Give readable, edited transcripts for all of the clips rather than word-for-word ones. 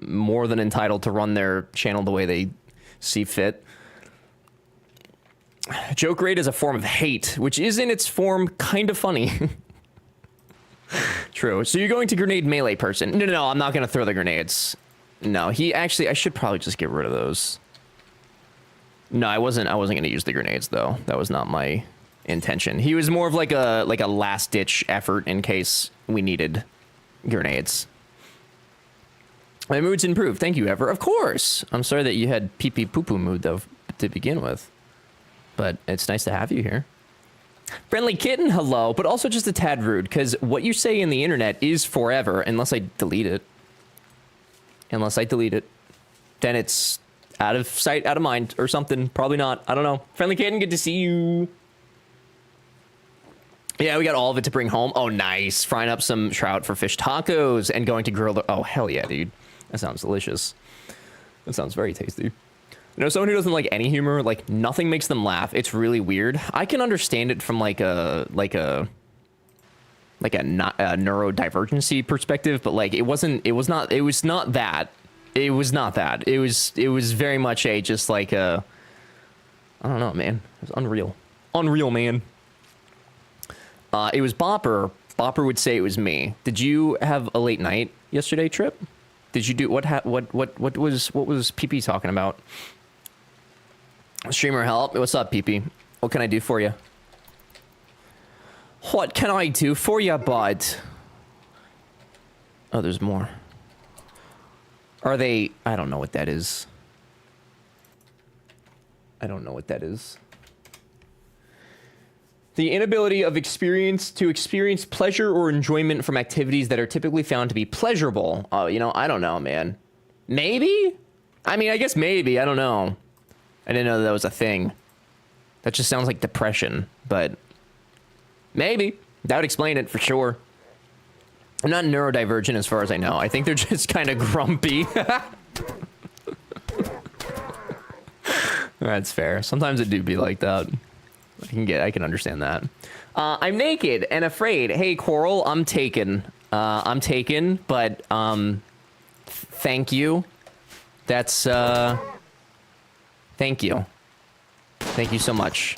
more than entitled to run their channel the way they see fit. Joke rate is a form of hate, which is in its form kind of funny. True. So you're going to grenade melee person. No, I'm not going to throw the grenades. No, I should probably just get rid of those. No, I wasn't going to use the grenades though. That was not my intention. He was more of like a last ditch effort in case we needed grenades. My mood's improved. Thank you, Ever. Of course. I'm sorry that you had pee pee poo poo mood though to begin with. But it's nice to have you here. Friendly Kitten, hello, but also just a tad rude, because what you say in the internet is forever, unless I delete it. Unless I delete it. Then it's out of sight, out of mind, or something. Probably not. I don't know. Friendly Kitten, good to see you. Yeah, we got all of it to bring home. Oh, nice. Frying up some trout for fish tacos and going to grill the... Oh, hell yeah, dude. That sounds delicious. That sounds very tasty. You know, someone who doesn't like any humor, like nothing makes them laugh. It's really weird. I can understand it from like a neurodivergency perspective, but like it was not that. It was very much a just like a, I don't know, man. It was unreal, man. It was Bopper. Bopper would say it was me. Did you have a late night yesterday, Trip? Did you do what was PP talking about? Streamer help. What's up, PP? What can I do for you? What can I do for you, bud? Oh, there's more. Are they... I don't know what that is. I don't know what that is. The inability of experience pleasure or enjoyment from activities that are typically found to be pleasurable. Oh, you know, I don't know, man. Maybe? I mean, I guess maybe. I don't know. I didn't know that was a thing. That just sounds like depression, but maybe. That would explain it for sure. I'm not neurodivergent as far as I know. I think they're just kind of grumpy. That's fair. Sometimes it do be like that. I can understand that. I'm naked and afraid. Hey, Coral, I'm taken. But thank you. That's thank you. Thank you so much.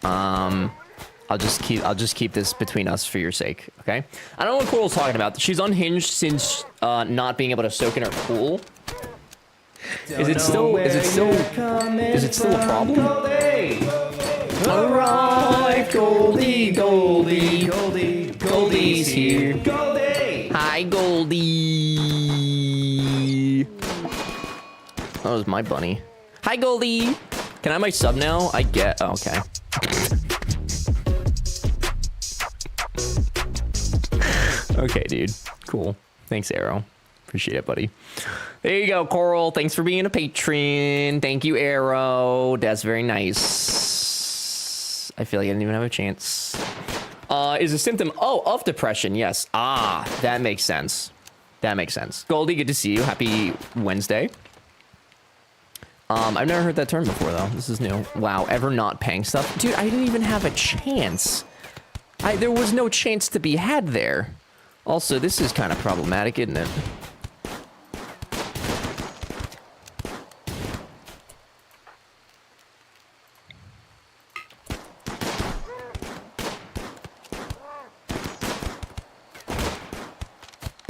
I'll just keep this between us for your sake, okay? I don't know what Coral's talking about. She's unhinged since not being able to soak in her pool. Is it still a problem? Alright, Goldie's here. Goldie! Hi, Goldie! That was my bunny. Hi, Goldie! Can I have my sub now? I get... Oh, okay. Okay, dude. Cool. Thanks, Arrow. Appreciate it, buddy. There you go, Coral. Thanks for being a patron. Thank you, Arrow. That's very nice. I feel like I didn't even have a chance. Is a symptom, of depression, yes. Ah, that makes sense. That makes sense. Goldie, good to see you. Happy Wednesday. I've never heard that term before, though. This is new. Wow, ever not paying stuff? Dude, I didn't even have a chance. There was no chance to be had there. Also, this is kind of problematic, isn't it?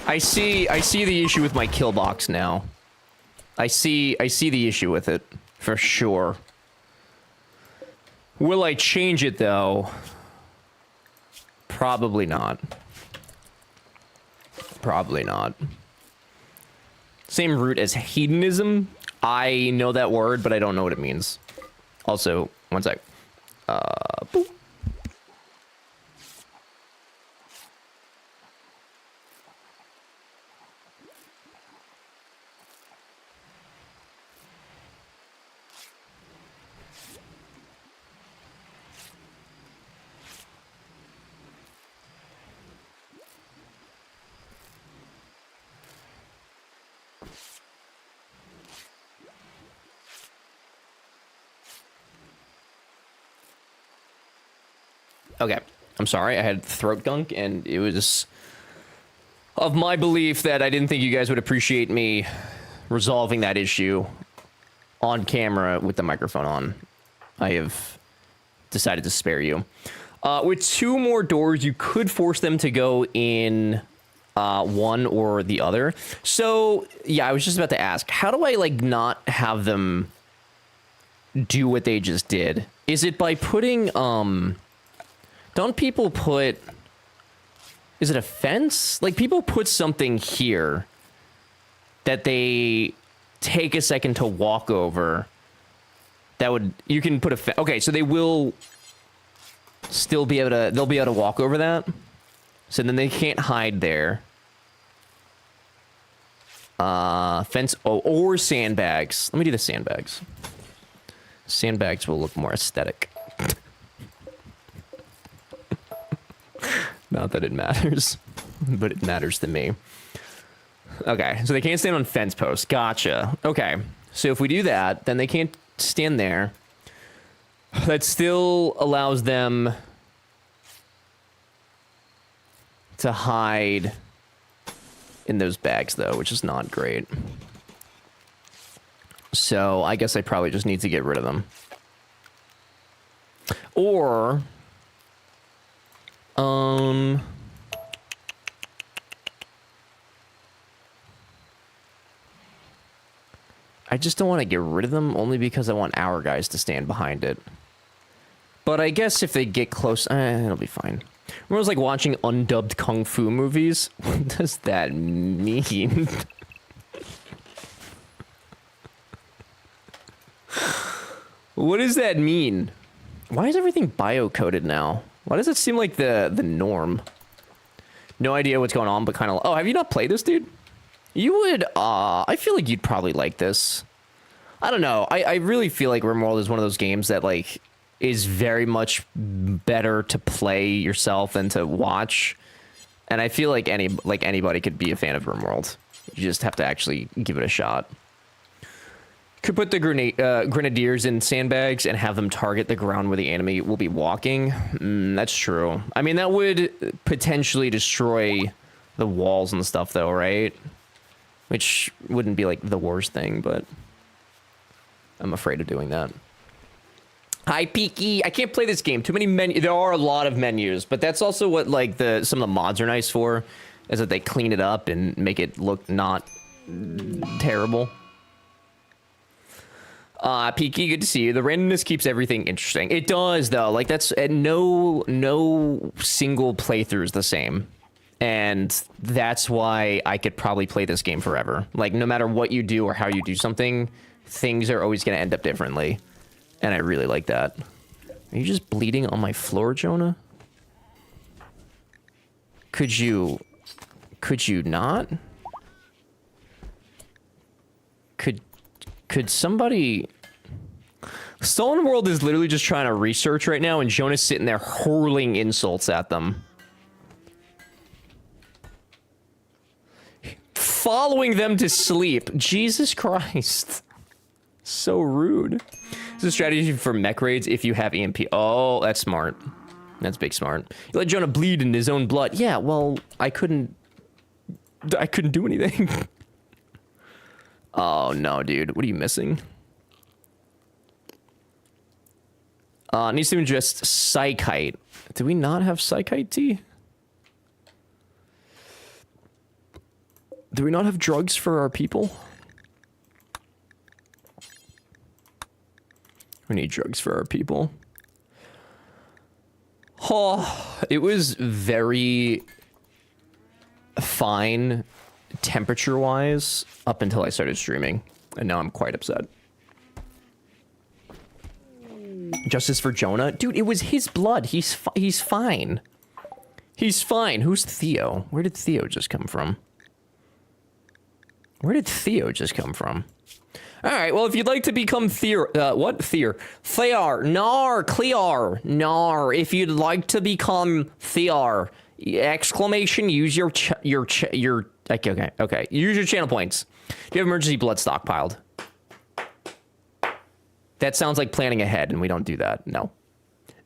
I see the issue with my kill box now. I see the issue with it, for sure. Will I change it, though? Probably not. Probably not. Same root as hedonism. I know that word, but I don't know what it means. Also, one sec. Boop. Okay, I'm sorry, I had throat gunk and it was... of my belief that I didn't think you guys would appreciate me resolving that issue on camera with the microphone on, I have decided to spare you. With 2 more doors, you could force them to go in one or the other. So, yeah, I was just about to ask, how do I, like, not have them do what they just did? Is it by putting, don't people put, is it a fence? Like, people put something here that they take a second to walk over. That would, you can put a, okay, so they will still be able to, they'll be able to walk over that. So then they can't hide there. Fence, oh, or sandbags. Let me do the sandbags. Sandbags will look more aesthetic. Not that it matters, but it matters to me. Okay, so they can't stand on fence posts. Gotcha. Okay, so if we do that, then they can't stand there. That still allows them to hide in those bags, though, which is not great. So I guess I probably just need to get rid of them. Or, I just don't want to get rid of them only because I want our guys to stand behind it. But I guess if they get close, it'll be fine. Remember, it was like watching undubbed kung fu movies? What does that mean? What does that mean? Why is everything bio-coded now? Why does it seem like the norm? No idea what's going on, but kind of... Oh, have you not played this, dude? You would... I feel like you'd probably like this. I don't know. I really feel like RimWorld is one of those games that, like, is very much better to play yourself than to watch. And I feel like anybody could be a fan of RimWorld. You just have to actually give it a shot. Could put the grenadiers in sandbags and have them target the ground where the enemy will be walking. That's true. I mean, that would potentially destroy the walls and stuff, though, right? Which wouldn't be, like, the worst thing, but I'm afraid of doing that. Hi, Peaky. I can't play this game. Too many menus. There are a lot of menus, but that's also what, like, some of the mods are nice for, is that they clean it up and make it look not terrible. Peaky, good to see you. The randomness keeps everything interesting. It does, though. Like, that's no single playthrough is the same. And that's why I could probably play this game forever. Like, no matter what you do or how you do something, things are always going to end up differently. And I really like that. Are you just bleeding on my floor, Jonah? Could you not? Could somebody... Stolen World is literally just trying to research right now, and Jonah's sitting there hurling insults at them. Following them to sleep. Jesus Christ. So rude. This is a strategy for mech raids if you have EMP. Oh, that's smart. That's big smart. You let Jonah bleed in his own blood. Yeah, well, I couldn't do anything. Oh, no, dude. What are you missing? Needs to ingest Psychite. Do we not have Psychite tea? Do we not have drugs for our people? We need drugs for our people. Oh, it was very fine temperature-wise up until I started streaming, and now I'm quite upset. Justice for Jonah? Dude, it was his blood. He's fine. He's fine. Who's Theo? Where did Theo just come from? Where did Theo just come from? Alright, well, if you'd like to become what? Thear. Nar. Clear. Nar. If you'd like to become Thear, exclamation, use your okay. Use your channel points. Do you have emergency blood stockpiled? That sounds like planning ahead, and we don't do that. No.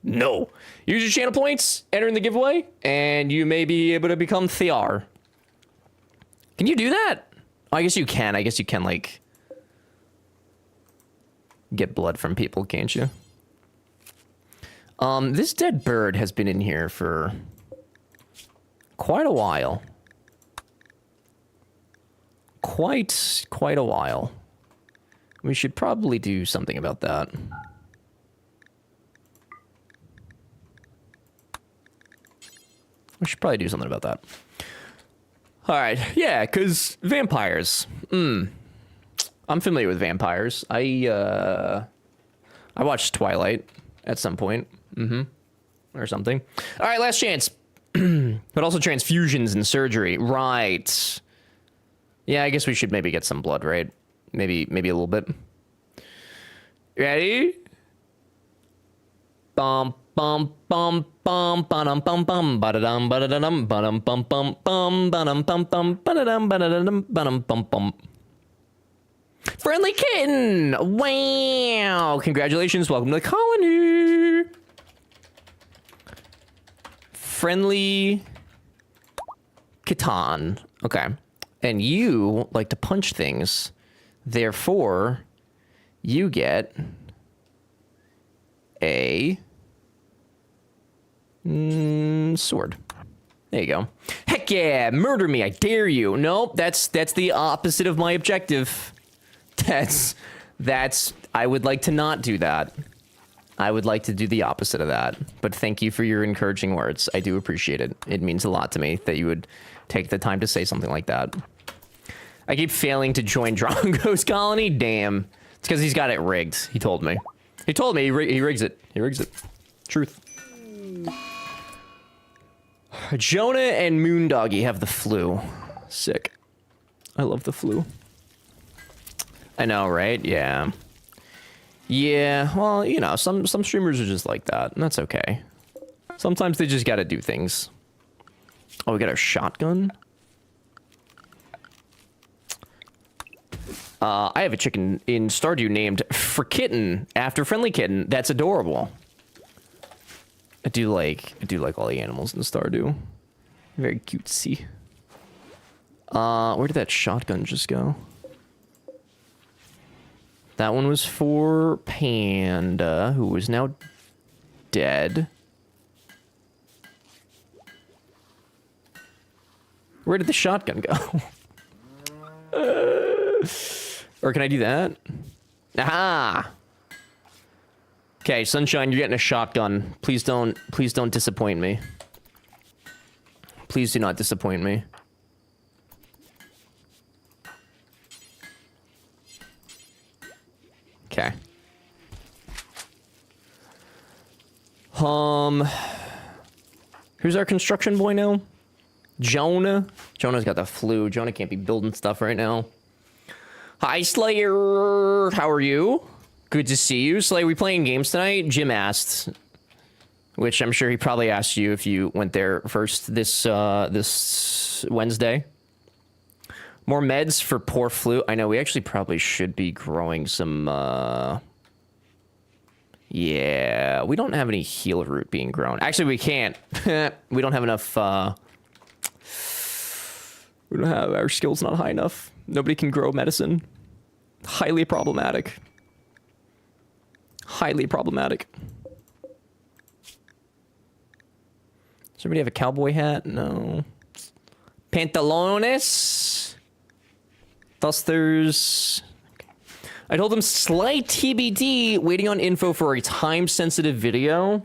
No. Use your channel points, enter in the giveaway, and you may be able to become Thear. Can you do that? Oh, I guess you can. I guess you can, like, get blood from people, can't you? This dead bird has been in here for quite a while. Quite a while. We should probably do something about that. We should probably do something about that. All right, yeah, because vampires. I'm familiar with vampires. I watched Twilight at some point. Or something. All right, last chance. But also transfusions and surgery. Right. Yeah, I guess we should maybe get some blood, right? Maybe a little bit. Ready? Bum bum bum bum ba-dum bum bum ba-da-dum ba-da-dum ba-dum bum bum bum ba-dum bum bum ba-da-dum ba-da-dum ba-dum bum bum. Friendly kitten! Wow! Congratulations, welcome to the colony! Friendly kitten. Okay. And you like to punch things. Therefore, you get a sword. There you go. Heck yeah, murder me, I dare you. Nope, that's the opposite of my objective. That's I would like to not do that. I would like to do the opposite of that. But thank you for your encouraging words. I do appreciate it. It means a lot to me that you would take the time to say something like that. I keep failing to join Drongo's colony. Damn. It's because he's got it rigged. He told me. He told me he rigs it. He rigs it. Truth. Jonah and Moondoggy have the flu. Sick. I love the flu. I know, right? Yeah. Yeah, well, you know, some streamers are just like that, and that's okay. Sometimes they just gotta do things. Oh, we got our shotgun? I have a chicken in Stardew named Frikitten, after Friendly Kitten. That's adorable. I do like all the animals in Stardew. Very cutesy. Where did that shotgun just go? That one was for Panda, who is now dead. Where did the shotgun go? Or can I do that? Aha! Okay, Sunshine, you're getting a shotgun. Please don't disappoint me. Please do not disappoint me. Okay. Who's our construction boy now? Jonah? Jonah's got the flu. Jonah can't be building stuff right now. Hi, Slayer. How are you? Good to see you. Slayer, we playing games tonight? Jim asked. Which I'm sure he probably asked you if you went there first this Wednesday. More meds for poor flu. I know, we actually probably should be growing some, yeah, we don't have any heal root being grown. Actually, we can't. We don't have enough, we don't have, our skill's not high enough. Nobody can grow medicine. Highly problematic. Highly problematic. Does somebody have a cowboy hat? No. Pantalones. Thusters. I told him slight TBD, waiting on info for a time-sensitive video.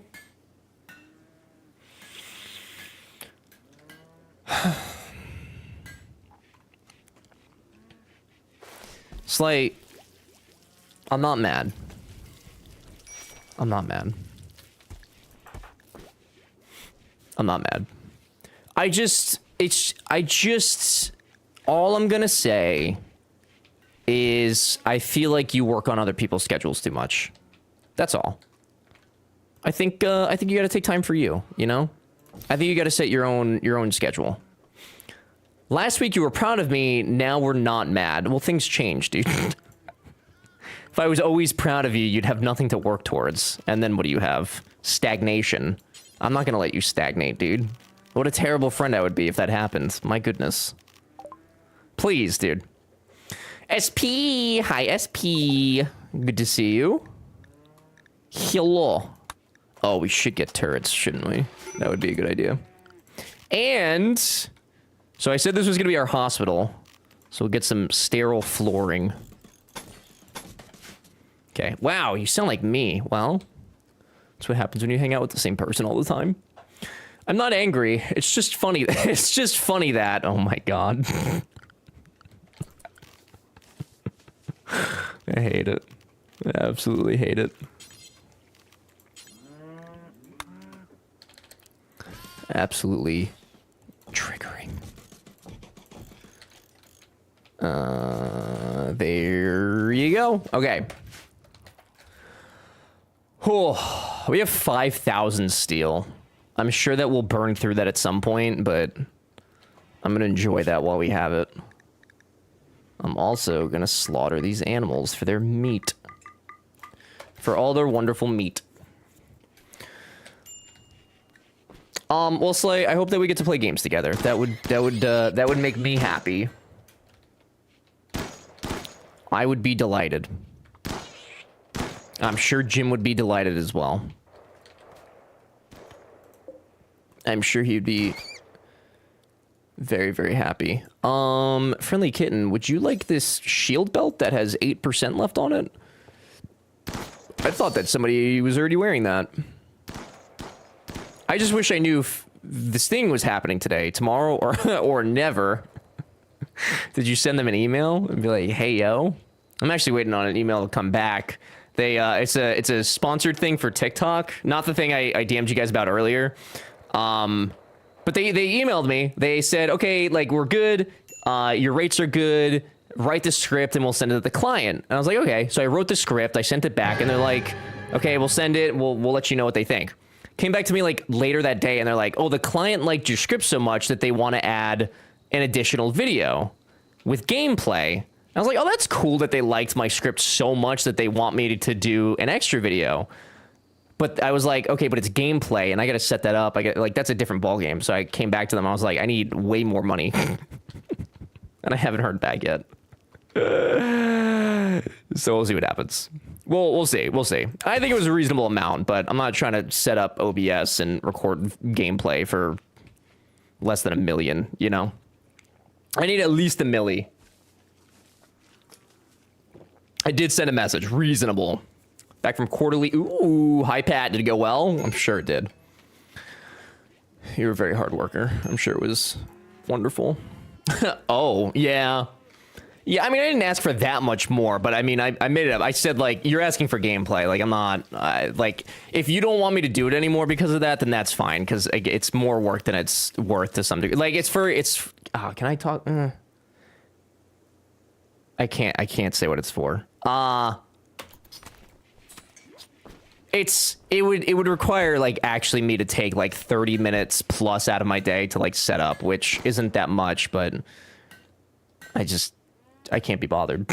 Slay, I'm not mad. I'm not mad. I'm not mad. All I'm gonna say is I feel like you work on other people's schedules too much. That's all. I think you gotta take time for you, you know? I think you gotta set your own schedule. Last week you were proud of me, now we're not mad. Well, things change, dude. If I was always proud of you, you'd have nothing to work towards. And then what do you have? Stagnation. I'm not gonna let you stagnate, dude. What a terrible friend I would be if that happened. My goodness. Please, dude. SP, hi SP. Good to see you. Hello. Oh, we should get turrets, shouldn't we? That would be a good idea. And so I said this was gonna be our hospital. So we'll get some sterile flooring. Okay. Wow, you sound like me. Well, that's what happens when you hang out with the same person all the time. I'm not angry. It's just funny. It's just funny that. Oh my god. I hate it. I absolutely hate it. Absolutely triggering. There you go. Okay. Oh, we have 5,000 steel. I'm sure that we'll burn through that at some point, but I'm gonna enjoy that while we have it. I'm also gonna slaughter these animals for their meat. For all their wonderful meat. Well, Slay, I hope that we get to play games together. That would make me happy. I would be delighted. I'm sure Jim would be delighted as well. I'm sure he'd be very, very happy. Friendly Kitten, would you like this shield belt that has 8% left on it? I thought that somebody was already wearing that. I just wish I knew if this thing was happening today, tomorrow, or never. Did you send them an email and be like, hey, yo? I'm actually waiting on an email to come back. They, it's a sponsored thing for TikTok. Not the thing I DM'd you guys about earlier. But they emailed me. They said, okay, like, we're good. Your rates are good. Write the script and we'll send it to the client. And I was like, okay. So I wrote the script. I sent it back and they're like, okay, we'll send it. We'll let you know what they think. Came back to me like later that day and they're like, oh, the client liked your script so much that they want to add an additional video with gameplay. I was like, oh, that's cool that they liked my script so much that they want me to do an extra video. But I was like, okay, but it's gameplay and I got to set that up. I get like, that's a different ballgame. So I came back to them. I was like, I need way more money. And I haven't heard back yet. So we'll see what happens. We'll see. We'll see. I think it was a reasonable amount, but I'm not trying to set up OBS and record gameplay for less than $1 million, you know? I need at least $1 million. I did send a message. Reasonable. Back from Quarterly. Ooh, hi, Pat. Did it go well? I'm sure it did. You're a very hard worker. I'm sure it was wonderful. Oh, yeah. Yeah, I mean, I didn't ask for that much more, but I mean, I made it up. I said, like, you're asking for gameplay. Like, I'm not, like, if you don't want me to do it anymore because of that, then that's fine, because it's more work than it's worth to some degree. Like, oh, can I talk? I can't say what it's for. It would require, like, actually me to take, like, 30 minutes plus out of my day to, like, set up, which isn't that much, but I can't be bothered.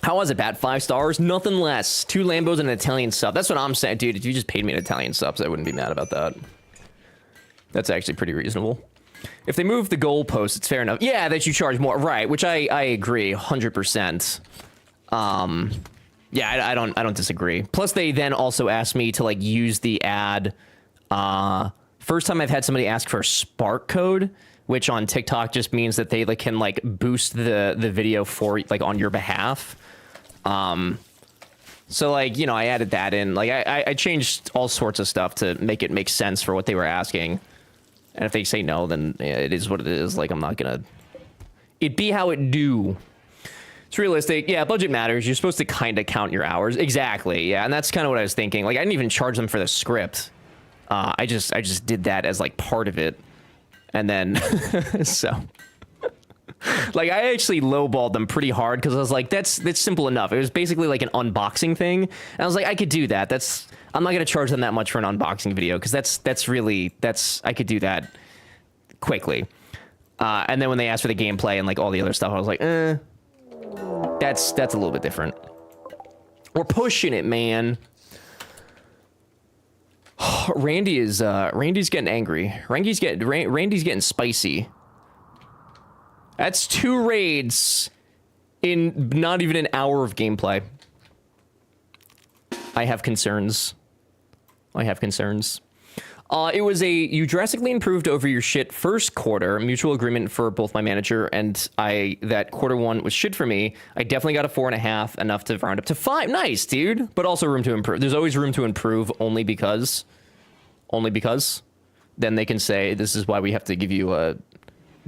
How was it, Pat? 5 stars? Nothing less. 2 Lambos and an Italian sub. That's what I'm saying. Dude, if you just paid me an Italian sub, I wouldn't be mad about that. That's actually pretty reasonable. If they move the goalpost, it's fair enough. Yeah, that you charge more. Right, which I agree 100%. Yeah, I don't disagree. Plus, they then also asked me to, like, use the ad. First time I've had somebody ask for a Spark code, which on TikTok just means that they, like, can, like, boost the video for, like, on your behalf. So, like, you know, I added that in. Like, I changed all sorts of stuff to make it make sense for what they were asking. And if they say no, then yeah, it is what it is. Like, I'm not gonna... It be how it do. It's realistic. Yeah, budget matters. You're supposed to kind of count your hours. Exactly, yeah. And that's kind of what I was thinking. Like, I didn't even charge them for the script. I just did that as, like, part of it. And then, so... Like, I actually lowballed them pretty hard because I was like, that's simple enough. It was basically like an unboxing thing. And I was like, I could do that. I'm not going to charge them that much for an unboxing video because I could do that quickly. And then when they asked for the gameplay and, like, all the other stuff, I was like, that's a little bit different. We're pushing it, man. Randy's getting angry. Randy's getting spicy. That's 2 raids in not even an hour of gameplay. I have concerns. I have concerns. It was you drastically improved over your shit first quarter. Mutual agreement for both my manager and I that quarter 1 was shit for me. I definitely got a 4.5, enough to round up to 5. Nice, dude. But also room to improve. There's always room to improve only because. Then they can say, this is why we have to give you a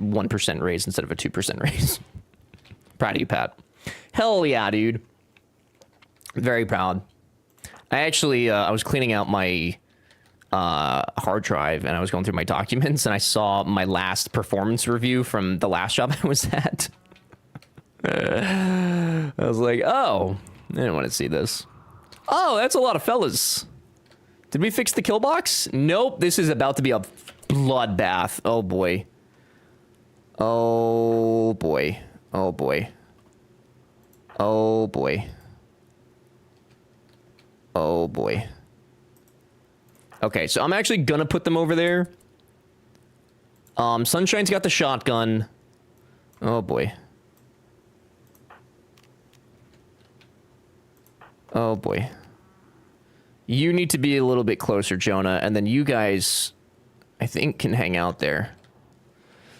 1% raise instead of a 2% raise. Proud of you, Pat. Hell yeah, dude. Very proud. I actually, I was cleaning out my hard drive and I was going through my documents and I saw my last performance review from the last job I was at. I was like, oh, I didn't want to see this. Oh, that's a lot of fellas. Did we fix the kill box? Nope, this is about to be a bloodbath. Oh boy. Oh boy. Oh boy. Oh boy. Oh boy. Okay, so I'm actually gonna put them over there. Sunshine's got the shotgun. Oh boy. Oh boy. You need to be a little bit closer, Jonah, and then you guys, I think, can hang out there.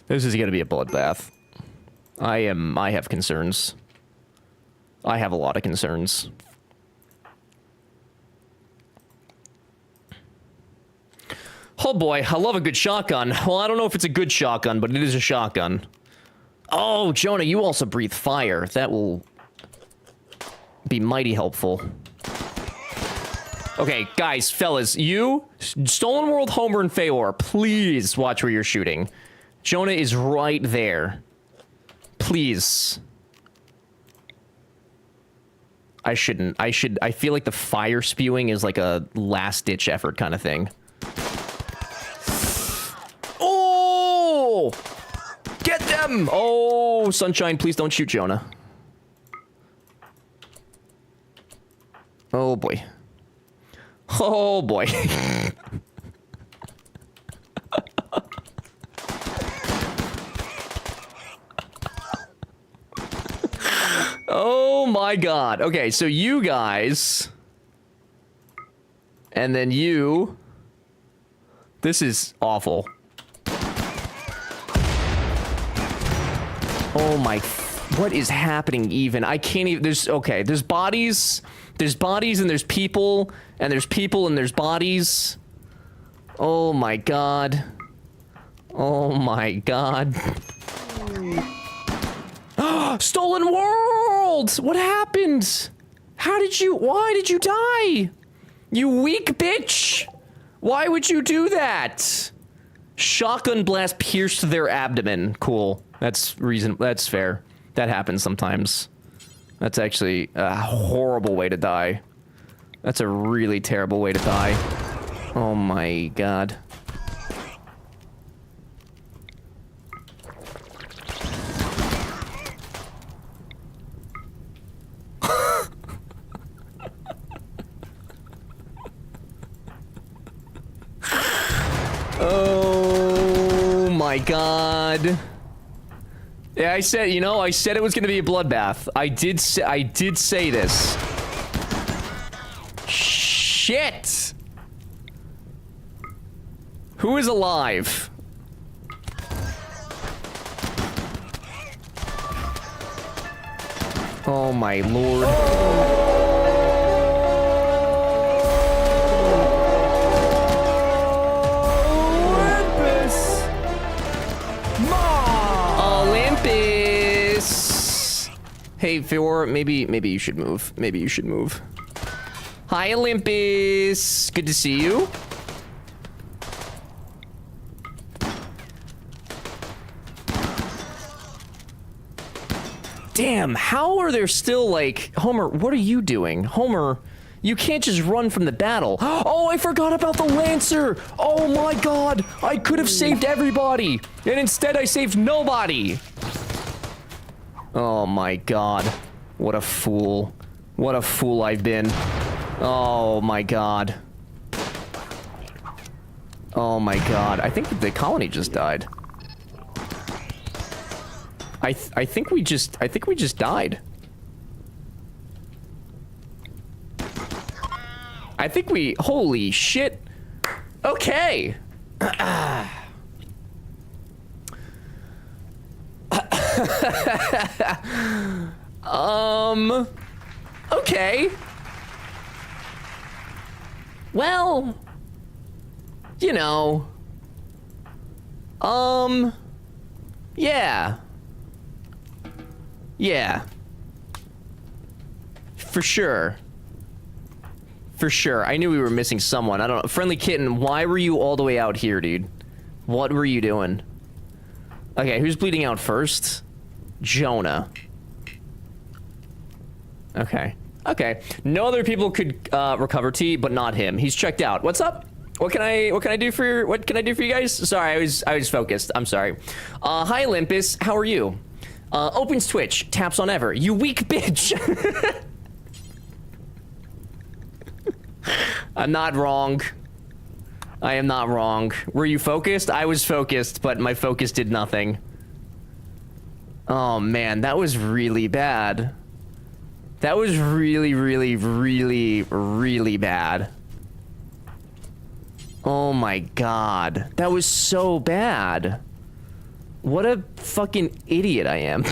This is gonna be a bloodbath. I have concerns. I have a lot of concerns. Oh boy, I love a good shotgun. Well, I don't know if it's a good shotgun, but it is a shotgun. Oh, Jonah, you also breathe fire. That will be mighty helpful. Okay, guys, fellas, you, Stolen World, Homer, and Feor, please watch where you're shooting. Jonah is right there. Please. I feel like the fire spewing is like a last-ditch effort kind of thing. Oh! Get them! Oh, Sunshine, please don't shoot Jonah. Oh, boy. Oh, boy. Oh, my God. Okay, so you guys... And then you... This is awful. Oh my, what is happening even? I can't even, there's bodies and there's people, and there's people and there's bodies. Oh my God. Oh my God. Stolen World! What happened? Why did you die? You weak bitch! Why would you do that? Shotgun blast pierced their abdomen. Cool. That's fair. That happens sometimes. That's actually a horrible way to die. That's a really terrible way to die. Oh my God. Oh my God. Yeah, I said it was gonna be a bloodbath. I did say this. Shit! Who is alive? Oh my Lord. Olympus! Hey, Feor, maybe you should move. Maybe you should move. Hi, Olympus. Good to see you. Damn, how are there still, like... Homer, what are you doing? Homer, you can't just run from the battle. Oh, I forgot about the Lancer! Oh my God! I could have saved everybody! And instead I saved nobody! Oh my God. What a fool. What a fool I've been. Oh my God. Oh my God. I think the colony just died. I think we just died. I think we, holy shit. Okay. Okay. Well, you know. Yeah. Yeah. For sure. For sure. I knew we were missing someone. I don't know. Friendly Kitten, why were you all the way out here, dude? What were you doing? Okay, who's bleeding out first? Jonah. Okay. Okay. No other people could recover T, but not him. He's checked out. What's up? What can I do for you guys? Sorry, I was focused. I'm sorry. Hi Olympus, how are you? Opens Twitch, taps on Ever. You weak bitch. I'm not wrong. I am not wrong. Were you focused? I was focused, but my focus did nothing. Oh man, that was really bad. That was really, really, really, really bad. Oh my god. That was so bad. What a fucking idiot I am.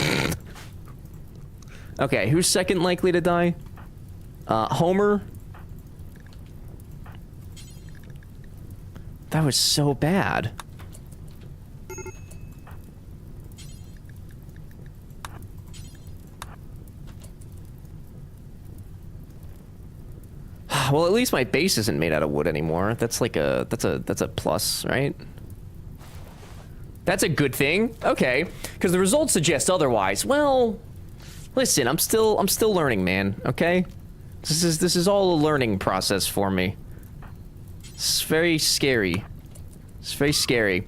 Okay, who's second likely to die? Homer? That was so bad. Well, at least my base isn't made out of wood anymore. That's like that's a plus, right? That's a good thing. Okay, because the results suggest otherwise. Well, listen, I'm still learning, man. Okay, this is all a learning process for me. It's very scary. It's very scary.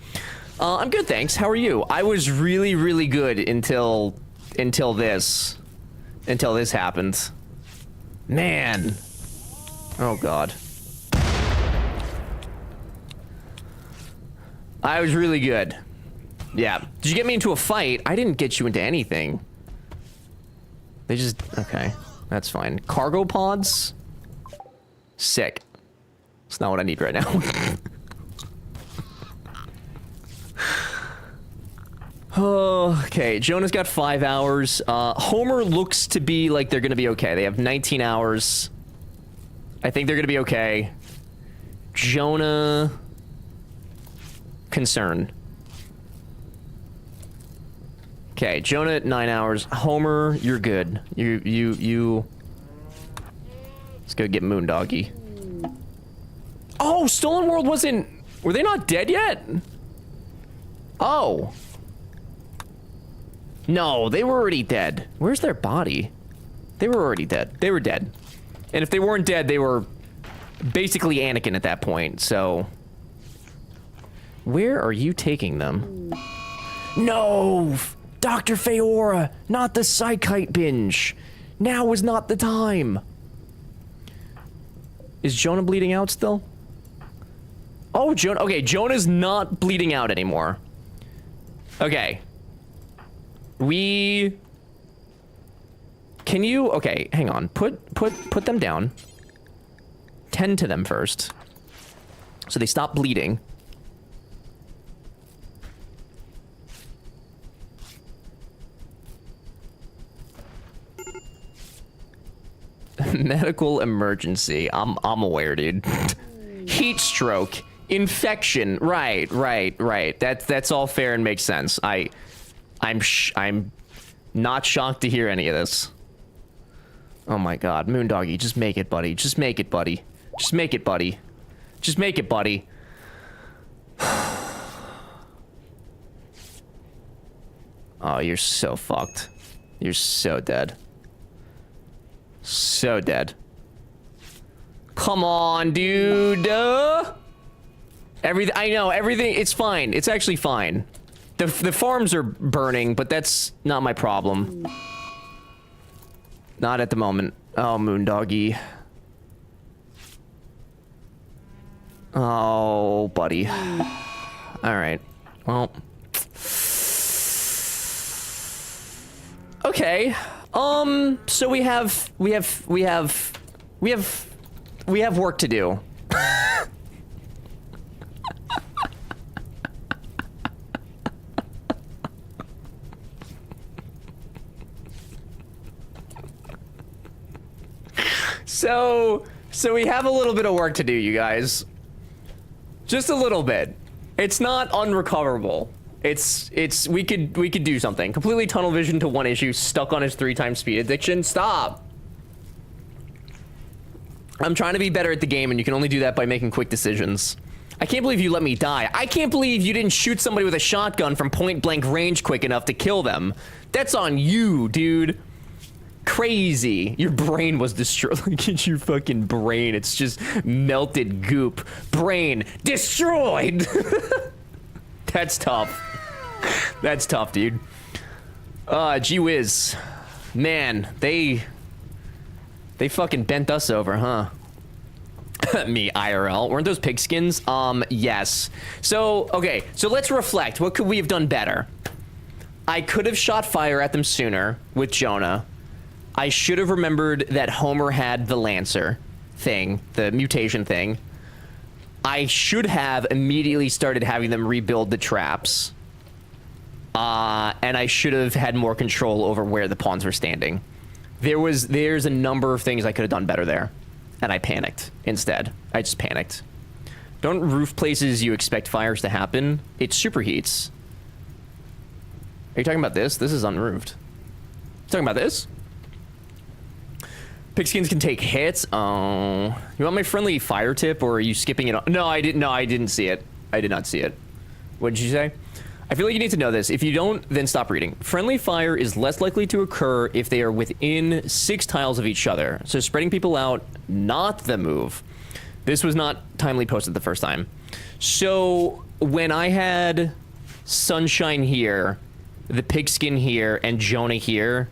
I'm good, thanks. How are you? I was really, really good until this happened. Man. Oh god. I was really good. Yeah. Did you get me into a fight? I didn't get you into anything. They just... Okay. That's fine. Cargo pods? Sick. It's not what I need right now. Okay, Jonah's got 5 hours. Homer looks to be like they're gonna be okay. They have 19 hours. I think they're gonna be okay. Jonah... Concern. Okay, Jonah at 9 hours. Homer, you're good. You... Let's go get Moondoggy. Oh, Stolen World wasn't... Were they not dead yet? Oh. No, they were already dead. Where's their body? They were already dead. They were dead. And if they weren't dead, they were basically Anakin at that point, so... Where are you taking them? No! Dr. Feora! Not the Psychite binge! Now is not the time! Is Jonah bleeding out still? Oh, Jonah... Okay, Jonah's not bleeding out anymore. Okay. We... Can you... Okay, hang on. Put them down. Tend to them first. So they stop bleeding. Medical emergency. I'm aware, dude. Heat stroke. Infection. Right. That's all fair and makes sense. I'm not shocked to hear any of this. Oh my god, Moondoggy, just make it, buddy. Just make it, buddy. Just make it, buddy. Just make it, buddy. Oh, you're so fucked. You're so dead. So dead. Come on, dude. Everything. I know everything. It's fine. It's actually fine. The farms are burning, but that's not my problem. Not at the moment. Oh, Moondoggy. Oh, buddy. All right. Well. Okay. So we have work to do. So we have a little bit of work to do, you guys. Just a little bit. It's not unrecoverable. We could do something. Completely tunnel vision to one issue, stuck on his 3x speed addiction. Stop. I'm trying to be better at the game, and you can only do that by making quick decisions. I can't believe you let me die. I can't believe you didn't shoot somebody with a shotgun from point blank range quick enough to kill them. That's on you, dude. Crazy. Your brain was destroyed. Look at your fucking brain. It's just melted goop. Brain destroyed. That's tough. That's tough, dude. Gee whiz. Man, they fucking bent us over, huh? Me, IRL. Weren't those pigskins? Yes. So, okay. So let's reflect. What could we have done better? I could have shot fire at them sooner with Jonah. I should have remembered that Homer had the Lancer thing, the mutation thing. I should have immediately started having them rebuild the traps. And I should have had more control over where the pawns were standing. There's a number of things I could have done better there. And I panicked instead. I just panicked. Don't roof places you expect fires to happen? It superheats. Are you talking about this? This is unroofed. You talking about this? Pigskins can take hits. Oh, you want my friendly fire tip, or are you skipping it? No, I didn't. No, I didn't see it. I did not see it. What did you say? I feel like you need to know this. If you don't, then stop reading. Friendly fire is less likely to occur if they are within 6 tiles of each other. So spreading people out, not the move. This was not timely posted the first time. So when I had Sunshine here, the Pigskin here, and Jonah here,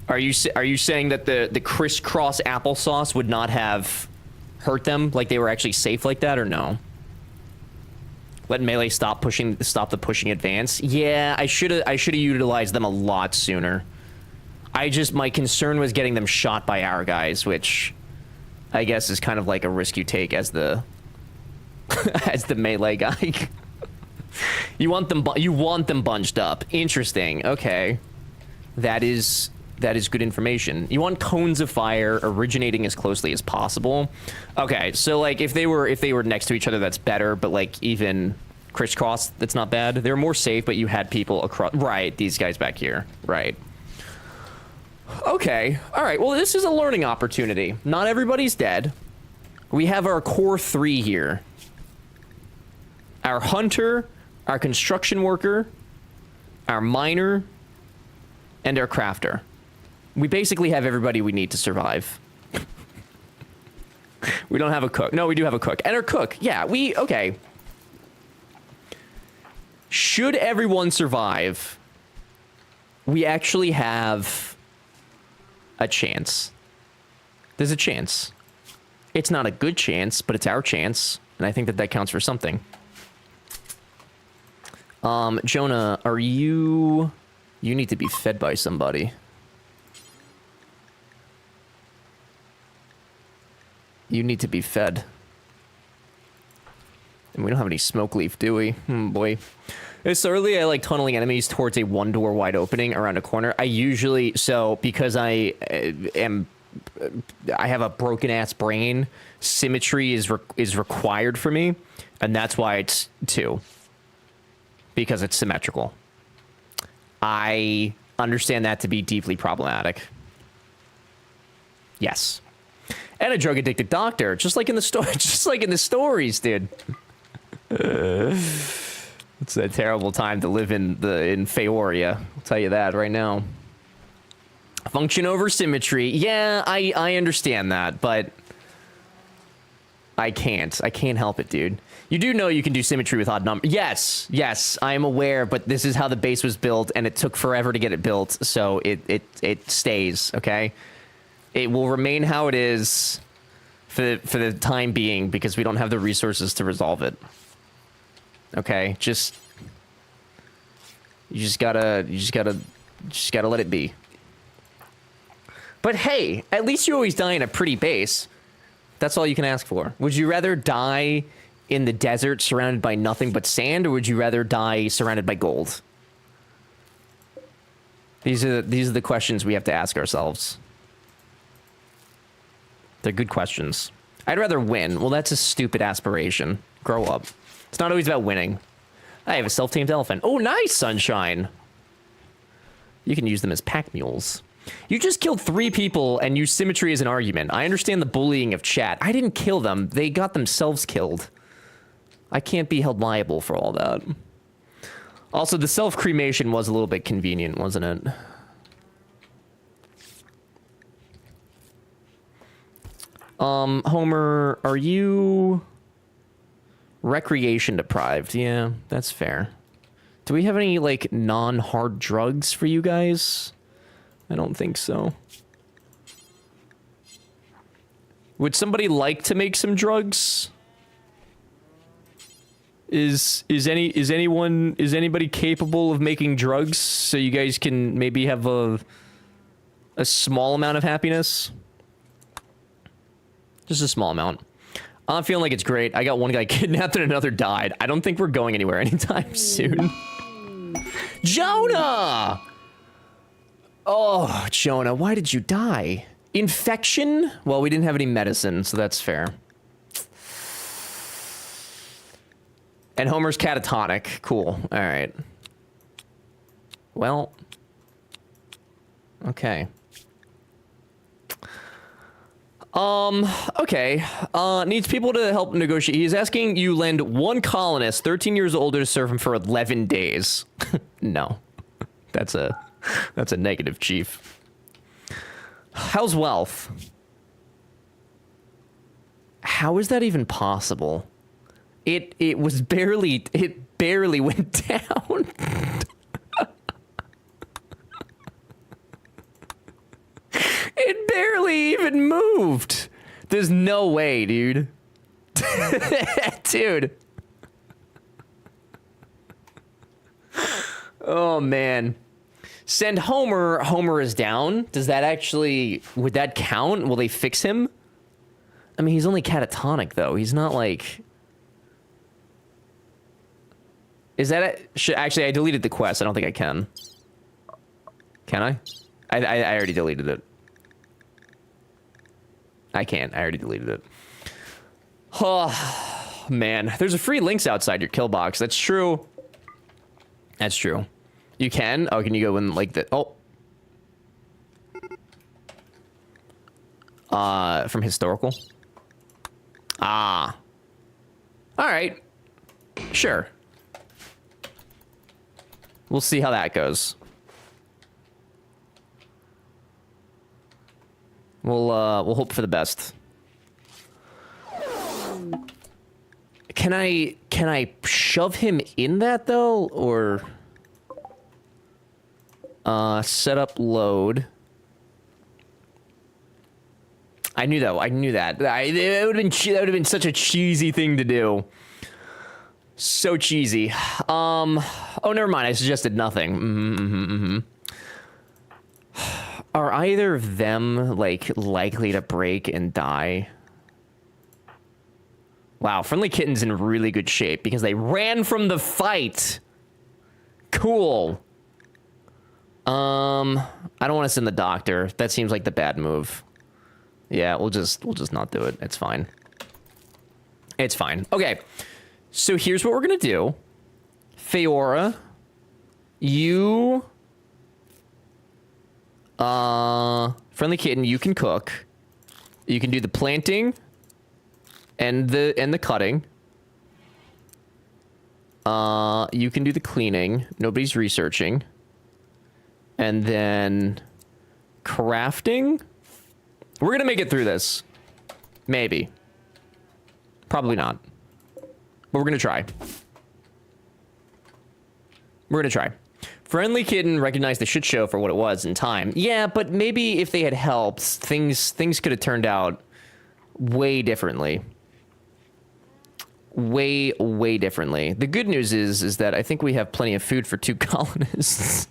are you saying that the crisscross applesauce would not have hurt them, like they were actually safe like that, or no? Let melee stop the pushing advance. Yeah, I should have utilized them a lot sooner. My concern was getting them shot by our guys, which I guess is kind of like a risk you take as the as the melee guy. You want them bunched up. Interesting. Okay. That is good information. You want cones of fire originating as closely as possible. Okay, so like if they were next to each other, that's better, but like even crisscross, that's not bad. They're more safe, but you had people across. Right, these guys back here. Right. Okay. All right. Well, this is a learning opportunity. Not everybody's dead. We have our core 3 here. Our hunter, our construction worker, our miner, and our crafter. We basically have everybody we need to survive. We don't have a cook. No, we do have a cook. And our cook. Yeah, okay. Should everyone survive, we actually have a chance. There's a chance. It's not a good chance, but it's our chance. And I think that counts for something. Jonah, are you... You need to be fed by somebody. You need to be fed. And we don't have any smoke leaf, do we? Boy. So early, I like tunneling enemies towards a 1-door wide opening around a corner. I usually... So, because I have a broken-ass brain, symmetry is required for me. And that's why it's 2. Because it's symmetrical. I understand that to be deeply problematic. Yes. And a drug-addicted doctor, just like in the story, just like in the stories, dude. It's a terrible time to live in Feoria. I'll tell you that right now. Function over symmetry. Yeah, I understand that, but I can't help it, dude. You do know you can do symmetry with odd numbers. Yes, I am aware, but this is how the base was built, and it took forever to get it built, so it stays, okay? It will remain how it is for the time being, because we don't have the resources to resolve it. Okay, you just gotta Just gotta let it be. But hey, at least you always die in a pretty base. That's all you can ask for. Would you rather die in the desert surrounded by nothing but sand, or would you rather die surrounded by gold? These are the questions we have to ask ourselves. They're good questions. I'd rather win. Well, that's a stupid aspiration. Grow up. It's not always about winning. I have a self-tamed elephant. Oh, nice, Sunshine. You can use them as pack mules. You just killed 3 people and used symmetry as an argument. I understand the bullying of chat. I didn't kill them. They got themselves killed. I can't be held liable for all that. Also, the self-cremation was a little bit convenient, wasn't it? Homer, are you recreation deprived? Yeah, that's fair. Do we have any, like, non-hard drugs for you guys? I don't think so. Would somebody like to make some drugs? Is anybody capable of making drugs so you guys can maybe have a small amount of happiness? Just a small amount. I'm feeling like it's great. I got one guy kidnapped and another died. I don't think we're going anywhere anytime soon. Jonah! Oh, Jonah, why did you die? Infection? Well, we didn't have any medicine, so that's fair. And Homer's catatonic. Cool. All right. Well. Okay. Okay. Needs people to help negotiate. He's asking you lend 1 colonist, 13 years older, to serve him for 11 days. No. That's a negative, Chief. How's wealth? How is that even possible? It barely went down. It barely even moved. There's no way, dude. Dude. Oh, man. Send Homer. Homer is down. Does that actually... Would that count? Will they fix him? I mean, he's only catatonic, though. He's not, like... Is that... Actually, I deleted the quest. I don't think I can. Can I? I already deleted it. I can't. I already deleted it. Oh, man. There's a free links outside your kill box. That's true. That's true. You can? Oh, can you go in like the... Oh. From historical? Ah. All right. Sure. We'll see how that goes. We'll hope for the best. Can I shove him in that though, or set up load? I knew that. That would have been such a cheesy thing to do. So cheesy. Oh, never mind. I suggested nothing. Are either of them, like, likely to break and die? Wow, Friendly Kitten's in really good shape because they ran from the fight. Cool. I don't want to send the doctor. That seems like the bad move. Yeah, we'll just not do it. It's fine. It's fine. Okay. So here's what we're going to do. Feora, you... Friendly Kitten, you can cook. You can do the planting and the cutting. You can do the cleaning. Nobody's researching. And then crafting. We're gonna make it through this. Maybe. Probably not. But we're gonna try. We're gonna try. Friendly Kitten recognized the shit show for what it was in time. Yeah, but maybe if they had helped, things could have turned out way differently. Way differently. The good news is that I think we have plenty of food for 2 colonists.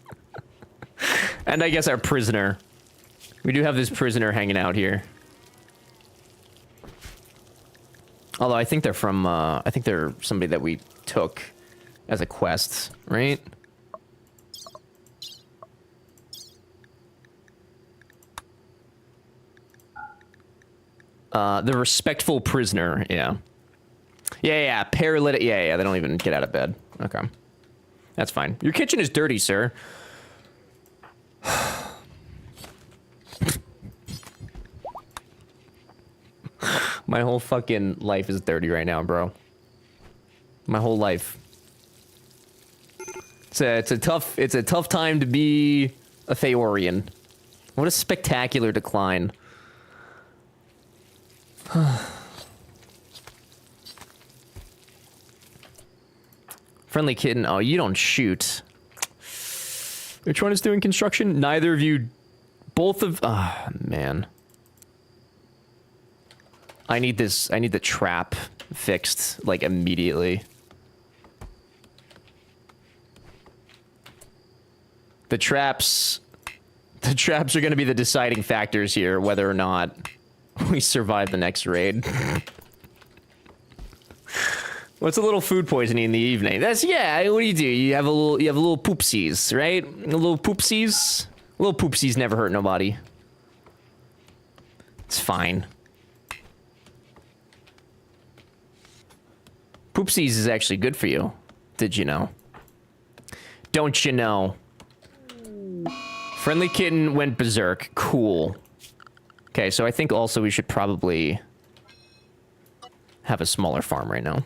And I guess our prisoner. We do have this prisoner hanging out here. Although I think they're from, I think they're somebody that we took as a quest, right? The respectful prisoner, yeah. Yeah, paralytic, yeah, they don't even get out of bed. Okay. That's fine. Your kitchen is dirty, sir. My whole fucking life is dirty right now, bro. My whole life. It's a tough time to be a Theorian. What a spectacular decline. Friendly kitten. Oh, you don't shoot. Which one is doing construction? Neither of you. Both of. Ah, man. I need this. I need the trap fixed, like, immediately. The traps are going to be the deciding factors here, whether or not we survive the next raid. What's a little food poisoning in the evening? That's, yeah, what do? You have a little poopsies, right? A little poopsies? Little poopsies never hurt nobody. It's fine. Poopsies is actually good for you. Did you know? Don't you know? Friendly kitten went berserk. Cool. Okay, so I think also we should probably have a smaller farm right now.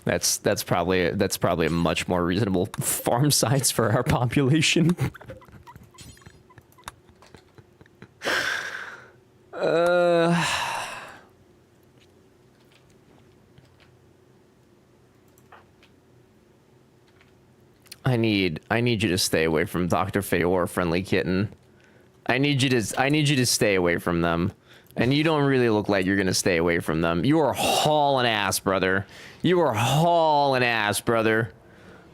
That's probably a much more reasonable farm size for our population. I need you to stay away from Dr. Feyor, friendly kitten. I need you to stay away from them. And you don't really look like you're gonna stay away from them. You are hauling ass, brother. You are hauling ass, brother.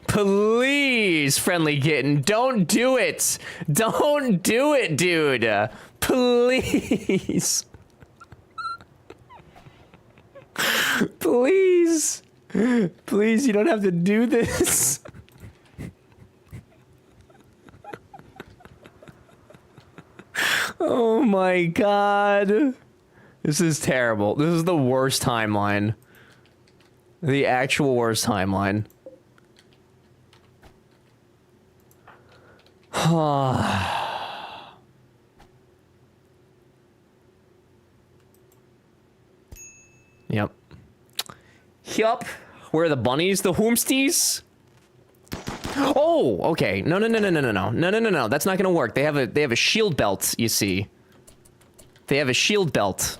Please, friendly kitten, don't do it. Don't do it, dude. Please. Please. Please, you don't have to do this. Oh my god. This is terrible. This is the worst timeline. The actual worst timeline. Yep. Yup. Where are the bunnies? The Whoomsties? Oh, okay. No. That's not gonna work. They have a shield belt, you see. They have a shield belt.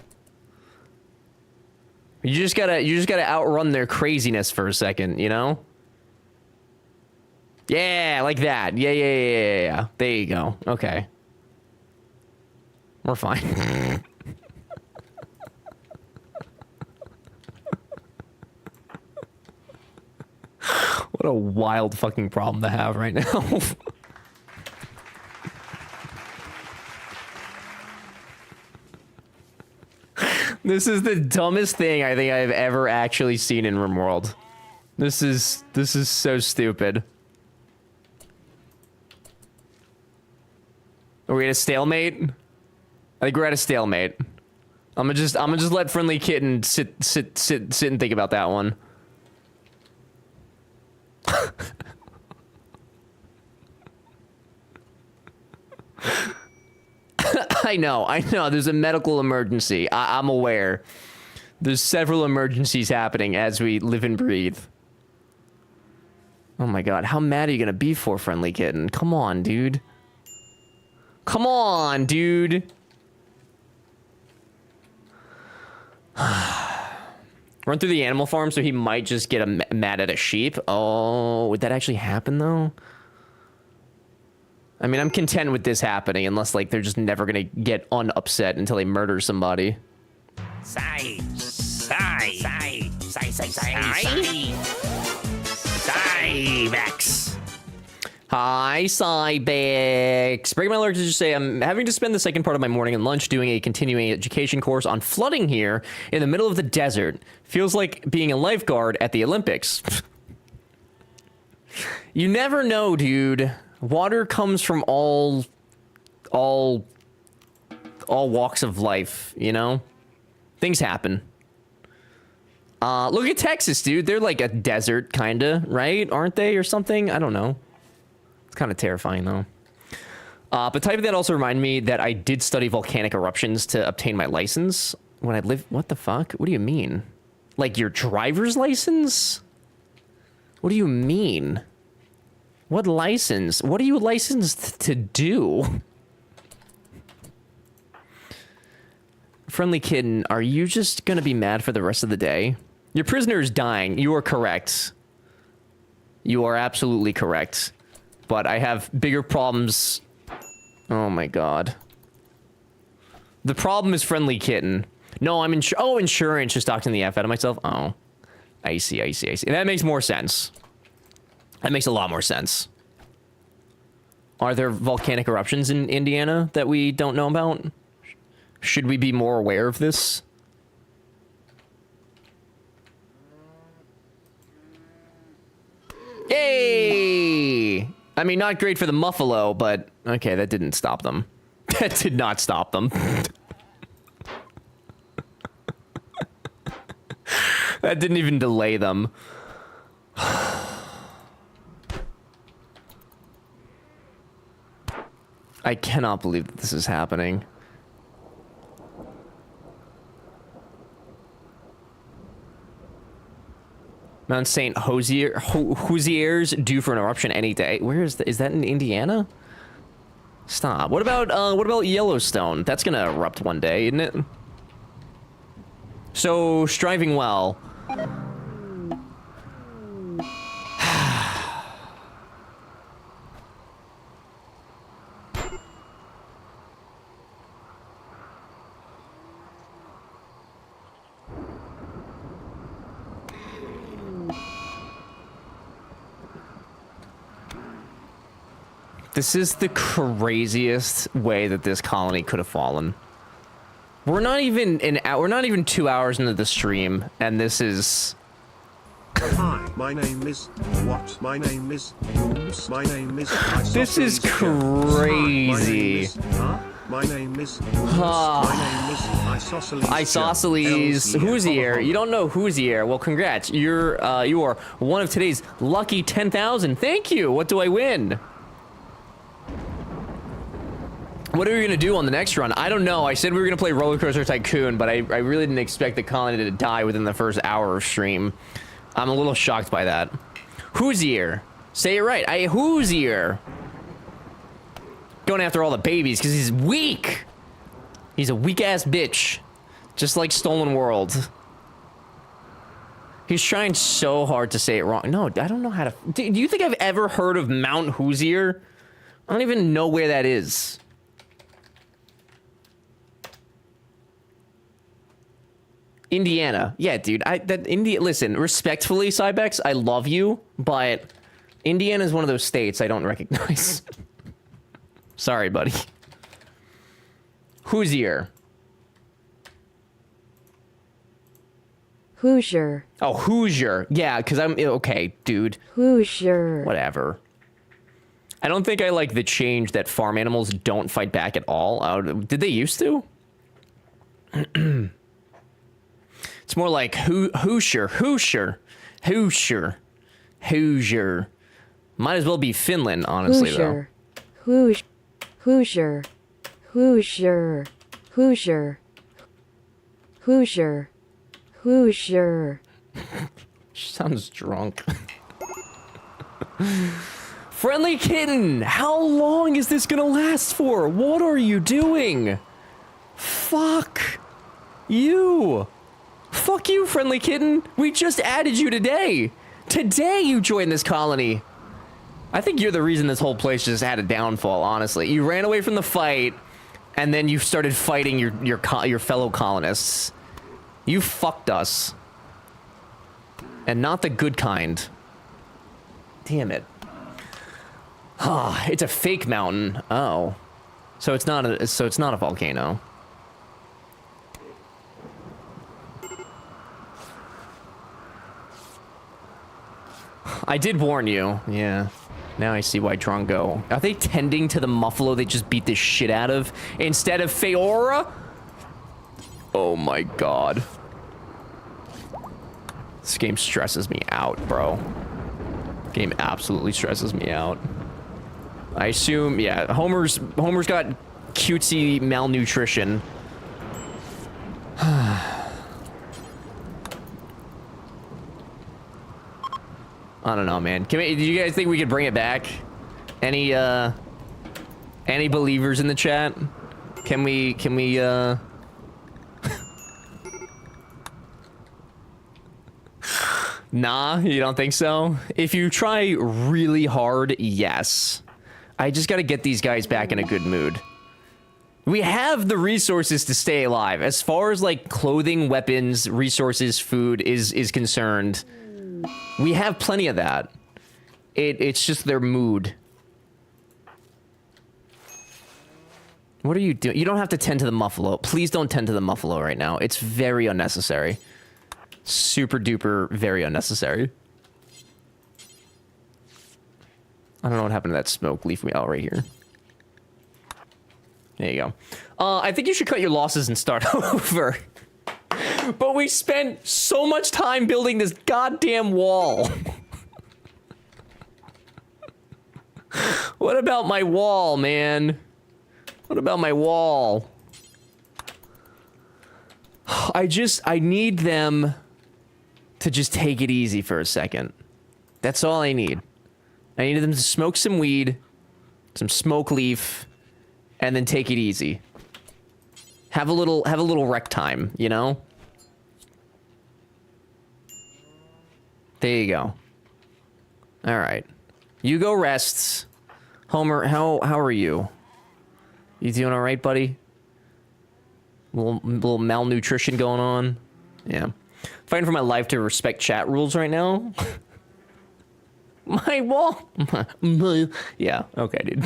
You just gotta outrun their craziness for a second, you know? Yeah, like that. Yeah. There you go. Okay. We're fine. What a wild fucking problem to have right now. This is the dumbest thing I think I've ever actually seen in RimWorld. This is so stupid. Are we at a stalemate? I think we're at a stalemate. I'm gonna just let friendly kitten sit and think about that one. I know. There's a medical emergency. I'm aware. There's several emergencies happening as we live and breathe. Oh my god. How mad are you gonna be for, friendly kitten? Come on, dude. Come on, dude. Run through the animal farm so he might just get mad at a sheep. Oh, would that actually happen, though? I mean, I'm content with this happening, unless, like, they're just never gonna get unupset until they murder somebody. Cybex. Hi, Cybex. Breaking my alert to just say I'm having to spend the second part of my morning and lunch doing a continuing education course on flooding here in the middle of the desert. Feels like being a lifeguard at the Olympics. You never know, dude. Water comes from all walks of life, you know? Things happen. Look at Texas, dude. They're like a desert, kinda, right? Aren't they, or something? I don't know. It's kind of terrifying, though. But typing that also reminded me that I did study volcanic eruptions to obtain my license when I lived... What the fuck? What do you mean? Like your driver's license? What do you mean? What license? What are you licensed to do? Friendly Kitten, are you just gonna be mad for the rest of the day? Your prisoner is dying. You are correct. You are absolutely correct. But I have bigger problems. Oh my god. The problem is Friendly Kitten. No, I'm insurance. Just talking the F out of myself. Oh. I see. That makes more sense. That makes a lot more sense. Are there volcanic eruptions in Indiana that we don't know about? Should we be more aware of this? Yay! I mean, not great for the Muffalo, but okay, that didn't stop them. That did not stop them. That didn't even delay them. I cannot believe that this is happening. Mount St. Hosier's due for an eruption any day. Where is that? Is that in Indiana? Stop. What about Yellowstone? That's gonna erupt one day, isn't it? So, striving well. This is the craziest way that this colony could have fallen. We're not even 2 hours into the stream, and this is... Hi, my name is... What? My name is... My name is... This is crazy. My name is... My name is... Isosceles Hoosier. You don't know Hoosier. Well, congrats. You are one of today's lucky 10,000. Thank you. What do I win? What are we gonna do on the next run? I don't know. I said we were gonna play Roller Coaster Tycoon, but I really didn't expect the colony to die within the first hour of stream. I'm a little shocked by that. Hoosier. Say it right. Hoosier. Going after all the babies because he's weak. He's a weak-ass bitch. Just like Stolen World. He's trying so hard to say it wrong. No, I don't know how to... Do you think I've ever heard of Mount Hoosier? I don't even know where that is. Indiana. Yeah, dude. Listen, respectfully, Cybex, I love you, but Indiana is one of those states I don't recognize. Sorry, buddy. Hoosier. Hoosier. Oh, Hoosier. Yeah, because I'm... Okay, dude. Hoosier. Whatever. I don't think I like the change that farm animals don't fight back at all. Did they used to? It's more like Hoosier. Might as well be Finland, honestly, Hoosier. though. Hoosier. Hoosier. Hoosier. Hoosier. Hoosier. She sounds drunk. Friendly Kitten, how long is this gonna last for? What are you doing? Fuck you. Fuck you, Friendly Kitten. We just added you today. Today you joined this colony. I think you're the reason this whole place just had a downfall, honestly. You ran away from the fight, and then you started fighting your fellow colonists. You fucked us. And not the good kind. Damn it. Ah, it's a fake mountain. Oh. So it's not a volcano. I did warn you. Yeah. Now I see why Drongo. Are they tending to the Muffalo they just beat the shit out of instead of Feora? Oh my god. This game stresses me out, bro. Game absolutely stresses me out. I assume, yeah, Homer's got cutesy malnutrition. I don't know, man. Do you guys think we could bring it back? Any believers in the chat? Can we Nah, you don't think so? If you try really hard, yes. I just gotta get these guys back in a good mood. We have the resources to stay alive. As far as, like, clothing, weapons, resources, food is concerned, we have plenty of that. It's just their mood. What are you doing? You don't have to tend to the Muffalo. Please don't tend to the Muffalo right now. It's very unnecessary. Super duper very unnecessary. I don't know what happened to that smoke leaf out right here. There you go. I think you should cut your losses and start over. But we spent so much time building this goddamn wall. What about my wall, man? What about my wall? I need them to just take it easy for a second. That's all I need. I need them to smoke some weed, some smoke leaf, and then take it easy. Have a little rec time, you know? There you go. All right. You go rest. Homer, how are you? You doing all right, buddy? Little malnutrition going on? Yeah. Fighting for my life to respect chat rules right now. My wall. Yeah, okay, dude.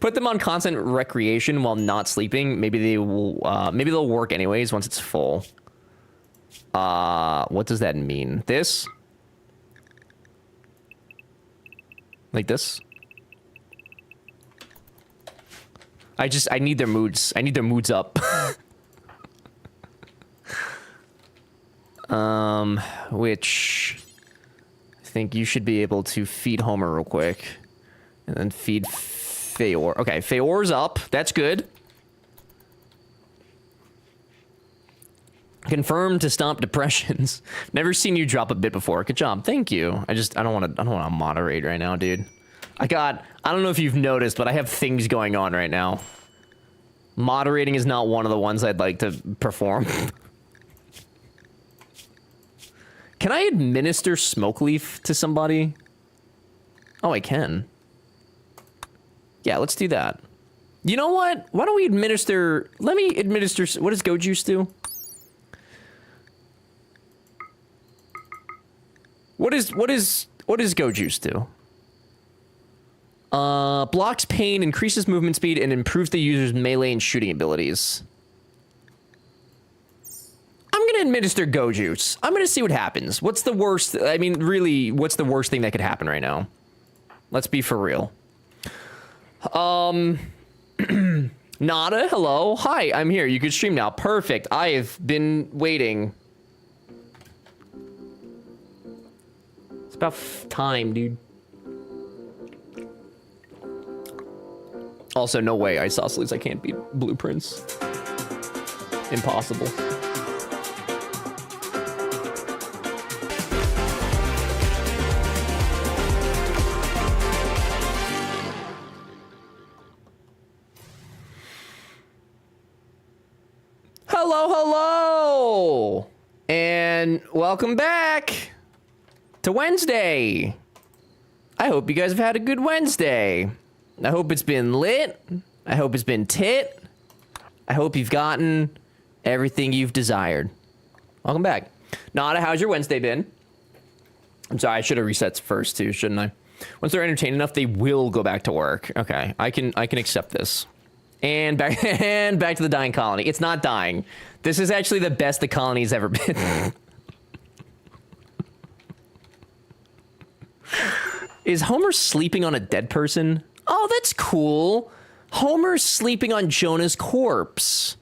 Put them on constant recreation while not sleeping. Maybe they will, maybe they'll work anyways once it's full. What does that mean? This? Like this? I need their moods. I need their moods up. Which I think you should be able to feed Homer real quick. And then feed Feor. Okay, Feor's up. That's good. Confirmed to stop depressions. Never seen you drop a bit before. Good job. Thank you. I don't want to moderate right now, dude. I don't know if you've noticed, but I have things going on right now. Moderating is not one of the ones I'd like to perform. Can I administer smoke leaf to somebody? Oh, I can. Yeah, let's do that. You know what? Why don't we administer... Let me administer... What does Go Juice do? What does Go Juice do? Blocks pain, increases movement speed, and improves the user's melee and shooting abilities. I'm gonna administer Go Juice. I'm gonna see what happens. What's the worst? I mean, really, what's the worst thing that could happen right now? Let's be for real. Nada, hello. Hi, I'm here. You can stream now. Perfect. I have been waiting. It's about time, dude. Also, no way, Isosceles, I can't beat Blueprints. Impossible. Hello, hello! And welcome back to Wednesday. I hope you guys have had a good Wednesday. I hope it's been lit. I hope it's been tit. I hope you've gotten everything you've desired. Welcome back. Nada, how's your Wednesday been? I'm sorry, I should have reset first too, shouldn't I? Once they're entertained enough, they will go back to work. Okay, I can accept this. And back and back to the dying colony. It's not dying. This is actually the best the colony's ever been. Is Homer sleeping on a dead person? Oh, that's cool. Homer's sleeping on Jonah's corpse.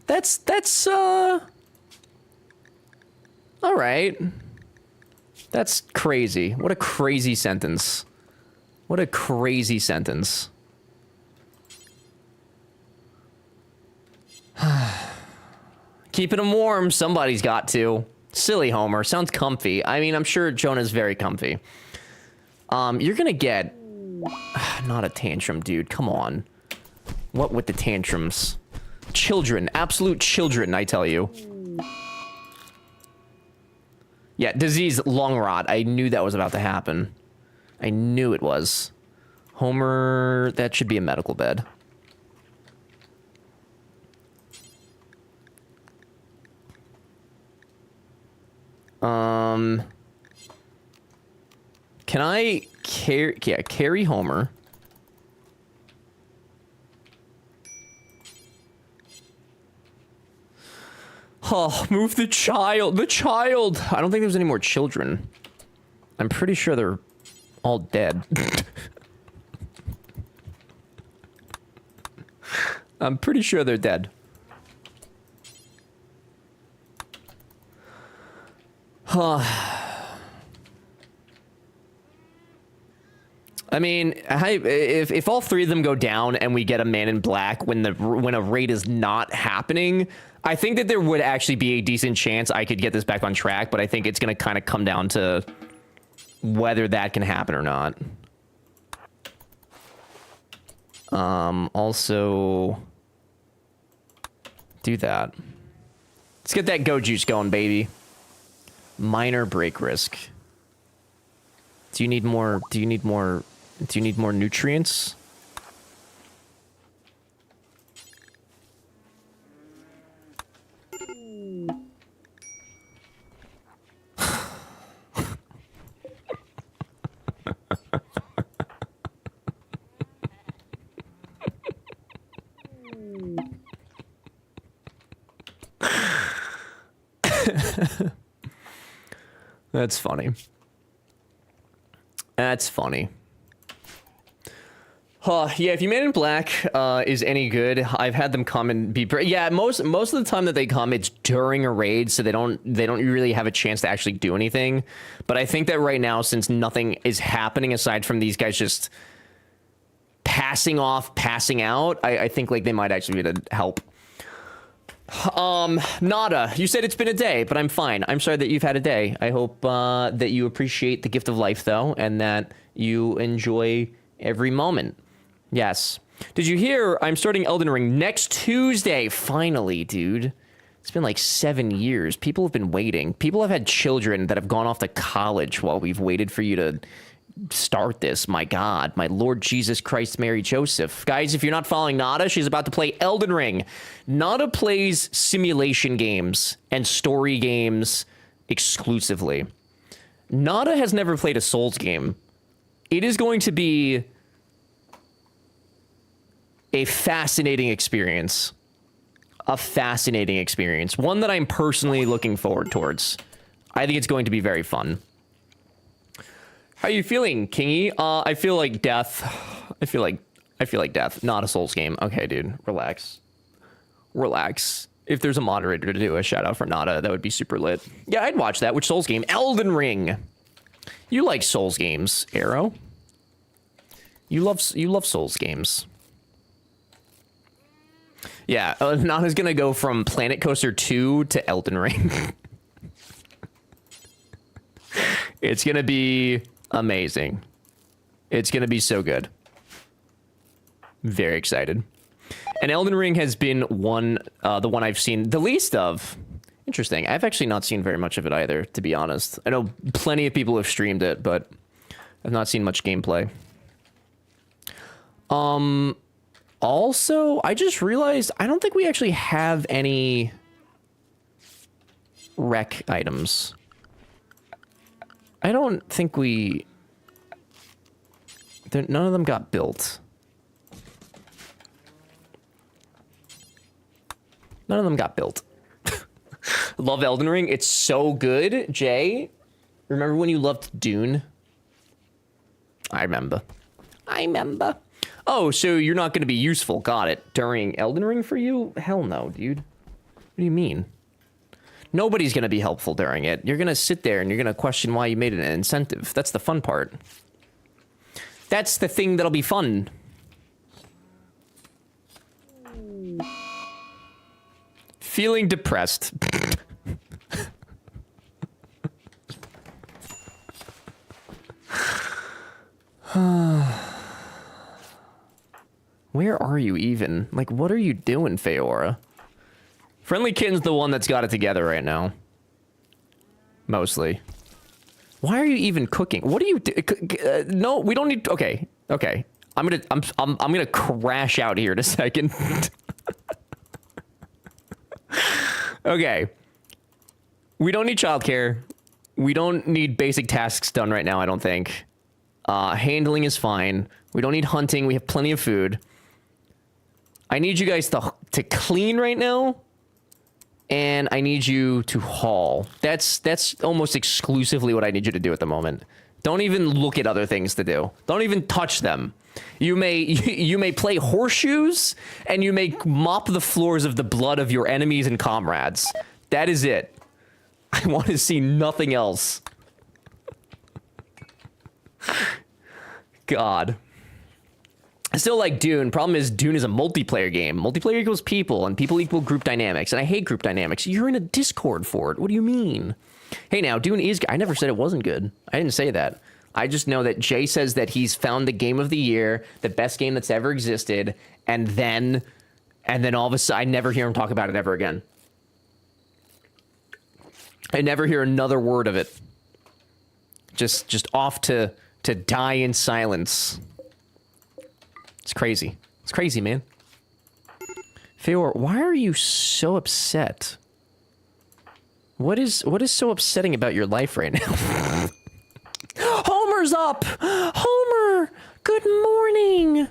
That's all right. That's crazy. What a crazy sentence. What a crazy sentence. Keeping him warm, somebody's got to. Silly Homer, sounds comfy. I mean, I'm sure Jonah's very comfy. You're gonna get... Not a tantrum, dude, come on. What with the tantrums? Children, absolute children, I tell you. Yeah, disease, lung rot. I knew that was about to happen. I knew it was. Homer, that should be a medical bed. Can I carry Homer? Oh, move the child. The child. I don't think there's any more children. I'm pretty sure they're all dead. I'm pretty sure they're dead. I mean, if all three of them go down and we get a Man in Black when a raid is not happening, I think that there would actually be a decent chance I could get this back on track, but I think it's going to kind of come down to whether that can happen or not. Also, do that. Let's get that go juice going, baby. Minor break risk. Do you need more nutrients? That's funny. That's funny. Yeah, if you Man in Black is any good, I've had them come and be... Yeah, most of the time that they come, it's during a raid, so they don't really have a chance to actually do anything. But I think that right now, since nothing is happening aside from these guys just passing off, passing out, I think like they might actually be able to help. Nada, you said it's been a day, but I'm fine. I'm sorry that you've had a day. I hope that you appreciate the gift of life, though, and that you enjoy every moment. Yes. Did you hear I'm starting Elden Ring next Tuesday? Finally, dude. It's been like 7 years. People have been waiting. People have had children that have gone off to college while we've waited for you to start this. My God, my Lord Jesus Christ, Mary Joseph. Guys, if you're not following Nada, she's about to play Elden Ring. Nada plays simulation games and story games exclusively. Nada has never played a Souls game. It is going to be a fascinating experience. A fascinating experience. One that I'm personally looking forward towards. I think it's going to be very fun. How are you feeling, Kingy? I feel like death. I feel like death. Not a Souls game. Okay, dude. Relax. Relax. If there's a moderator to do a shout out for Nada, that would be super lit. Yeah, I'd watch that. Which Souls game? Elden Ring. You like Souls games, Arrow. You love Souls games. Yeah, Nada's gonna go from Planet Coaster 2 to Elden Ring. It's gonna be amazing. It's gonna be so good. Very excited. And Elden Ring has been the one I've seen the least of. Interesting. I've actually not seen very much of it either, to be honest. I know plenty of people have streamed it, but I've not seen much gameplay. Also, I just realized I don't think we actually have any wreck items. I don't think we... None of them got built. None of them got built. Love Elden Ring. It's so good, Jay. Remember when you loved Dune? I remember. I remember. Oh, so you're not going to be useful. Got it. During Elden Ring for you? Hell no, dude. What do you mean? Nobody's going to be helpful during it. You're going to sit there and you're going to question why you made it an incentive. That's the fun part. That's the thing that'll be fun. Feeling depressed. Where are you even? Like, what are you doing, Feora? Friendly Kitten's the one that's got it together right now. Mostly. Why are you even cooking? What are you no, we don't need... Okay. Okay. I'm gonna crash out here in a second. Okay. We don't need childcare. We don't need basic tasks done right now, I don't think. Handling is fine. We don't need hunting. We have plenty of food. I need you guys to clean right now. And I need you to haul. That's almost exclusively what I need you to do at the moment. Don't even look at other things to do. Don't even touch them. You may play horseshoes, and you may mop the floors of the blood of your enemies and comrades. That is it. I want to see nothing else. God. I still like Dune. Problem is, Dune is a multiplayer game. Multiplayer equals people, and people equal group dynamics. And I hate group dynamics. You're in a Discord for it. What do you mean? Hey, now, Dune is... I never said it wasn't good. I didn't say that. I just know that Jay says that he's found the game of the year, the best game that's ever existed, and then all of a sudden, I never hear him talk about it ever again. I never hear another word of it. Just off to die in silence. It's crazy. It's crazy, man. Feor, why are you so upset? What is so upsetting about your life right now? Homer's up! Homer! Good morning!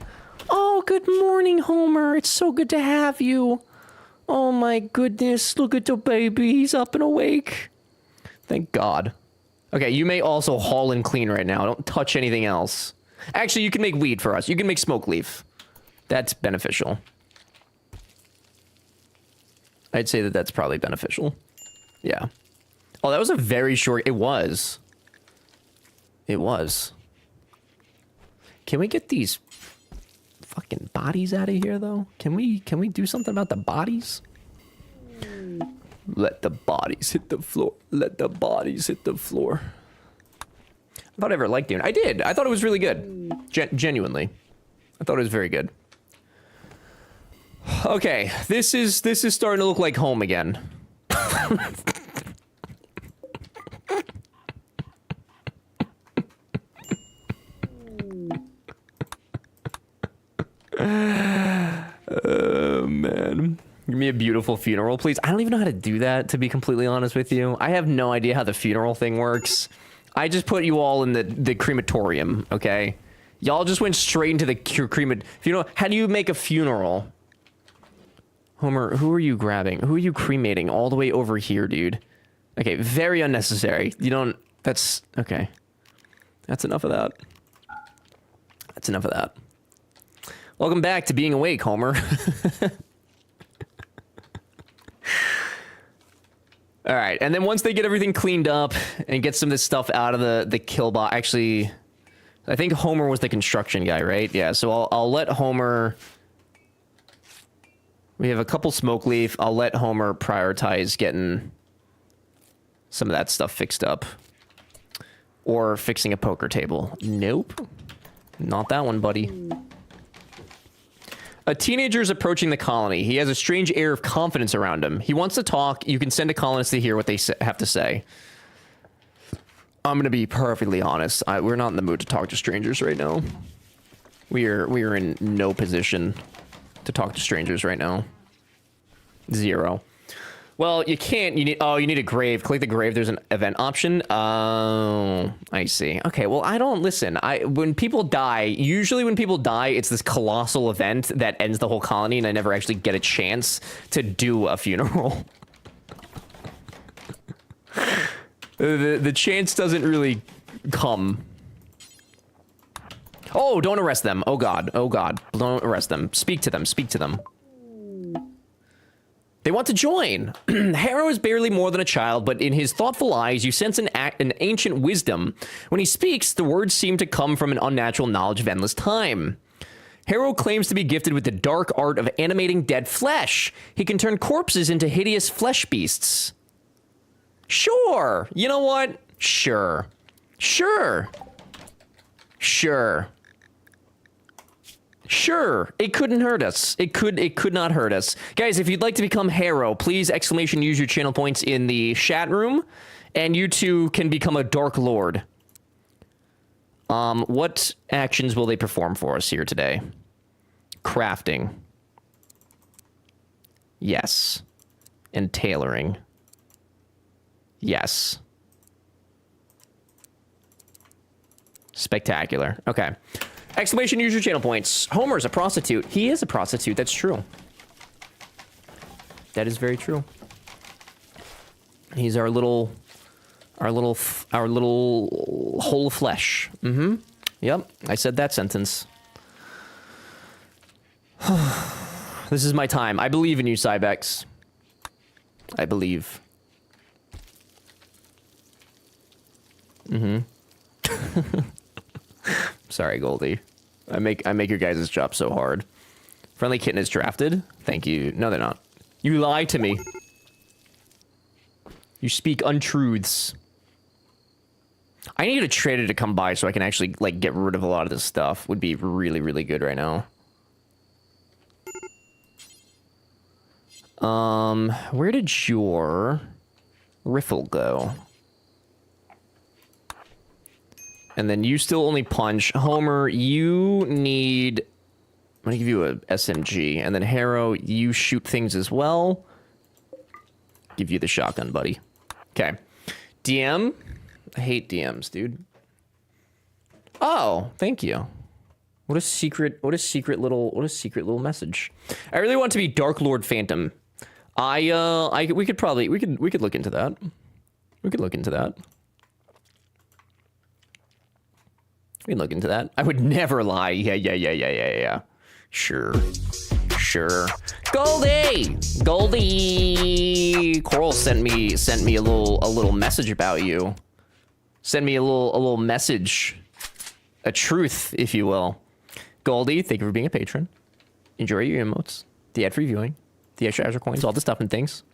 Oh, good morning, Homer. It's so good to have you. Oh my goodness, look at the baby. He's up and awake. Thank God. Okay, you may also haul and clean right now. Don't touch anything else. Actually, you can make weed for us. You can make smoke leaf. That's beneficial. I'd say that that's probably beneficial. Yeah. Oh, that was a very short... It was. It was. Can we get these fucking bodies out of here, though? Can we do something about the bodies? Let the bodies hit the floor. Let the bodies hit the floor. I thought I ever liked Dune. I did. I thought it was really good. Genuinely. I thought it was very good. Okay, this is starting to look like home again. Oh, man. Give me a beautiful funeral, please. I don't even know how to do that, to be completely honest with you. I have no idea how the funeral thing works. I just put you all in the crematorium, okay? Y'all just went straight into the funeral. How do you make a funeral? Homer, who are you grabbing? Who are you cremating all the way over here, dude? Okay, very unnecessary. You don't... That's... Okay. That's enough of that. That's enough of that. Welcome back to being awake, Homer. All right, and then once they get everything cleaned up and get some of this stuff out of the kill box... Actually, I think Homer was the construction guy, right? Yeah, so I'll let Homer... We have a couple smoke leaf. I'll let Homer prioritize getting some of that stuff fixed up. Or fixing a poker table. Nope. Not that one, buddy. A teenager is approaching the colony. He has a strange air of confidence around him. He wants to talk. You can send a colonist to hear what they have to say. I'm going to be perfectly honest. We're not in the mood to talk to strangers right now. We are in no position to talk to strangers right now. Zero. Well, you can't. You need. Oh, you need a grave. Click the grave. There's an event option. Oh, I see. Okay. Well, I don't listen. When people die, usually when people die, it's this colossal event that ends the whole colony, and I never actually get a chance to do a funeral. The chance doesn't really come. Oh, don't arrest them. Oh God. Oh God. Don't arrest them. Speak to them. Speak to them. They want to join. Harrow is barely more than a child, but in his thoughtful eyes, you sense an ancient wisdom. When he speaks, the words seem to come from an unnatural knowledge of endless time. Harrow claims to be gifted with the dark art of animating dead flesh. He can turn corpses into hideous flesh beasts. Sure. You know what? Sure. Sure. Sure. Sure, it couldn't hurt us. It could not hurt us. Guys, if you'd like to become Harrow, please exclamation use your channel points in the chat room, and you too can become a Dark Lord. What actions will they perform for us here today? Crafting. Yes. And tailoring. Yes. Spectacular. Okay. Exclamation use your channel points. Homer's a prostitute. He is a prostitute. That's true. That is very true. He's our little hole of flesh. Mm-hmm. Yep. I said that sentence. This is my time. I believe in you, Cybex. I believe. Mm-hmm. Sorry, Goldie. I make your guys' job so hard. Friendly Kitten is drafted. Thank you. No, they're not. You lie to me. You speak untruths. I need a trader to come by so I can actually, like, get rid of a lot of this stuff. Would be really, really good right now. Where did your riffle go? And then you still only punch. Homer, you need... I'm gonna give you a SMG. And then Harrow, you shoot things as well. Give you the shotgun, buddy. Okay. DM? I hate DMs, dude. Oh, thank you. What a secret little message. I really want to be Dark Lord Phantom. We could look into that. We could look into that. We can look into that. I would never lie. Yeah. Sure. Goldie! Coral sent me a little message about you. Send me a little message. A truth, if you will. Goldie, thank you for being a patron. Enjoy your emotes. The ad-free viewing. The extra Azure coins, all the stuff and things.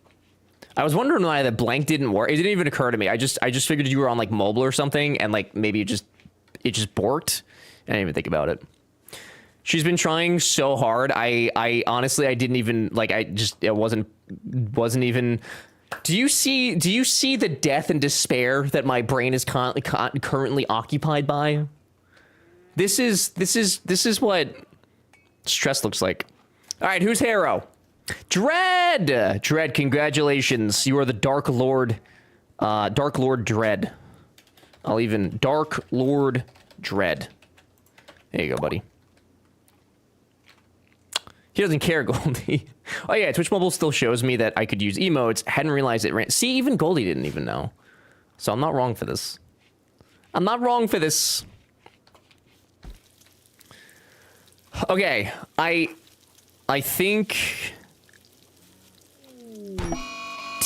I was wondering why the blank didn't work. It didn't even occur to me. I just figured you were on like mobile or something, and like maybe it just borked. I didn't even think about it. She's been trying so hard. I honestly, I didn't even like. It wasn't even. Do you see the death and despair that my brain is currently occupied by? This is what stress looks like. All right, who's Harrow? Dread. Congratulations, you are the Dark Lord. Dark Lord Dread. I'll even Dark Lord Dread. There you go, buddy. He doesn't care, Goldie. Oh yeah, Twitch Mobile still shows me that I could use emotes. Hadn't realized it ran. See, even Goldie didn't even know. So I'm not wrong for this. Okay, I think...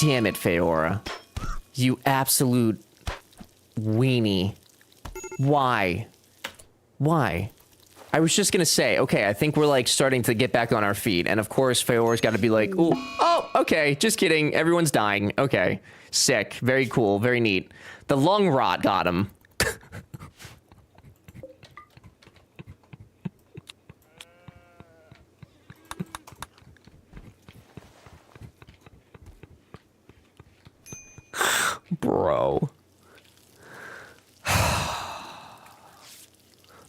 Damn it, Feora. You absolute weenie. Why? I was just gonna say, okay, I think we're like starting to get back on our feet, and of course Feora's gotta be like, ooh, oh, okay, just kidding, everyone's dying, okay. Sick, very cool, very neat. The lung rot got him. Bro.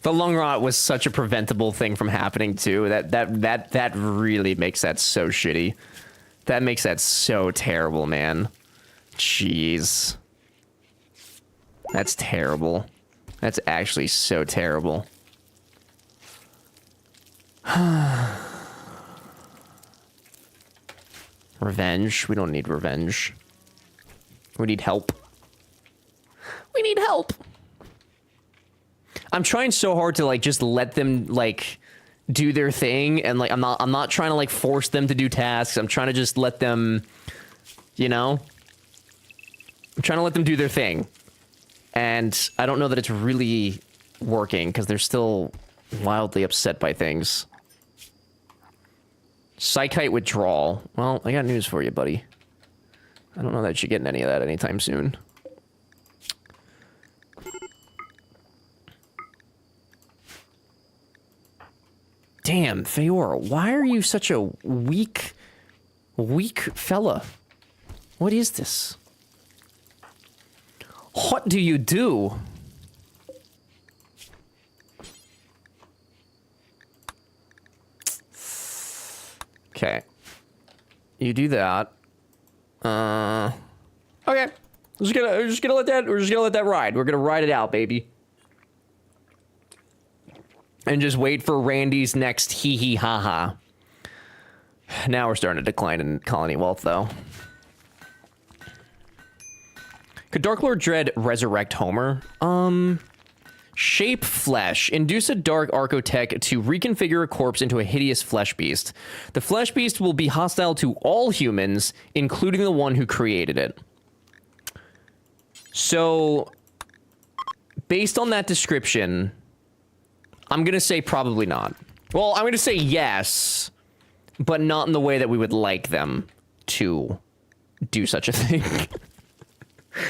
The lung rot was such a preventable thing from happening too. That really makes that so shitty. That makes that so terrible, man. Jeez. That's terrible. That's actually so terrible. Revenge. We don't need revenge. We need help. We need help. I'm trying so hard to like just let them like do their thing, and like I'm not trying to like force them to do tasks. I'm trying to just let them, you know, I'm trying to let them do their thing. And I don't know that it's really working because they're still wildly upset by things. Psychite withdrawal. Well, I got news for you, buddy. I don't know that you're getting any of that anytime soon. Damn, Feora, why are you such a weak fella? What is this? What do you do? Okay. You do that. Okay. We're just gonna let that ride. We're gonna ride it out, baby. And just wait for Randy's next hee hee ha ha. Now we're starting to decline in colony wealth, though. Could Dark Lord Dread resurrect Homer? Shape flesh. Induce a dark Archotech to reconfigure a corpse into a hideous flesh beast. The flesh beast will be hostile to all humans, including the one who created it. So, based on that description, I'm gonna say probably not. Well, I'm gonna say yes, but not in the way that we would like them to do such a thing.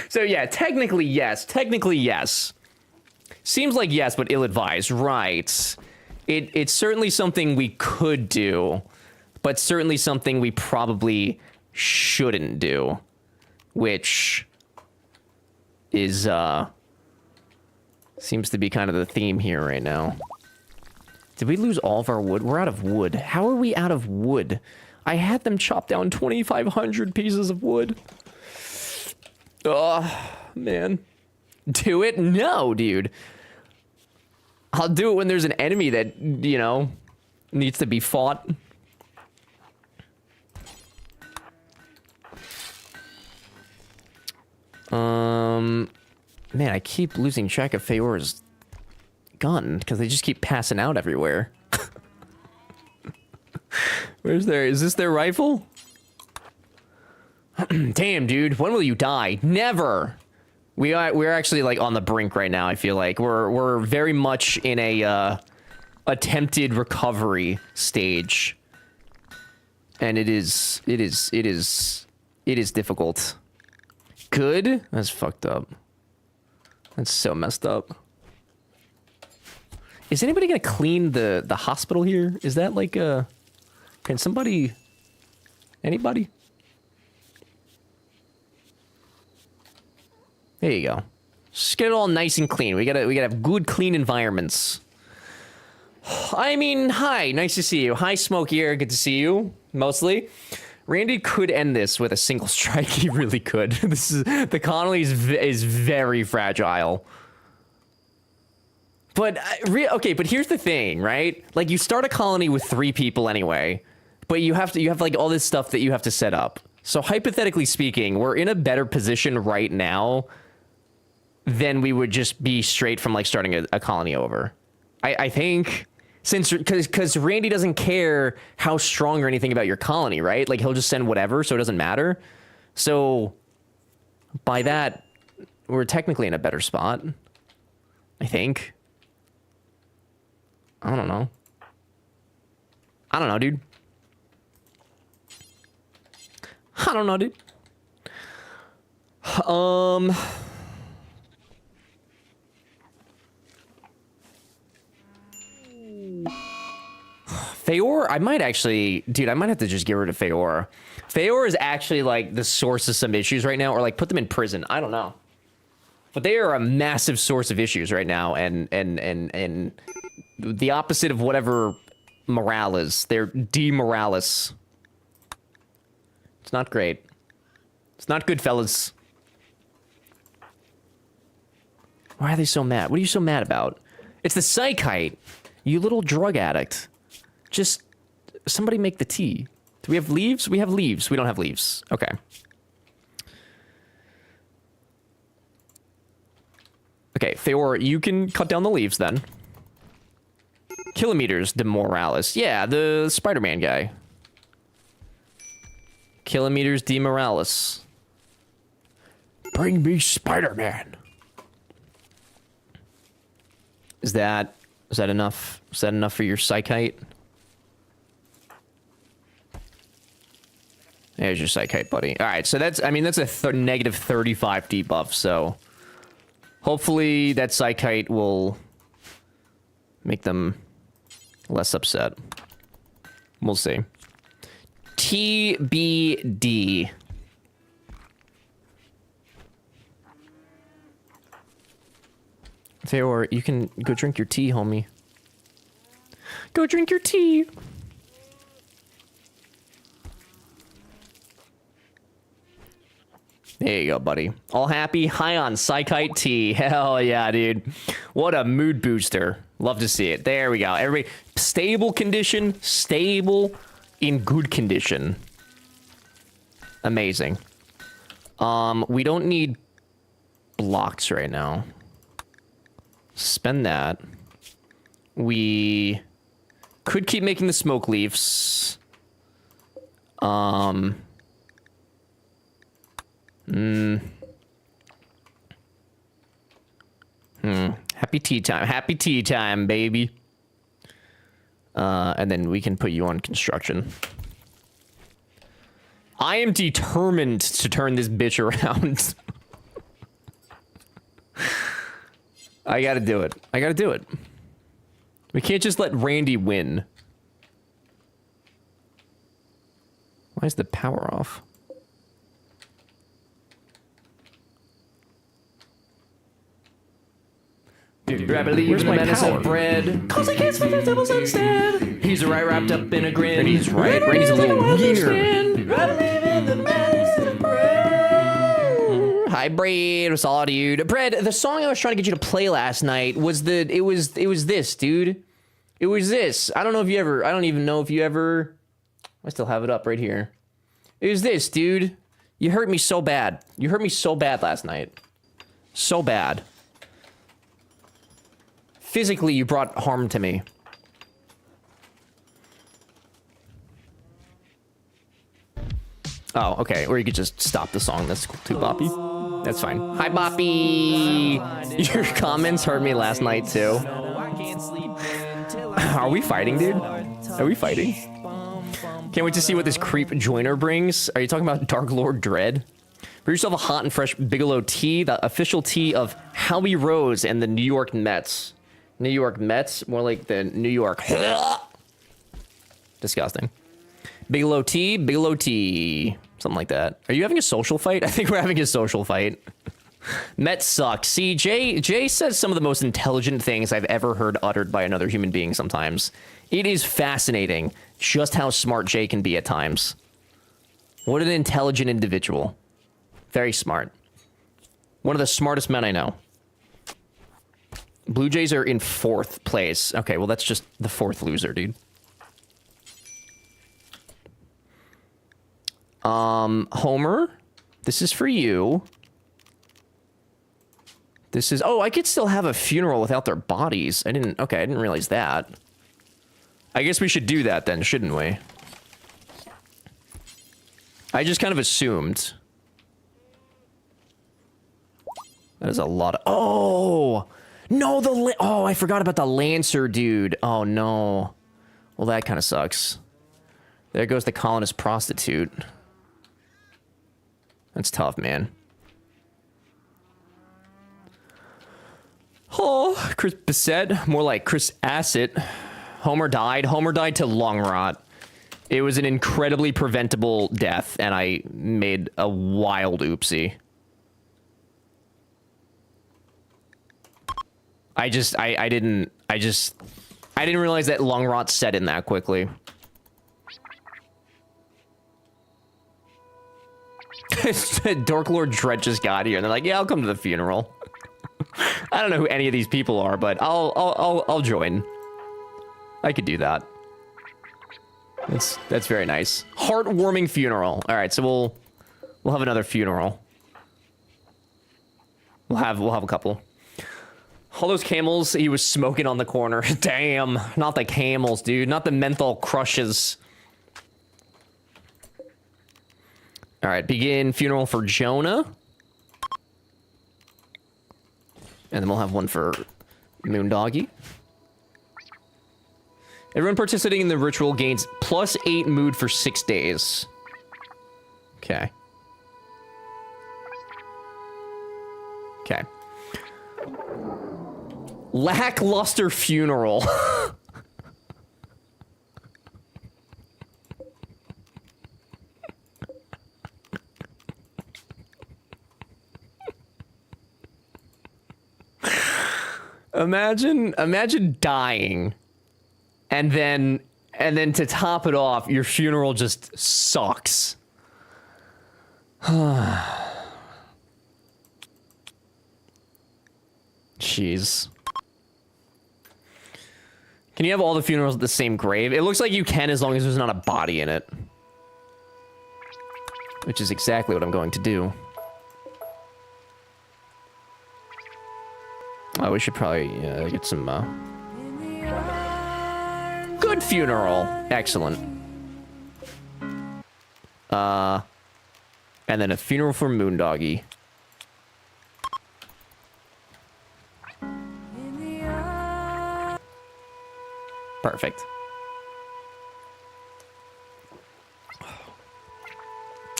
So yeah, technically yes. Technically yes. Seems like yes, but ill-advised. Right. It's certainly something we could do, but certainly something we probably shouldn't do, which is seems to be kind of the theme here right now. Did we lose all of our wood? We're out of wood. How are we out of wood? I had them chop down 2,500 pieces of wood. Oh, man. Do it? No, dude. I'll do it when there's an enemy that, you know, needs to be fought. Man, I keep losing track of Feora's gun because they just keep passing out everywhere. Is this their rifle? Damn, dude, when will you die? Never. We're actually like on the brink right now. I feel like we're very much in a attempted recovery stage, and it is difficult. Good? That's fucked up. That's so messed up. Is anybody gonna clean the hospital here? Is that like a... Can somebody... Anybody? There you go. Just get it all nice and clean. We gotta have good, clean environments. I mean, hi, nice to see you. Hi, Smokey here, good to see you, mostly. Randy could end this with a single strike. He really could. The colony is very fragile. But okay, but here's the thing, right? Like, you start a colony with 3 people anyway, but you have like all this stuff that you have to set up. So hypothetically speaking, we're in a better position right now than we would just be straight from like starting a colony over. I think, since because Randy doesn't care how strong or anything about your colony, right? Like, he'll just send whatever, so it doesn't matter. So by that, we're technically in a better spot, I think. I don't know. I don't know, dude. I don't know, dude. Feora, I might actually... Dude, I might have to just get rid of Feora. Feora is actually, like, the source of some issues right now, or, like, put them in prison. I don't know. But they are a massive source of issues right now, and the opposite of whatever morale is. They're demoralists. It's not great. It's not good, fellas. Why are they so mad? What are you so mad about? It's the psychite. You little drug addict. Just somebody make the tea. Do we have leaves? We have leaves. We don't have leaves. Okay. Okay, Theor, you can cut down the leaves then. Kilometers de Morales. Yeah, the Spider-Man guy. Kilometers de Morales. Bring me Spider-Man. Is that enough? Is that enough for your psychite? There's your psychite, buddy. All right, so that's, I mean, that's a negative 35 debuff, so hopefully that psychite will make them less upset. We'll see. TBD. Theor, you can go drink your tea, homie. Go drink your tea. There you go, buddy. All happy, high on psychite tea. Hell yeah, dude. What a mood booster. Love to see it. There we go. Everybody, stable condition, stable in good condition. Amazing. We don't need blocks right now. Spend that. We could keep making the smoke leaves. Happy tea time. Happy tea time, baby. And then we can put you on construction. I am determined to turn this bitch around. I gotta do it. I gotta do it. We can't just let Randy win. Why is the power off? Dude, I believe in the menace of bread. Cause I can't spend vegetables instead. He's right wrapped up in a grin. Randy's right. Randy's a little weird. I believe in the menace of bread. Hi, Bread. What's all, dude? Bread, the song I was trying to get you to play last night was it was this, dude. It was this. I don't even know if you ever. I still have it up right here. It was this, dude. You hurt me so bad. You hurt me so bad last night. So bad. Physically, you brought harm to me. Oh, okay. Or you could just stop the song. That's cool too, Boppy. That's fine. Hi, Boppy. Your comments hurt me last night, too. Are we fighting, dude? Are we fighting? Can't wait to see what this creep joiner brings. Are you talking about Dark Lord Dread? For yourself a hot and fresh Bigelow tea, the official tea of Howie Rose and the New York Mets. New York Mets, more like the New York. Disgusting. Bigelow tea, something like that. Are you having a social fight? I think we're having a social fight. Mets suck. See, Jay says some of the most intelligent things I've ever heard uttered by another human being sometimes. It is fascinating just how smart Jay can be at times. What an intelligent individual. Very smart. One of the smartest men I know. Blue Jays are in 4th place. Okay, well, that's just the 4th loser, dude. Homer, this is for you. This is... Oh, I could still have a funeral without their bodies. Okay, I didn't realize that. I guess we should do that then, shouldn't we? I just kind of assumed. That is a lot of... Oh! No, oh, I forgot about the Lancer dude. Oh, no. Well, that kind of sucks. There goes the colonist prostitute. That's tough, man. Oh, Chris Bissett. More like Chris Asset. Homer died. Homer died to lung rot. It was an incredibly preventable death, and I made a wild oopsie. I didn't realize that lung rot set in that quickly. Dork Lord Dread just got here, and they're like, "Yeah, I'll come to the funeral." I don't know who any of these people are, but I'll join. I could do that. That's very nice. Heartwarming funeral. All right, so we'll have another funeral. We'll have a couple. All those camels he was smoking on the corner. Damn, not the camels, dude. Not the menthol crushes. All right, begin funeral for Jonah. And then we'll have one for Moondoggy. Everyone participating in the ritual gains +8 mood for 6 days. Okay. Okay. Lackluster funeral. Imagine dying, and then to top it off, your funeral just sucks. Jeez. Can you have all the funerals at the same grave? It looks like you can, as long as there's not a body in it. Which is exactly what I'm going to do. Oh, we should probably get some, good funeral. Excellent. And then a funeral for Moondoggy. Perfect.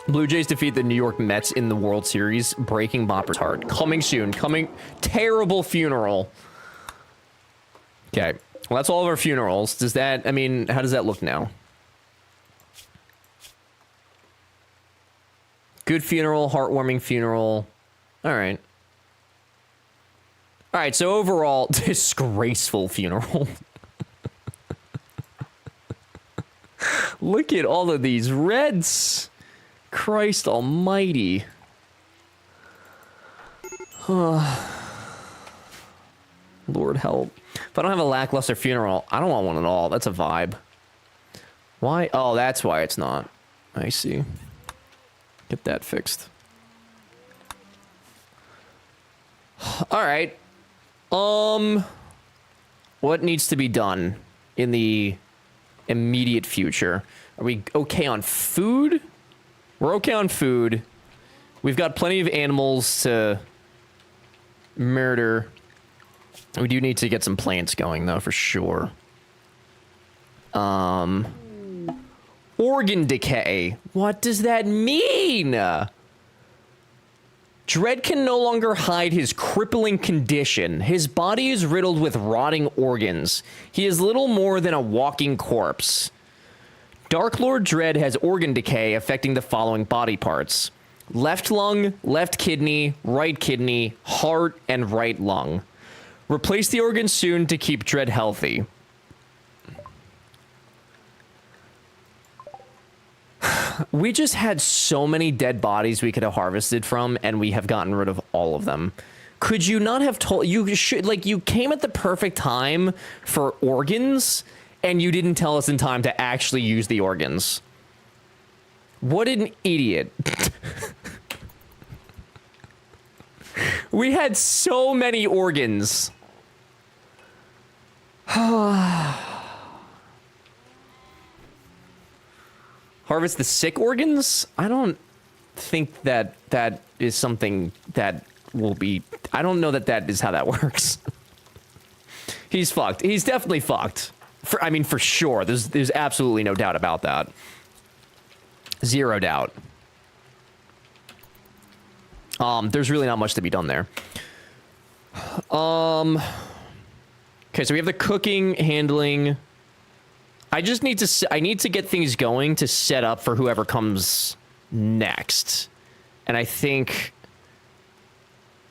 Blue Jays defeat the New York Mets in the World Series, breaking Bopper's heart. Coming soon. Coming. Terrible funeral. Okay. Well, that's all of our funerals. Does that, I mean, how does that look now? Good funeral, heartwarming funeral. All right. All right, so overall, disgraceful funeral. Look at all of these reds. Christ almighty. Lord help. If I don't have a lackluster funeral, I don't want one at all. That's a vibe. Why? Oh, that's why it's not. I see. Get that fixed. All right. What needs to be done in the immediate future? Are we okay on food? We're okay on food. We've got plenty of animals to murder. We do need to get some plants going, though, for sure. Organ decay. What does that mean? Dread can no longer hide his crippling condition. His body is riddled with rotting organs. He is little more than a walking corpse. Dark Lord Dread has organ decay affecting the following body parts: left lung, left kidney, heart, and right lung. Replace the organs soon to keep Dread healthy. We just had so many dead bodies we could have harvested from, and we have gotten rid of all of them. Could you not have told... You should... Like, you came at the perfect time for organs, and you didn't tell us in time to actually use the organs. What an idiot. We had so many organs. Harvest the sick organs? I don't think that that is something that will be... I don't know that that is how that works. He's fucked. He's definitely fucked. I mean, for sure. There's absolutely no doubt about that. Zero doubt. There's really not much to be done there. Okay, so we have the cooking, handling. I just need to... I need to get things going to set up for whoever comes next. And I think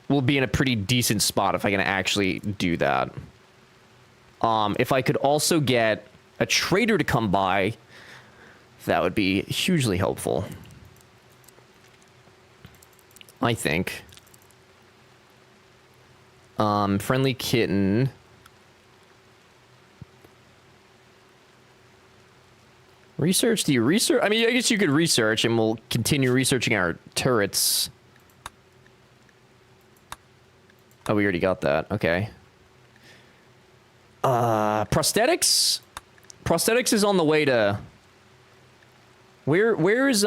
we'll be in a pretty decent spot if I can actually do that. If I could also get a trader to come by, that would be hugely helpful. I think. Friendly kitten. Research, do you research? I mean, I guess you could research and we'll continue researching our turrets. Oh, we already got that. Okay. Prosthetics? Prosthetics is on the way to... Where's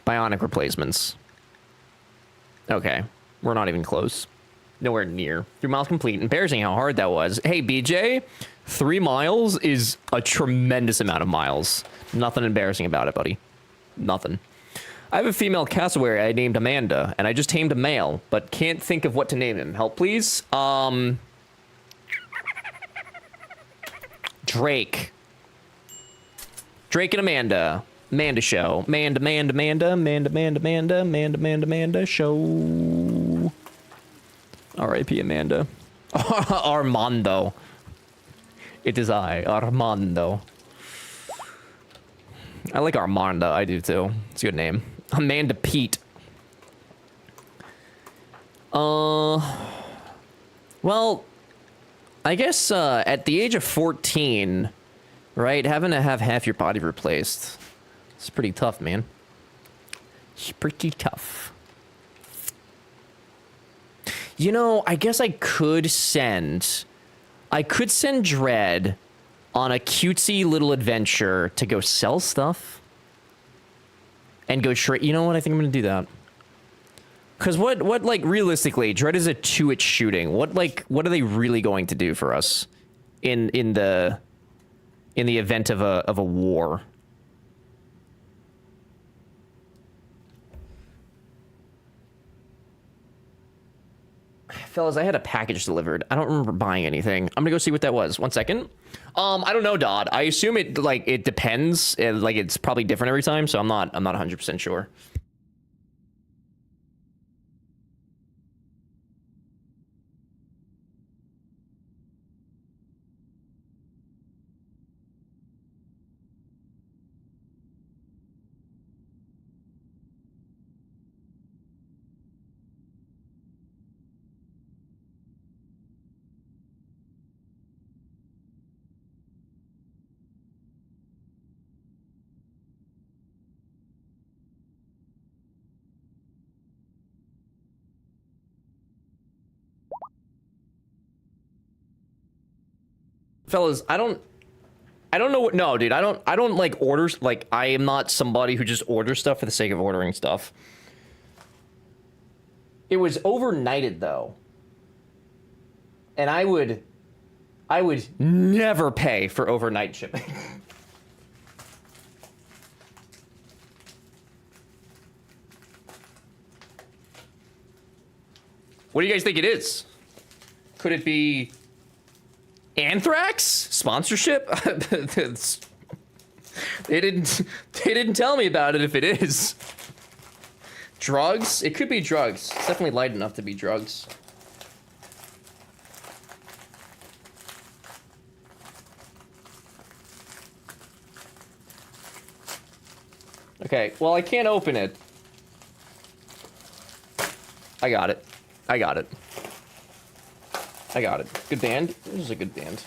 bionic replacements? Okay. We're not even close. Nowhere near. 3 miles complete. Embarrassing how hard that was. Hey, BJ, 3 miles is a tremendous amount of miles. Nothing embarrassing about it, buddy. Nothing. I have a female cassowary I named Amanda, and I just tamed a male, but can't think of what to name him. Help, please? Drake. Drake and Amanda. Amanda show. Amanda show. R.I.P. Amanda. Armando. It is I, Armando. I like Armanda. I do too. It's a good name. Amanda Pete. Well, I guess at the age of 14, right, having to have half your body replaced, it's pretty tough, man. It's pretty tough. You know, I guess I could send Dread on a cutesy little adventure to go sell stuff and go trade. You know what? I think I'm gonna do that. Cause what like realistically, Dread is a 2-hit shooting. What are they really going to do for us in the event of a war? Fellas, I had a package delivered. I don't remember buying anything. I'm gonna go see what that was. 1 second. I don't know, Dodd. I assume it depends. It's probably different every time, so I'm not 100% sure. Fellas, I don't know what. No, dude, I don't like orders. Like, I am not somebody who just orders stuff for the sake of ordering stuff. It was overnighted though, and I would never pay for overnight shipping. What do you guys think it is? Could it be Anthrax sponsorship? They didn't tell me about it. If it is drugs, it could be drugs. It's definitely light enough to be drugs. Okay, well, I can't open it. I got it. I got it. Good band. This is a good band.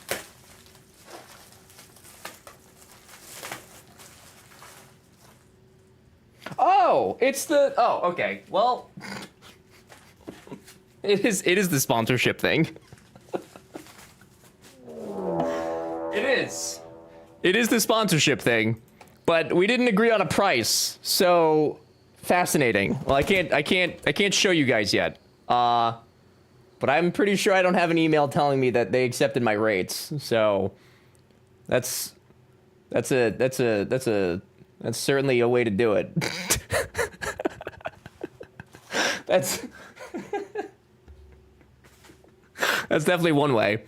Oh, it's the... Oh, okay. Well, it is the sponsorship thing. It is. It is the sponsorship thing, but we didn't agree on a price. So fascinating. Well, I can't show you guys yet. But I'm pretty sure I don't have an email telling me that they accepted my rates. So that's certainly a way to do it. That's definitely one way.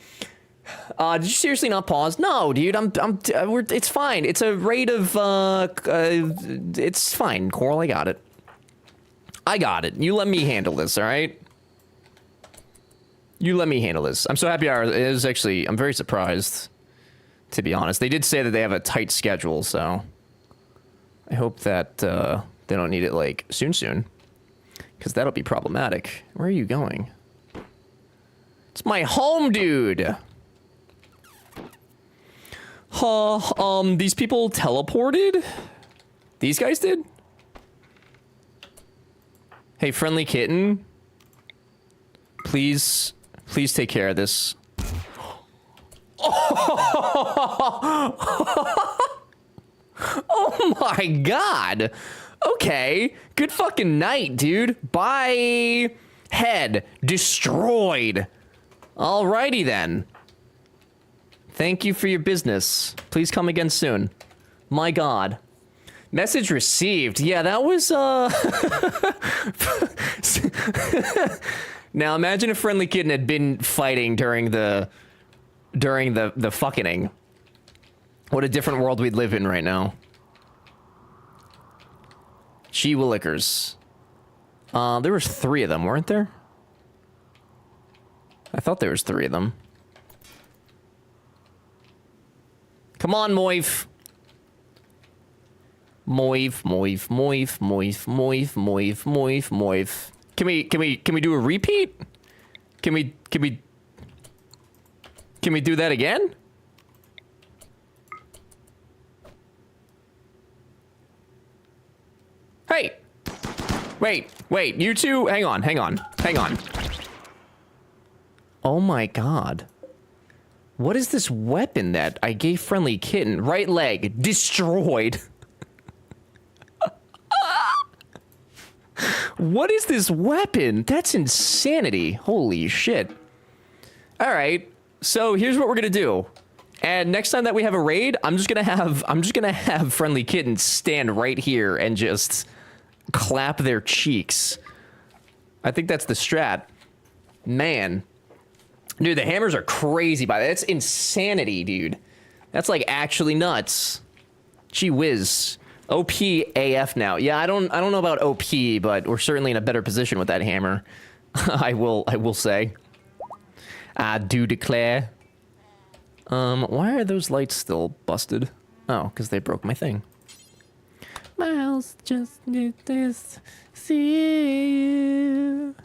Did you seriously not pause? No, dude. It's fine. It's a rate of it's fine, Coral. I got it. You let me handle this, all right? You let me handle this. I'm so happy. I'm very surprised to be honest. They did say that they have a tight schedule, so I hope that they don't need it like soon, because that'll be problematic. Where are you going? It's my home, dude. These people teleported? These guys did? Hey, friendly kitten. Please take care of this. Oh my god. Okay. Good fucking night, dude. Bye. Head destroyed. Alrighty then. Thank you for your business. Please come again soon. My god. Message received. Yeah, that was Now imagine if Friendly Kitten had been fighting during the fucking. What a different world we'd live in right now. Gee willikers. There was 3 of them, weren't there? I thought there was 3 of them. Come on, Moif. Moif. Can we do a repeat? Can we do that again? Hey! Wait, you two, hang on. Oh my god. What is this weapon that I gave Friendly Kitten? Right leg, destroyed. What is this weapon? That's insanity. Holy shit. Alright, so here's what we're gonna do. And next time that we have a raid, I'm just gonna have Friendly Kitten stand right here and just clap their cheeks. I think that's the strat. Man. Dude, the hammers are crazy by that. That's insanity, dude. That's like actually nuts. Gee whiz. OP AF now. Yeah, I don't know about OP, but we're certainly in a better position with that hammer. I will say. I do declare. Why are those lights still busted? Oh, because they broke my thing. Miles just need this. See you.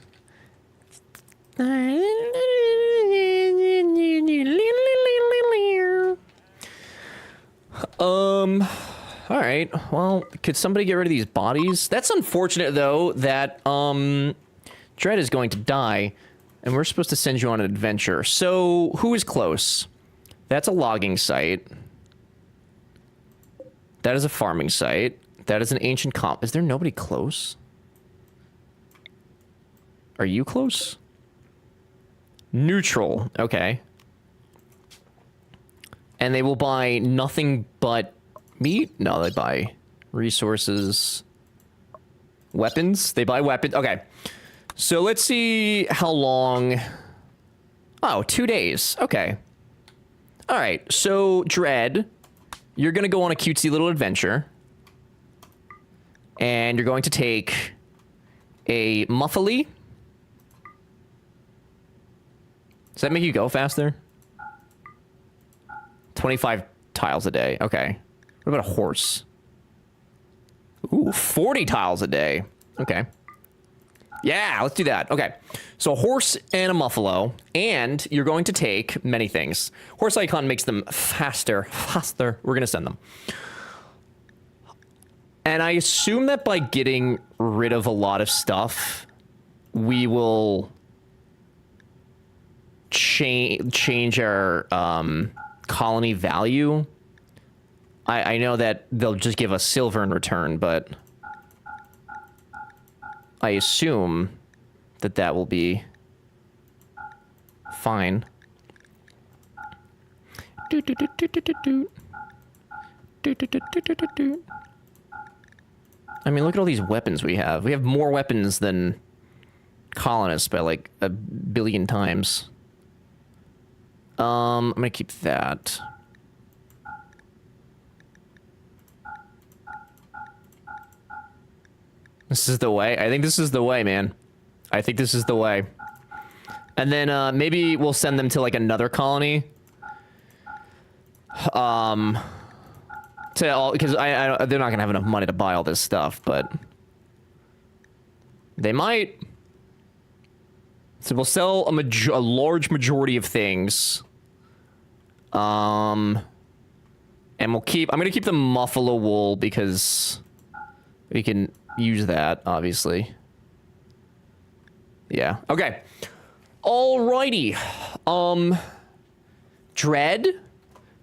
All right. Well, could somebody get rid of these bodies? That's unfortunate, though, that Dread is going to die, and we're supposed to send you on an adventure. So, who is close? That's a logging site. That is a farming site. That is an ancient comp. Is there nobody close? Are you close? Neutral. Okay. And they will buy nothing but meat? No, they buy resources. Weapons? They buy weapons. Okay. So let's see how long. Oh, 2 days. Okay. All right. So, Dread, you're going to go on a cutesy little adventure. And you're going to take a muffly. Does that make you go faster? 25 tiles a day. Okay. What about a horse? Ooh, 40 tiles a day. Okay. Yeah, let's do that. Okay. So a horse and a muffalo. And you're going to take many things. Horse icon makes them faster. Faster. We're going to send them. And I assume that by getting rid of a lot of stuff, we will change our colony value. I know that they'll just give us silver in return, but I assume that that will be fine. I mean, look at all these weapons we have. We have more weapons than colonists by like 1 billion times. I'm gonna keep that. This is the way. I think this is the way, man. I think this is the way. And then maybe we'll send them to like another colony. To all, because they're not gonna have enough money to buy all this stuff, but they might. So we'll sell a large majority of things. And we'll keep. I'm gonna keep the muffalo wool because we can use that, obviously. Yeah. Okay. Alrighty. Dread,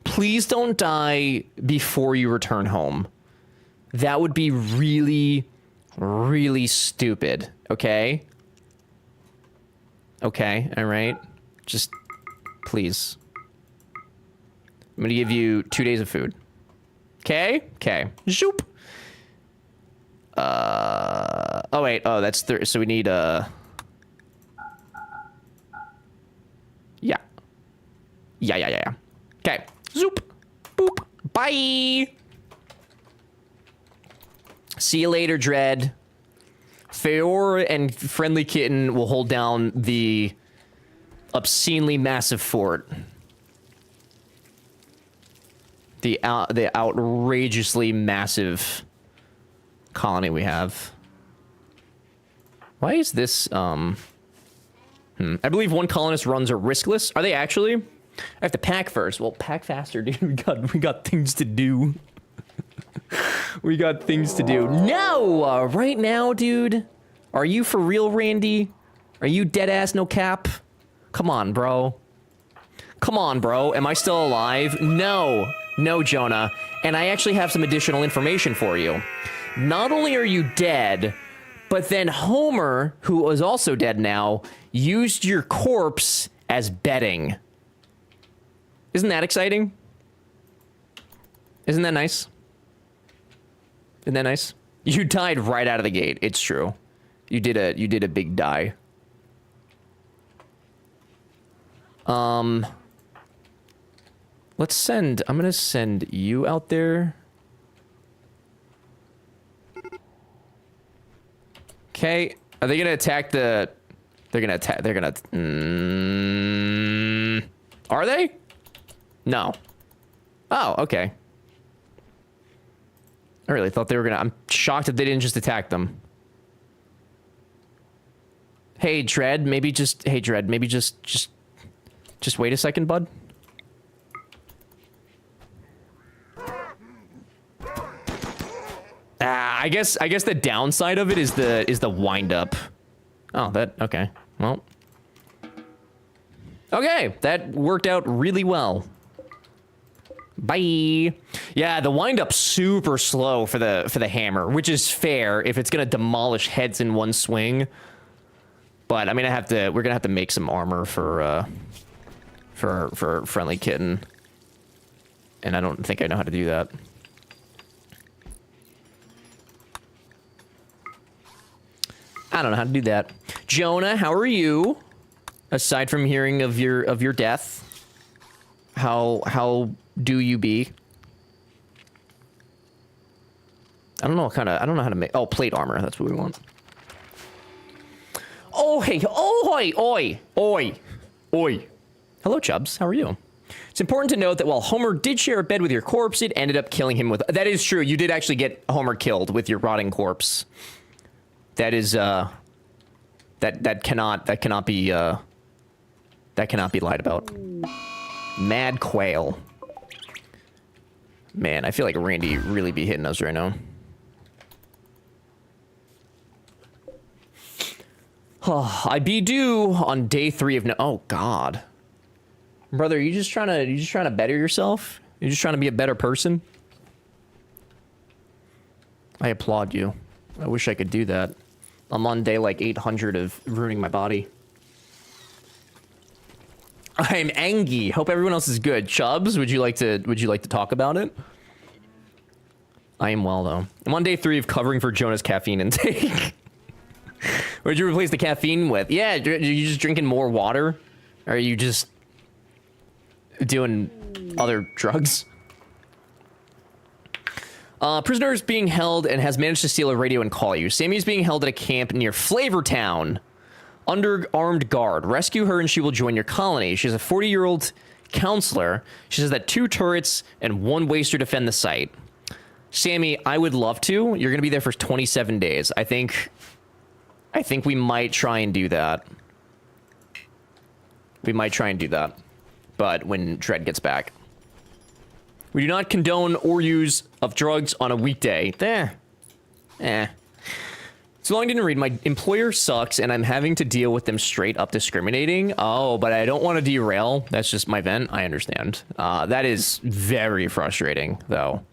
please don't die before you return home. That would be really, really stupid. Okay? Okay, alright. Just, please. I'm gonna give you 2 days of food. Okay? Okay. Zoop! Oh wait, oh, that's so we need, yeah. Yeah. Okay. Zoop. Boop. Bye. See you later, Dread. Feora and Friendly Kitten will hold down the obscenely massive fort. The outrageously massive colony we have. Why is this, I believe one colonist runs are riskless. Are they actually? I have to pack first. Well, pack faster, dude. We got things to do. We got things to do. No! Right now, dude? Are you for real, Randy? Are you dead ass no cap? Come on, bro. Come on, bro. Am I still alive? No. No, Jonah. And I actually have some additional information for you. Not only are you dead, but then Homer, who is also dead now, used your corpse as bedding. Isn't that exciting? Isn't that nice? Isn't that nice? You died right out of the gate. It's true. You did a big die. Let's send. I'm gonna send you out there. Okay. Are they gonna attack the? They're gonna attack. They're gonna. Are they? No. Oh, okay. I really thought they were gonna. I'm shocked that they didn't just attack them. Hey, Dread, maybe just. Hey, Dread, maybe just wait a second, bud. I guess the downside of it is the wind up. Oh, okay. Well. Okay, that worked out really well. Bye. Yeah, the wind up's super slow for the hammer, which is fair if it's gonna demolish heads in one swing. But I mean, we're gonna have to make some armor for Friendly Kitten, and I don't think I know how to do that. I don't know how to do that. Jonah, how are you? Aside from hearing of your death, how do you be? I don't know how to make. Oh, plate armor. That's what we want. Oh hey, oh oi. Hello, Chubbs. How are you? It's important to note that while Homer did share a bed with your corpse, it ended up killing him with. That is true. You did actually get Homer killed with your rotting corpse. That is that cannot be lied about. Mad Quail. Man, I feel like Randy really be hitting us right now. Oh, I be due on day 3 of no. Oh God, brother, are you just trying to better yourself? You're just trying to be a better person. I applaud you. I wish I could do that. I'm on day like 800 of ruining my body. I'm Angie. Hope everyone else is good. Chubbs, would you like to talk about it? I am well though. I'm on day 3 of covering for Jonah's caffeine intake. What did you replace the caffeine with? Yeah, are you just drinking more water? Or are you just doing other drugs? Prisoner is being held and has managed to steal a radio and call you. Sammy is being held at a camp near Flavortown under armed guard. Rescue her and she will join your colony. She has a 40-year-old Counselor, she says that 2 turrets and 1 waster defend the site. Sammy, I would love to. You're going to be there for 27 days. I think we might try and do that. We might try and do that. But when Dread gets back. We do not condone or use of drugs on a weekday. So long didn't read. My employer sucks, and I'm having to deal with them straight up discriminating. Oh, but I don't want to derail. That's just my vent. I understand. That is very frustrating, though.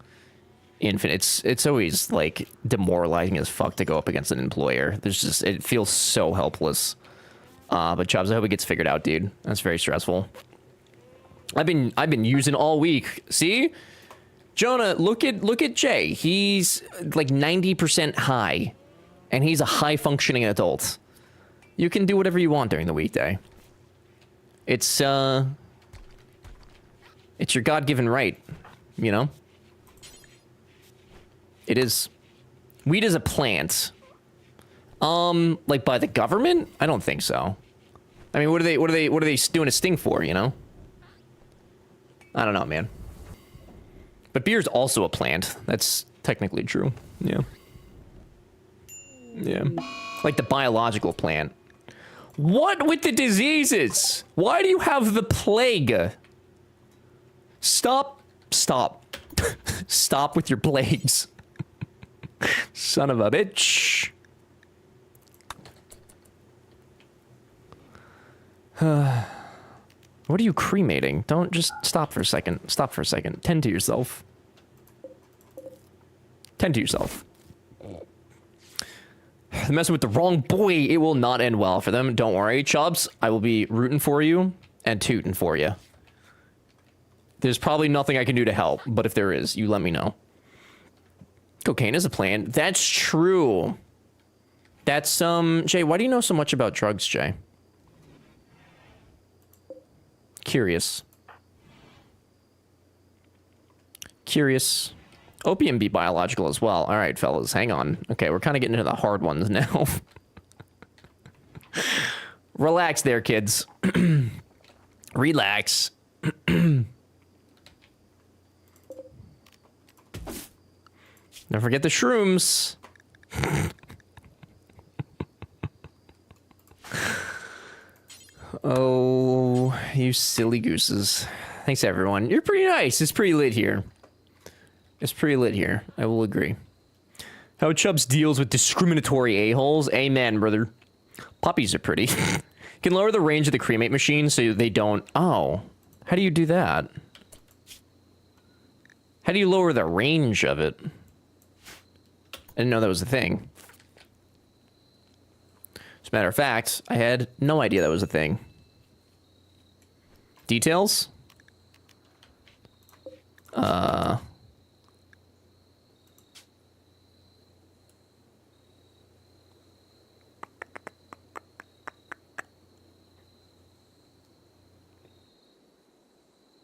Infinite. It's always like demoralizing as fuck to go up against an employer. It feels so helpless. But Chubbs, I hope it gets figured out, dude. That's very stressful. I've been using all week. See? Jonah, look at Jay. He's like 90% high. And he's a high functioning adult. You can do whatever you want during the weekday. It's your God-given right, you know? It is. Weed is a plant. Like by the government? I don't think so. I mean, what are they doing a sting for, you know? I don't know, man. But beer's also a plant. That's technically true. Yeah. Yeah. Like the biological plant. What with the diseases? Why do you have the plague? Stop. Stop with your plagues. Son of a bitch. What are you cremating? Don't just stop for a second. Stop for a second. Tend to yourself. Tend to yourself. Messing with the wrong boy, it will not end well for them. Don't worry, Chubbs. I will be rooting for you and tooting for you. There's probably nothing I can do to help, but if there is, you let me know. Cocaine is a plant. That's true. That's, Jay, why do you know so much about drugs, Jay? Curious. Opium be biological as well. All right, fellas, hang on. Okay, we're kind of getting into the hard ones now. Relax there, kids. Relax. Don't forget the shrooms. Oh, you silly gooses. Thanks, everyone. You're pretty nice. It's pretty lit here. I will agree. How Chubbs deals with discriminatory a-holes. Amen, brother. Puppies are pretty. Can lower the range of the cremate machine so they don't... Oh. How do you do that? How do you lower the range of it? I didn't know that was a thing. As a matter of fact, I had no idea that was a thing. Details?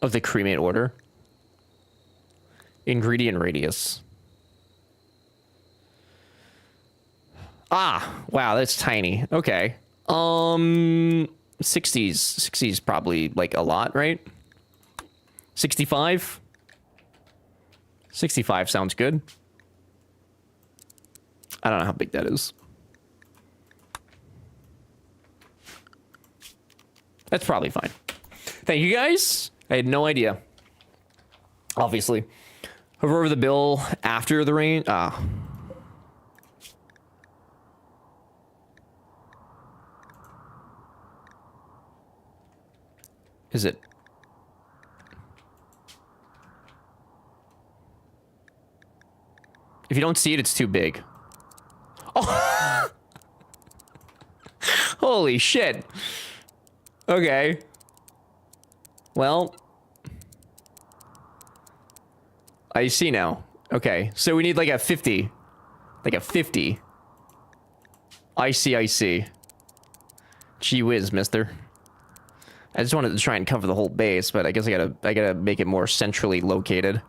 Of the cremate order. Ingredient radius. Ah, wow, that's tiny. Okay. 60's probably like a lot, right? 65? 65 sounds good. I don't know how big that is. That's probably fine. Thank you guys. I had no idea. Obviously. Hover over the bill after the rain. Ah. Is it? If you don't see it, it's too big. Oh! Holy shit. Okay. Well, I see now. Okay, so we need like a 50. Like a 50. I see. Gee whiz, mister. I just wanted to try and cover the whole base, but I guess I gotta make it more centrally located.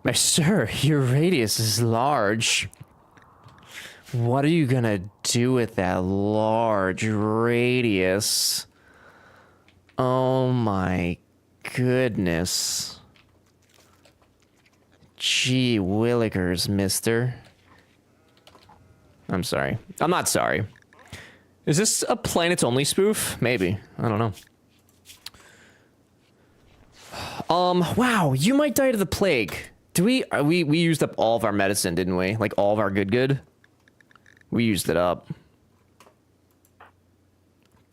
My sir, your radius is large. What are you gonna do with that large radius? Oh my goodness. Gee willikers, mister. I'm sorry. I'm not sorry. Is this a Planets Only spoof? Maybe. I don't know. Wow, you might die to the plague. Do we used up all of our medicine, didn't we? Like all of our good? We used it up.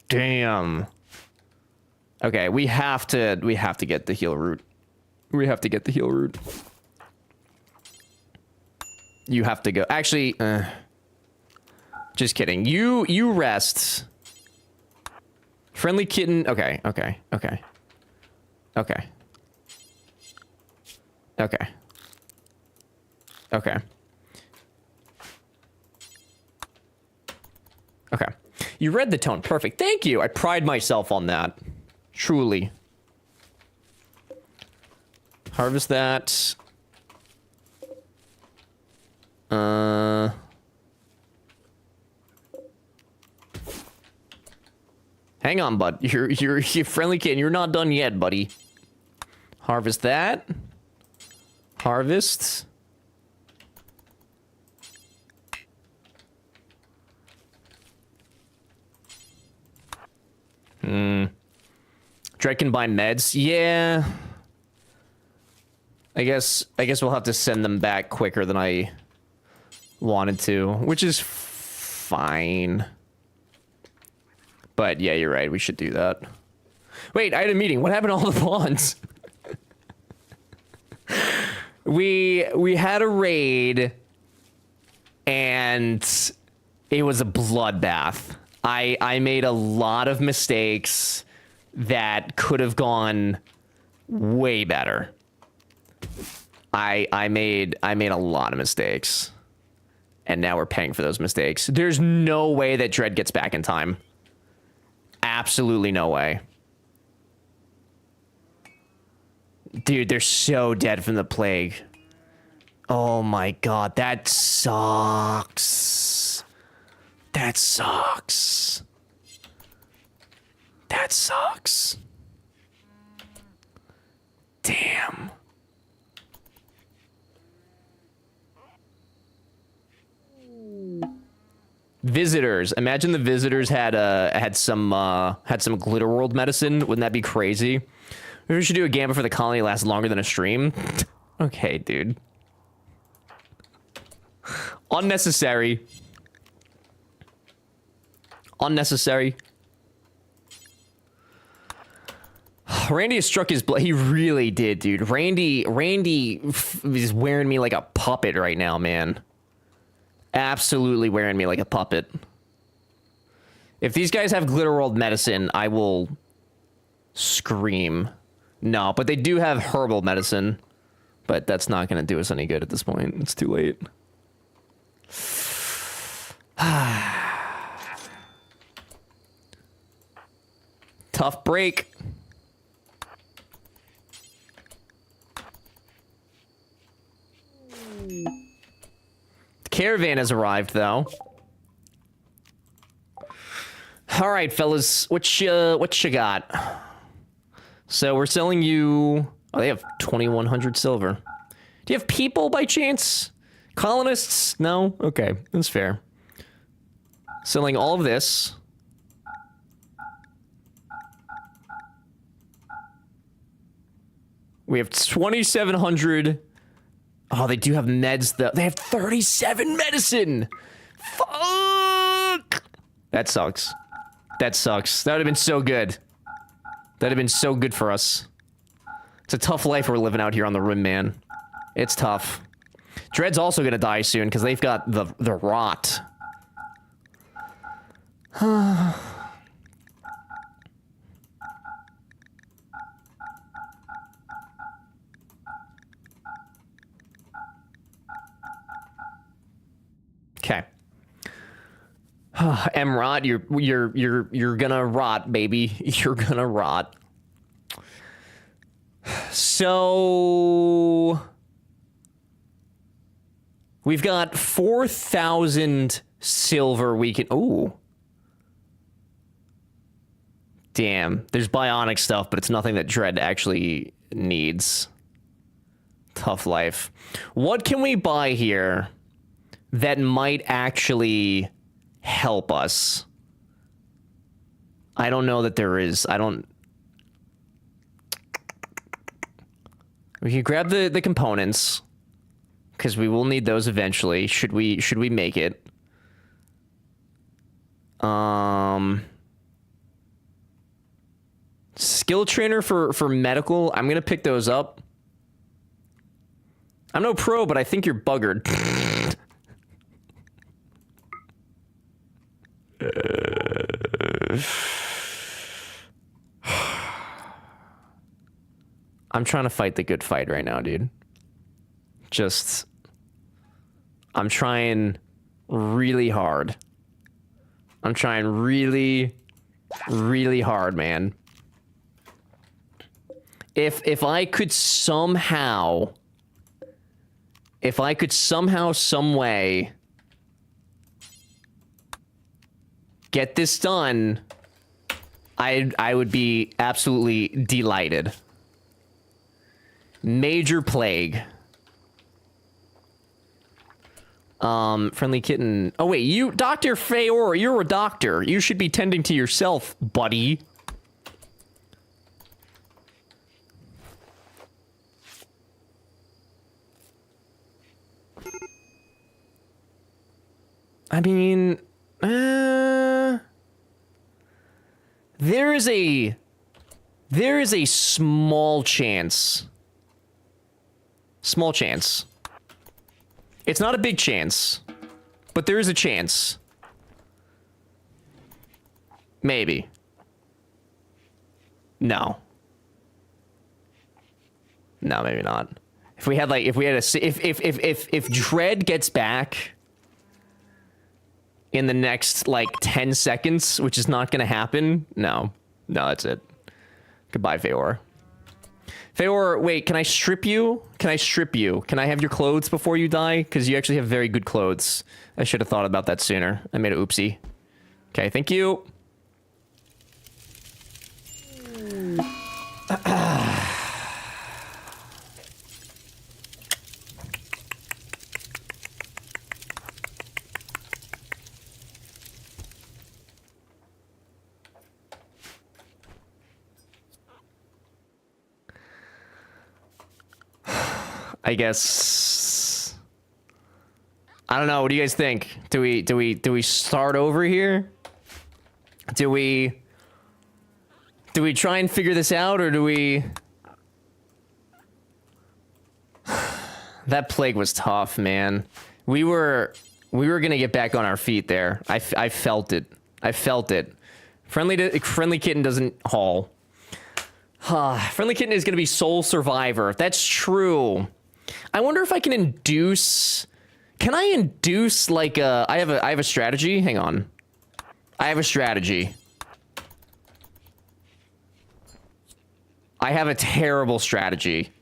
Damn. Okay, we have to get the heal root. We have to get the heal root. You have to go. Actually, just kidding. You rest. Friendly kitten. Okay. Okay. Okay. You read the tone. Perfect. Thank you. I pride myself on that. Truly. Harvest that. Hang on, bud. You're friendly kid. You're not done yet, buddy. Harvest that. Harvest. Dread can buy meds. Yeah. I guess we'll have to send them back quicker than I wanted to, which is fine. But yeah, you're right. We should do that. Wait, I had a meeting. What happened to all the pawns? we had a raid and it was a bloodbath. I made a lot of mistakes that could have gone way better. I made a lot of mistakes. And now we're paying for those mistakes. There's no way that Dread gets back in time. Absolutely no way. Dude, they're so dead from the plague. Oh my god, that sucks. That sucks. That sucks. Damn. Visitors. Imagine the visitors had some glitter world medicine. Wouldn't that be crazy? Maybe we should do a gamma for the colony lasts longer than a stream. Okay, dude. Unnecessary. Unnecessary. Randy has struck his blood. He really did, dude. Randy is wearing me like a puppet right now, man. Absolutely wearing me like a puppet. If these guys have glitter world medicine, I will scream. No, but they do have herbal medicine. But that's not going to do us any good at this point. It's too late. Tough break. The caravan has arrived, though. All right, fellas, what you got? So we're selling you. Oh, they have 2,100 silver. Do you have people by chance? Colonists? No? Okay, that's fair. Selling all of this. We have 2,700. Oh, they do have meds, though. They have 37 medicine! Fuck! That sucks. That sucks. That would have been so good. That would have been so good for us. It's a tough life we're living out here on the Rim, man. It's tough. Dread's also gonna die soon, because they've got the rot. Okay. M-Rot, you're gonna rot, baby. You're gonna rot. So we've got 4,000 silver we can. Ooh. Damn. There's bionic stuff, but it's nothing that Dread actually needs. Tough life. What can we buy here that might actually help us? I don't know that there is. We can grab the components, because we will need those eventually. Should we make it? Skill trainer for medical. I'm gonna pick those up. I'm no pro, but I think you're buggered. I'm trying to fight the good fight right now, dude. I'm trying really hard. I'm trying really, really hard, man. If I could somehow, some way get this done, I would be absolutely delighted. Major plague. Friendly kitten. Oh wait, you, Dr. Feor, you're a doctor. You should be tending to yourself, buddy. I mean, there is a small chance. Small chance. It's not a big chance, but there is a chance. Maybe. No. No, maybe not. If Dread gets back in the next, like, 10 seconds, which is not gonna happen, no. No, that's it. Goodbye, Feor. Feor, wait, can I strip you? Can I strip you? Can I have your clothes before you die? Because you actually have very good clothes. I should have thought about that sooner. I made an oopsie. Okay, thank you. I guess I don't know. What do you guys think? Do we start over here? Do we try and figure this out, or do we? That plague was tough, man. We were gonna get back on our feet there. I felt it. I felt it. Friendly kitten doesn't haul. Friendly kitten is gonna be sole survivor. That's true. I wonder if I can induce. Can I induce like a? I have a strategy. Hang on. I have a strategy. I have a terrible strategy.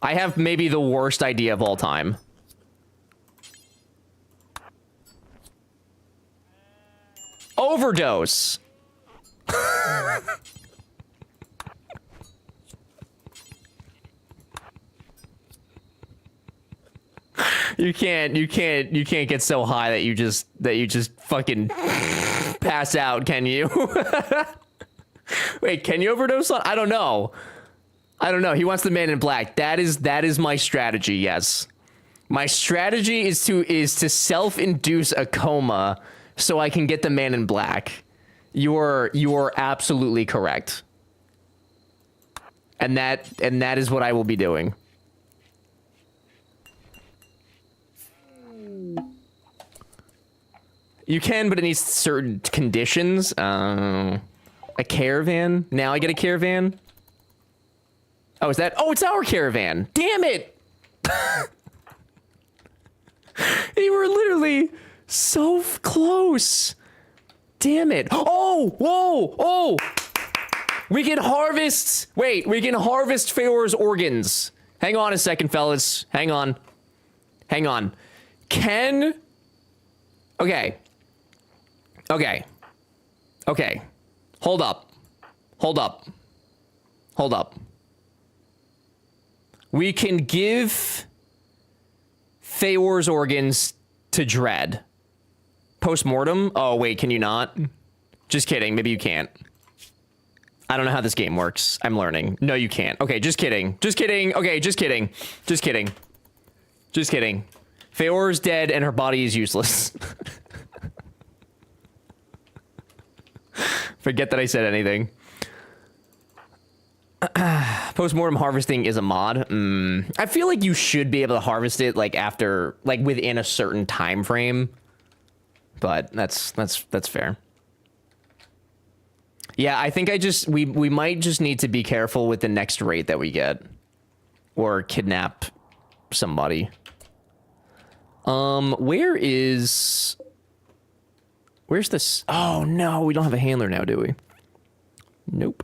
I have maybe the worst idea of all time. Overdose. You can't get so high that you just fucking pass out, can you? Wait, can you overdose on? I don't know. He wants the man in black. That is my strategy, yes. My strategy is to self-induce a coma so I can get the man in black. You are absolutely correct. And that is what I will be doing. You can, but it needs certain conditions. A caravan? Now I get a caravan? Oh, is that? Oh, it's our caravan. Damn it! You were literally so close. Damn it. Oh, whoa, oh! We can harvest. Wait, we can harvest Feor's organs. Hang on a second, fellas. Hang on. Okay. Okay. Hold up. Hold up. Hold up. We can give Feor's organs to Dread. Post-mortem? Oh, wait, can you not? Just kidding. Maybe you can't. I don't know how this game works. I'm learning. No, you can't. Okay, just kidding. Just kidding. Okay, just kidding. Just kidding. Just kidding. Feor's dead and her body is useless. Forget that I said anything. Post-mortem harvesting is a mod. I feel like you should be able to harvest it like after, like within a certain time frame. But that's fair. Yeah, I think we might just need to be careful with the next raid that we get, or kidnap somebody. Where's this? Oh no, we don't have a handler now, do we? Nope.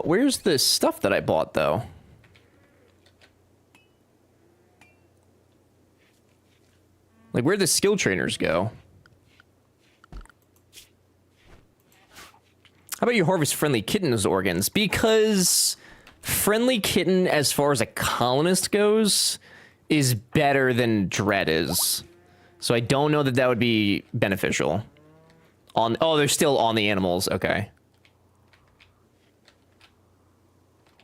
Where's the stuff that I bought though? Like, where'd the skill trainers go? How about you harvest Friendly Kitten's organs? Because Friendly Kitten, as far as a colonist goes, is better than Dread is. So I don't know that that would be beneficial. Oh, they're still on the animals. Okay.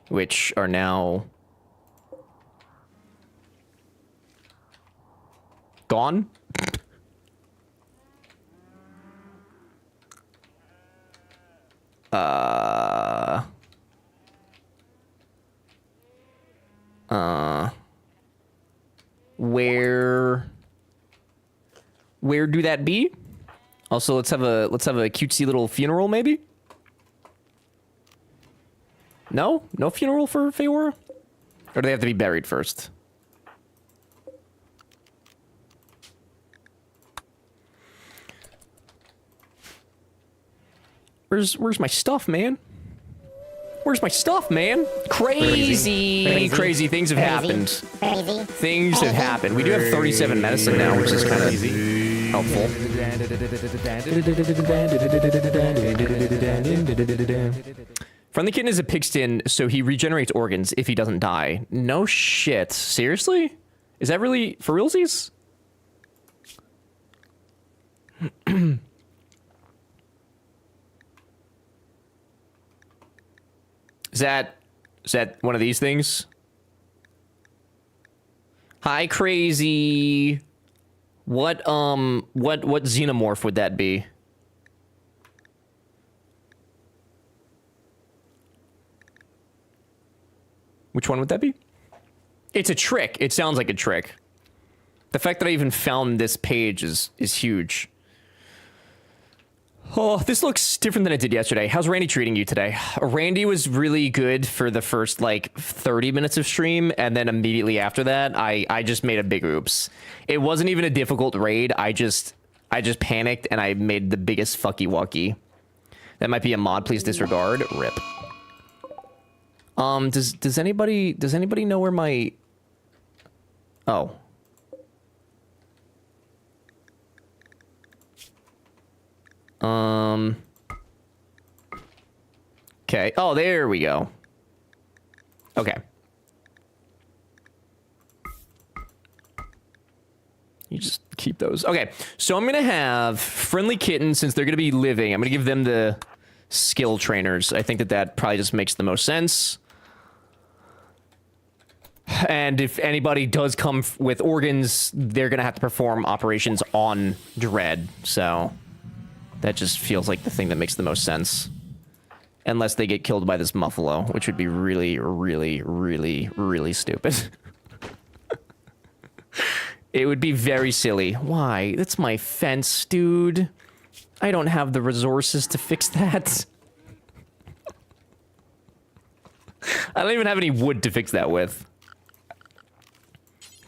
Which are now gone. Where do that be? Also, let's have a cutesy little funeral, maybe. No funeral for Feor, or do they have to be buried first? Where's my stuff, man? Where's my stuff, man? Crazy things have happened. Things have happened. We do have 37 medicine now, which is kind of helpful. Friendly Kitten is a pigskin, so he regenerates organs if he doesn't die. No shit. Seriously? Is that really for realsies? Is that one of these things? Hi, crazy. What xenomorph would that be? Which one would that be? It's a trick. It sounds like a trick. The fact that I even found this page is huge. Oh, this looks different than it did yesterday. How's Randy treating you today? Randy was really good for the first, like, 30 minutes of stream, and then immediately after that, I just made a big oops. It wasn't even a difficult raid. I just panicked, and I made the biggest fucky wucky. That might be a mod. Please disregard. Rip. Does anybody know where my... Oh. Okay. Oh, there we go. Okay. You just keep those. Okay. So I'm going to have Friendly Kitten, since they're going to be living, I'm going to give them the skill trainers. I think that probably just makes the most sense. And if anybody does come with organs, they're going to have to perform operations on Dread. So that just feels like the thing that makes the most sense. Unless they get killed by this Muffalo, which would be really, really, really, really stupid. It would be very silly. Why? That's my fence, dude. I don't have the resources to fix that. I don't even have any wood to fix that with.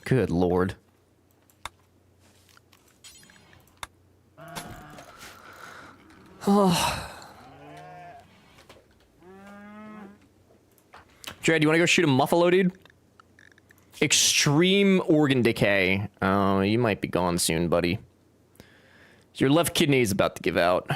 Good lord. Oh. Dread, you want to go shoot a Muffalo, dude? Extreme organ decay. Oh, you might be gone soon, buddy. Your left kidney is about to give out.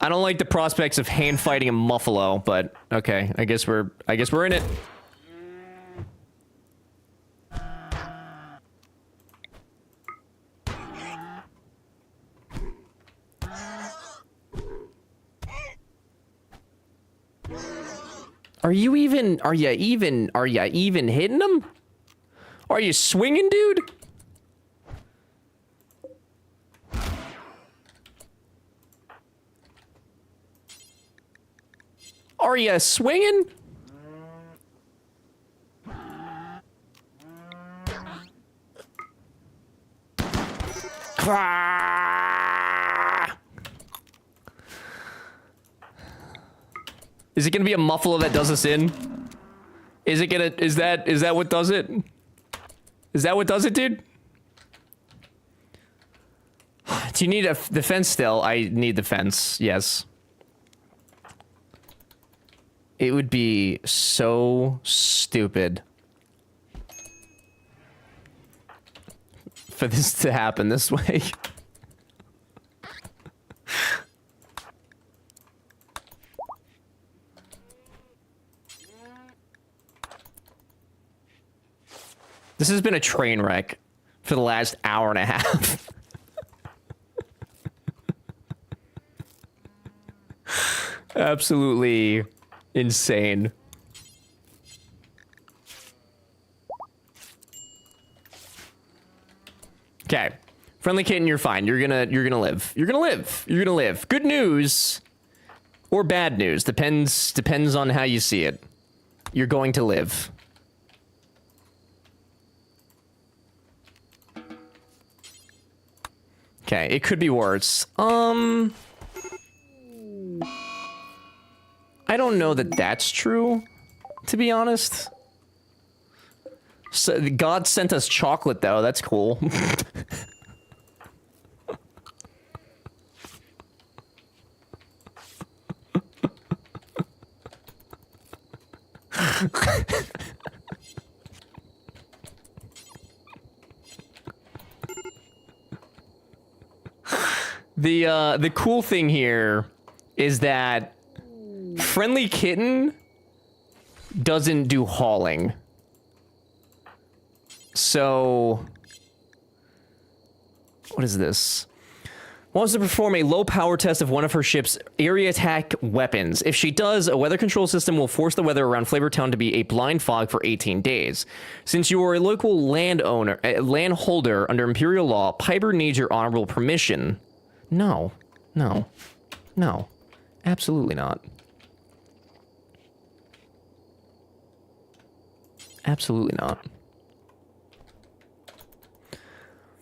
I don't like the prospects of hand fighting a muffalo, but okay, I guess we're in it. Are you even hitting him? Are you swinging, dude? Are you swinging? Is it gonna be a muffalo that does us in? Is that what does it? Is that what does it, dude? Do you need the fence still? I need the fence, yes. It would be so stupid for this to happen this way. This has been a train wreck for the last hour and a half. Absolutely insane. Okay. Friendly kitten, you're fine. You're gonna live. You're gonna live. You're gonna live. Good news or bad news. Depends on how you see it. You're going to live. Okay, it could be worse. I don't know that that's true, to be honest. So, God sent us chocolate, though. That's cool. The cool thing here is that Friendly Kitten doesn't do hauling. So, what is this? Wants to perform a low power test of one of her ship's area attack weapons. If she does, a weather control system will force the weather around Flavortown to be a blind fog for 18 days. Since you are a local landholder under Imperial law, Piper needs your honorable permission. No, no, no, absolutely not. Absolutely not.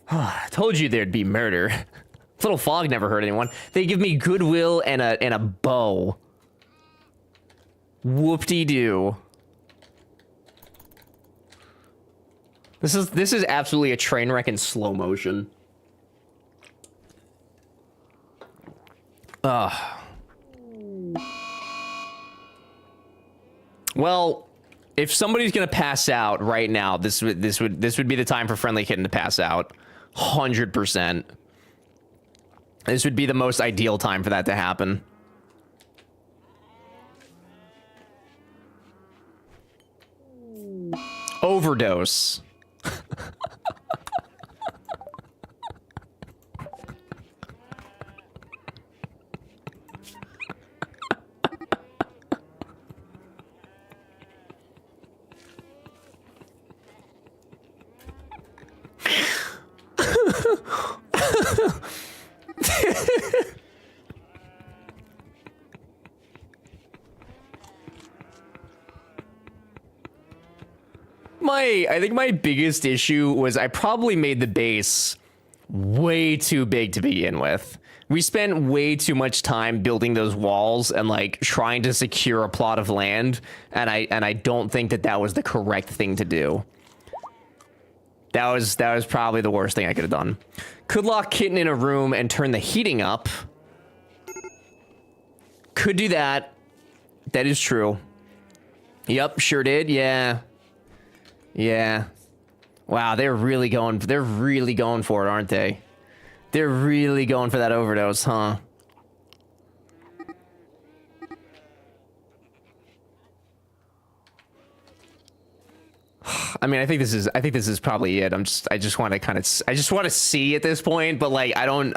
I told you there'd be murder. Little fog never hurt anyone. They give me goodwill and a bow. Whoop-de-doo. This is absolutely a train wreck in slow motion. Well, if somebody's gonna pass out right now, this would be the time for Friendly Kitten to pass out. 100%. This would be the most ideal time for that to happen. Overdose. I think my biggest issue was I probably made the base way too big to begin with. We spent way too much time building those walls and like trying to secure a plot of land, and I don't think that was the correct thing to do. That was probably the worst thing I could have done. Could lock Kitten in a room and turn the heating up. Could do that. That is true. Yep, sure did. Yeah. Yeah. Wow, they're really going for it, aren't they? They're really going for that overdose, huh? I mean, I think this is probably it. I just want to see at this point, but like I don't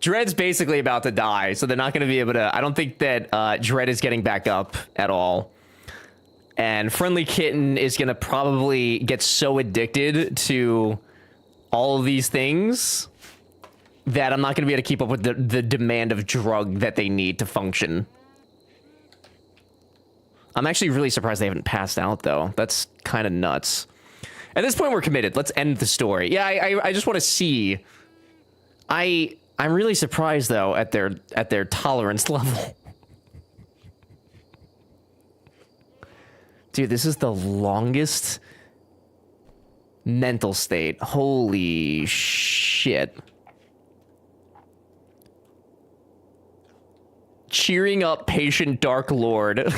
Dread's basically about to die, so they're not going to be able to. I don't think that Dread is getting back up at all. And Friendly Kitten is going to probably get so addicted to all of these things that I'm not going to be able to keep up with the demand of drug that they need to function. I'm actually really surprised they haven't passed out, though. That's kind of nuts. At this point, we're committed. Let's end the story. Yeah, I just want to see. I'm really surprised, though, at their tolerance level. Dude, this is the longest mental state. Holy shit. Cheering up patient Dark Lord.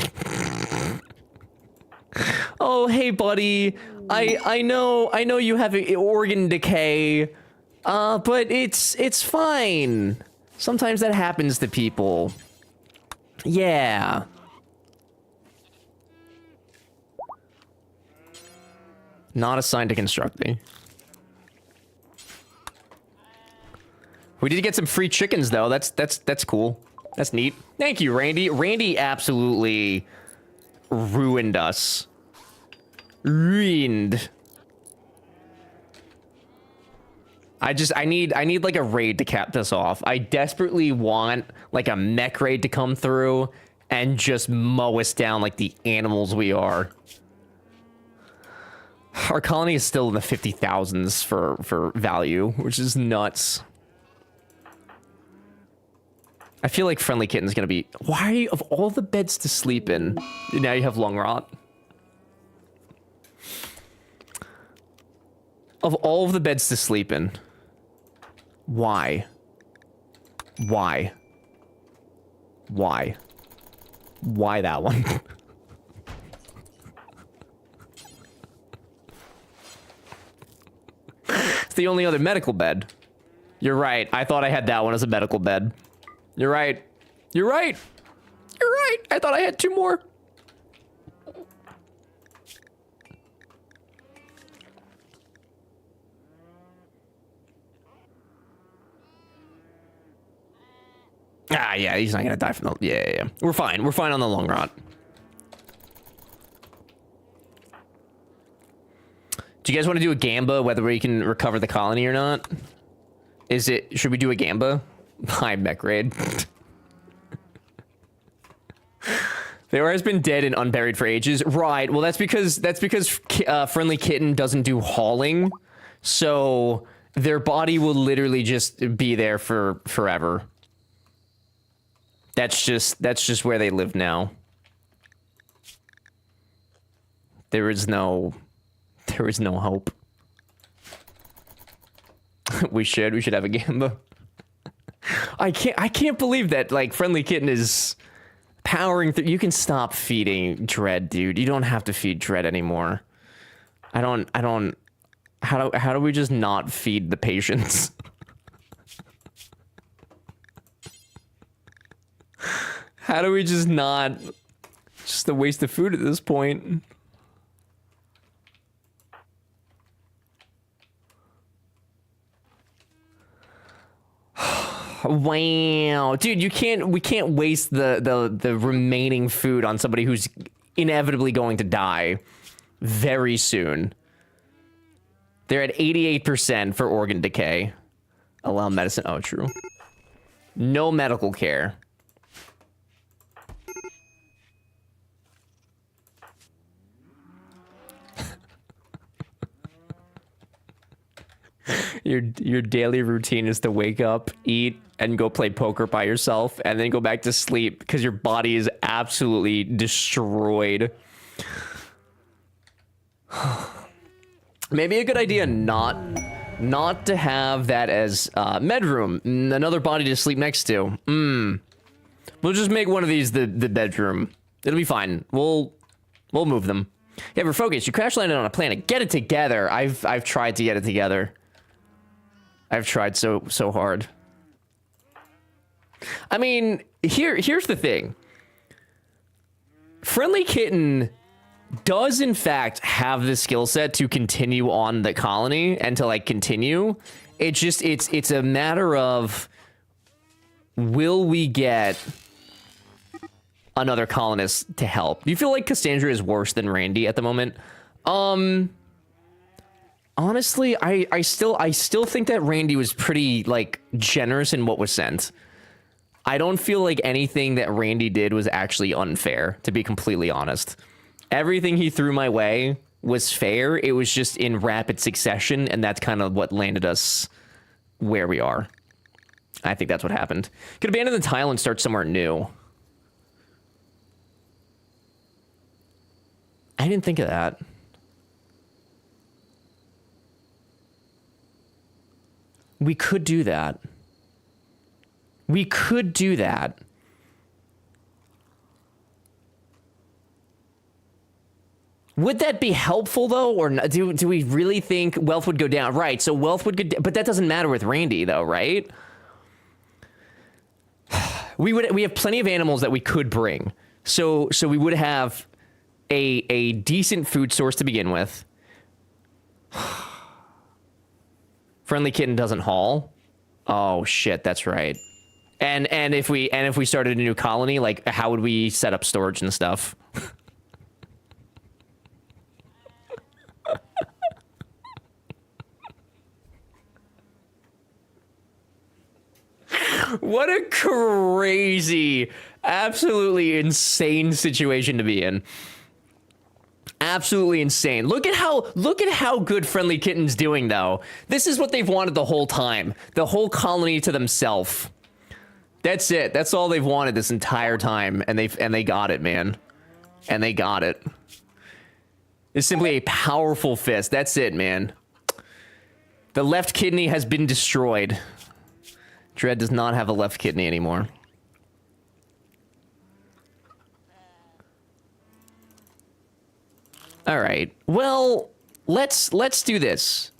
Oh, hey, buddy. I know you have organ decay. But it's fine. Sometimes that happens to people. Yeah. Not assigned to constructing. We did get some free chickens though. That's cool. That's neat. Thank you, Randy. Randy absolutely ruined us. Ruined. I need like a raid to cap this off. I desperately want like a mech raid to come through and just mow us down like the animals we are. Our colony is still in the 50,000s for value, which is nuts. I feel like Friendly Kitten's gonna be... Why, of all the beds to sleep in, now you have lung rot? Of all of the beds to sleep in, why? Why? Why? Why that one? It's the only other medical bed. You're right. I thought I had that one as a medical bed. You're right. You're right. You're right. I thought I had two more. Ah, yeah, he's not gonna die from the... Yeah. We're fine. We're fine on the long rot. Do you guys want to do a gamba, whether we can recover the colony or not? Should we do a gamba? Hi, mech raid. There has been dead and unburied for ages. Right, well that's because Friendly Kitten doesn't do hauling. So their body will literally just be there for forever. That's just where they live now. There is no hope. we should have a gamba. I can't believe that like Friendly Kitten is powering through. You can stop feeding Dread, dude. You don't have to feed Dread anymore. I don't how do we just not feed the patients? How do we just not... Just a waste of food at this point. Wow. Dude, we can't waste the remaining food on somebody who's inevitably going to die very soon. They're at 88% for organ decay. Allow medicine. Oh, true. No medical care. Your daily routine is to wake up, eat, and go play poker by yourself, and then go back to sleep because your body is absolutely destroyed. Maybe a good idea not to have that as bedroom, another body to sleep next to. We'll just make one of these the bedroom. It'll be fine. We'll move them. Yeah, we're focused. You crash landed on a planet. Get it together. I've tried to get it together. I've tried so hard. I mean, here's the thing. Friendly Kitten does in fact have the skill set to continue on the colony and to like continue. It's just it's a matter of, will we get another colonist to help? Do you feel like Cassandra is worse than Randy at the moment? Honestly, I still think that Randy was pretty like generous in what was sent. I don't feel like anything that Randy did was actually unfair, to be completely honest. Everything he threw my way was fair. It was just in rapid succession, and that's kind of what landed us where we are. I think that's what happened. Could abandon the tile and start somewhere new. I didn't think of that. We could do that. We could do that. Would that be helpful though, or do we really think wealth would go down? Right, so wealth would go down, but that doesn't matter with Randy though, right? We have plenty of animals that we could bring, so we would have a decent food source to begin with. Friendly Kitten doesn't haul. Oh shit, that's right. And if we started a new colony, like how would we set up storage and stuff? What a crazy, absolutely insane situation to be in. Absolutely insane. Look at how good Friendly Kitten's doing though. This is what they've wanted the whole time. The whole colony to themselves. That's it. That's all they've wanted this entire time, and they got it, man. And they got it. It's simply a powerful fist. That's it, man. The left kidney has been destroyed. Dread does not have a left kidney anymore. All right. Well, let's do this.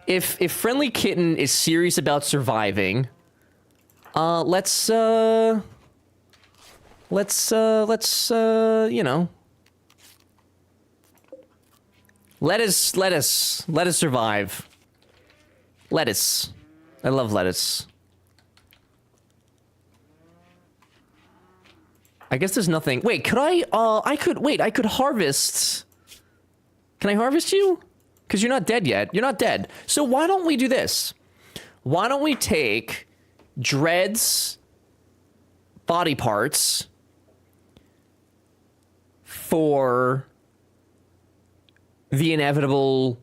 If Friendly Kitten is serious about surviving, let's you know, let us survive. Lettuce. I love lettuce. I guess there's nothing. Wait, could I could harvest. Can I harvest you? Because you're not dead yet. You're not dead. So why don't we do this? Why don't we take Dread's body parts for the inevitable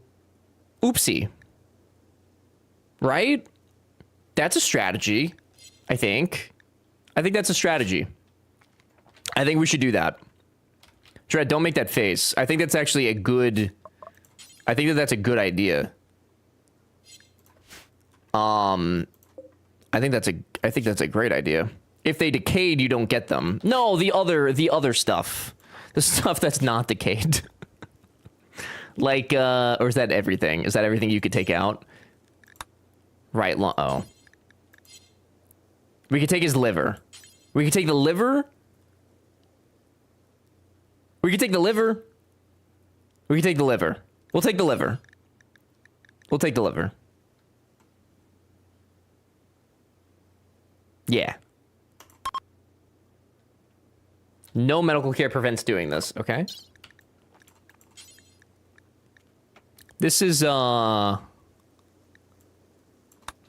oopsie? Right? That's a strategy, I think. I think that's a strategy. I think we should do that. Dread, don't make that face. I think that's actually a good... I think that's a good idea. I think that's a great idea. If they decayed, you don't get them. No, the other stuff. The stuff that's not decayed. Like, or is that everything? Is that everything you could take out? Right, oh. We could take his liver. We could take the liver. We could take the liver. We could take the liver. We'll take the liver. We'll take the liver. Yeah. No medical care prevents doing this, okay? This is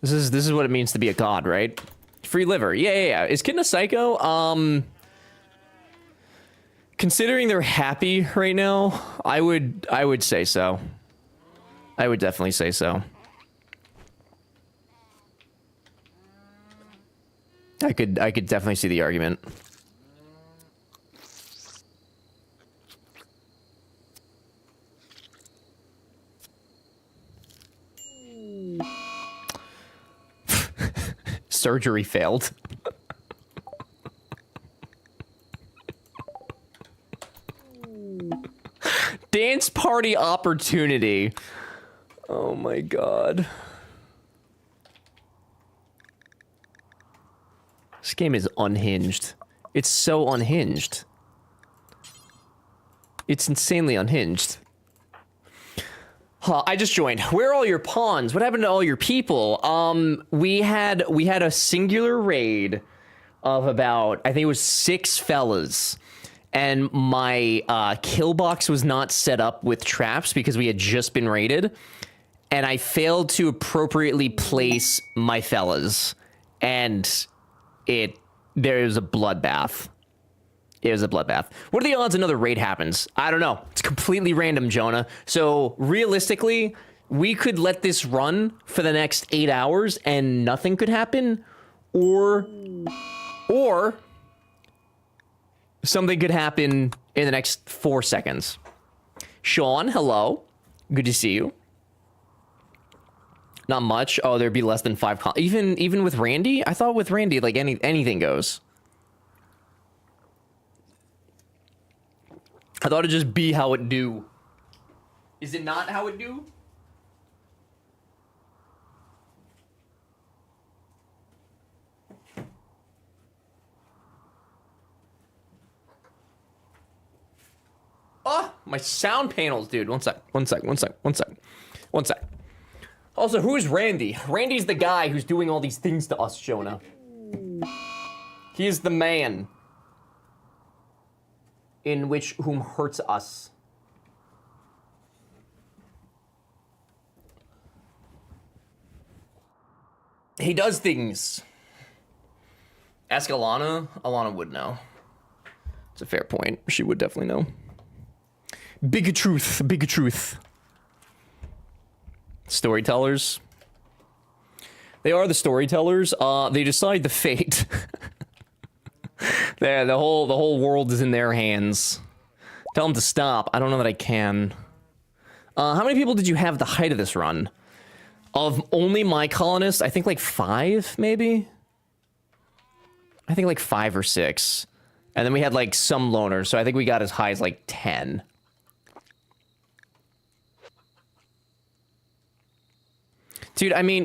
This is what it means to be a god, right? Free liver. Yeah. Is Kitten a psycho? Considering they're happy right now, I would say so. I would definitely say so. I could definitely see the argument. Surgery failed. Dance party opportunity. Oh my god. This game is unhinged. It's so unhinged. It's insanely unhinged. Huh, I just joined. Where are all your pawns? What happened to all your people? We had a singular raid of about, I think it was 6 fellas. And my kill box was not set up with traps because we had just been raided. And I failed to appropriately place my fellas. And there was a bloodbath. It was a bloodbath. What are the odds another raid happens? I don't know. It's completely random, Jonah. So realistically, we could let this run for the next 8 hours and nothing could happen. Or something could happen in the next 4 seconds. Sean, hello. Good to see you. Not much. Oh, there'd be less than 5. Even with Randy? I thought with Randy, like anything goes. I thought it'd just be how it do. Is it not how it do? Oh, my sound panels, dude. One sec. Also, who's Randy? Randy's the guy who's doing all these things to us, Jonah. He's the man in which whom hurts us. He does things. Ask Alana. Alana would know. It's a fair point. She would definitely know. Big truth. Big truth. Storytellers. They are the storytellers. They decide the fate. The whole world is in their hands. Tell them to stop. I don't know that I can. How many people did you have at the height of this run? Of only my colonists, I think like 5, maybe? I think like 5 or 6. And then we had like some loners, so I think we got as high as like 10. Dude, I mean,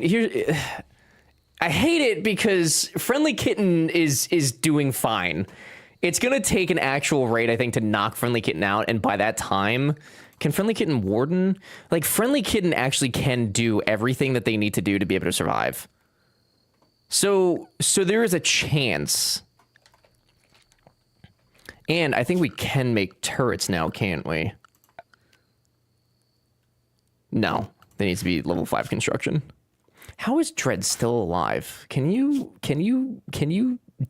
I hate it because Friendly Kitten is doing fine. It's gonna take an actual raid, I think, to knock Friendly Kitten out, and by that time, can Friendly Kitten Warden? Like, Friendly Kitten actually can do everything that they need to do to be able to survive. So there is a chance. And I think we can make turrets now, can't we? No. They need to be level 5 construction. How is Dread still alive? Can you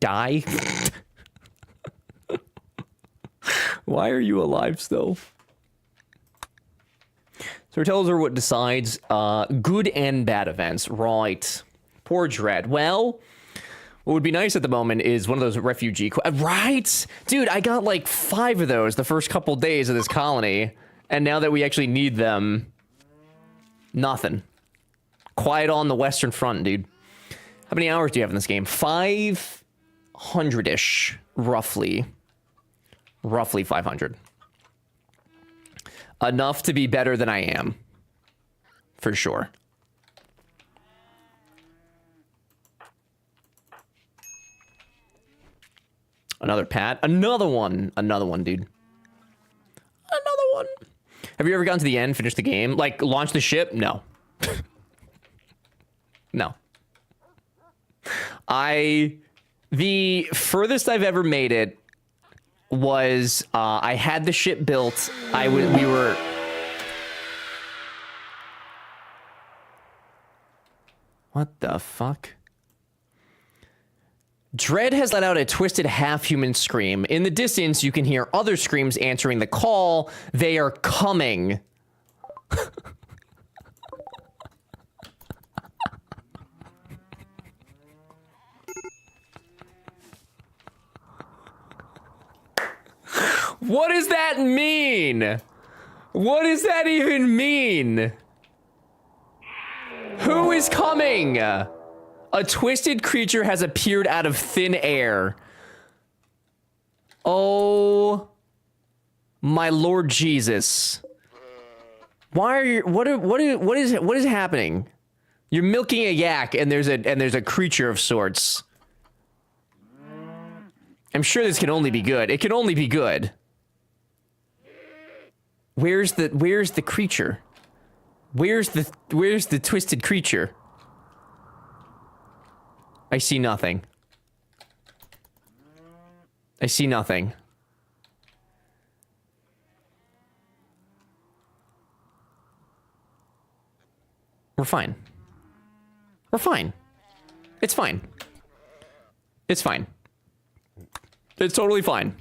die? Why are you alive still? Storytellers are what decides good and bad events. Right. Poor Dread. Well, what would be nice at the moment is one of those refugee... Right? Dude, I got like 5 of those the first couple days of this colony. And now that we actually need them... Nothing. Quiet on the Western Front, dude. How many hours do you have in this game? 500-ish, roughly. Roughly 500. Enough to be better than I am. For sure. Another Pat. Another one. Another one, dude. Another one. Have you ever gotten to the end, finished the game? Like, launch the ship? No. No. The furthest I've ever made it was, I had the ship built. We were... What the fuck? Dread has let out a twisted half-human scream. In the distance, you can hear other screams answering the call. They are coming. What does that mean? What does that even mean? Who is coming? A twisted creature has appeared out of thin air. Oh my Lord Jesus. Why are you what is happening? You're milking a yak and there's a creature of sorts. I'm sure this can only be good. It can only be good. Where's the creature? Where's the twisted creature? I see nothing. I see nothing. We're fine. We're fine. It's fine. It's fine. It's totally fine.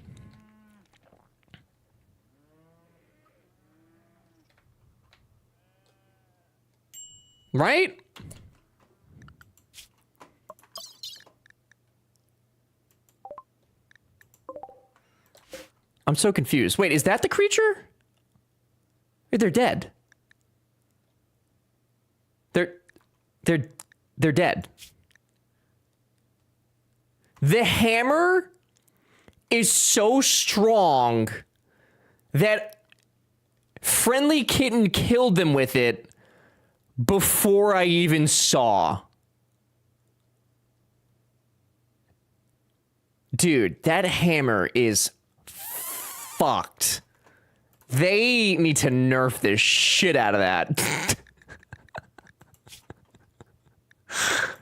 Right? I'm so confused. Wait, is that the creature? Wait, they're dead. They're dead. The hammer is so strong that Friendly Kitten killed them with it before I even saw. Dude, that hammer is fucked. They need to nerf the shit out of that.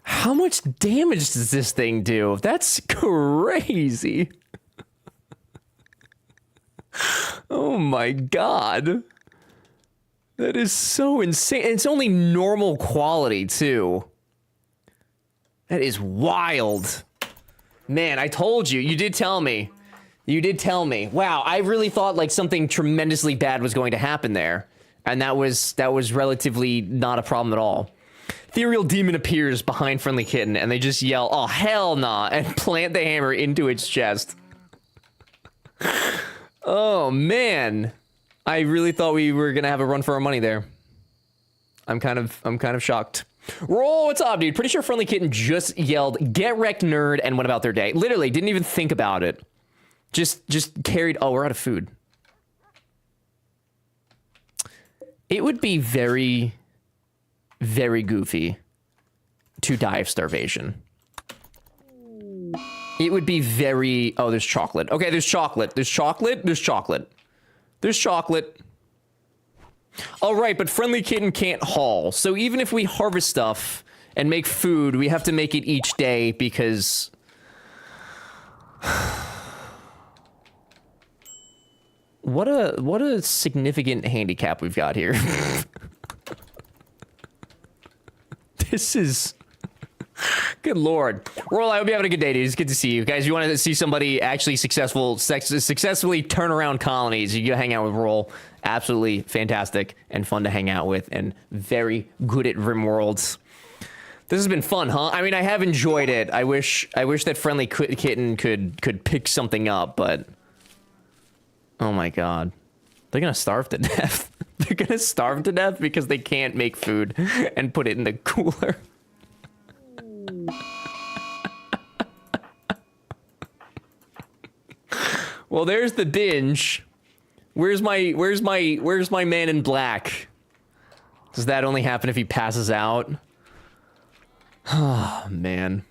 How much damage does this thing do? That's crazy. Oh my god. That is so insane. And it's only normal quality, too. That is wild. Man, I told you. You did tell me. You did tell me. Wow, I really thought like something tremendously bad was going to happen there. And that was relatively not a problem at all. Ethereal demon appears behind Friendly Kitten, and they just yell, "Oh, hell nah," and plant the hammer into its chest. Oh, man. I really thought we were gonna have a run for our money there. I'm kind of shocked. Roll, what's up, dude? Pretty sure Friendly Kitten just yelled, "Get wrecked, nerd," and went about their day. Literally, didn't even think about it. Just carried, oh, we're out of food. It would be very, very goofy to die of starvation. It would be very, oh, there's chocolate. Okay, there's chocolate. There's chocolate. There's chocolate. There's chocolate. All right, but Friendly Kitten can't haul. So even if we harvest stuff and make food, we have to make it each day because... What a significant handicap we've got here. This is... Good lord. Roll, I hope you having a good day, dude. It's good to see you. Guys, you want to see somebody actually successfully turn around colonies, you go hang out with Roll. Absolutely fantastic and fun to hang out with and very good at RimWorlds. This has been fun, huh? I mean, I have enjoyed it. I wish that Friendly Kitten could pick something up, but... Oh my god. They're gonna starve to death. They're gonna starve to death because they can't make food and put it in the cooler. Well, there's the binge. Where's my man in black? Does that only happen if he passes out? Oh, man.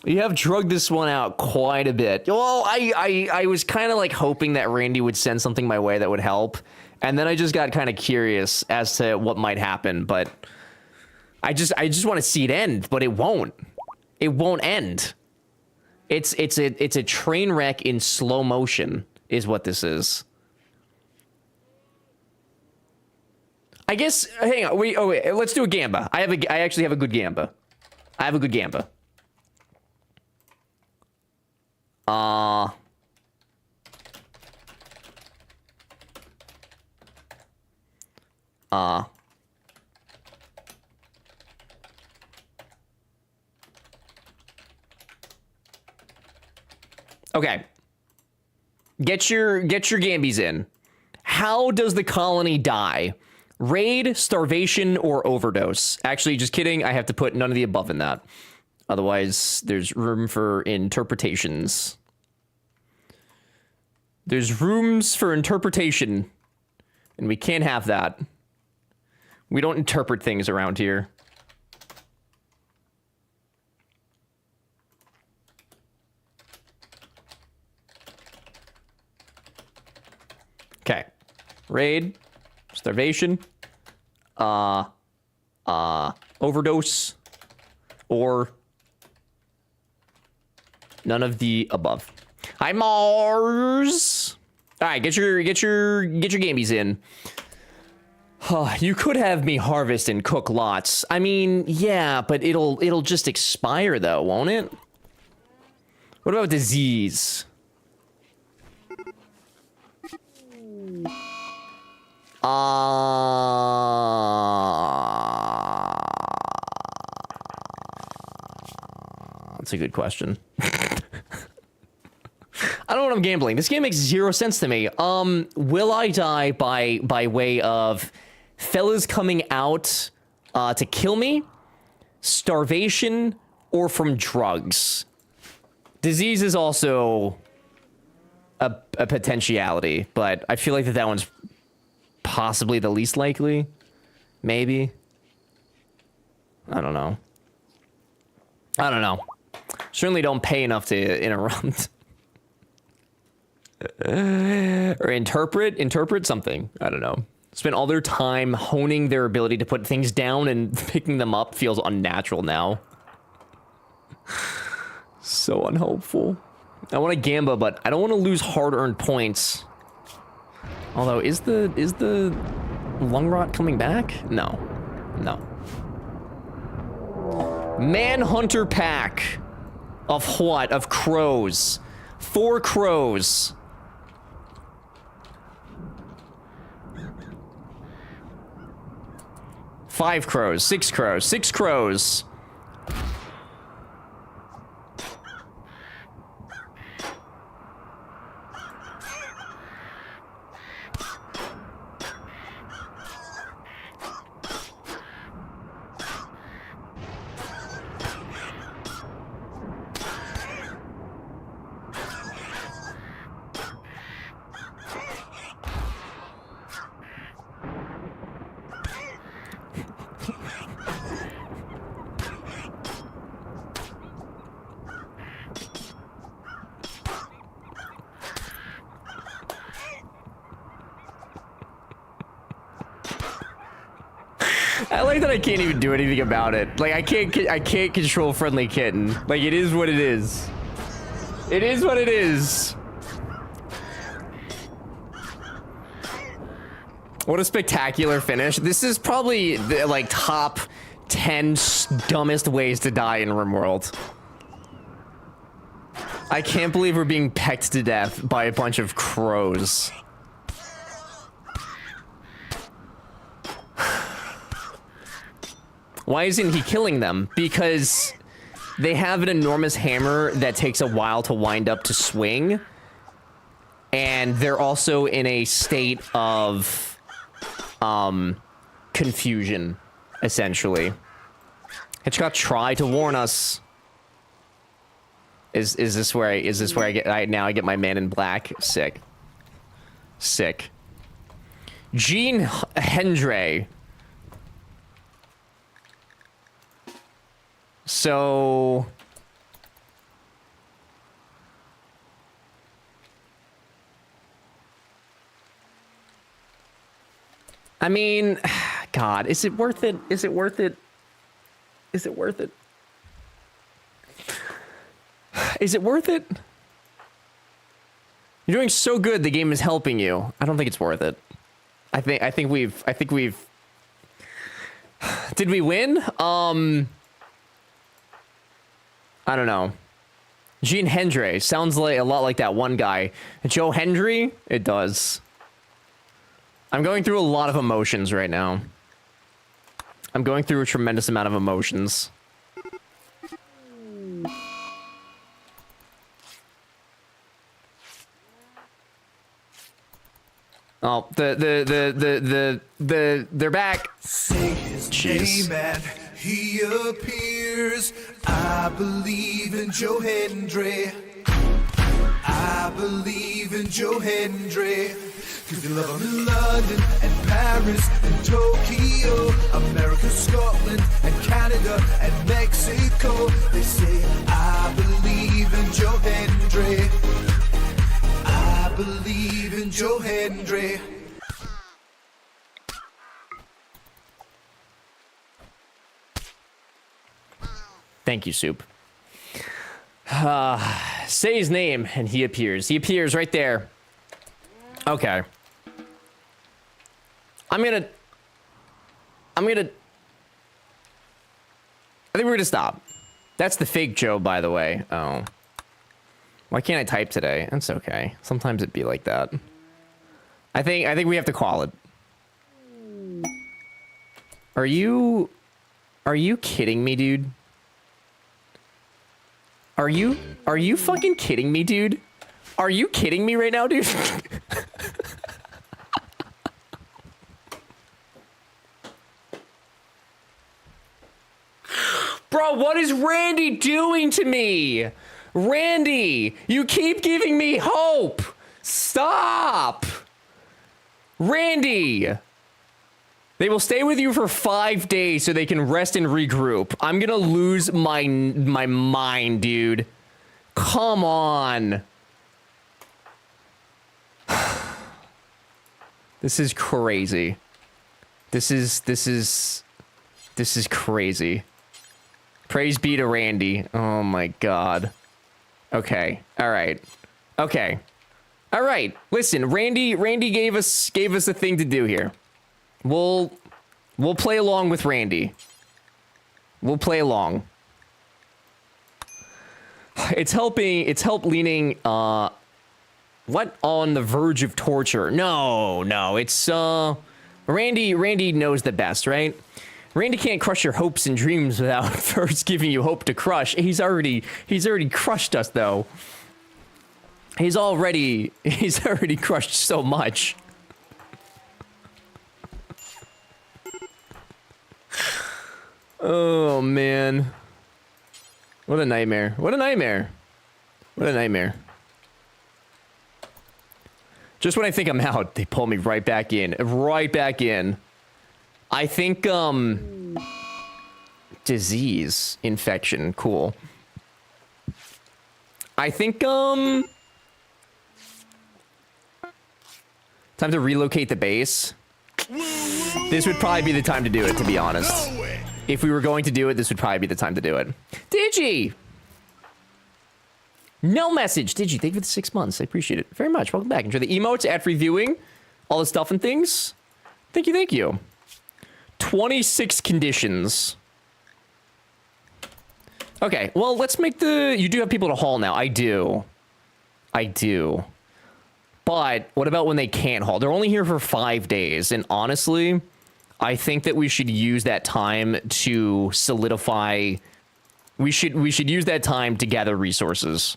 You have drugged this one out quite a bit. Well, I was kind of like hoping that Randy would send something my way that would help. And then I just got kind of curious as to what might happen, but I just want to see it end, but it won't. It won't end. It's a train wreck in slow motion is what this is. I guess, hang on, wait, let's do a gamba. I actually have a good gamba. I have a good gamba. Okay. Get your Gambies in. How does the colony die? Raid, starvation, or overdose? Actually, just kidding. I have to put none of the above in that. Otherwise, there's room for interpretations. There's rooms for interpretation. And we can't have that. We don't interpret things around here. Okay. Raid, starvation, overdose, or none of the above. Hi, Mars. All right, get your Gambies in. You could have me harvest and cook lots. I mean, yeah, but it'll just expire though, won't it? What about disease? That's a good question. I don't know what I'm gambling. This game makes 0 sense to me. Will I die by way of fellas coming out to kill me, starvation, or from drugs? Disease is also a potentiality, but I feel like that one's possibly the least likely. Maybe. I don't know. Certainly don't pay enough to interrupt. Or interpret something. I don't know. Spend all their time honing their ability to put things down, and picking them up feels unnatural now. So unhopeful. I want to gamba, but I don't want to lose hard-earned points. Although, is the lung rot coming back? No. Manhunter pack of what? Of crows. 4 crows. 5 crows. 6 crows. 6 crows. I like that I can't even do anything about it. Like, I can't control Friendly Kitten. Like, it is what it is. It is what it is. What a spectacular finish. This is probably the, like, top 10 dumbest ways to die in RimWorld. I can't believe we're being pecked to death by a bunch of crows. Why isn't he killing them? Because they have an enormous hammer that takes a while to wind up to swing. And they're also in a state of confusion, essentially. Hitchcock tried to warn us. Is this where I get my Man in Black? Sick. Jean Hendry. So I mean, God, is it worth it? Is it worth it? Is it worth it? Is it worth it? You're doing so good, the game is helping you. I don't think it's worth it. I think we've Did we win? I don't know. Gene Hendry sounds like a lot like that one guy. Joe Hendry? It does. I'm going through a lot of emotions right now. I'm going through a tremendous amount of emotions. Oh, they're back. Say his Jeez. name and he appears. I believe in Joe Hendry. I believe in Joe Hendry. Cause they love him in London and Paris and Tokyo, America, Scotland and Canada and Mexico. They say, I believe in Joe Hendry. I believe in Joe Hendry. Thank you, Soup. Say his name, and he appears. He appears right there. Okay. I think we're gonna stop. That's the fake Joe, by the way. Oh. Why can't I type today? That's okay. Sometimes it'd be like that. I think we have to call it. Are you kidding me, dude? Are you fucking kidding me, dude? Are you kidding me right now, dude? Bro, what is Randy doing to me? Randy, you keep giving me hope. Stop. Randy. They will stay with you for 5 days so they can rest and regroup. I'm gonna lose my mind, dude. Come on. This is crazy. This is crazy. Praise be to Randy. Oh my god. Okay. All right. Okay. All right. Listen, Randy gave us a thing to do here. We'll play along with Randy. We'll play along. It's helped leaning what on the verge of torture. No, it's Randy knows the best, right? Randy can't crush your hopes and dreams without first giving you hope to crush. He's already crushed us though. He's already crushed so much. Oh man. What a nightmare. What a nightmare. What a nightmare. Just when I think I'm out, they pull me right back in. Right back in. I think, disease, infection, cool. I think, time to relocate the base. This would probably be the time to do it, to be honest. If we were going to do it, this would probably be the time to do it. Digi! No message. Digi, thank you for the 6 months. I appreciate it very much. Welcome back. Enjoy the emotes, ad-free viewing, all the stuff and things. Thank you, thank you. 26 conditions. Okay, well, let's make the... You do have people to haul now. I do. But what about when they can't haul? They're only here for 5 days. And honestly, I think that we should use that time to solidify... We should use that time to gather resources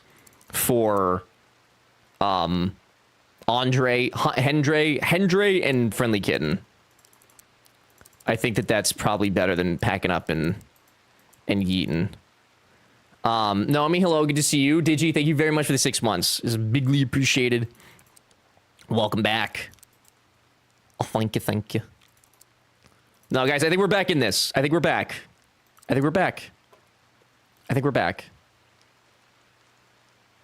for Hendry, and Friendly Kitten. I think that that's probably better than packing up and yeeting. Naomi, hello, good to see you. Digi, thank you very much for the 6 months. It's bigly appreciated. Welcome back. Oh, thank you. No, guys, I think we're back in this. I think we're back.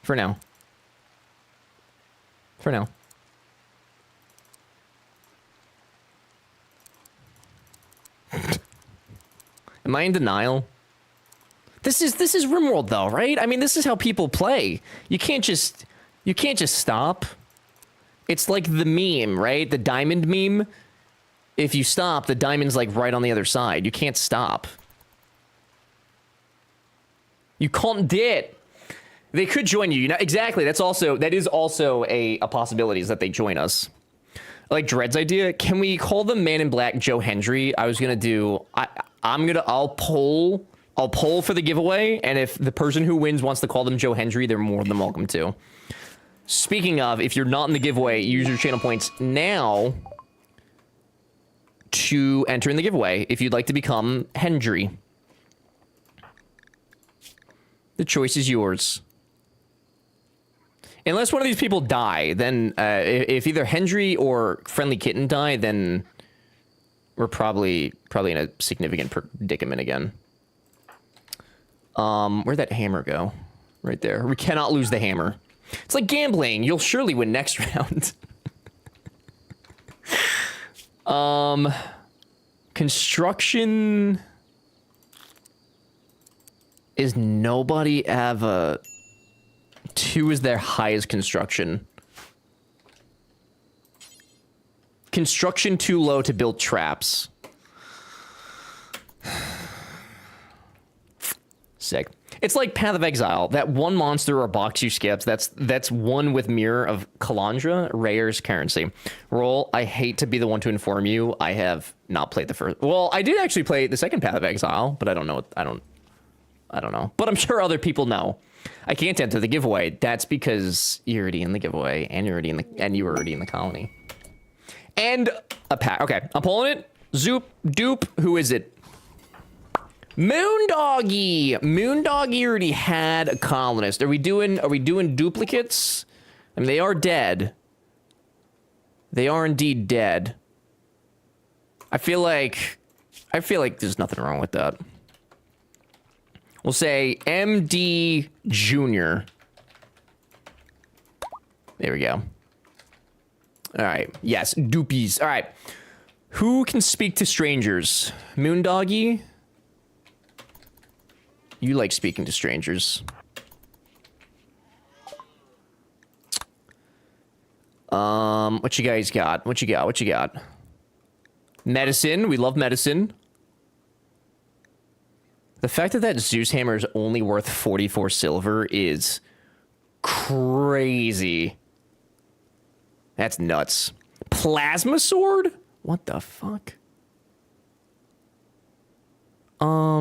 For now. Am I in denial? This is RimWorld though, right? I mean, this is how people play. You can't just stop. It's like the meme, right? The diamond meme. If you stop, the diamond's like right on the other side. You can't stop. You can't do it. They could join you. Exactly. That is also a possibility, is that they join us. I like Dread's idea. Can we call them Man in Black Joe Hendry? I was gonna do. I'll poll for the giveaway, and if the person who wins wants to call them Joe Hendry, they're more than welcome to. Speaking of, if you're not in the giveaway, use your channel points now to enter in the giveaway if you'd like to become Hendry. The choice is yours. Unless one of these people die, then if either Hendry or Friendly Kitten die, then we're probably in a significant predicament again. Where'd that hammer go? Right there. We cannot lose the hammer. It's like gambling. You'll surely win next round. Construction. Is nobody have a 2 is their highest construction. Construction too low to build traps. Sick. It's like Path of Exile. That one monster or box you skipped, that's one with Mirror of Kalandra, Rare's currency. Roll, I hate to be the one to inform you. I have not played the first. Well, I did actually play the second Path of Exile, but I don't know. I don't know. But I'm sure other people know. I can't enter the giveaway. That's because you're already in the giveaway, and you were already in the colony. And a pack. Okay, I'm pulling it. Zoop, dupe. Who is it? Moondoggy. Moondoggy already had a colonist. Are we doing duplicates? I mean, they are dead. They are indeed dead. I feel like there's nothing wrong with that. We'll say MD Junior. There we go. All right. Yes, doopies. All right. Who can speak to strangers? Moondoggy? You like speaking to strangers. What you guys got? What you got? Medicine. We love medicine. The fact that Zeus hammer is only worth 44 silver is crazy. That's nuts. Plasma sword? What the fuck? How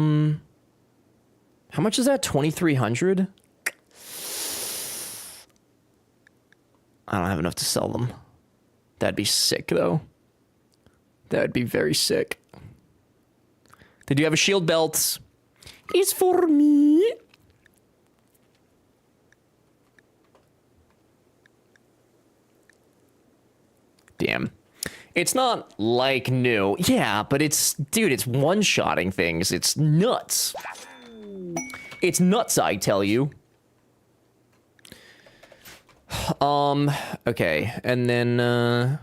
much is that? 2,300? I don't have enough to sell them. That'd be sick, though. That'd be very sick. They do have a shield belt. It's for me. Damn. It's not like new. Yeah, but it's, dude, it's one-shotting things. It's nuts. It's nuts, I tell you. Okay, and then,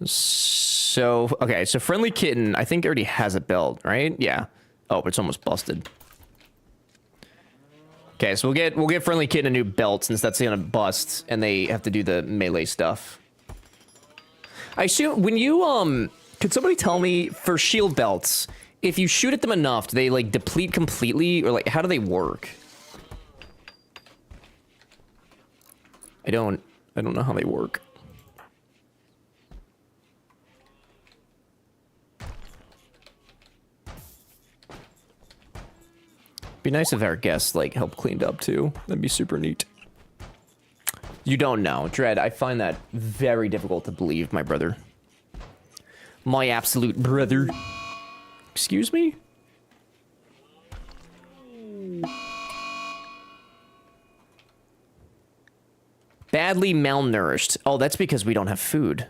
so, okay, so Friendly Kitten, I think already has a belt, right? Yeah. Oh, but it's almost busted. Okay, so we'll get Friendly Kitten a new belt since that's gonna bust, and they have to do the melee stuff. I assume, when you, could somebody tell me, for shield belts, if you shoot at them enough, do they, like, deplete completely, or, like, how do they work? I don't know how they work. Be nice if our guests, like, help cleaned up, too. That'd be super neat. You don't know. Dread, I find that very difficult to believe, my brother. My absolute brother. Excuse me? Badly malnourished. Oh, that's because we don't have food.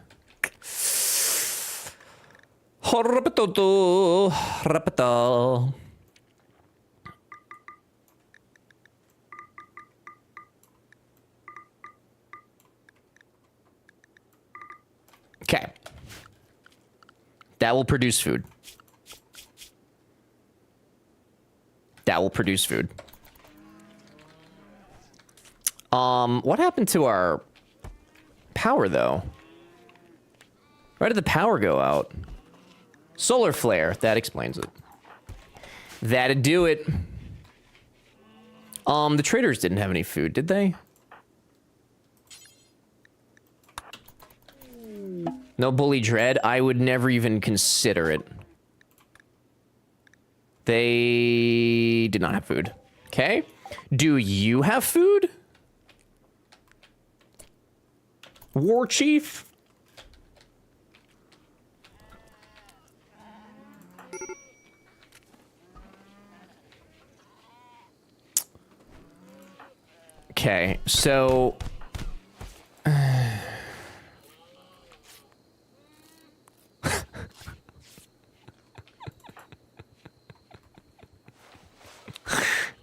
Okay. That will produce food. That will produce food. What happened to our power, though? Why did the power go out? Solar flare. That explains it. That'd do it. The traders didn't have any food, did they? No bully dread. I would never even consider it. They did not have food. Okay. Do you have food? War Chief? Okay, so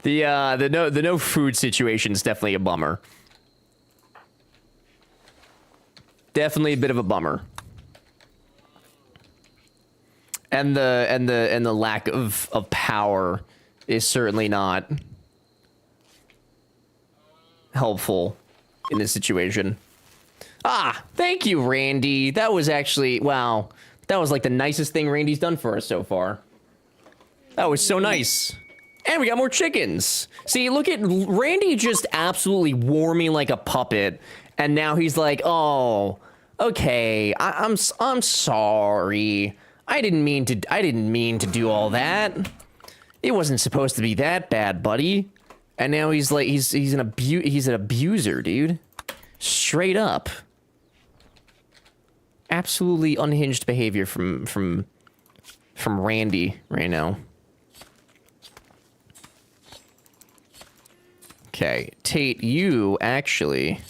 the no food situation is definitely a bummer. Definitely a bit of a bummer. And the lack of power is certainly not helpful in this situation. Ah, thank you, Randy. That was actually, wow. That was like the nicest thing Randy's done for us so far. That was so nice. And we got more chickens. See, look at Randy just absolutely wore me like a puppet. And now he's like, oh, okay, I'm sorry. I didn't mean to do all that. It wasn't supposed to be that bad, buddy. And now he's like, he's an abuser, dude. Straight up. Absolutely unhinged behavior from Randy right now. Okay, Tate, you actually...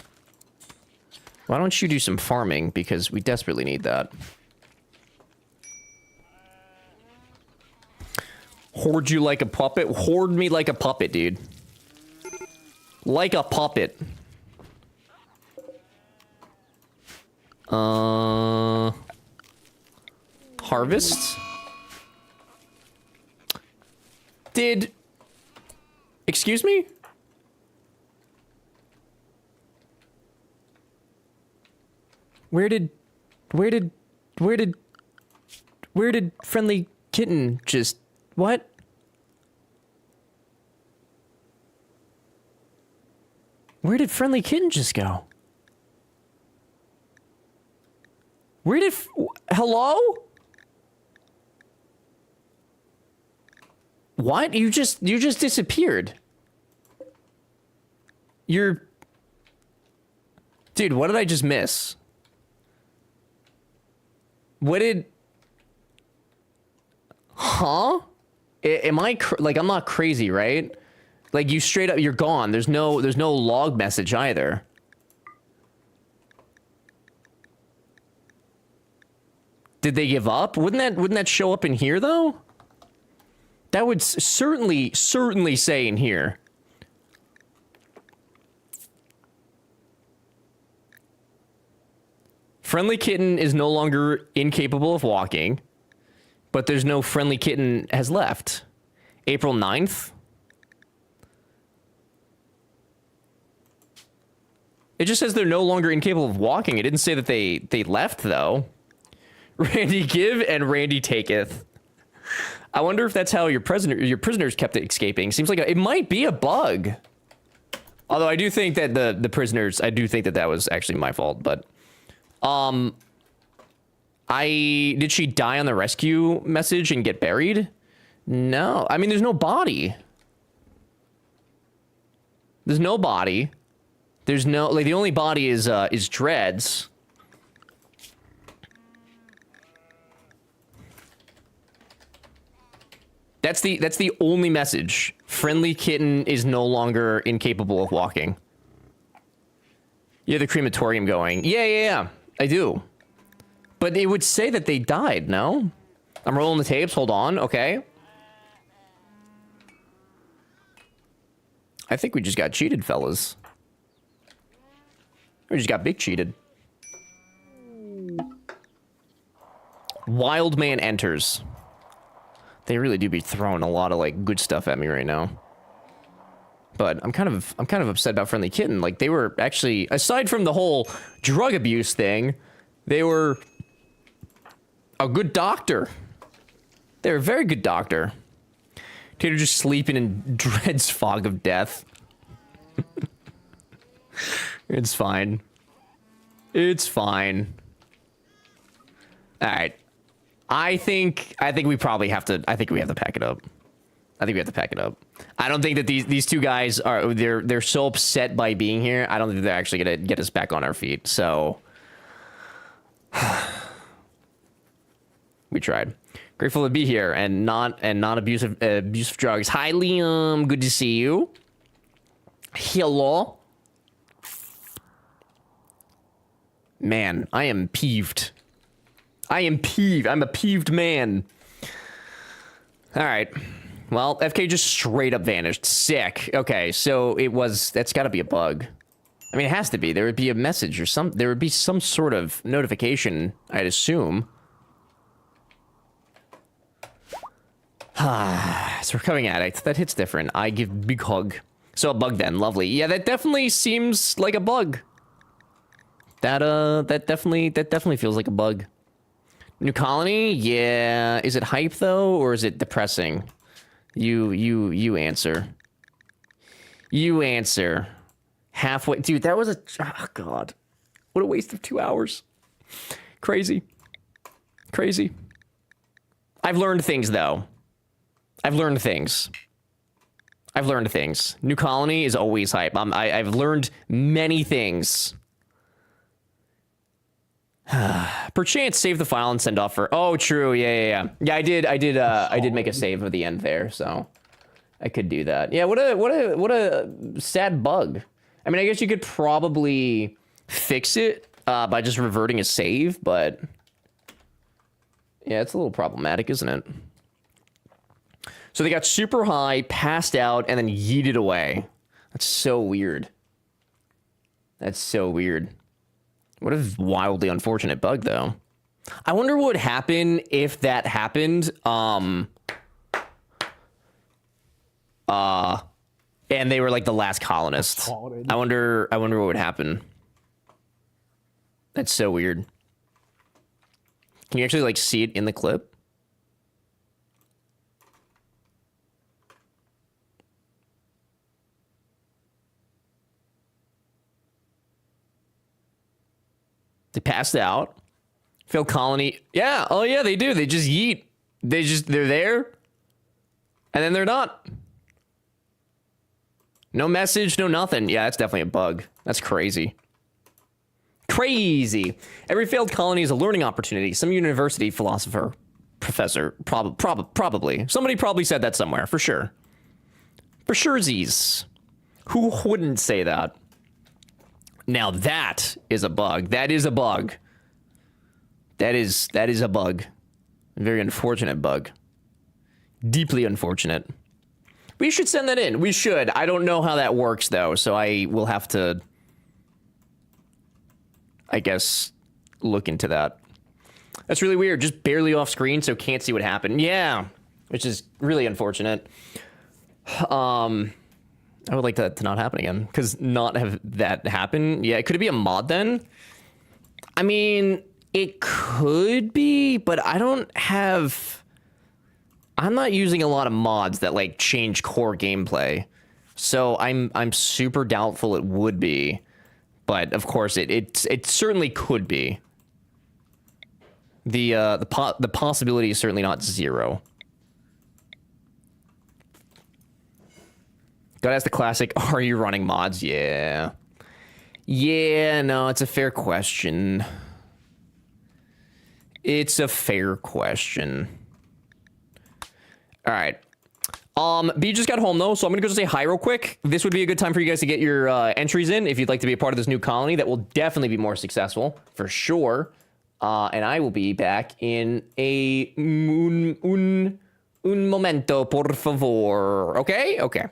Why don't you do some farming? Because we desperately need that. Hoard you like a puppet? Hoard me like a puppet, dude. Like a puppet. Harvest? Excuse me? Where did Friendly Kitten just... What? Where did Friendly Kitten just go? Hello? What? You just disappeared. Dude, what did I just miss? Huh? Am I like, I'm not crazy, right? Like, you straight up, you're gone. There's no log message either. Did they give up? Wouldn't that show up in here though? That would certainly say in here. Friendly Kitten is no longer incapable of walking, but there's no Friendly Kitten has left. April 9th? It just says they're no longer incapable of walking. It didn't say that they left, though. Randy give and Randy taketh. I wonder if that's how your prisoners kept escaping. Seems like it might be a bug. Although I do think that the prisoners, I do think that was actually my fault, but... Did she die on the rescue message and get buried? No. I mean, there's no body. There's no body. There's no, like, the only body is Dreads. That's the only message. Friendly Kitten is no longer incapable of walking. You have the crematorium going. Yeah. I do. But it would say that they died, no? I'm rolling the tapes. Hold on. Okay. I think we just got cheated, fellas. We just got big cheated. Wild Man enters. They really do be throwing a lot of, like, good stuff at me right now. But I'm kind of upset about Friendly Kitten. Like, they were actually, aside from the whole drug abuse thing, they were a good doctor. They were a very good doctor. Tater just sleeping in Dread's fog of death. It's fine. It's fine. All right. I think we probably have to. I think we have to pack it up. I think we have to pack it up. I don't think that these two guys are. They're so upset by being here. I don't think they're actually gonna get us back on our feet. So We tried. Grateful to be here and not abusive drugs. Hi, Liam. Good to see you. Hello. Man, I am peeved. I am peeved. I'm a peeved man. All right. Well, FK just straight up vanished. Sick. Okay, so that's got to be a bug. I mean, it has to be. There would be a message or there would be some sort of notification, I'd assume. So recovering addict. That hits different. I give big hug. So a bug then. Lovely. Yeah, that definitely seems like a bug. That definitely feels like a bug. New colony? Yeah. Is it hype though, or is it depressing? You answer. You answer. Halfway, dude. That was oh god, what a waste of 2 hours. Crazy. Crazy. I've learned things though. I've learned things. New colony is always hype. I've learned many things. Perchance save the file and send off for. Oh, true. Yeah. I did make a save of the end there, so I could do that. Yeah. What a sad bug. I mean, I guess you could probably fix it by just reverting a save, but yeah, it's a little problematic, isn't it? So they got super high, passed out, and then yeeted away. That's so weird. That's so weird. What a wildly unfortunate bug, though. I wonder what would happen if that happened. And they were like the last colonists. I wonder what would happen. That's so weird. Can you actually like see it in the clip? They passed out. Failed colony. Yeah. Oh, yeah, they do. They just yeet. They're there. And then they're not. No message, no nothing. Yeah, that's definitely a bug. That's crazy. Crazy. Every failed colony is a learning opportunity. Some university philosopher, professor, probably. Somebody probably said that somewhere, for sure. For surezies. Who wouldn't say that? Now that is a bug. That is a bug. That is a bug. A very unfortunate bug. Deeply unfortunate. We should send that in. We should. I don't know how that works though, so I will have to, I guess, look into that. That's really weird. Just barely off screen, so can't see what happened. Yeah, which is really unfortunate. I would like that to not happen again, because not have that happen. Yeah, could it be a mod then? I mean, it could be, but I'm not using a lot of mods that like change core gameplay. So I'm super doubtful it would be, but of course it certainly could be. The possibility is certainly not zero. Gotta ask the classic, are you running mods? Yeah. Yeah, no, it's a fair question. It's a fair question. All right. B just got home though, so I'm gonna go say hi real quick. This would be a good time for you guys to get your entries in if you'd like to be a part of this new colony that will definitely be more successful, for sure. And I will be back in un momento, por favor. Okay? Okay.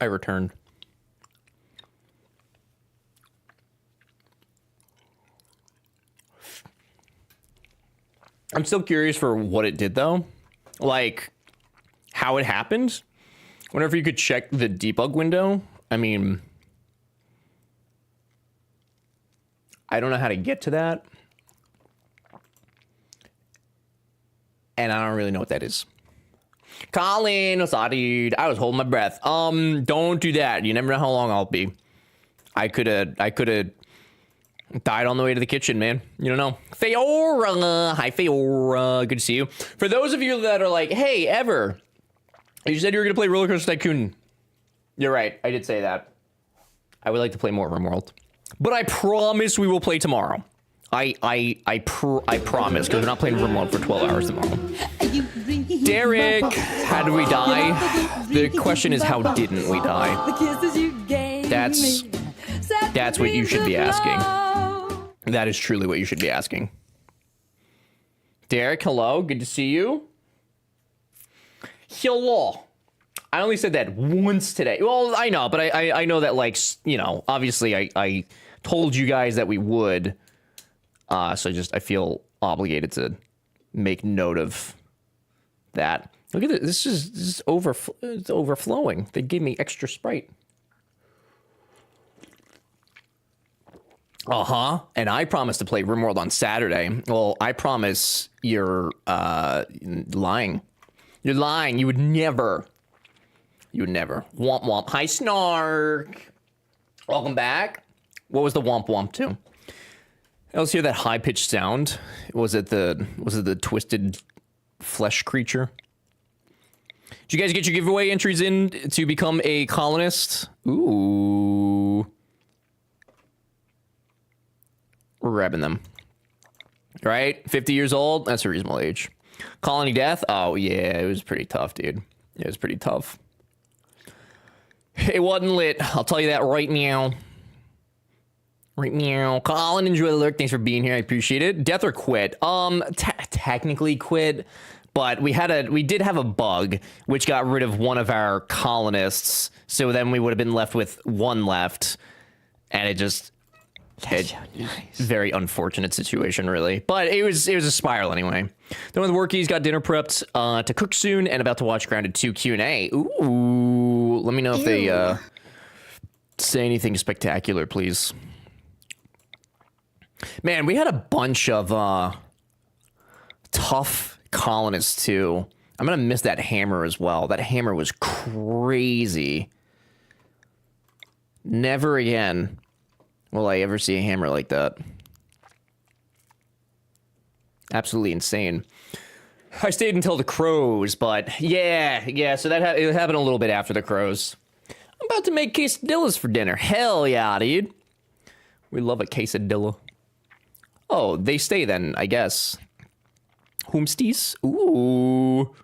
I returned. I'm still curious for what it did though. Like how it happened. Whenever you could check the debug window, I mean, I don't know how to get to that. And I don't really know what that is. Colin, what's up, dude? I was holding my breath. Don't do that. You never know how long I'll be. I could have died on the way to the kitchen, man. You don't know. Feora. Hi, Feora. Good to see you. For those of you that are like, hey, Ever, you said you were going to play Roller Coaster Tycoon. You're right. I did say that. I would like to play more RimWorld. But I promise we will play tomorrow. I promise, because we're not playing RimWorld for 12 hours tomorrow. Derek, how did we die? The question is, how didn't we die? That's what you should be asking. That is truly what you should be asking. Derek, hello. Good to see you. Hello. I only said that once today. Well, I know, but I know that, like, you know, obviously I told you guys that we would. So I feel obligated to make note of that. Look at this. This is it's overflowing. They gave me extra Sprite. And I promised to play RimWorld on Saturday. Well, I promise you're lying. You're lying. You would never. You would never. Womp womp. Hi, Snark. Welcome back. What was the womp womp to? Let's hear that high pitched sound. Was it the twisted flesh creature? Did you guys get your giveaway entries in to become a colonist? Ooh. We're grabbing them. Right? 50 years old? That's a reasonable age. Colony death? Oh, yeah. It was pretty tough, dude. It was pretty tough. It wasn't lit. I'll tell you that right now. Right now. Colin, enjoy the lurk. Thanks for being here. I appreciate it. Death or quit? Technically quit. But we did have a bug, which got rid of one of our colonists. So then we would have been left with one left. And it just... Very unfortunate situation, really. But it was a spiral anyway. Then with workies, got dinner prepped to cook soon, and about to watch Grounded 2 Q&A. Ooh, let me know if they say anything spectacular, please. Man, we had a bunch of tough colonists too. I'm gonna miss that hammer as well. That hammer was crazy. Never again will I ever see a hammer like that. Absolutely insane. I stayed until the crows, but yeah. So that it happened a little bit after the crows. I'm about to make quesadillas for dinner. Hell yeah, dude. We love a quesadilla. Oh, they stay then, I guess. Hoomsties? Ooh.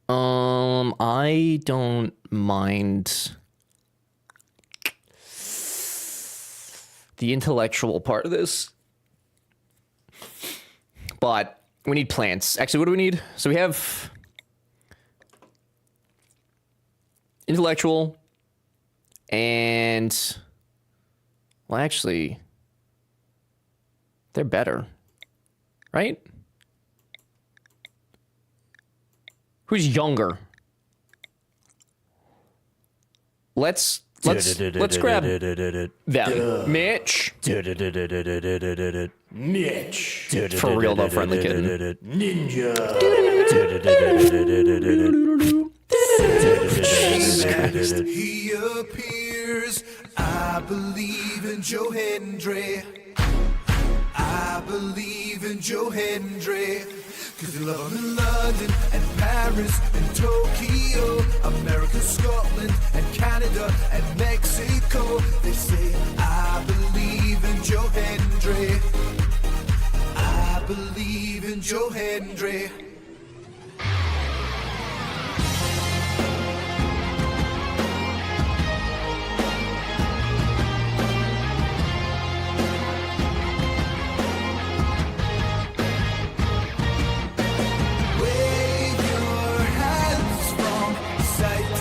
I don't mind the intellectual part of this. But we need plants. Actually, what do we need? So we have intellectual and, well, actually, they're better, right? Who's younger? Let's grab them. Mitch. Mitch. For real though, friendly kitten. Ninja. He appears. I believe in Joe Hendry. I believe in Joe Hendry. Cause they love him in London and Paris and Tokyo, America, Scotland and Canada and Mexico. They say, I believe in Joe Hendry. I believe in Joe Hendry. Wave your hands from side to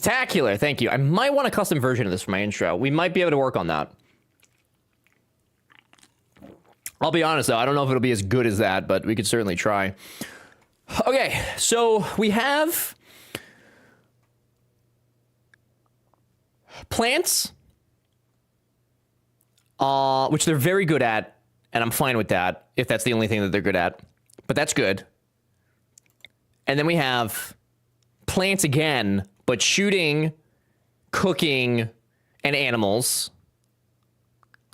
Spectacular. Thank you. I might want a custom version of this for my intro. We might be able to work on that. I'll be honest, though. I don't know if it'll be as good as that, but we could certainly try. Okay, so we have plants, which they're very good at, and I'm fine with that if that's the only thing that they're good at. But that's good. And then we have plants again, but shooting, cooking, and animals.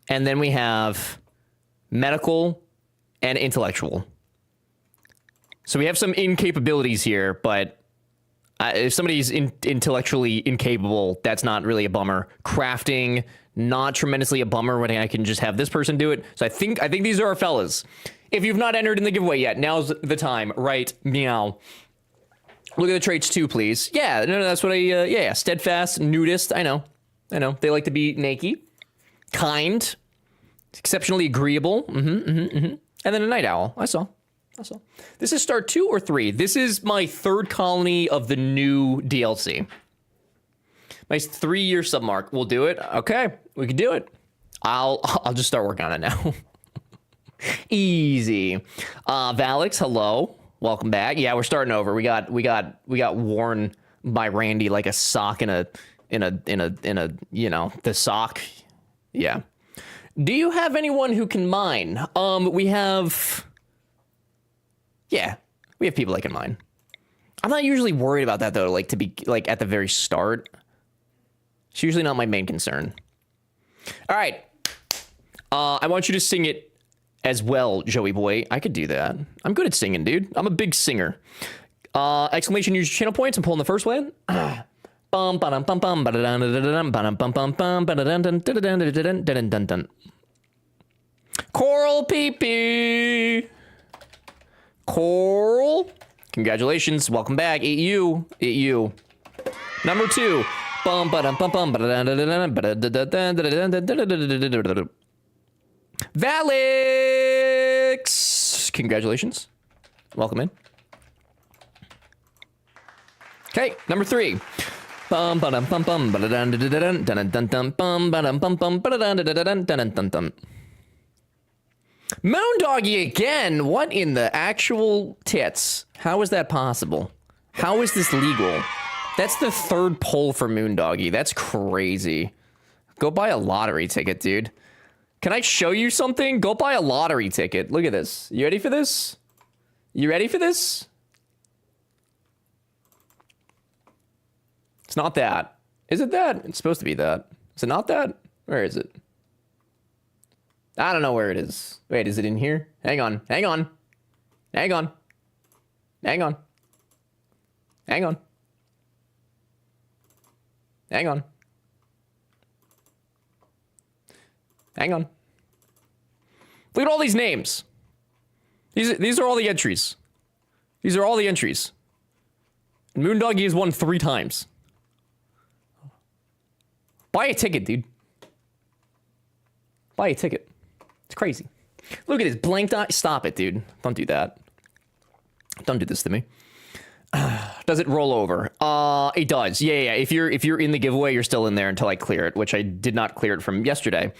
And then we have medical and intellectual. So we have some incapabilities here, but if somebody's intellectually incapable, that's not really a bummer. Crafting, not tremendously a bummer when I can just have this person do it. So I think these are our fellas. If you've not entered in the giveaway yet, now's the time, right? Meow. Look at the traits too, please. Yeah, no, that's what yeah. Steadfast, nudist, I know. They like to be naked, kind, exceptionally agreeable, and then a night owl. I saw. This is start 2 or 3. This is my 3rd colony of the new DLC. My 3-year submark. We'll do it. Okay, we can do it. I'll just start working on it now. Easy. Valix, hello. Welcome back. Yeah, we're starting over. We got worn by Randy like a sock in a the sock. Yeah. Do you have anyone who can mine? We have people that can mine. I'm not usually worried about that though, like to be like at the very start. It's usually not my main concern. All right. I want you to sing it as well, Joey boy. I could do that. I'm good at singing, dude. I'm a big singer. Exclamation, use your channel points. I'm pulling the first one. Coral pee-pee. Coral. Congratulations. Welcome back. Eat you. Number 2. Valix. Congratulations. Welcome in. Okay, number 3. Moondoggy again. What in the actual tits? How is that possible? How is this legal? That's the 3rd poll for Moondoggy. That's crazy. Go buy a lottery ticket, dude. Can I show you something? Go buy a lottery ticket. Look at this. You ready for this? You ready for this? It's not that. Is it that? It's supposed to be that. Is it not that? Where is it? I don't know where it is. Wait, is it in here? Hang on. Hang on. Hang on. Hang on. Hang on. Hang on. Hang on. Look at all these names. These are all the entries. These are all the entries. And Moondoggy has won 3 times. Buy a ticket, dude. Buy a ticket. It's crazy. Look at this blanked eye. Stop it, dude. Don't do that. Don't do this to me. Does it roll over? It does. Yeah. If you're in the giveaway, you're still in there until I clear it, which I did not clear it from yesterday.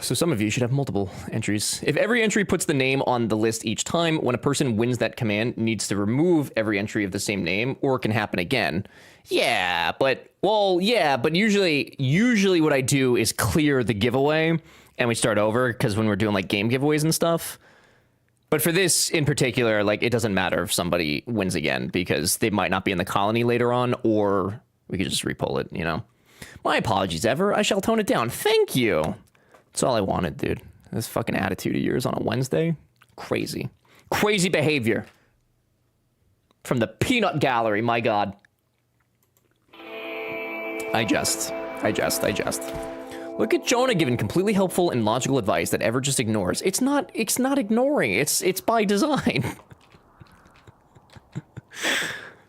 So some of you should have multiple entries. If every entry puts the name on the list each time, when a person wins that command, needs to remove every entry of the same name, or it can happen again. Yeah, but usually what I do is clear the giveaway and we start over, because when we're doing like game giveaways and stuff. But for this in particular, like it doesn't matter if somebody wins again, because they might not be in the colony later on, or we could just repull it, you know. My apologies, Ever. I shall tone it down. Thank you. That's all I wanted, dude. This fucking attitude of yours on a Wednesday. Crazy. Crazy behavior. From the peanut gallery, my God. I jest. Look at Jonah giving completely helpful and logical advice that Ever just ignores. It's not ignoring. It's by design.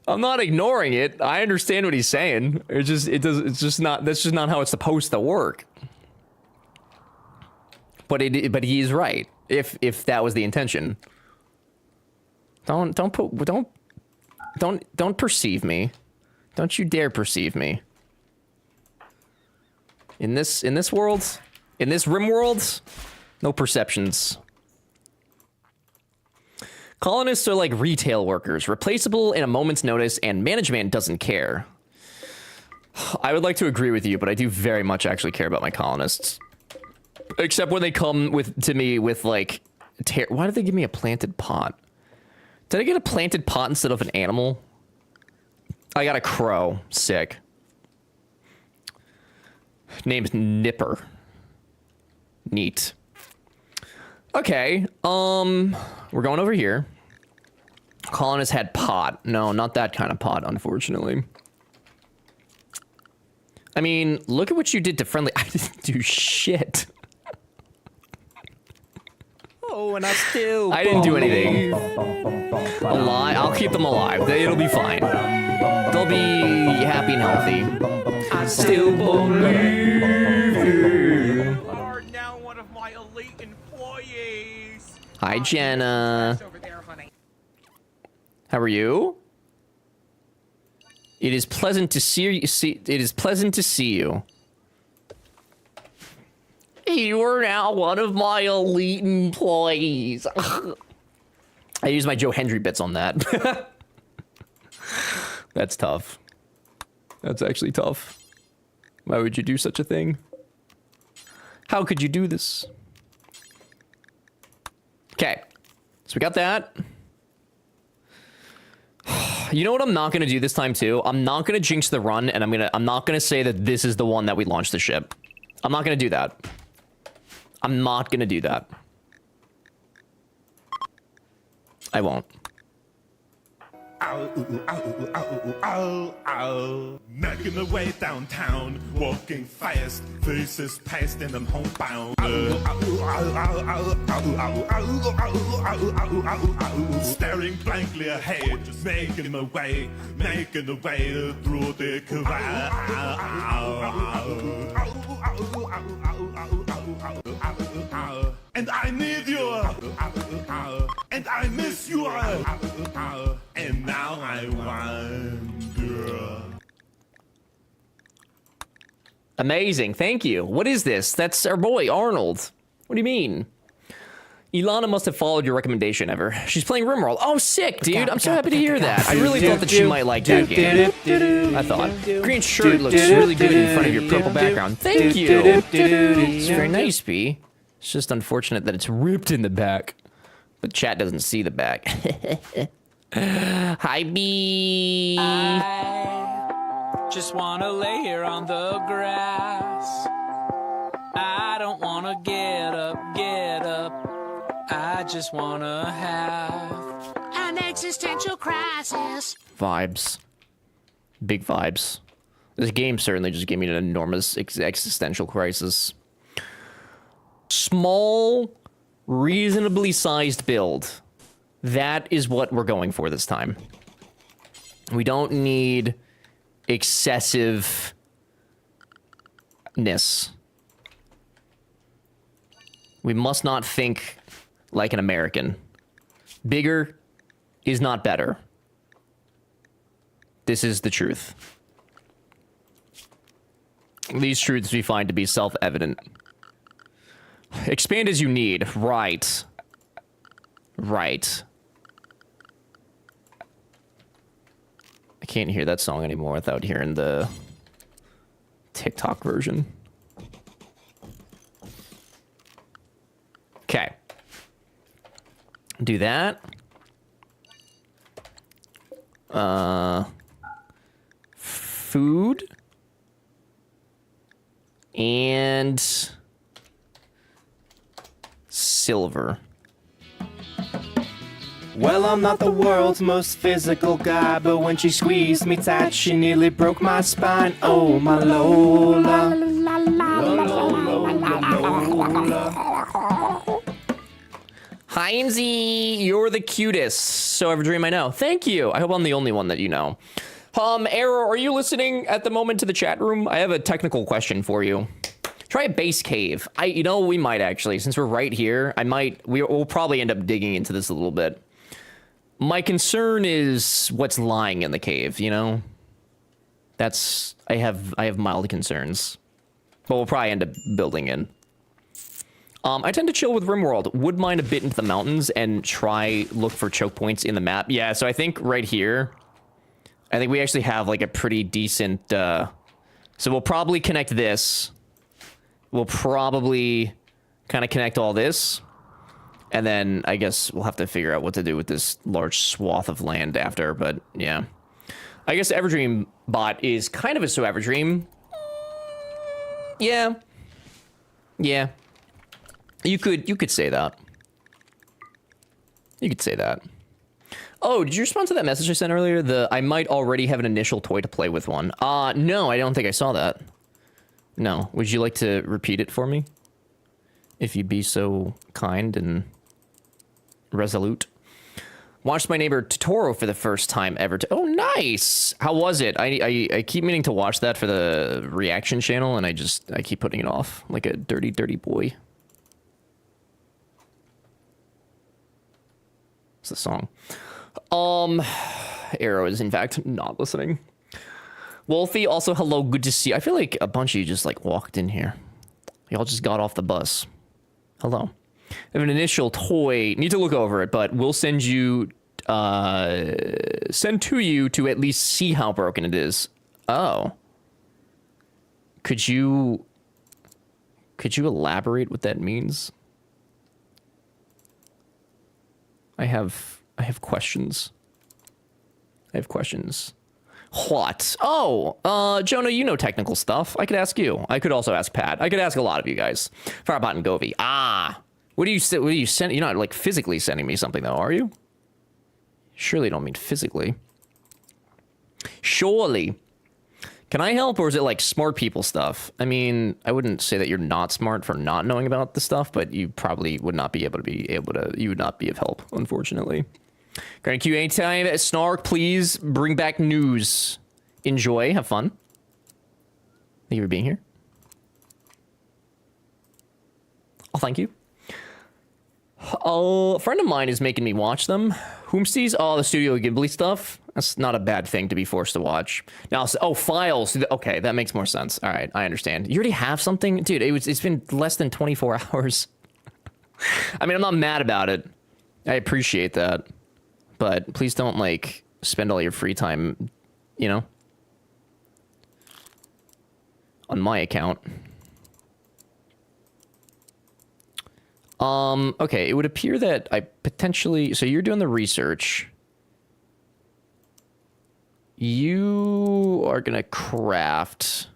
I'm not ignoring it. I understand what he's saying. That's just not how it's supposed to work. But he's right. If that was the intention. Don't perceive me. Don't you dare perceive me. In this world, in this rim world, no perceptions. Colonists are like retail workers, replaceable in a moment's notice, and management doesn't care. I would like to agree with you, but I do very much actually care about my colonists. Except when they come to me with like, why did they give me a planted pot? Did I get a planted pot instead of an animal? I got a crow. Sick. Name's Nipper. Neat. Okay, we're going over here. Colonist had pot. No, not that kind of pot, unfortunately. I mean, look at what you did to friendly. I didn't do shit. Oh, and I still. I didn't do anything. Alive. I'll keep them alive. It'll be fine. They'll be happy and healthy. I still believe you. You are now one of my elite employees. Hi, Jenna. Over there, honey. How are you? It is pleasant to see you. It is pleasant to see you. You are now one of my elite employees. I used my Joe Hendry bits on that. That's tough. That's actually tough. Why would you do such a thing? How could you do this? Okay, so we got that. You know what I'm not gonna do this time too? I'm not gonna jinx the run, and I'm not gonna say that this is the one that we launched the ship. I'm not gonna do that. I'm not gonna do that. I won't. Ow, ooh, ow, ooh, ow, ooh, ow, ow. Making my way downtown, walking fast, faces past and I'm homebound. Staring blankly ahead, just making my way through the crowd. And I need you, and I miss you, and now I wonder. Amazing, thank you. What is this? That's our boy, Arnold. What do you mean? Ilana must have followed your recommendation ever. She's playing RimWorld. Oh, sick, dude. I'm so happy to hear that. I really thought that she might like that game. I thought. Green shirt looks really good in front of your purple background. Thank you. It's very nice, B. It's just unfortunate that it's ripped in the back. But chat doesn't see the back. Hi, B. I just wanna lay here on the grass. I don't wanna get up, get up. I just wanna have an existential crisis. Vibes. Big vibes. This game certainly just gave me an enormous existential crisis. Small, reasonably sized build. That is what we're going for this time. We don't need excessiveness. We must not think like an American. Bigger is not better. This is the truth. These truths we find to be self-evident. Expand as you need. Right. Right. I can't hear that song anymore without hearing the TikTok version. Okay. Do that. Food. And silver. Well, I'm not the world's most physical guy, but when she squeezed me tight, she nearly broke my spine. Oh, my Lola. Heinzie, you're the cutest. So every dream I know. Thank you. I hope I'm the only one that you know. Arrow, are you listening at the moment to the chat room? I have a technical question for you. Try a base cave. You know, we might actually, since we're right here, we'll probably end up digging into this a little bit. My concern is what's lying in the cave, you know? I have mild concerns. But we'll probably end up building in. I tend to chill with RimWorld. Would mind a bit into the mountains and look for choke points in the map. Yeah, so I think right here, I think we actually have like a pretty decent, so we'll probably connect this. We'll probably kind of connect all this. And then I guess we'll have to figure out what to do with this large swath of land after, but yeah. I guess Everdream bot is kind of a so Everdream. Yeah. Yeah. You could say that. You could say that. Oh, did you respond to that message I sent earlier? I might already have an initial toy to play with one. No, I don't think I saw that. No. Would you like to repeat it for me? If you'd be so kind and resolute. Watched my neighbor Totoro for the first time ever. Oh, nice! How was it? I keep meaning to watch that for the reaction channel, and I keep putting it off like a dirty, dirty boy. What's the song? Arrow is in fact not listening. Wolfie, also hello, good to see you. I feel like a bunch of you just like walked in here. Y'all just got off the bus. Hello. I have an initial toy. Need to look over it, but we'll send you, send to you to at least see how broken it is. Oh. Could you elaborate what that means? I have questions. I have questions. What? Oh, Jonah, you know technical stuff. I could ask you. I could also ask Pat. I could ask a lot of you guys. Firebot and Govey. What do you send? You're not like physically sending me something though, are you? Surely you don't mean physically. Surely. Can I help, or is it like smart people stuff? I mean, I wouldn't say that you're not smart for not knowing about the stuff, but you probably would not be able to. You would not be of help, unfortunately. Granny Q anytime. Snark, please bring back news. Enjoy, have fun. Thank you for being here. Oh, thank you. A friend of mine is making me watch them. Whomsties? Oh, the Studio Ghibli stuff. That's not a bad thing to be forced to watch. Now, Files. Okay, that makes more sense. All right, I understand. You already have something? Dude, it's been less than 24 hours. I mean, I'm not mad about it. I appreciate that. But please don't, like, spend all your free time, you know, on my account. Okay, it would appear that I potentially... So you're doing the research. You are gonna craft...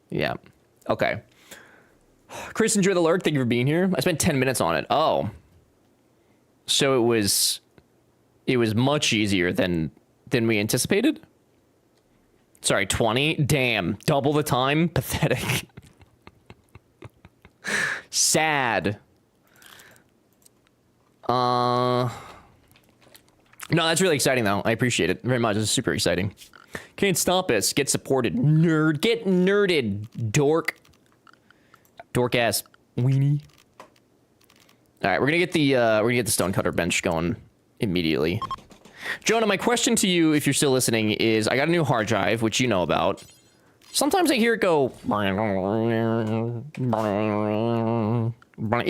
Yeah. Okay. Chris, enjoy the lurk. Thank you for being here. I spent 10 minutes on it. Oh. So it was much easier than we anticipated? Sorry, 20? Damn. Double the time? Pathetic. Sad. No, that's really exciting though. I appreciate it very much. It's super exciting. Can't stop us. Get supported. Nerd. Get nerded, dork. Dork ass weenie. Alright, we're gonna get the stonecutter bench going immediately. Jonah, my question to you, if you're still listening, is I got a new hard drive, which you know about. Sometimes I hear it go... You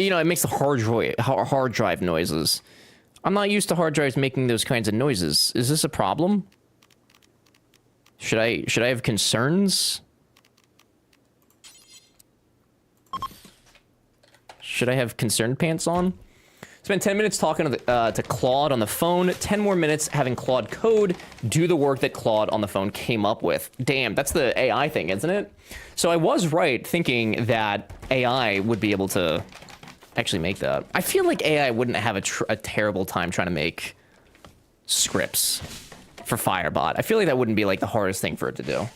know, it makes the hard drive noises. I'm not used to hard drives making those kinds of noises. Is this a problem? Should I have concerns? Should I have concerned pants on? Spent 10 minutes talking to Claude on the phone, 10 more minutes having Claude code do the work that Claude on the phone came up with. Damn, that's the AI thing, isn't it? So I was right thinking that AI would be able to actually make that. I feel like AI wouldn't have a terrible time trying to make scripts for Firebot. I feel like that wouldn't be like the hardest thing for it to do.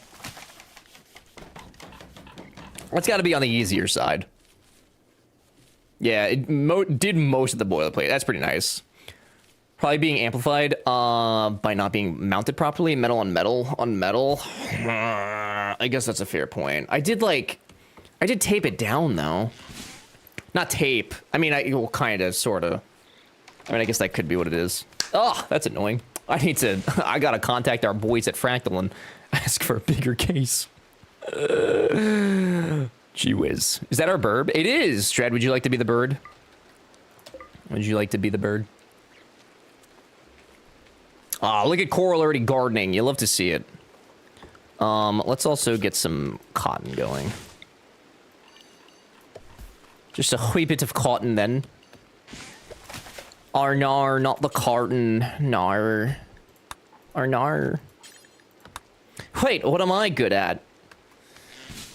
That's got to be on the easier side. Yeah, it did most of the boilerplate. That's pretty nice. Probably being amplified by not being mounted properly. Metal on metal on metal. I guess that's a fair point. I did tape it down though. Not tape. I mean, well, kind of, sort of. I mean, I guess that could be what it is. Oh, that's annoying. I gotta contact our boys at Fractal and ask for a bigger case. Gee whiz. Is that our bird? It is. Strad, would you like to be the bird? Would you like to be the bird? Ah, look at Coral already gardening. You love to see it. Let's also get some cotton going. Just a wee bit of cotton then. Arnar, not the carton. Nar. Arnar. Wait, what am I good at?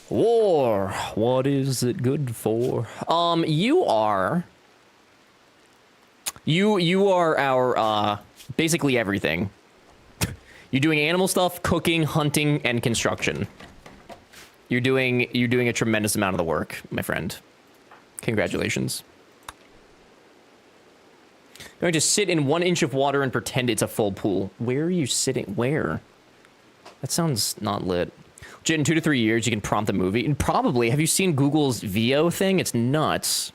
War. What is it good for? You are our, basically everything. You're doing animal stuff, cooking, hunting, and construction. You're doing a tremendous amount of the work, my friend. Congratulations. Going to sit in 1 inch of water and pretend it's a full pool. Where are you sitting? Where? That sounds not lit. In 2 to 3 years, you can prompt a movie. And probably, have you seen Google's VO thing? It's nuts.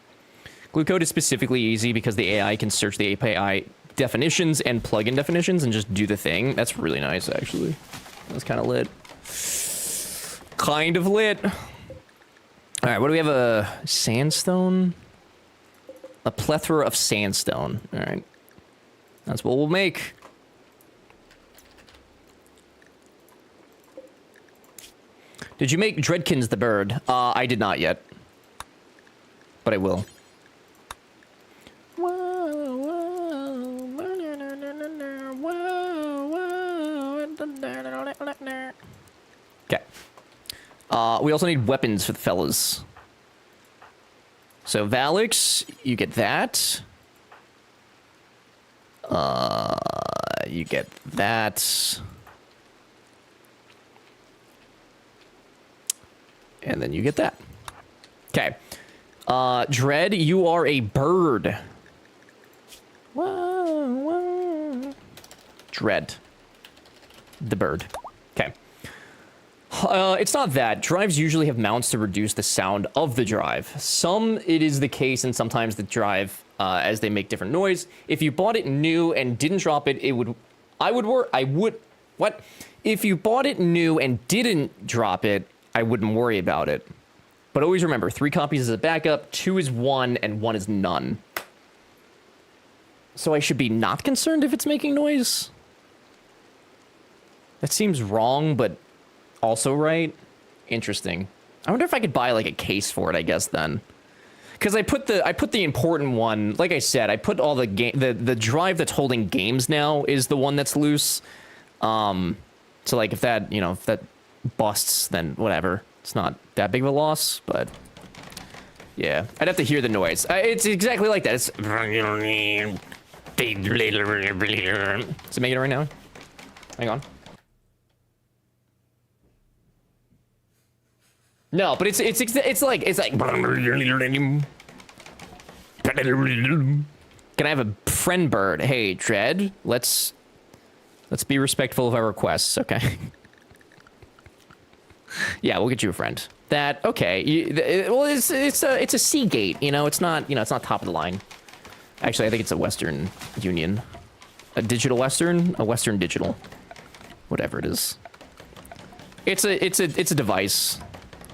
Glue code is specifically easy because the AI can search the API definitions and plugin definitions and just do the thing. That's really nice, actually. That's kind of lit. Kind of lit. All right, what do we have? A sandstone? A plethora of sandstone. All right. That's what we'll make. Did you make Dreadkins the bird? I did not yet. But I will. Okay. We also need weapons for the fellas. So, Valix, you get that. You get that. And then you get that. Okay. Dread, you are a bird. Dread. The bird. Okay. It's not that. Drives usually have mounts to reduce the sound of the drive. Some, it is the case, and sometimes the drive, as they make different noise. If you bought it new and didn't drop it, it would... What? If you bought it new and didn't drop it, I wouldn't worry about it. But always remember, 3 copies is a backup, 2 is 1, and 1 is none. So I should be not concerned if it's making noise? That seems wrong, but also right. Interesting. I wonder if I could buy, like, a case for it, I guess, then. Because I put the important one, like I said, I put all the the drive that's holding games now is the one that's loose. So, like, if that, if that busts, then whatever. It's not that big of a loss, but yeah, I'd have to hear the noise. It's exactly like that. It's... Is it making it right now? Hang on. No, but it's like can I have a friend bird? Hey, Dread, let's be respectful of our requests, okay? Yeah, we'll get you a friend. That, okay. Well, it's a Seagate, it's not, it's not top of the line. Actually, I think it's a Western Union. A Digital Western? A Western Digital. Whatever it is. It's a device.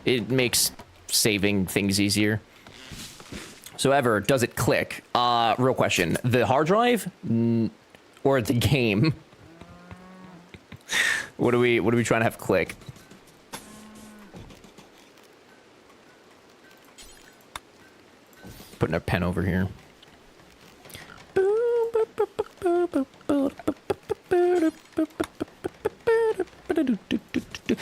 It makes saving things easier. So ever, does it click? Real question. The hard drive? Or the game? What are we trying to have click? Putting a pen over here.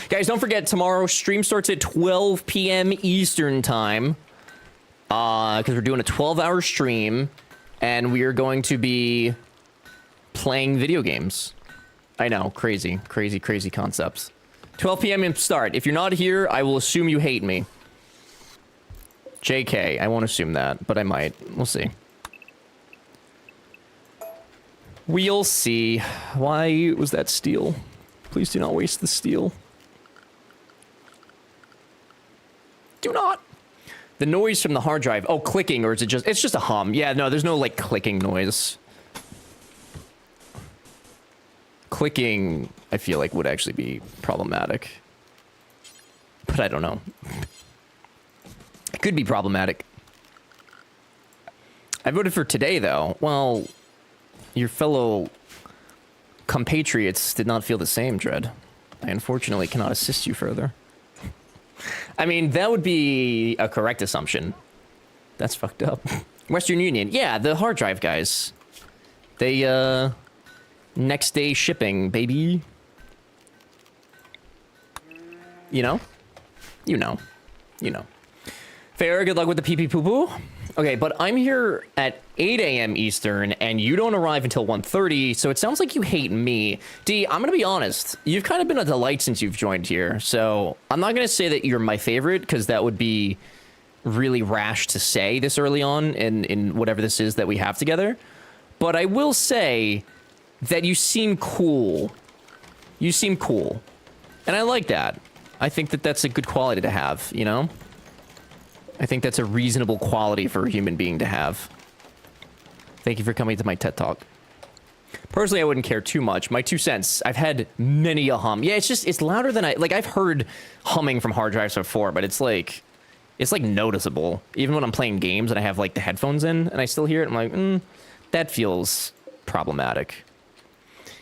Guys, don't forget, tomorrow stream starts at 12 p.m. Eastern time. Because we're doing a 12-hour stream. And we are going to be playing video games. I know, crazy concepts. 12 p.m. start. If you're not here, I will assume you hate me. JK, I won't assume that, but I might. We'll see. We'll see. Why was that steel? Please do not waste the steel. Do not. The noise from the hard drive. Oh, clicking, or is it just... It's just a hum. Yeah, no, there's no, like, clicking noise. Clicking, I feel like, would actually be problematic. But I don't know. It could be problematic. I voted for today, though. Well, your fellow compatriots did not feel the same, Dread. I unfortunately cannot assist you further. I mean, that would be a correct assumption. That's fucked up. Western Union. Yeah, the hard drive guys. They, next day shipping, baby. You know? You know. You know. Fair, good luck with the pee-pee poo-poo. Okay, but I'm here at 8 a.m. Eastern, and you don't arrive until 1:30, so it sounds like you hate me. D, I'm gonna be honest. You've kind of been a delight since you've joined here, so I'm not gonna say that you're my favorite, because that would be really rash to say this early on in whatever this is that we have together. But I will say that you seem cool. You seem cool. And I like that. I think that that's a good quality to have, you know? I think that's a reasonable quality for a human being to have. Thank you for coming to my TED Talk. Personally, I wouldn't care too much. My 2 cents. I've had many a hum. Yeah, it's louder than like, I've heard humming from hard drives before, but it's like noticeable. Even when I'm playing games and I have like the headphones in and I still hear it, I'm like, that feels problematic.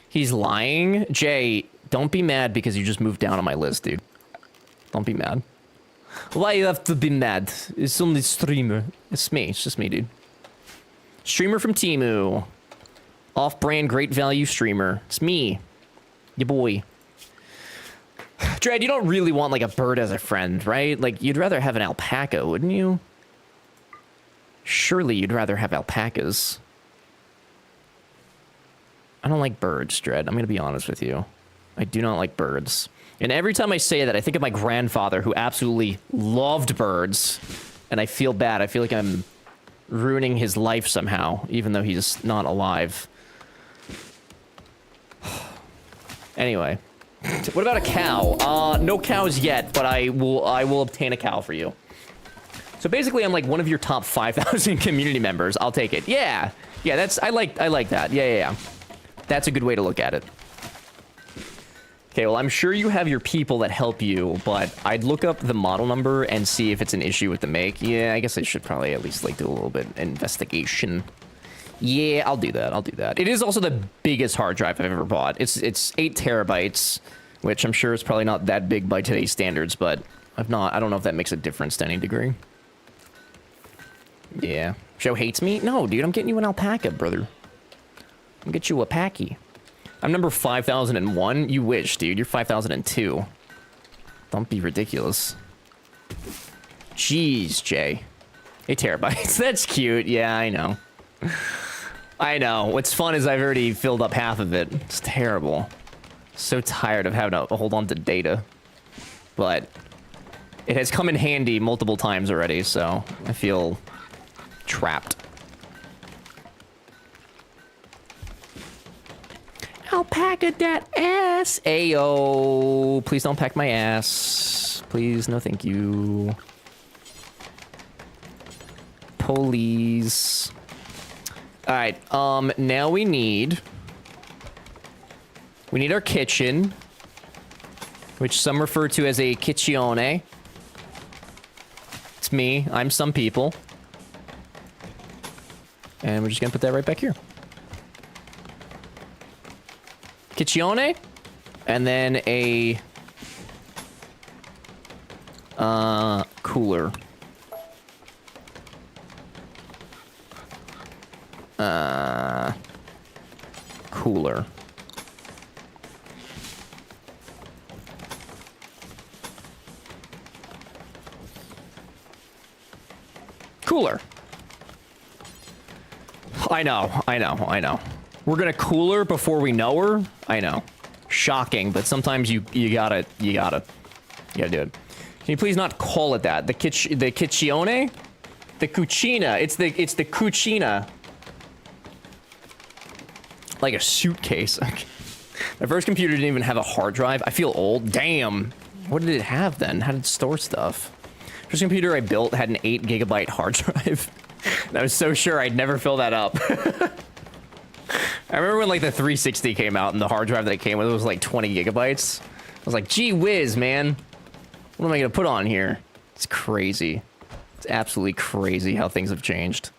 He's lying. Jay, don't be mad because you just moved down on my list, dude. Don't be mad. Why you have to be mad? It's only streamer. It's me. It's just me, dude. Streamer from Temu. Off-brand, great value streamer. It's me. Your boy. Dread, you don't really want, like, a bird as a friend, right? Like, you'd rather have an alpaca, wouldn't you? Surely you'd rather have alpacas. I don't like birds, Dread. I'm gonna be honest with you. I do not like birds. And every time I say that, I think of my grandfather who absolutely loved birds. And I feel bad. I feel like I'm ruining his life somehow, even though he's not alive. Anyway. What about a cow? No cows yet, but I will obtain a cow for you. So basically, I'm like one of your top 5,000 community members. I'll take it. Yeah. Yeah, that's... I like that. Yeah. That's a good way to look at it. Okay, well, I'm sure you have your people that help you, but I'd look up the model number and see if it's an issue with the make. Yeah, I guess I should probably at least, like, do a little bit of investigation. Yeah, I'll do that. It is also the biggest hard drive I've ever bought. It's 8 terabytes, which I'm sure is probably not that big by today's standards, but I don't know if that makes a difference to any degree. Yeah. Joe hates me? No, dude, I'm getting you an alpaca, brother. I'll get you a packy. I'm number 5,001. You wish, dude. You're 5,002. Don't be ridiculous. Jeez, Jay. 8 terabytes. That's cute. Yeah, I know. I know. What's fun is I've already filled up half of it. It's terrible. So tired of having to hold on to data. But it has come in handy multiple times already, so I feel trapped. Alpaca that ass. Ayo. Please don't pack my ass. Please, no thank you. Police. Alright, now we need our kitchen, which some refer to as a kitchione. It's me. I'm some people. And we're just gonna put that right back here. Kitchione, and then a cooler. Cooler. Cooler. I know. We're gonna cool her before we know her. I know. Shocking, but sometimes you gotta do it. Can you please not call it that? The kitchione? The cucina. It's the cucina. Like a suitcase. My first computer didn't even have a hard drive. I feel old. Damn. What did it have then? How did it store stuff? First computer I built had an 8 gigabyte hard drive. And I was so sure I'd never fill that up. I remember when like the 360 came out and the hard drive that it came with was like 20 gigabytes. I was like, gee whiz, man. What am I gonna put on here? It's crazy. It's absolutely crazy how things have changed.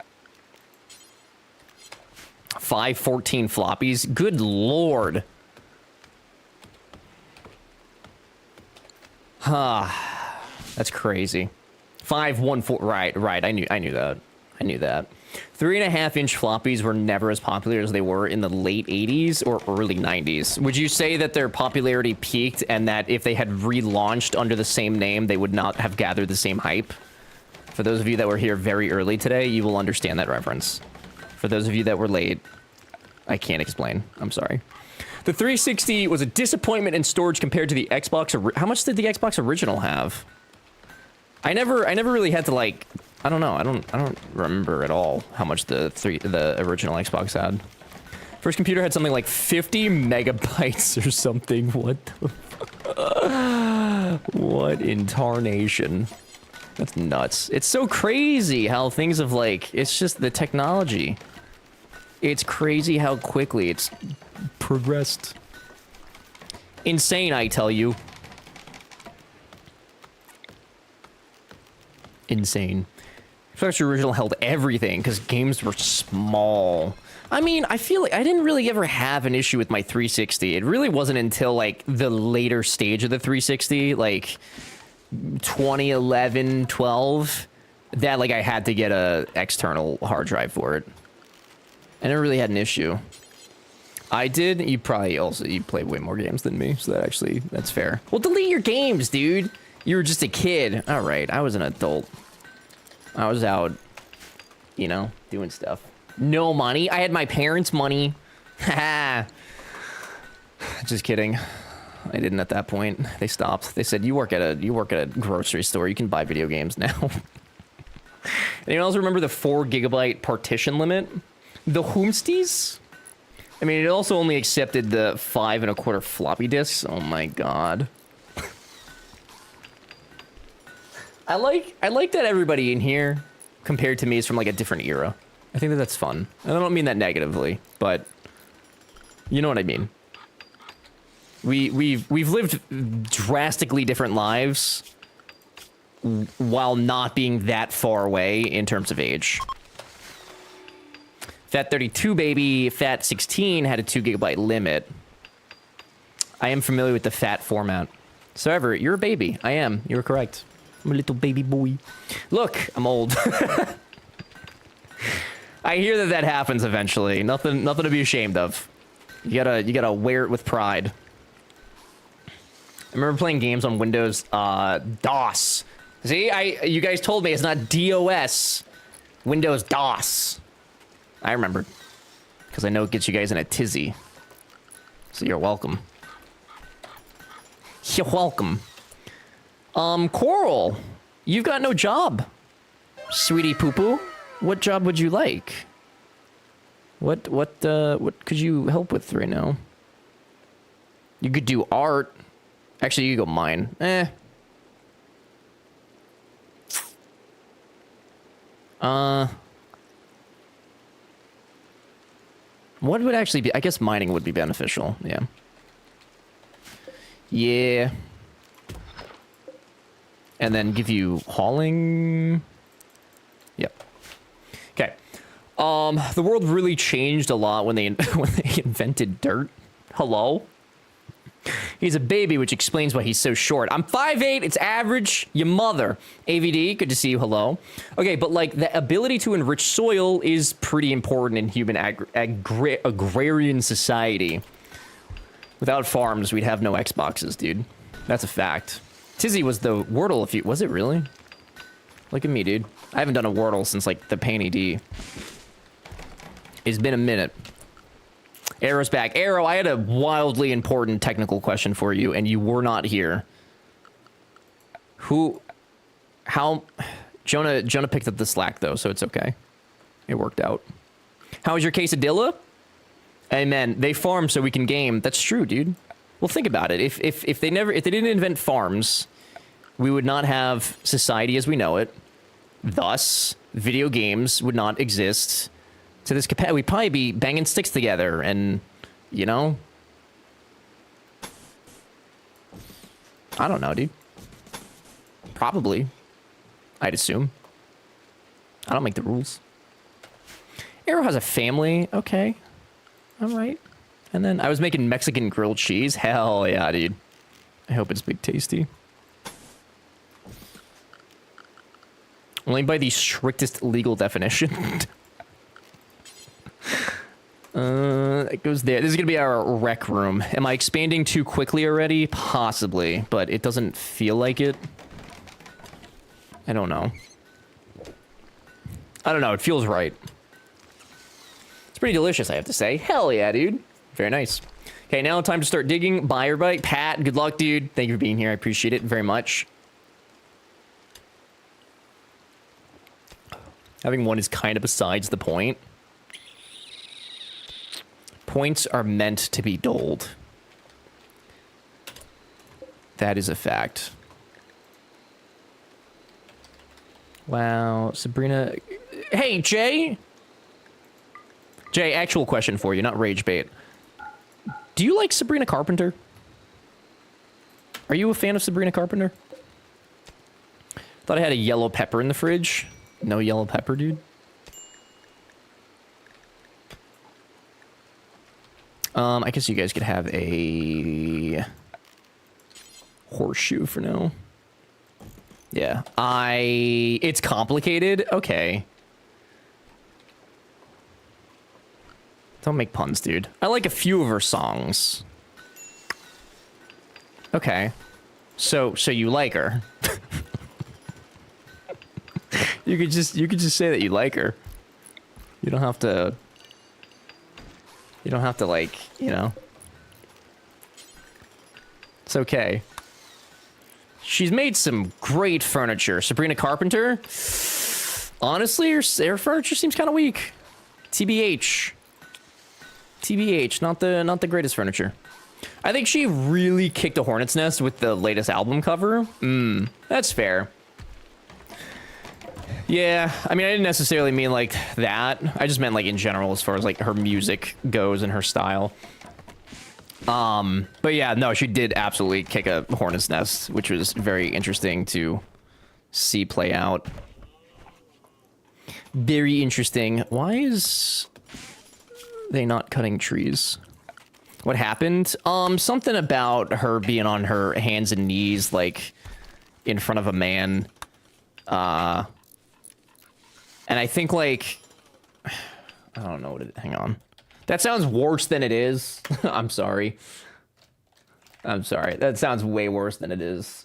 514 floppies? Good lord. That's crazy. 514. Right. I knew that. I knew that. 3.5-inch floppies were never as popular as they were in the late 80s or early 90s. Would you say that their popularity peaked and that if they had relaunched under the same name, they would not have gathered the same hype? For those of you that were here very early today, you will understand that reference. For those of you that were late, I can't explain. I'm sorry. The 360 was a disappointment in storage compared to the Xbox. How much did the Xbox original have? I never really had to like. I don't know. I don't remember at all how much the original Xbox had. First computer had something like 50 megabytes or something. What the what in tarnation? That's nuts. It's so crazy how things have like, it's just the technology. It's crazy how quickly it's progressed. Insane, I tell you. Insane. Xbox original held everything because games were small. I mean, I feel like I didn't really ever have an issue with my 360. It really wasn't until like the later stage of the 360, like 2011, 12, that like I had to get a external hard drive for it. I never really had an issue. I did. You played way more games than me, so that's fair. Well, delete your games, dude. You were just a kid. All right, I was an adult. I was out, you know, doing stuff. No money. I had my parents' money. Ha. Just kidding. I didn't at that point. They stopped. They said, you work at a grocery store. You can buy video games now. Anyone else remember the 4 gigabyte partition limit? The Hoomsties? I mean, it also only accepted the 5 1/4 floppy disks. Oh my god. I like that everybody in here, compared to me, is from like a different era. I think that's fun. And I don't mean that negatively, but you know what I mean. We've lived drastically different lives while not being that far away in terms of age. Fat 32 baby, Fat 16 had a 2 gigabyte limit. I am familiar with the Fat format. So, Everett, you're a baby. I am. You were correct. I'm a little baby boy. Look, I'm old. I hear that happens eventually. Nothing to be ashamed of. You gotta wear it with pride. I remember playing games on Windows DOS. See, you guys told me it's not DOS. Windows DOS. I remembered. Because I know it gets you guys in a tizzy. So you're welcome. You're welcome. Coral, you've got no job. Sweetie poo-poo, what job would you like? What could you help with right now? You could do art. Actually, you go mine. What would actually be? I guess mining would be beneficial. Yeah. Yeah. And then give you hauling. Yep. Okay. The world really changed a lot when they invented dirt. Hello. He's a baby, which explains why he's so short. I'm 5'8", it's average. Your mother. AVD, good to see you. Hello. Okay, but like the ability to enrich soil is pretty important in human agrarian society. Without farms, we'd have no Xboxes, dude. That's a fact. Tizzy was the Wordle was it really? Look at me, dude. I haven't done a Wordle since like the Painty D. It's been a minute. Arrow's back. Arrow, I had a wildly important technical question for you, and you were not here. Jonah picked up the slack, though, so it's okay. It worked out. How was your quesadilla? Amen. They farm so we can game. That's true, dude. Well, think about it. If they didn't invent farms, we would not have society as we know it. Thus, video games would not exist. to this capacity. We'd probably be banging sticks together and, you know, I don't know, dude. Probably. I'd assume. I don't make the rules. Arrow has a family. Okay. All right. And then I was making Mexican grilled cheese. Hell yeah, dude. I hope it's big tasty. Only by the strictest legal definition. It goes there. This is going to be our rec room. Am I expanding too quickly already? Possibly, but it doesn't feel like it. I don't know. I don't know. It feels right. It's pretty delicious, I have to say. Hell yeah, dude. Very nice. Okay, now time to start digging. Buy or bite. Pat, good luck, dude. Thank you for being here. I appreciate it very much. Having one is kind of besides the point. Points are meant to be doled. That is a fact. Wow, Sabrina. Hey, Jay! Jay, actual question for you, not rage bait. Do you like Sabrina Carpenter? Are you a fan of Sabrina Carpenter? Thought I had a yellow pepper in the fridge. No yellow pepper, dude. I guess you guys could have a horseshoe for now. Yeah, it's complicated. Okay. Don't make puns, dude. I like a few of her songs. Okay. So you like her. You could just say that you like her. You don't have to like, you know. It's okay. She's made some great furniture. Sabrina Carpenter. Honestly, her furniture seems kind of weak. TBH. TBH, not the greatest furniture. I think she really kicked a hornet's nest with the latest album cover. That's fair. Yeah, I mean, I didn't necessarily mean like that. I just meant like in general as far as like her music goes and her style. But yeah, no, she did absolutely kick a hornet's nest, which was very interesting to see play out. Very interesting. Why is they not cutting trees? What happened? Something about her being on her hands and knees, like in front of a man. And I think, like, I don't know what it, hang on. That sounds worse than it is. I'm sorry. I'm sorry. That sounds way worse than it is.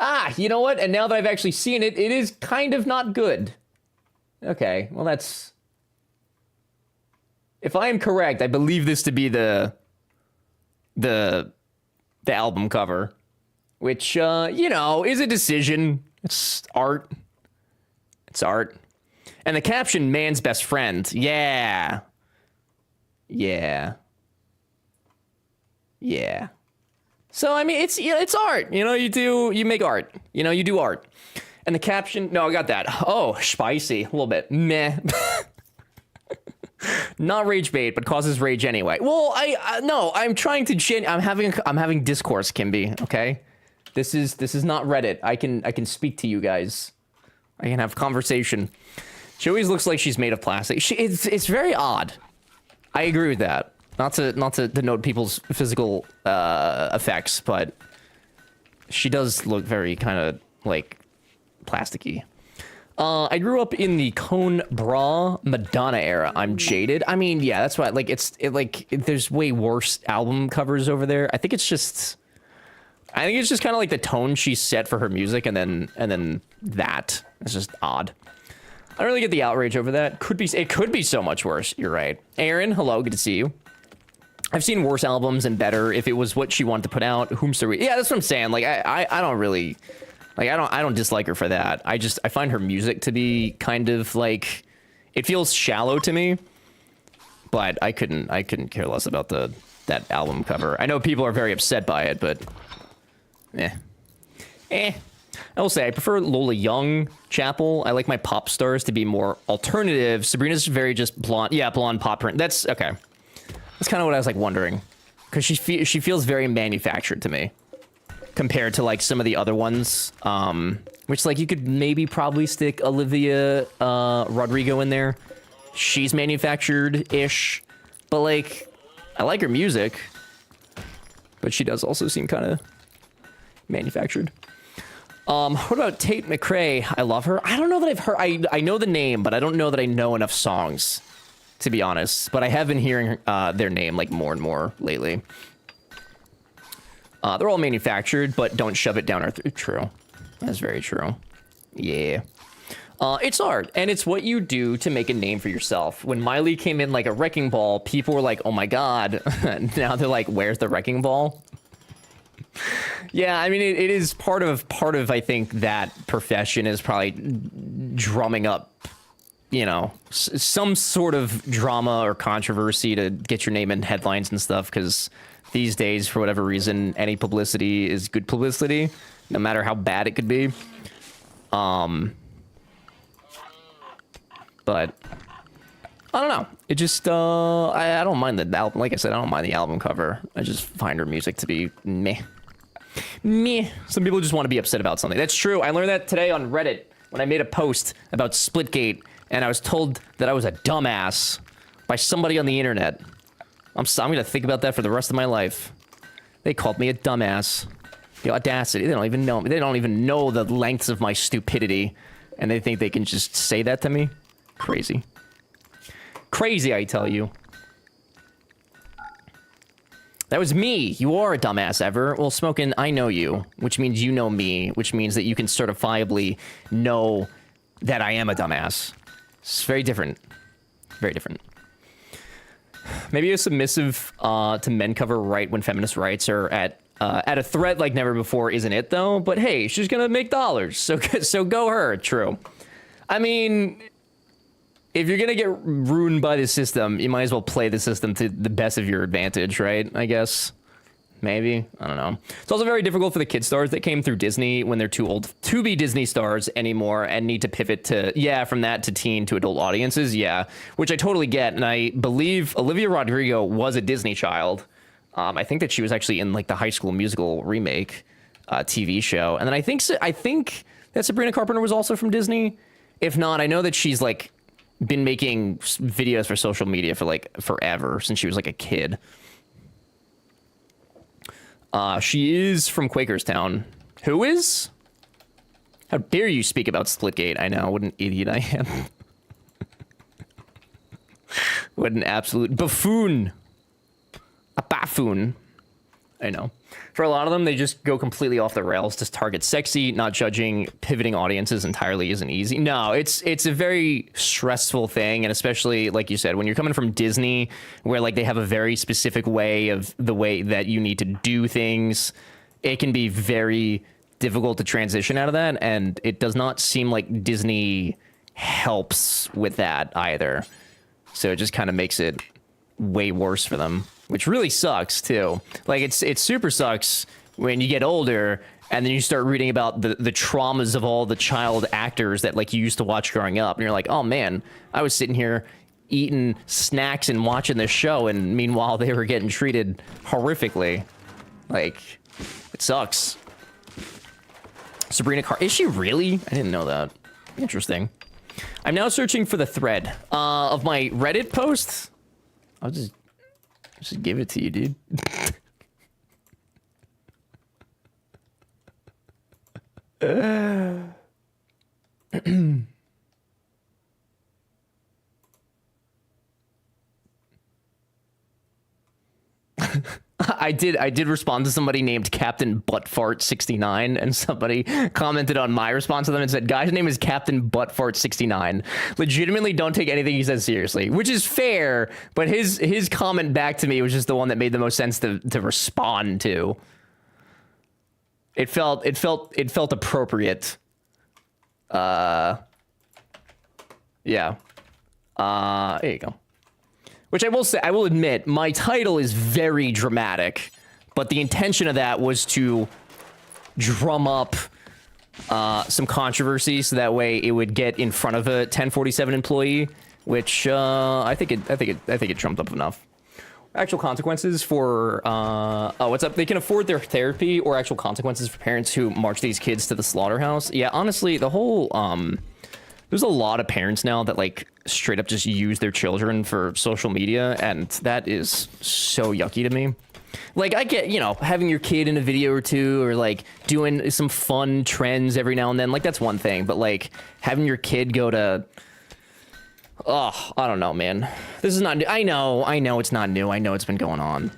Ah, you know what? And now that I've actually seen it, it is kind of not good. Okay, well that's... If I am correct, I believe this to be the album cover. Which, you know, is a decision. It's art. It's art. And the caption, man's best friend. Yeah. Yeah. Yeah. So, I mean, it's art. You know, you make art. You know, you do art. And the caption, no, I got that. Oh, spicy. A little bit. Meh. Not rage bait, but causes rage anyway. Well, no, I'm trying to I'm having discourse, Kimby, okay? This is not Reddit. I can speak to you guys. I can have conversation. She always looks like she's made of plastic. It's very odd. I agree with that. Not to denote people's physical effects, but she does look very kind of like plasticky. I grew up in the Cone Bra Madonna era. I'm jaded. I mean, yeah, that's why. Like, there's way worse album covers over there. I think it's just kind of like the tone she set for her music, and then that. It's just odd. I don't really get the outrage over that. It could be so much worse. You're right. Aaron, hello, good to see you. I've seen worse albums and better. If it was what she wanted to put out, yeah, that's what I'm saying. Like, I don't really, like, I don't dislike her for that. I find her music to be kind of like, it feels shallow to me. But I couldn't care less about that album cover. I know people are very upset by it, but I will say I prefer Lola Young Chapel. I like my pop stars to be more alternative. Sabrina's very just blonde. Yeah, blonde pop print. That's okay. That's kind of what I was like wondering, because she feels very manufactured to me compared to like some of the other ones. Which like you could maybe probably stick Olivia Rodrigo in there. She's manufactured-ish, but like I like her music, but she does also seem kind of manufactured. What about Tate McRae? I love her. I don't know that I've heard. I know the name, but I don't know that I know enough songs, to be honest. But I have been hearing their name like more and more lately. They're all manufactured, but don't shove it down our throat. True. That's very true. Yeah. It's art, and it's what you do to make a name for yourself. When Miley came in like a wrecking ball, people were like, oh my god. Now they're like, where's the wrecking ball? Yeah, I mean, it is part of, I think, that profession is probably drumming up, you know, some sort of drama or controversy to get your name in headlines and stuff, because these days, for whatever reason, any publicity is good publicity, no matter how bad it could be. But I don't know. It just I don't mind the album. Like I said, I don't mind the album cover. I just find her music to be meh. Meh. Some people just want to be upset about something. That's true. I learned that today on Reddit when I made a post about Splitgate, and I was told that I was a dumbass by somebody on the internet. I'm gonna think about that for the rest of my life. They called me a dumbass. The audacity. They don't even know. They don't even know the lengths of my stupidity, and they think they can just say that to me. Crazy. Crazy, I tell you. That was me. You are a dumbass, Ever. Well, Smokin', I know you, which means you know me, which means that you can certifiably know that I am a dumbass. It's very different. Very different. Maybe a submissive to men cover right when feminist rights are at a threat like never before isn't it, though? But hey, she's gonna make dollars, so go her. True. I mean, if you're gonna get ruined by the system, you might as well play the system to the best of your advantage, right? I guess. Maybe. I don't know. It's also very difficult for the kid stars that came through Disney when they're too old to be Disney stars anymore and need to pivot to, yeah, from that to teen to adult audiences, yeah. Which I totally get, and I believe Olivia Rodrigo was a Disney child. I think that she was actually in, like, the High School Musical remake TV show. And then I think that Sabrina Carpenter was also from Disney. If not, I know that she's, like, been making videos for social media for like forever, since she was like a kid. She is from Quakerstown. Who is? How dare you speak about Splitgate? I know, what an idiot I am. What an absolute buffoon. A buffoon. I know. For a lot of them, they just go completely off the rails to target sexy, not judging, pivoting audiences entirely isn't easy. No, it's a very stressful thing, and especially, like you said, when you're coming from Disney, where like they have a very specific way of the way that you need to do things, it can be very difficult to transition out of that, and it does not seem like Disney helps with that either. So it just kind of makes it way worse for them, which really sucks too. Like it super sucks when you get older and then you start reading about the traumas of all the child actors that like you used to watch growing up, and you're like, oh man, I was sitting here eating snacks and watching this show, and meanwhile they were getting treated horrifically. Like, it sucks. Sabrina is she really? I didn't know that. Interesting. I'm now searching for the thread of my Reddit post. I'll just give it to you, dude. I did respond to somebody named Captain Buttfart69, and somebody commented on my response to them and said, guy's name is Captain Buttfart69. Legitimately don't take anything he says seriously, which is fair, but his comment back to me was just the one that made the most sense to respond to. It felt appropriate. Yeah. There you go. Which I will say, I will admit, my title is very dramatic, but the intention of that was to drum up some controversy, so that way it would get in front of a 1047 employee, which I think it trumped up enough. Actual consequences for oh, what's up? They can afford their therapy, or actual consequences for parents who march these kids to the slaughterhouse. Yeah, honestly, the whole there's a lot of parents now that like straight up just use their children for social media, and that is so yucky to me. Like, I get, you know, having your kid in a video or two, or like doing some fun trends every now and then, like that's one thing, but like having your kid go to, oh, I don't know, man. This is not new. I know it's not new. I know it's been going on.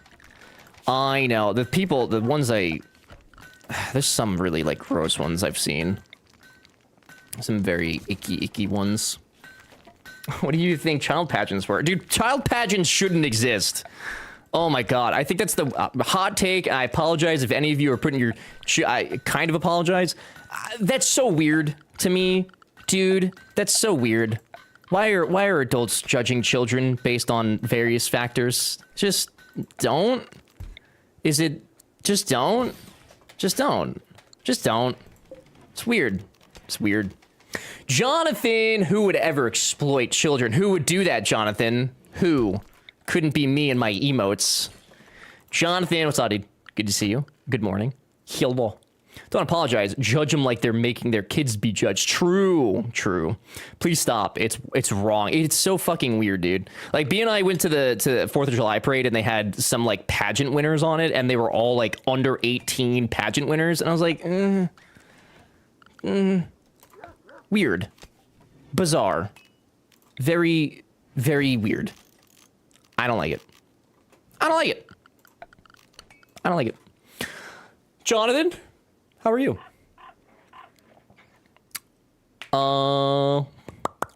I know the ones there's some really like gross ones I've seen. Some very icky ones. What do you think child pageants were? Dude, child pageants shouldn't exist. Oh my god, I think that's the hot take. I apologize if any of you are putting your... I kind of apologize. That's so weird to me, dude. That's so weird. Why are adults judging children based on various factors? Just don't. Is it... Just don't? Just don't. Just don't. It's weird. It's weird. Jonathan, who would ever exploit children? Who would do that, Jonathan? Who? Couldn't be me and my emotes. Jonathan, what's up, dude? Good to see you. Good morning. Hello. Don't apologize. Judge them like they're making their kids be judged. True. True. Please stop. It's wrong. It's so fucking weird, dude. Like, B and I went to the 4th of July parade, and they had some, like, pageant winners on it, and they were all, like, under 18 pageant winners, and I was like, weird. Bizarre. Very, very weird. I don't like it. I don't like it. I don't like it. Jonathan, how are you? We're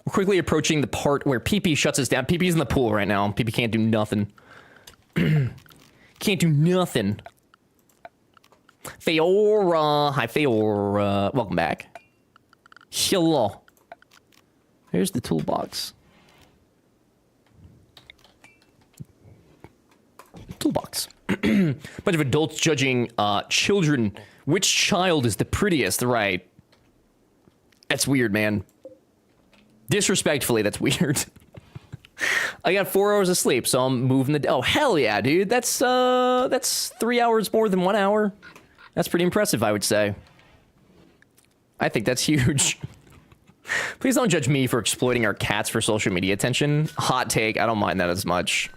quickly approaching the part where PP shuts us down. PP's in the pool right now. PP can't do nothing. Can't do nothing. Feora. Hi, Feora. Welcome back. Hello. Here's the toolbox. Toolbox. Bunch of adults judging children. Which child is the prettiest? Right. That's weird, man. Disrespectfully, that's weird. I got 4 hours of sleep, so I'm moving the... Oh, hell yeah, dude. That's 3 hours more than 1 hour. That's pretty impressive, I would say. I think that's huge. Please don't judge me for exploiting our cats for social media attention. Hot take, I don't mind that as much.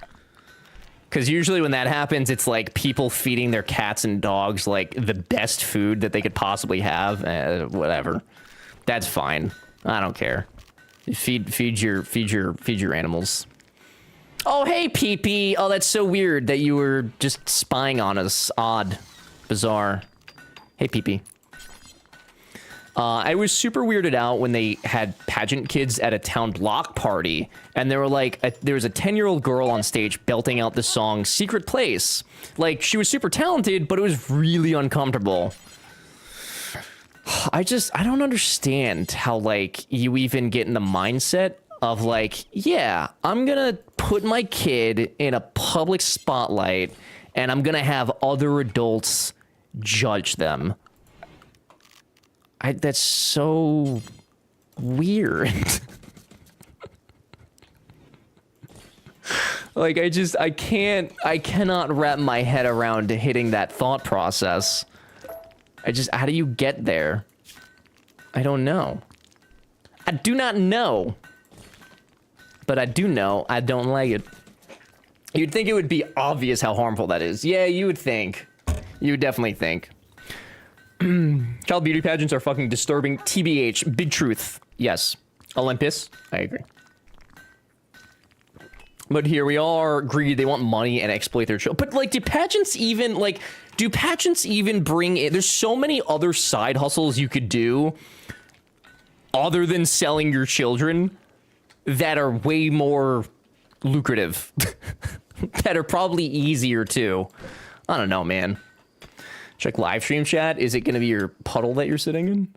Because usually when that happens, it's like people feeding their cats and dogs like the best food that they could possibly have. Whatever. That's fine. I don't care. Feed your animals. Oh, hey, PP. Oh, that's so weird that you were just spying on us. Odd. Bizarre. Hey, PP. I was super weirded out when they had pageant kids at a town block party, and they were like, there was a 10-year-old girl on stage belting out the song Secret Place. Like, she was super talented, but it was really uncomfortable. I don't understand how, like, you even get in the mindset of, like, yeah, I'm gonna put my kid in a public spotlight, and I'm gonna have other adults judge them. That's so weird. Like, I cannot wrap my head around hitting that thought process. How do you get there? I don't know. I do not know. But I do know I don't like it. You'd think it would be obvious how harmful that is. Yeah, you would think. You would definitely think. Child beauty pageants are fucking disturbing. TBH, big truth. Yes. Olympus, I agree. But here we are, greedy. They want money and exploit their children. But, like, do pageants even bring in... There's so many other side hustles you could do other than selling your children that are way more lucrative. That are probably easier, too. I don't know, man. Check live stream chat. Is it going to be your puddle that you're sitting in?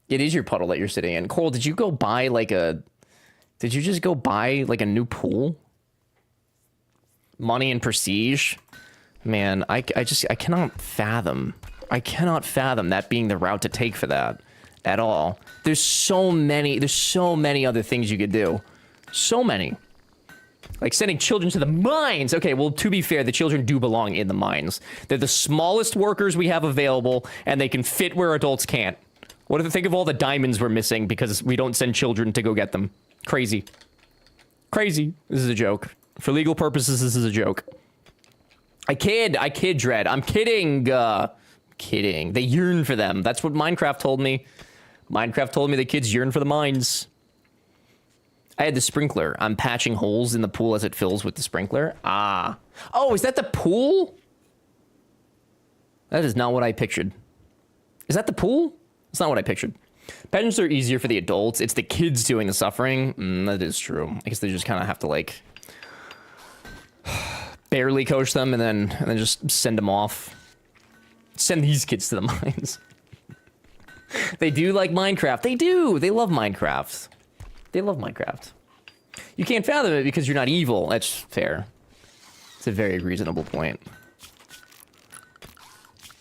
It is your puddle that you're sitting in. Cole, did you go buy like a... Did you just go buy like a new pool? Money and prestige? Man, I cannot fathom I cannot fathom that being the route to take for that at all. There's so many other things you could do. So many. Like sending children to the mines. Okay, well, to be fair, the children do belong in the mines. They're the smallest workers we have available, and they can fit where adults can't. What if you think of all the diamonds we're missing because we don't send children to go get them? Crazy. Crazy. This is a joke. For legal purposes, this is a joke. I kid, Dread. I'm kidding. Kidding. They yearn for them. That's what Minecraft told me. Minecraft told me the kids yearn for the mines. I had the sprinkler. I'm patching holes in the pool as it fills with the sprinkler. Ah. Oh, is that the pool? That is not what I pictured. Is that the pool? That's not what I pictured. Pensions are easier for the adults. It's the kids doing the suffering. That is true. I guess they just kind of have to, like, barely coach them and then just send them off. Send these kids to the mines. They do like Minecraft. They do. They love Minecraft. They love Minecraft. You can't fathom it because you're not evil. That's fair. It's a very reasonable point.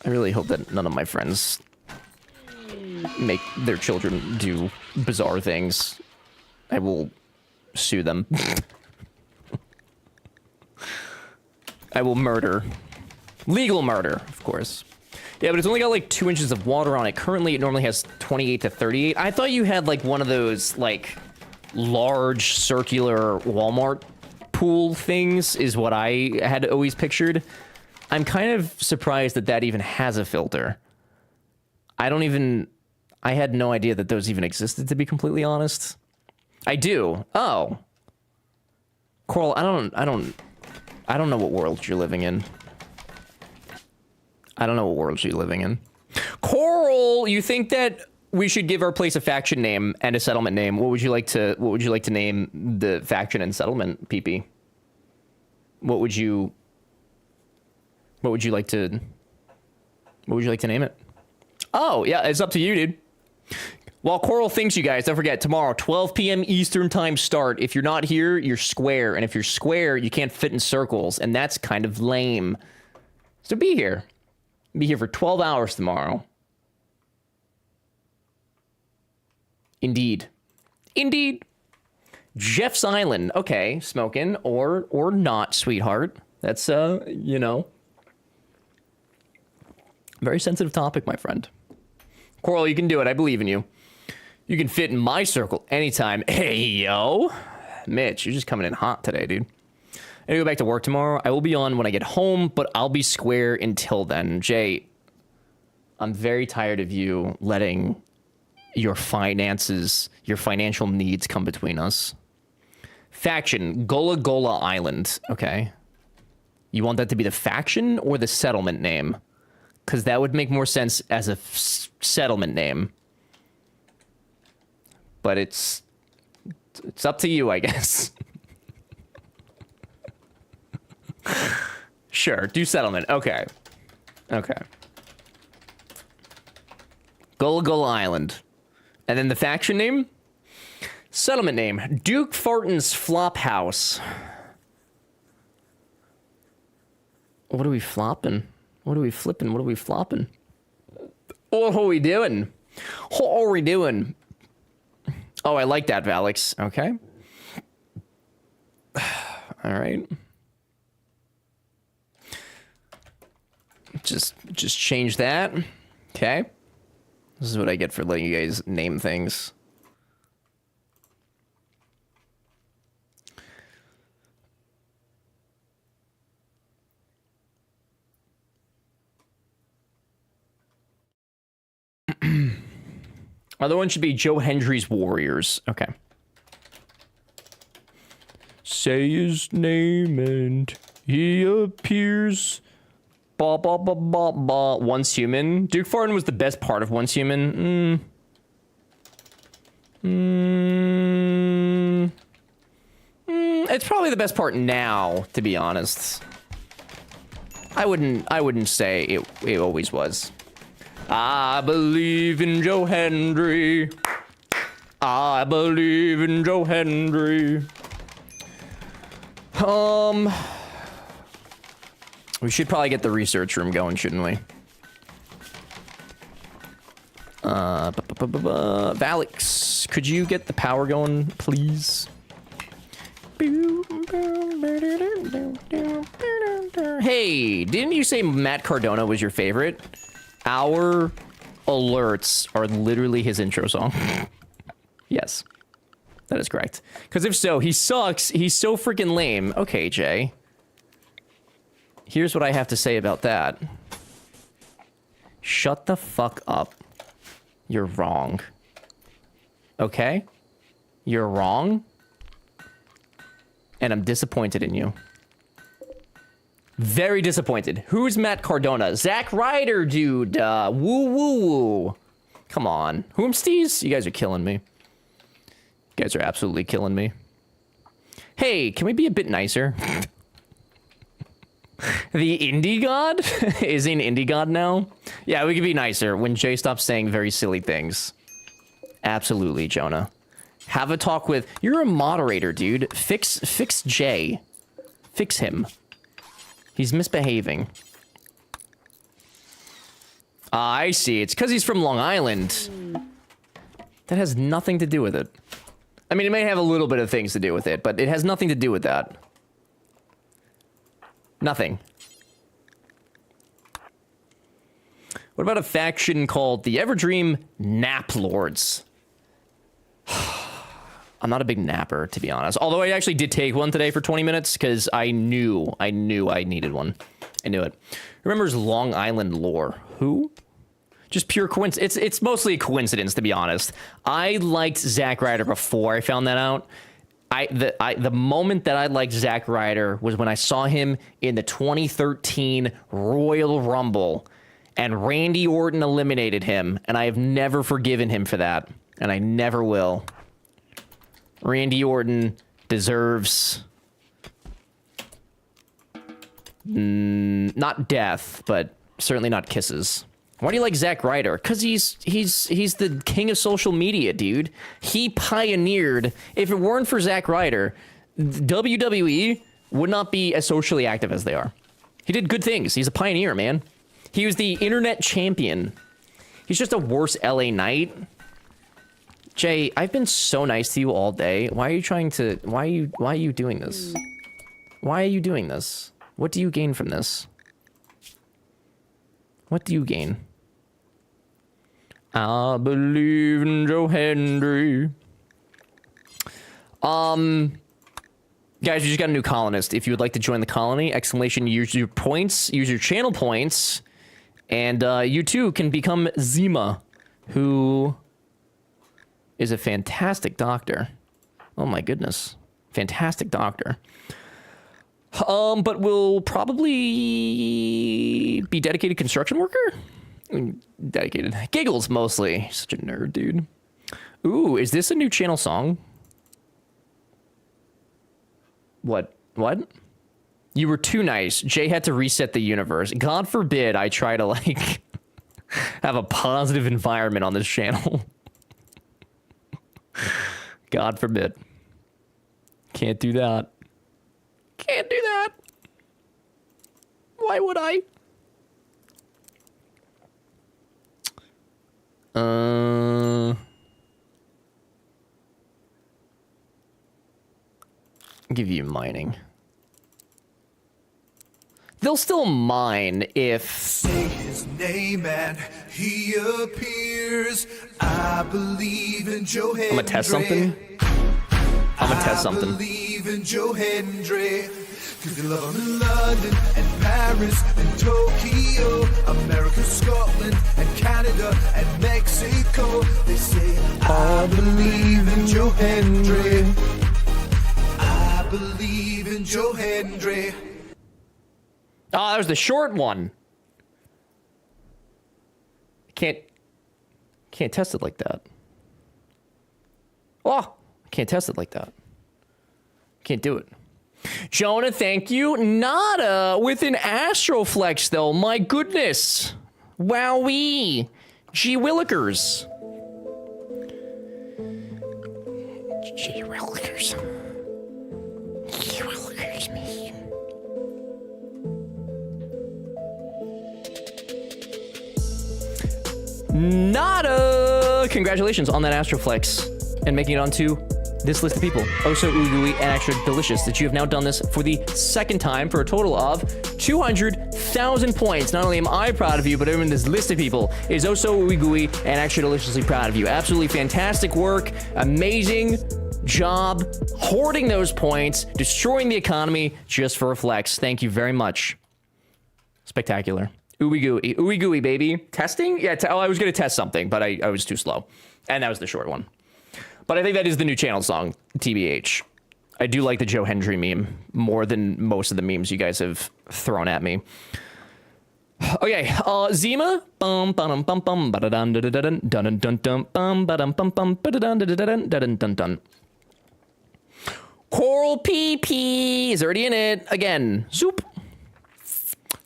I really hope that none of my friends make their children do bizarre things. I will sue them. I will murder. Legal murder, of course. Yeah, but it's only got like 2 inches of water on it. Currently, it normally has 28 to 38. I thought you had like one of those like large circular Walmart pool things is what I had always pictured. I'm kind of surprised that that even has a filter. I had no idea that those even existed, to be completely honest. I do. Oh. Coral, I don't know what world you're living in. I don't know what world you're living in. Coral, you think that we should give our place a faction name and a settlement name? What would you like to name the faction and settlement, PP? What would you like to name it? Oh, yeah, it's up to you, dude. While Coral thinks, you guys, don't forget, tomorrow, 12 p.m. Eastern time start. If you're not here, you're square. And if you're square, you can't fit in circles. And that's kind of lame. So be here. Be here for 12 hours tomorrow. Indeed. Indeed. Jeff's Island. Okay, smoking or not, sweetheart. That's, you know. Very sensitive topic, my friend. Coral, you can do it. I believe in you. You can fit in my circle anytime. Hey, yo. Mitch, you're just coming in hot today, dude. I go back to work tomorrow. I will be on when I get home, but I'll be square until then. Jay, I'm very tired of you letting your finances, your financial needs come between us. Faction, Gola Gola Island. Okay. You want that to be the faction or the settlement name? Because that would make more sense as a settlement name. But it's up to you, I guess. Sure, do settlement. Okay. Okay. Gola Gola Island. And then the faction name? Settlement name. Duke Farton's Flop House. What are we flopping? What are we flipping? What are we flopping? What are we doing? What are we doing? Oh, I like that, Valix. Okay. All right. Just change that. Okay. This is what I get for letting you guys name things. Other one should be Joe Hendry's Warriors. Okay. Say his name and he appears. Ba ba ba ba ba. Once Human. Duke Farton was the best part of Once Human. It's probably the best part now, to be honest. I wouldn't say it always was. I believe in Joe Hendry. I believe in Joe Hendry. We should probably get the research room going, shouldn't we? Valix, could you get the power going, please? Hey, didn't you say Matt Cardona was your favorite? Our alerts are literally his intro song. Yes, that is correct. Because if so, he sucks. He's so freaking lame. Okay, Jay. Here's what I have to say about that. Shut the fuck up. You're wrong. Okay? You're wrong. And I'm disappointed in you. Very disappointed. Who's Matt Cardona? Zack Ryder, dude. Woo woo woo. Come on. Whoomsties? You guys are killing me. You guys are absolutely killing me. Hey, can we be a bit nicer? The indie god? Is he an indie god now? Yeah, we could be nicer when Jay stops saying very silly things. Absolutely, Jonah. Have a talk with... You're a moderator, dude. Fix Jay. Fix him. He's misbehaving. I see. It's because he's from Long Island. That has nothing to do with it. I mean, it may have a little bit of things to do with it, but it has nothing to do with that. Nothing. What about a faction called the Everdream Nap Lords? I'm not a big napper, to be honest. Although I actually did take one today for 20 minutes because I knew I needed one. I knew it. Remembers Long Island lore? Who? Just pure coincidence. It's mostly a coincidence, to be honest. I liked Zack Ryder before I found that out. The moment that I liked Zack Ryder was when I saw him in the 2013 Royal Rumble, and Randy Orton eliminated him, and I have never forgiven him for that, and I never will. Randy Orton deserves not death, but certainly not kisses. Why do you like Zack Ryder? Because he's the king of social media, dude. He pioneered. If it weren't for Zack Ryder, WWE would not be as socially active as they are. He did good things. He's a pioneer, man. He was the internet champion. He's just a worse LA Knight. Jay, I've been so nice to you all day. Why are you trying to... Why are you doing this? Why are you doing this? What do you gain from this? What do you gain? I believe in Joe Hendry. Guys, we just got a new colonist. If you would like to join the colony, exclamation, use your points, use your channel points, and you too can become Zima, who is a fantastic doctor. Oh my goodness. Fantastic doctor. But will probably be dedicated construction worker? Dedicated. Giggles, mostly. Such a nerd, dude. Ooh, is this a new channel song? What? You were too nice. Jay had to reset the universe. God forbid I try to, like, have a positive environment on this channel. God forbid. Can't do that. Can't do that. Why would I? Give you mining. They'll still mine if... Say his name and he appears. I believe in Joe Hendry. I'm gonna test something. I believe in Joe Hendry. Cause they love him in London and Paris and Tokyo, America, Scotland and Canada and Mexico. They say, I believe in Joe Hendry. I believe in Joe Hendry. Oh, that was the short one. Can't test it like that. Oh, can't test it like that. Can't do it. Jonah, thank you. Nada with an Astroflex, though. My goodness. Wowee. Gee Willikers. Gee Willikers. Gee Willikers, man. Nada. Congratulations on that Astroflex and making it onto this list of people. Oh so ooey gooey and extra delicious that you have now done this for the second time for a total of 200,000 points. Not only am I proud of you, but everyone in this list of people is oh so ooey gooey and extra deliciously proud of you. Absolutely fantastic work. Amazing job hoarding those points, destroying the economy just for a flex. Thank you very much. Spectacular. Ooey gooey, baby. Testing? Yeah, I was going to test something, but I was too slow. And that was the short one. But I think that is the new channel song, TBH. I do like the Joe Hendry meme more than most of the memes you guys have thrown at me. Okay, Zima. Bum bum bum bum ba dun dun dun dun dun dun bum ba dum bum bum ba dun dun dun dun dun dun. Coral PP is already in it again. Zoop.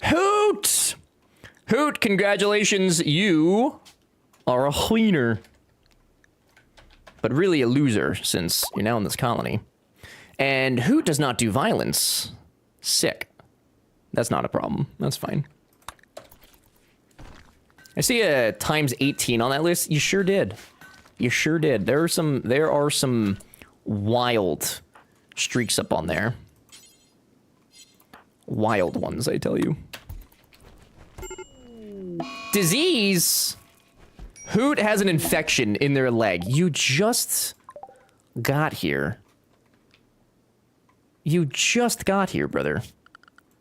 Hoot. Hoot, congratulations. You are a cleaner. But really a loser since you're now in this colony. And Hoot does not do violence. Sick. That's not a problem. That's fine. I see a times 18 on that list. You sure did. You sure did. There are some wild streaks up on there. Wild ones, I tell you. Disease. Hoot has an infection in their leg. You just got here. You just got here, brother.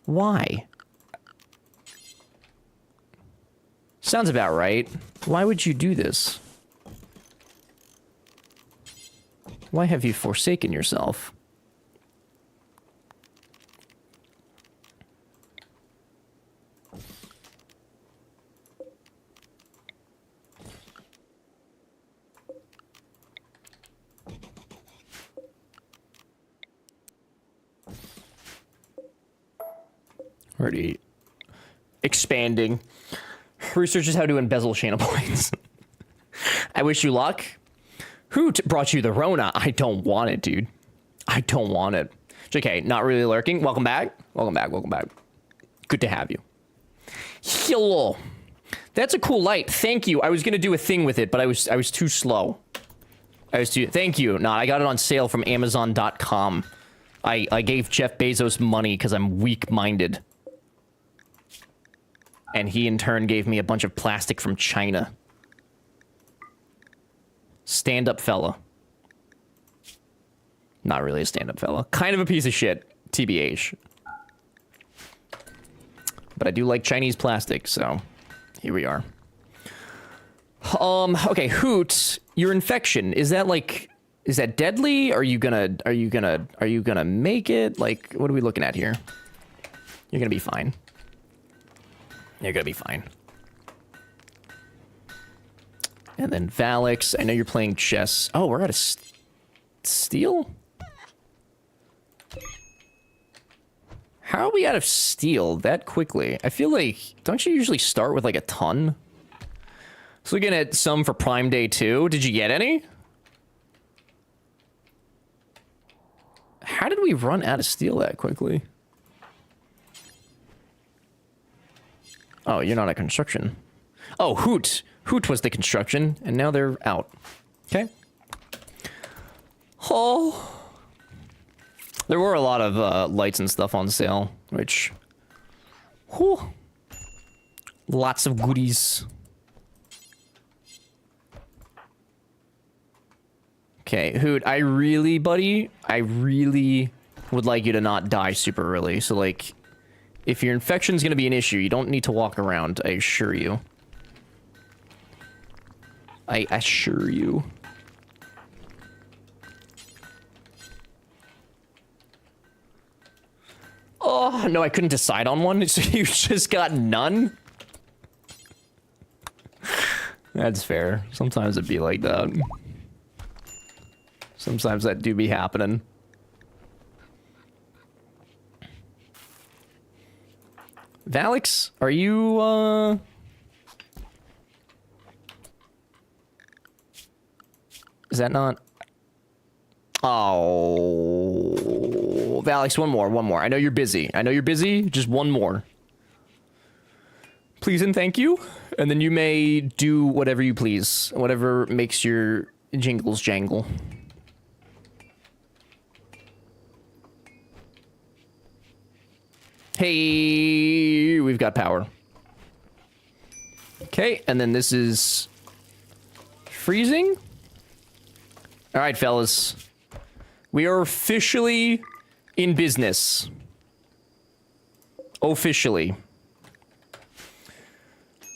Why? Sounds about right. Why would you do this? Why have you forsaken yourself? Already expanding. Researches how to embezzle channel points. I wish you luck. Hoot brought you the Rona. I don't want it, dude. I don't want it. JK, not really lurking. Welcome back. Welcome back. Welcome back. Good to have you. Hello. That's a cool light. Thank you. I was gonna do a thing with it, but I was too slow. Thank you. No, I got it on sale from Amazon.com. I gave Jeff Bezos money because I'm weak-minded. And he, in turn, gave me a bunch of plastic from China. Stand-up fella. Not really a stand-up fella. Kind of a piece of shit, TBH. But I do like Chinese plastic, so here we are. Okay, Hoot, your infection, is that deadly? Are you gonna make it? Like, what are we looking at here? You're gonna be fine. You're gonna be fine. And then Valix, I know you're playing chess. Oh, we're at a steel? How are we out of steel that quickly? I feel like, don't you usually start with like a ton? So looking at some for Prime Day 2. Did you get any? How did we run out of steel that quickly? Oh, you're not a construction. Oh, Hoot. Hoot was the construction, and now they're out. Okay. Oh. There were a lot of lights and stuff on sale, which... Whew. Lots of goodies. Okay, Hoot, I really would like you to not die super early. So, like, if your infection's gonna be an issue, you don't need to walk around, I assure you. I assure you. Oh, no, I couldn't decide on one, so you just got none? That's fair. Sometimes it'd be like that. Sometimes that do be happening. Valix, are you, Is that not... Oh... Valix, one more. I know you're busy. Just one more. Please and thank you. And then you may do whatever you please. Whatever makes your jingles jangle. Hey, we've got power. Okay, and then this is freezing. All right, fellas. We are officially in business. Officially.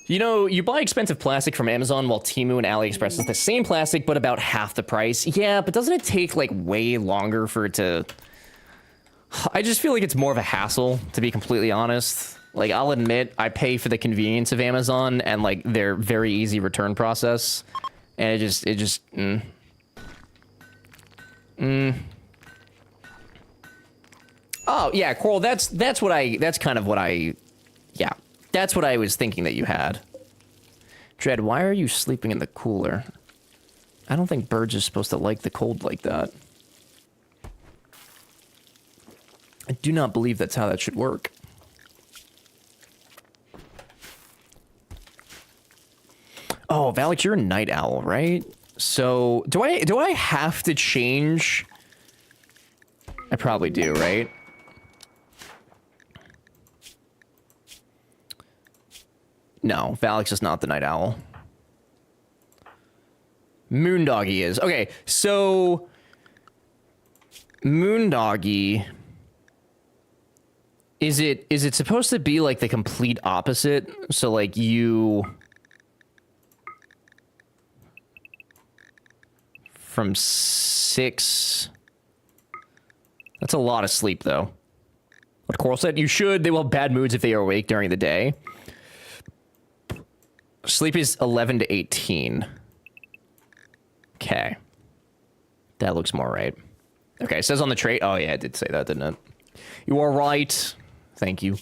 You know, you buy expensive plastic from Amazon while Temu and AliExpress is the same plastic, but about half the price. Yeah, but doesn't it take, like, way longer for it to... I just feel like it's more of a hassle, to be completely honest. Like, I'll admit, I pay for the convenience of Amazon and, like, their very easy return process. And it just... Oh, yeah, Coral, that's kind of what I... Yeah. That's what I was thinking that you had. Dread, why are you sleeping in the cooler? I don't think birds are supposed to like the cold like that. I do not believe that's how that should work. Oh, Valak, you're a night owl, right? So, do I have to change? I probably do, right? No, Valak's is not the night owl. Moondoggy is. Okay, so... Moondoggy... Is it supposed to be, like, the complete opposite? So, like, you... From 6... That's a lot of sleep, though. What Coral said, you should. They will have bad moods if they are awake during the day. Sleep is 11 to 18. Okay. That looks more right. Okay, it says on the trait... Oh, yeah, it did say that, didn't it? You are right. Thank you.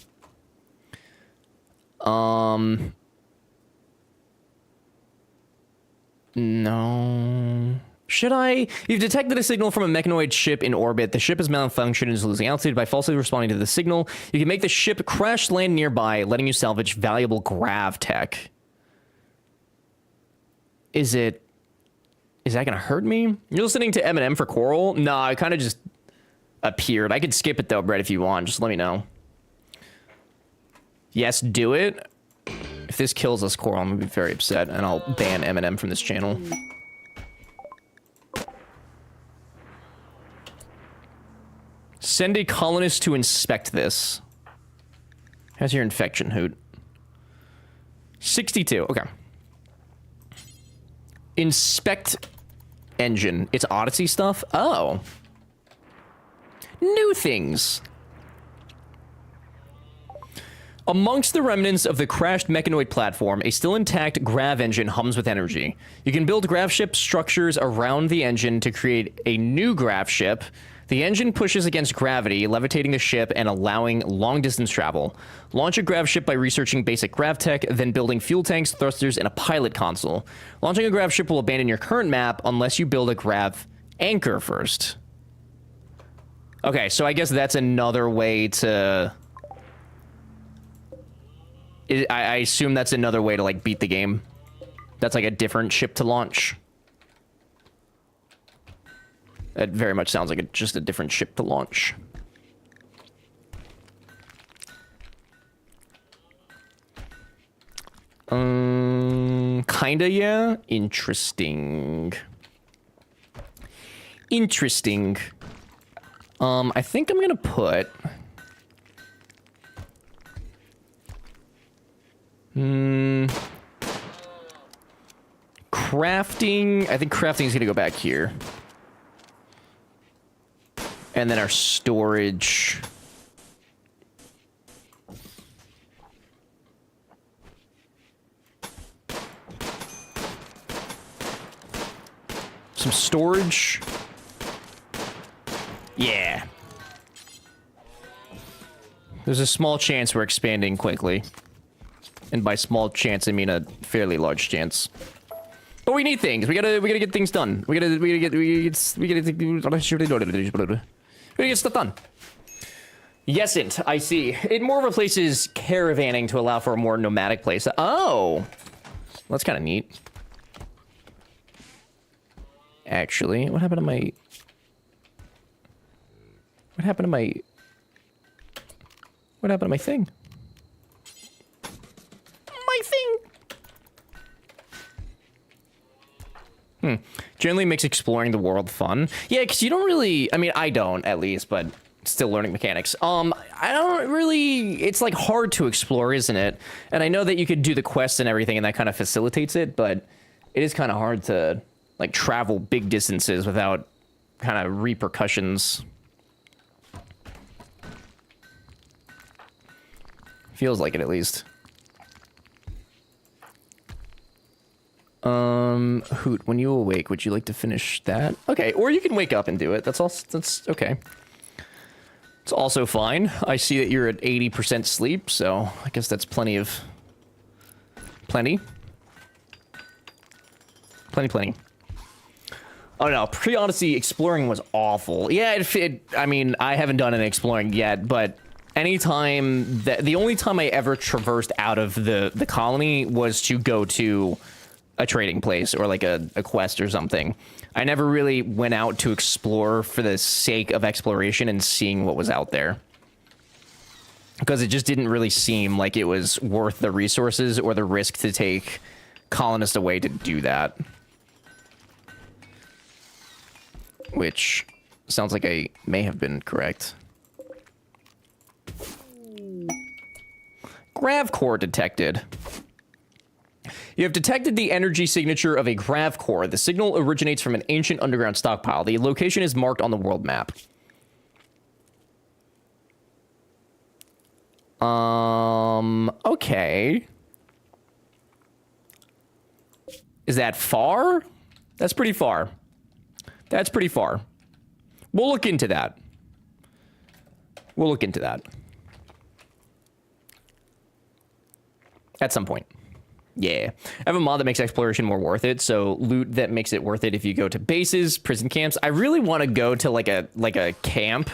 No... Should I? You've detected a signal from a mechanoid ship in orbit. The ship is malfunctioned and is losing altitude. By falsely responding to the signal, you can make the ship crash land nearby, letting you salvage valuable grav tech. Is that gonna hurt me? You're listening to Eminem for Coral? Nah, it kind of just appeared. I could skip it though, Brett, if you want. Just let me know. Yes, do it. If this kills us, Coral, I'm gonna be very upset, and I'll ban Eminem from this channel. Send a colonist to inspect this. How's your infection, Hoot? 62, okay. Inspect engine. It's Odyssey stuff? Oh. New things. Amongst the remnants of the crashed mechanoid platform, a still intact grav engine hums with energy. You can build grav ship structures around the engine to create a new grav ship. The engine pushes against gravity, levitating the ship and allowing long-distance travel. Launch a grav ship by researching basic grav tech, then building fuel tanks, thrusters, and a pilot console. Launching a grav ship will abandon your current map unless you build a grav anchor first. Okay, so I guess that's another way to... I assume that's another way to, like, beat the game. That's, like, a different ship to launch. It very much sounds like just a different ship to launch. Kinda, yeah. Interesting. Interesting. I think I'm gonna put... Crafting... I think crafting is gonna go back here. And then our storage. Some storage. Yeah. There's a small chance we're expanding quickly. And by small chance, I mean a fairly large chance. But we need things. We gotta get things done. We gotta get stuff done. Yesent, I see. It more replaces caravanning to allow for a more nomadic place. Oh! That's kind of neat. Actually, what happened to my... What happened to my... What happened to my thing? My thing! Generally makes exploring the world fun. Yeah, because you don't really... I mean, I don't, at least, but still learning mechanics. I don't really... It's, like, hard to explore, isn't it? And I know that you could do the quests and everything, and that kind of facilitates it, but it is kind of hard to, like, travel big distances without kind of repercussions. Feels like it, at least. Hoot, when you awake, would you like to finish that? Okay, or you can wake up and do it. That's all. That's okay. It's also fine. I see that you're at 80% sleep, so I guess that's plenty. Plenty. Oh no, Pre-Odyssey exploring was awful. Yeah, I mean, I haven't done any exploring yet, but anytime that the only time I ever traversed out of the colony was to go to a trading place or like a quest or something. I never really went out to explore for the sake of exploration and seeing what was out there, because it just didn't really seem like it was worth the resources or the risk to take colonists away to do that. Which sounds like I may have been correct. Grav core detected. You have detected the energy signature of a grav core. The signal originates from an ancient underground stockpile. The location is marked on the world map. Okay. Is that far? That's pretty far. That's pretty far. We'll look into that. We'll look into that. At some point. Yeah. I have a mod that makes exploration more worth it, so loot that makes it worth it if you go to bases, prison camps. I really want to go to like a camp,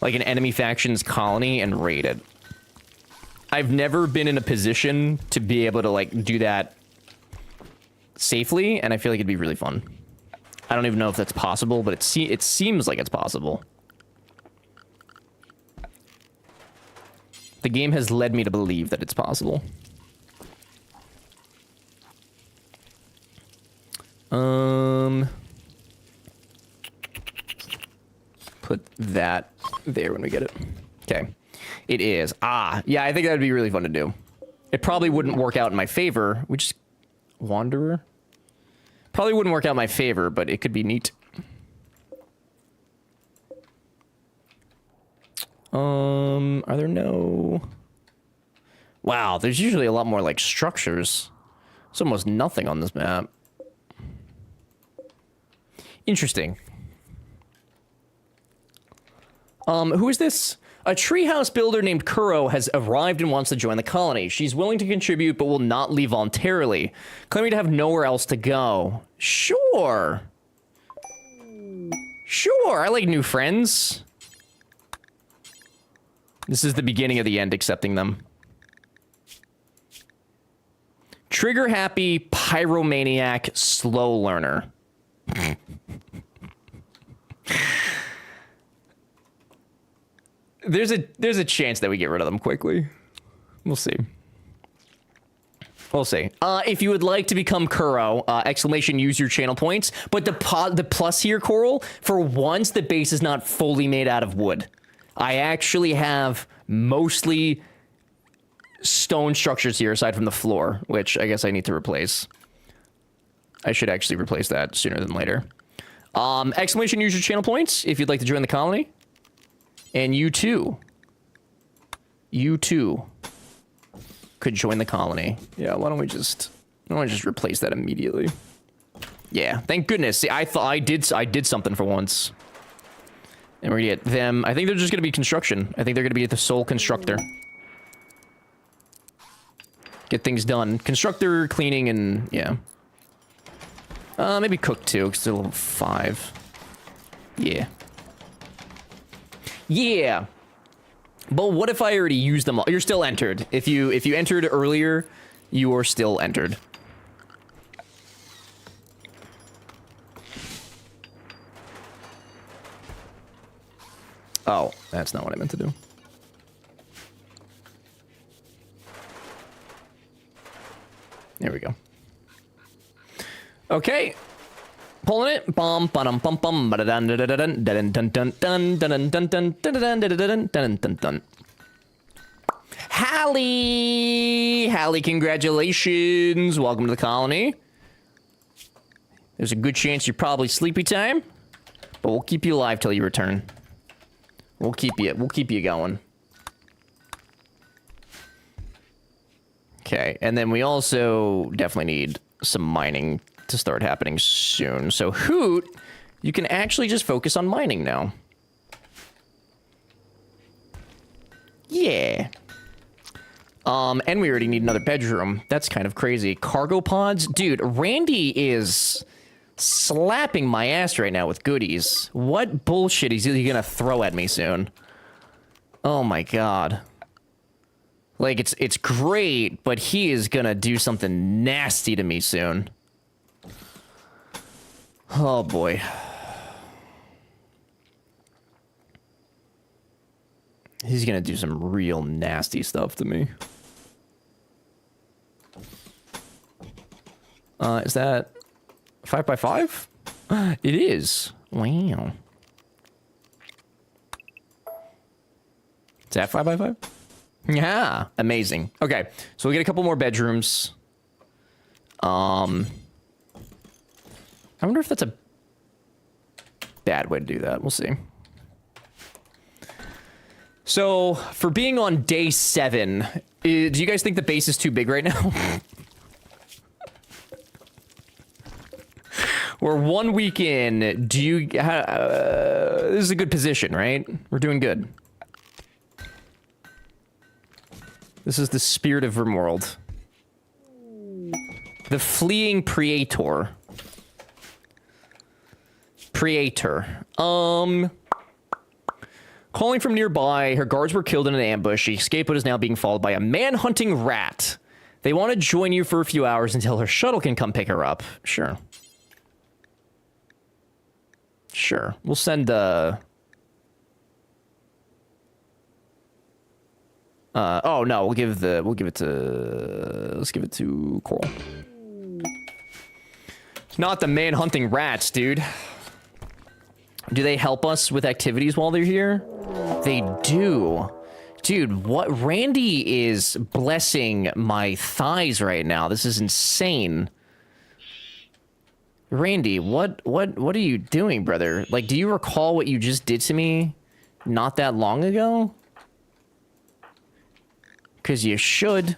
like an enemy faction's colony, and raid it. I've never been in a position to be able to like do that safely, and I feel like it'd be really fun. I don't even know if that's possible, but it seems like it's possible. The game has led me to believe that it's possible. Put that there when we get it. Okay. It is. Yeah, I think that'd be really fun to do. It probably wouldn't work out in my favor. Which Wanderer? Probably wouldn't work out in my favor, but it could be neat. Are there no... Wow, there's usually a lot more, like, structures. There's almost nothing on this map. Interesting. Who is this? A treehouse builder named Kuro has arrived and wants to join the colony. She's willing to contribute, but will not leave voluntarily, claiming to have nowhere else to go. Sure. Sure, I like new friends. This is the beginning of the end, accepting them. Trigger-happy, pyromaniac, slow learner. There's a chance that we get rid of them quickly. We'll see. We'll see. If you would like to become Kuro, exclamation, use your channel points. But the plus here, Coral, for once, the base is not fully made out of wood. I actually have mostly stone structures here, aside from the floor, which I guess I need to replace. I should actually replace that sooner than later. Exclamation, use your channel points if you'd like to join the colony. And you too could join the colony. Yeah, why don't we just replace that immediately? Yeah, thank goodness. See, I thought I did something for once. And we're gonna get them. I think they're just gonna be construction. I think they're gonna be the sole constructor. Get things done. Constructor, cleaning, and yeah. Maybe cook too, because they're level 5. Yeah. Yeah. But what if I already used them all? You're still entered. If you entered earlier, you are still entered. Oh, that's not what I meant to do. There we go. Okay. Pulling it. Bum bum bum bum dun dun dun dun dun dun dun dun dun dun dun dun dun dun. Hallie! Hallie, congratulations. Welcome to the colony. There's a good chance you're probably sleepy time, but we'll keep you alive till you return. We'll keep you going. Okay, and then we also definitely need some mining to start happening soon. So Hoot, you can actually just focus on mining now. Yeah. And we already need another bedroom. That's kind of crazy. Cargo pods? Dude, Randy is slapping my ass right now with goodies. What bullshit is he gonna throw at me soon? Oh my god. Like, it's great, but he is gonna do something nasty to me soon. Oh boy. He's gonna do some real nasty stuff to me. Is that 5x5? It is. Wow. Is that 5x5? Yeah, amazing. Okay, so we'll get a couple more bedrooms. I wonder if that's a bad way to do that. We'll see. So, for being on day 7, do you guys think the base is too big right now? We're 1 week in. Do you... this is a good position, right? We're doing good. This is the spirit of Rimworld. The fleeing Praetor. Praetor. Calling from nearby, her guards were killed in an ambush. She escaped but is now being followed by a man-hunting rat. They want to join you for a few hours until her shuttle can come pick her up. Sure. Sure. We'll send oh no, let's give it to Coral. It's not the man-hunting rats, dude. Do they help us with activities while they're here? They do. Dude, what? Randy is blessing my thighs right now. This is insane. Randy, what are you doing, brother? Like, do you recall what you just did to me not that long ago? Because you should.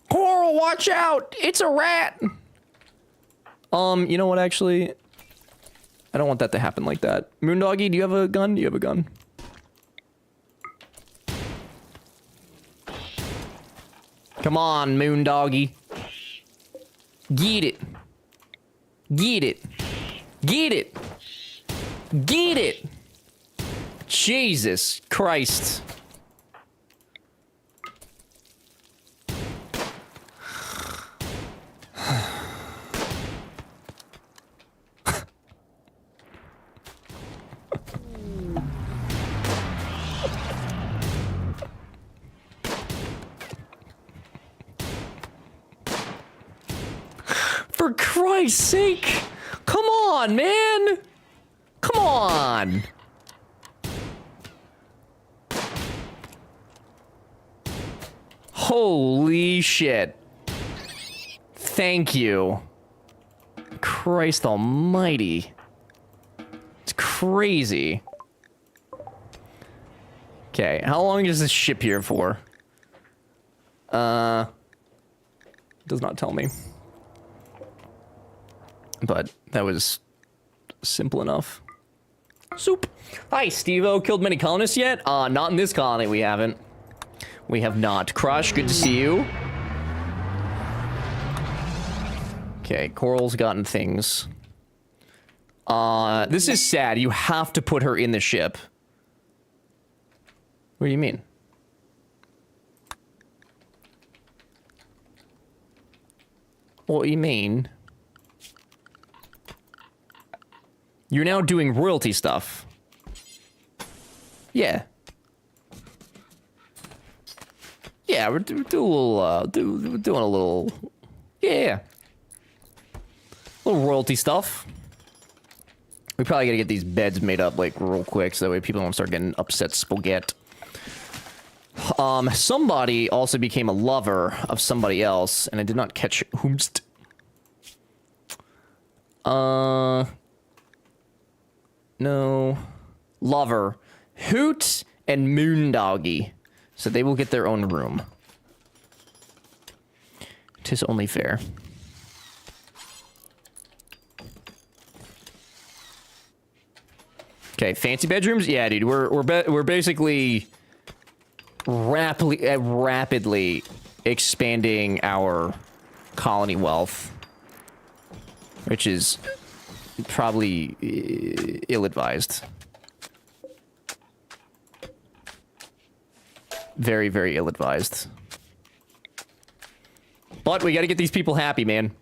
Coral, watch out! It's a rat! You know what, actually? I don't want that to happen like that. Moondoggy, do you have a gun? Do you have a gun? Come on, Moondoggy. Get it. Get it. Get it. Get it. Jesus Christ. For Christ's sake! Come on, man! Come on! Holy shit. Thank you. Christ almighty. It's crazy. Okay, how long is this ship here for? Does not tell me. But that was simple enough. Soup. Hi, Steve-O. Killed many colonists yet? Not in this colony, we haven't. We have not. Crush, good to see you. Okay, Coral's gotten things. This is sad. You have to put her in the ship. What do you mean? What do you mean? You're now doing royalty stuff. Yeah. Yeah, we're doing a little, yeah. Little royalty stuff. We probably gotta get these beds made up, like, real quick, so that way people don't start getting upset spaghetti. Somebody also became a lover of somebody else, and I did not catch whomst. No. Lover. Hoot and Moondoggy. So they will get their own room. 'Tis only fair. Okay, fancy bedrooms? Yeah, dude, we're basically rapidly expanding our colony wealth, which is probably ill-advised. Very, very ill-advised. But we gotta get these people happy, man.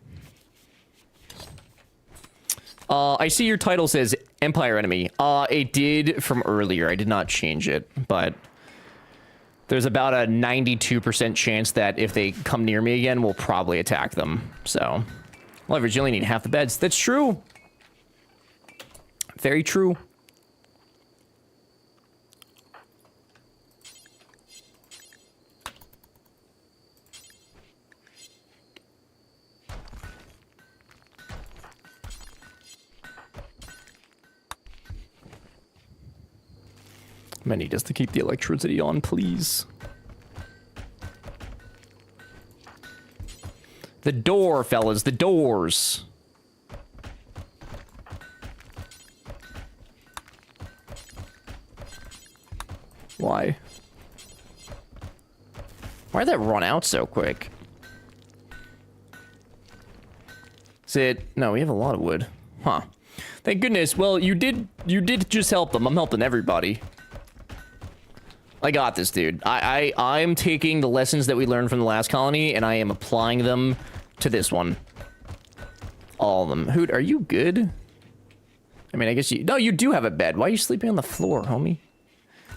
I see your title says Empire Enemy. It did from earlier. I did not change it, but there's about a 92% chance that if they come near me again, we'll probably attack them. So, leverage, you only need half the beds. That's true. Very true. I need us to keep the electricity on, please. The door, fellas, the doors. Why? Why'd that run out so quick? Is it? No, we have a lot of wood. Huh. Thank goodness. Well, you did just help them. I'm helping everybody. I got this, dude. I'm taking the lessons that we learned from the last colony, and I am applying them to this one. All of them. Hoot, are you good? I mean, I guess you... No, you do have a bed. Why are you sleeping on the floor, homie?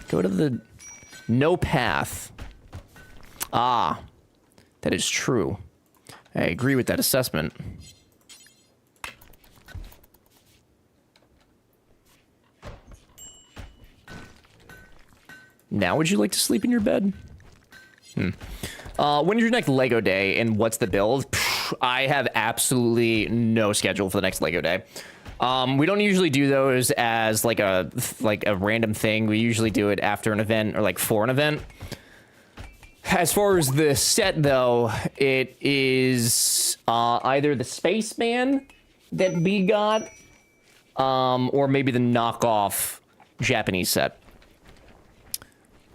Go to the... No path. Ah. That is true. I agree with that assessment. Now would you like to sleep in your bed? When is your next Lego day, and what's the build? I have absolutely no schedule for the next Lego day. We don't usually do those as like a random thing. We usually do it after an event or like for an event. As far as the set, though, it is either the Spaceman that we got, or maybe the knockoff Japanese set.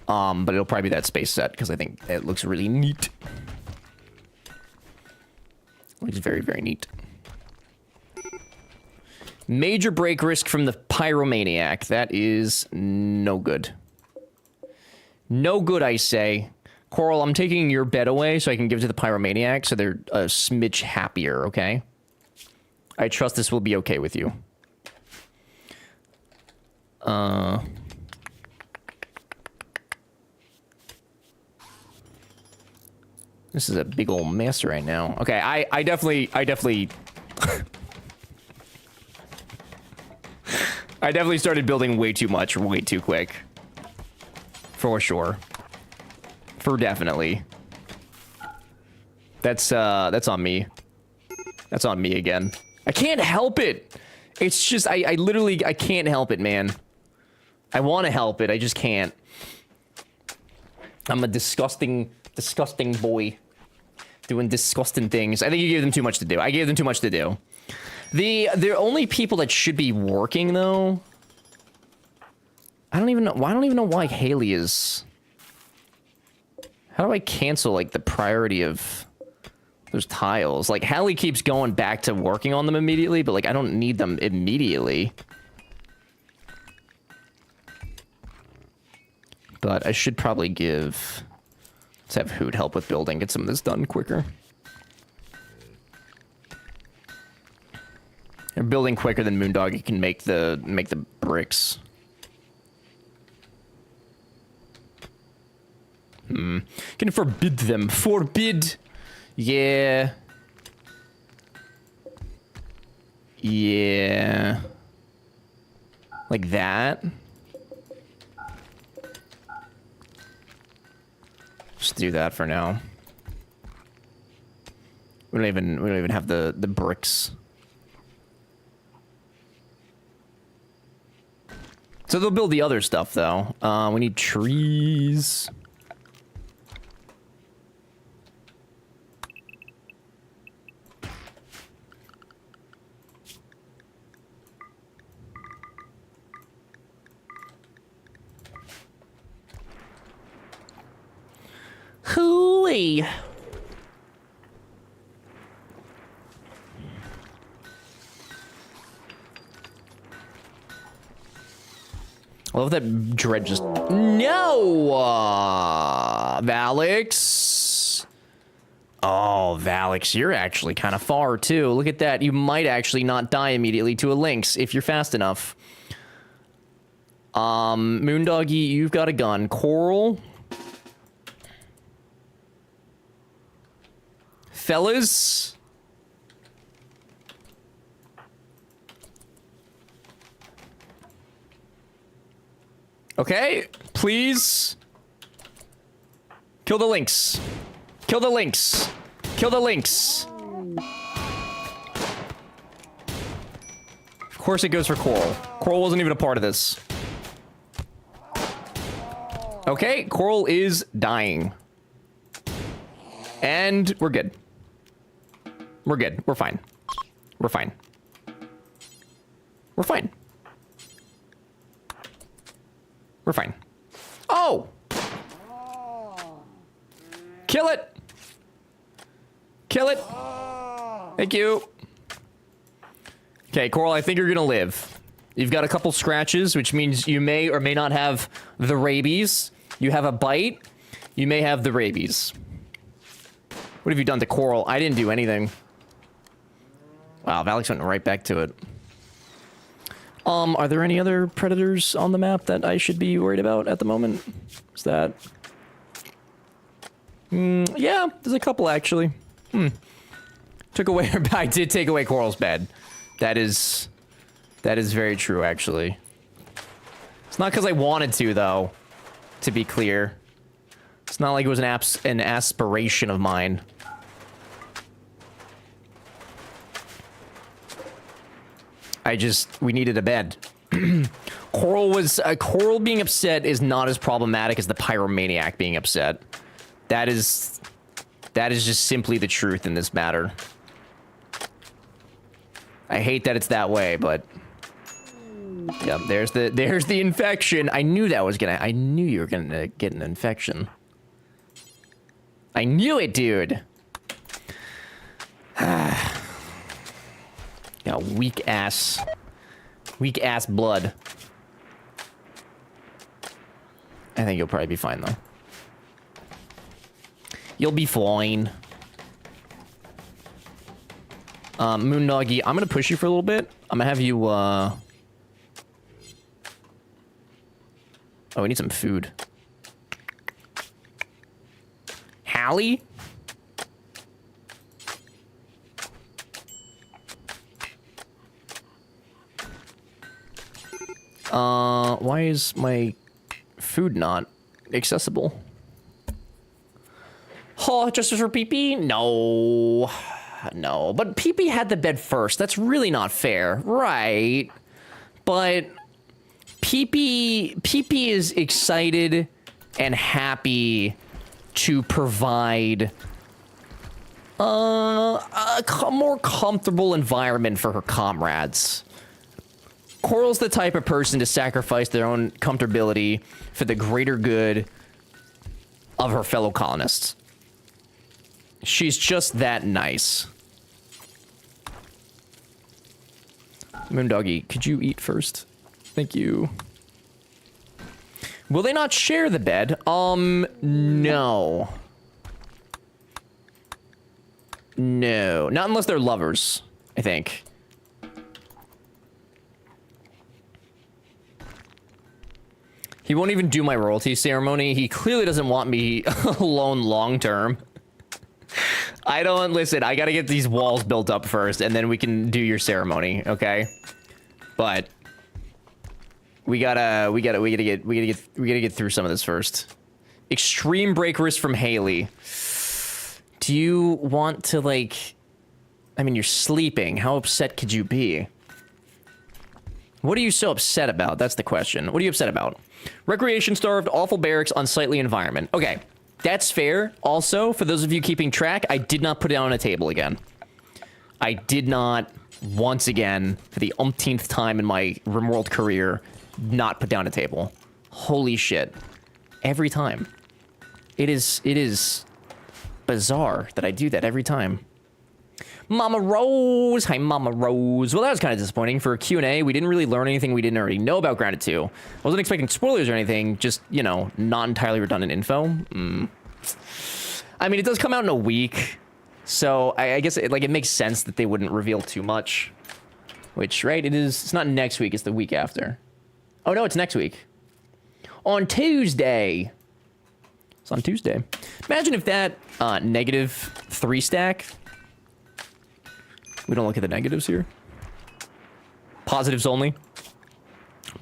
But it'll probably be that space set, because I think it looks really neat. Looks very, very neat. Major break risk from the Pyromaniac. That is no good. No good, I say. Coral, I'm taking your bed away so I can give it to the Pyromaniac so they're a smidge happier, okay? I trust this will be okay with you. This is a big old mess right now. Okay, I definitely I definitely started building way too much, way too quick. For sure. For definitely. That's on me. That's on me again. I can't help it. It's just, I literally, I can't help it, man. I want to help it, I just can't. I'm a disgusting boy. Doing disgusting things. I think you gave them too much to do. I gave them too much to do. The only people that should be working, though... I don't even know why Haley is... How do I cancel, like, the priority of those tiles? Like, Haley keeps going back to working on them immediately, but, like, I don't need them immediately. But I should probably give... Let's have Hoot help with building, get some of this done quicker. They're building quicker than Moondog. You can make the bricks. Can forbid them. Forbid. Yeah. Yeah. Like that. Just do that for now. We don't even have the bricks. So they'll build the other stuff though. We need trees. Hooey. I love that Dread just... No! Valix. Oh, Valix, you're actually kind of far, too. Look at that. You might actually not die immediately to a Lynx if you're fast enough. Moondoggy, you've got a gun. Coral. Fellas. Okay, please. Kill the Lynx. Kill the Lynx. Kill the Lynx. Of course it goes for Coral. Coral wasn't even a part of this. Okay, Coral is dying. And we're good. We're good. We're fine. We're fine. We're fine. We're fine. Oh! Kill it! Kill it! Thank you. Okay, Coral, I think you're gonna live. You've got a couple scratches, which means you may or may not have the rabies. You have a bite. You may have the rabies. What have you done to Coral? I didn't do anything. Wow, Valix went right back to it. Are there any other predators on the map that I should be worried about at the moment? Is that... yeah, there's a couple actually. Took away... I did take away Coral's bed. That is very true, actually. It's not because I wanted to, though, to be clear. It's not like it was an aspiration of mine. We needed a bed. Coral being upset is not as problematic as the Pyromaniac being upset. That is just simply the truth in this matter. I hate that it's that way, but yeah, there's the infection. I knew you were gonna get an infection. I knew it, dude. Got weak ass blood. I think you'll probably be fine though. You'll be fine. Moondoggy, I'm gonna push you for a little bit. I'm gonna have you, oh, we need some food. Hallie? Why is my food not accessible? Oh, justice for PP? No. No, but PP had the bed first. That's really not fair, right? But PP is excited and happy to provide a more comfortable environment for her comrades. Coral's the type of person to sacrifice their own comfortability for the greater good of her fellow colonists. She's just that nice. Moondoggy, could you eat first? Thank you. Will they not share the bed? No. No. Not unless they're lovers, I think. He won't even do my royalty ceremony. He clearly doesn't want me alone long term. I don't listen. I gotta get these walls built up first, and then we can do your ceremony, okay? But we gotta get through some of this first. Extreme breakers from Haley. Do you want to, like? I mean, you're sleeping. How upset could you be? What are you so upset about? That's the question. What are you upset about? Recreation starved, awful barracks, unsightly environment. Okay, that's fair. Also, for those of you keeping track, I did not put it on a table again. I did not, once again, for the umpteenth time in my RimWorld career, not put down a table. Holy shit. Every time. It is bizarre that I do that every time. Mama Rose. Hi, Mama Rose. Well, that was kind of disappointing. For Q&A, we didn't really learn anything we didn't already know about Grounded 2. I wasn't expecting spoilers or anything, just, you know, not entirely redundant info. I mean, it does come out in a week, so I guess it makes sense that they wouldn't reveal too much. Which, right, it's not next week, it's the week after. Oh, no, it's next week. On Tuesday. It's on Tuesday. Imagine if that -3 stack... We don't look at the negatives here. Positives only.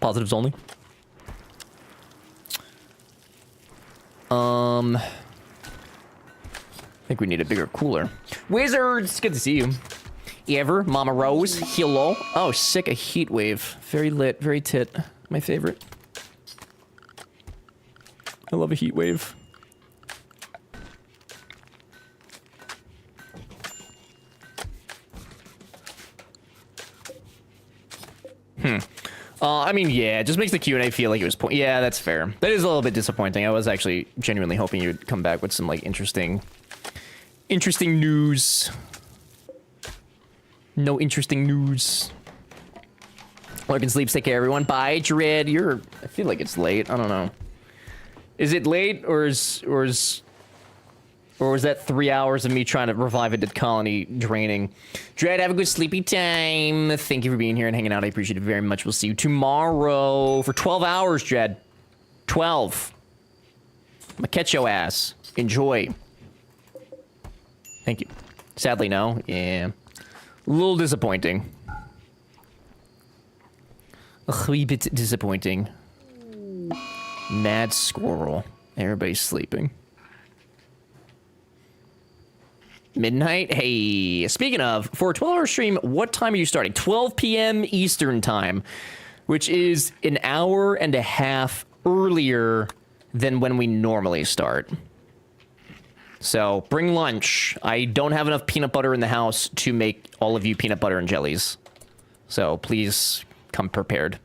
Positives only. I think we need a bigger cooler. Wizards, good to see you. Ever, Mama Rose, hello. Oh, sick, a heat wave. Very lit, very tit. My favorite. I love a heat wave. I mean, yeah, it just makes the Q&A feel like it was yeah, that's fair. That is a little bit disappointing. I was actually genuinely hoping you'd come back with some, like, interesting news. No interesting news. Lurkin Sleeps, take care, everyone. Bye, Dread. I feel like it's late. I don't know. Is it late, or was that 3 hours of me trying to revive a dead colony draining? Dread, have a good sleepy time. Thank you for being here and hanging out. I appreciate it very much. We'll see you tomorrow for 12 hours, Dread. 12. I'm gonna catch your ass. Enjoy. Thank you. Sadly, no. Yeah. A little disappointing. A wee bit disappointing. Mad squirrel. Everybody's sleeping. Midnight? Hey, speaking of, for a 12-hour stream, what time are you starting? 12 p.m. Eastern time, which is an hour and a half earlier than when we normally start. So, bring lunch. I don't have enough peanut butter in the house to make all of you peanut butter and jellies. So, please come prepared.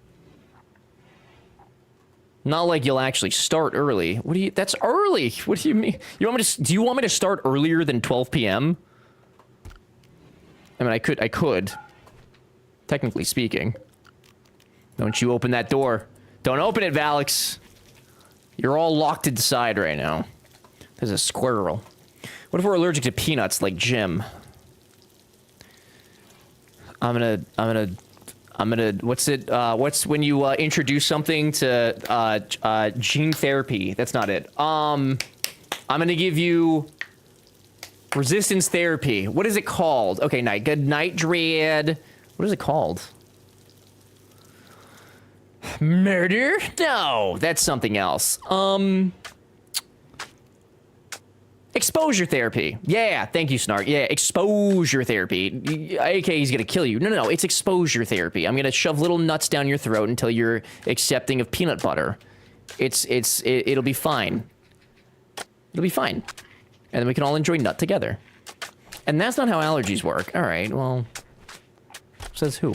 Not like you'll actually start early. What do you... That's early! What do you mean? You want me to... Do you want me to start earlier than 12 p.m.? I mean, I could. Technically speaking. Don't you open that door. Don't open it, Valix. You're all locked inside right now. There's a squirrel. What if we're allergic to peanuts like Jim? I'm gonna... what's when you introduce something to gene therapy? That's not it. I'm gonna give you resistance therapy. What is it called? Okay, good night, Dread. What is it called? Murder? No, that's something else. Exposure therapy. Yeah, thank you, Snark. Yeah, exposure therapy. AK, he's gonna kill you. No, it's exposure therapy. I'm gonna shove little nuts down your throat until you're accepting of peanut butter. It'll be fine. It'll be fine. And then we can all enjoy nut together. And that's not how allergies work. All right, well, says who?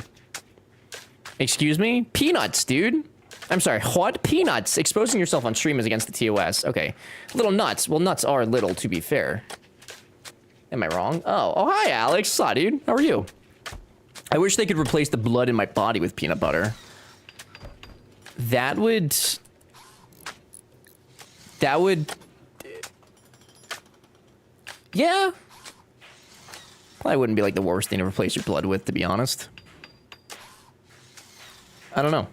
Excuse me? Peanuts, dude. I'm sorry, what? Peanuts. Exposing yourself on stream is against the TOS. Okay. Little nuts. Well, nuts are little, to be fair. Am I wrong? Oh, hi, Alex. Saw, dude. How are you? I wish they could replace the blood in my body with peanut butter. That would that would... Yeah. Probably wouldn't be like the worst thing to replace your blood with, to be honest. I don't know.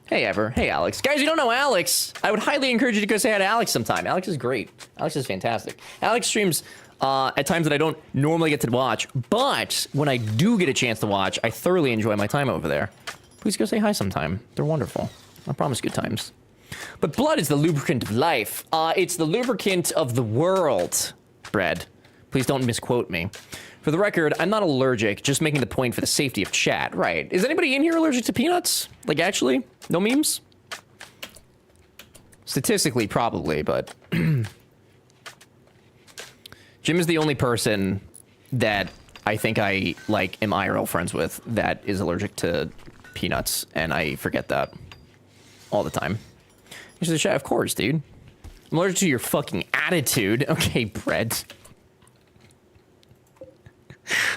Hey, Ever. Hey, Alex. Guys, you don't know Alex. I would highly encourage you to go say hi to Alex sometime. Alex is great. Alex is fantastic. Alex streams at times that I don't normally get to watch, but when I do get a chance to watch, I thoroughly enjoy my time over there. Please go say hi sometime. They're wonderful. I promise good times. But blood is the lubricant of life. It's the lubricant of the world. Bread. Please don't misquote me. For the record, I'm not allergic, just making the point for the safety of chat. Right. Is anybody in here allergic to peanuts? Like, actually? No memes? Statistically, probably, but... Jim is the only person that I think I, like, am IRL friends with that is allergic to peanuts, and I forget that all the time. Here's the chat, of course, dude. I'm allergic to your fucking attitude. Okay, Brett.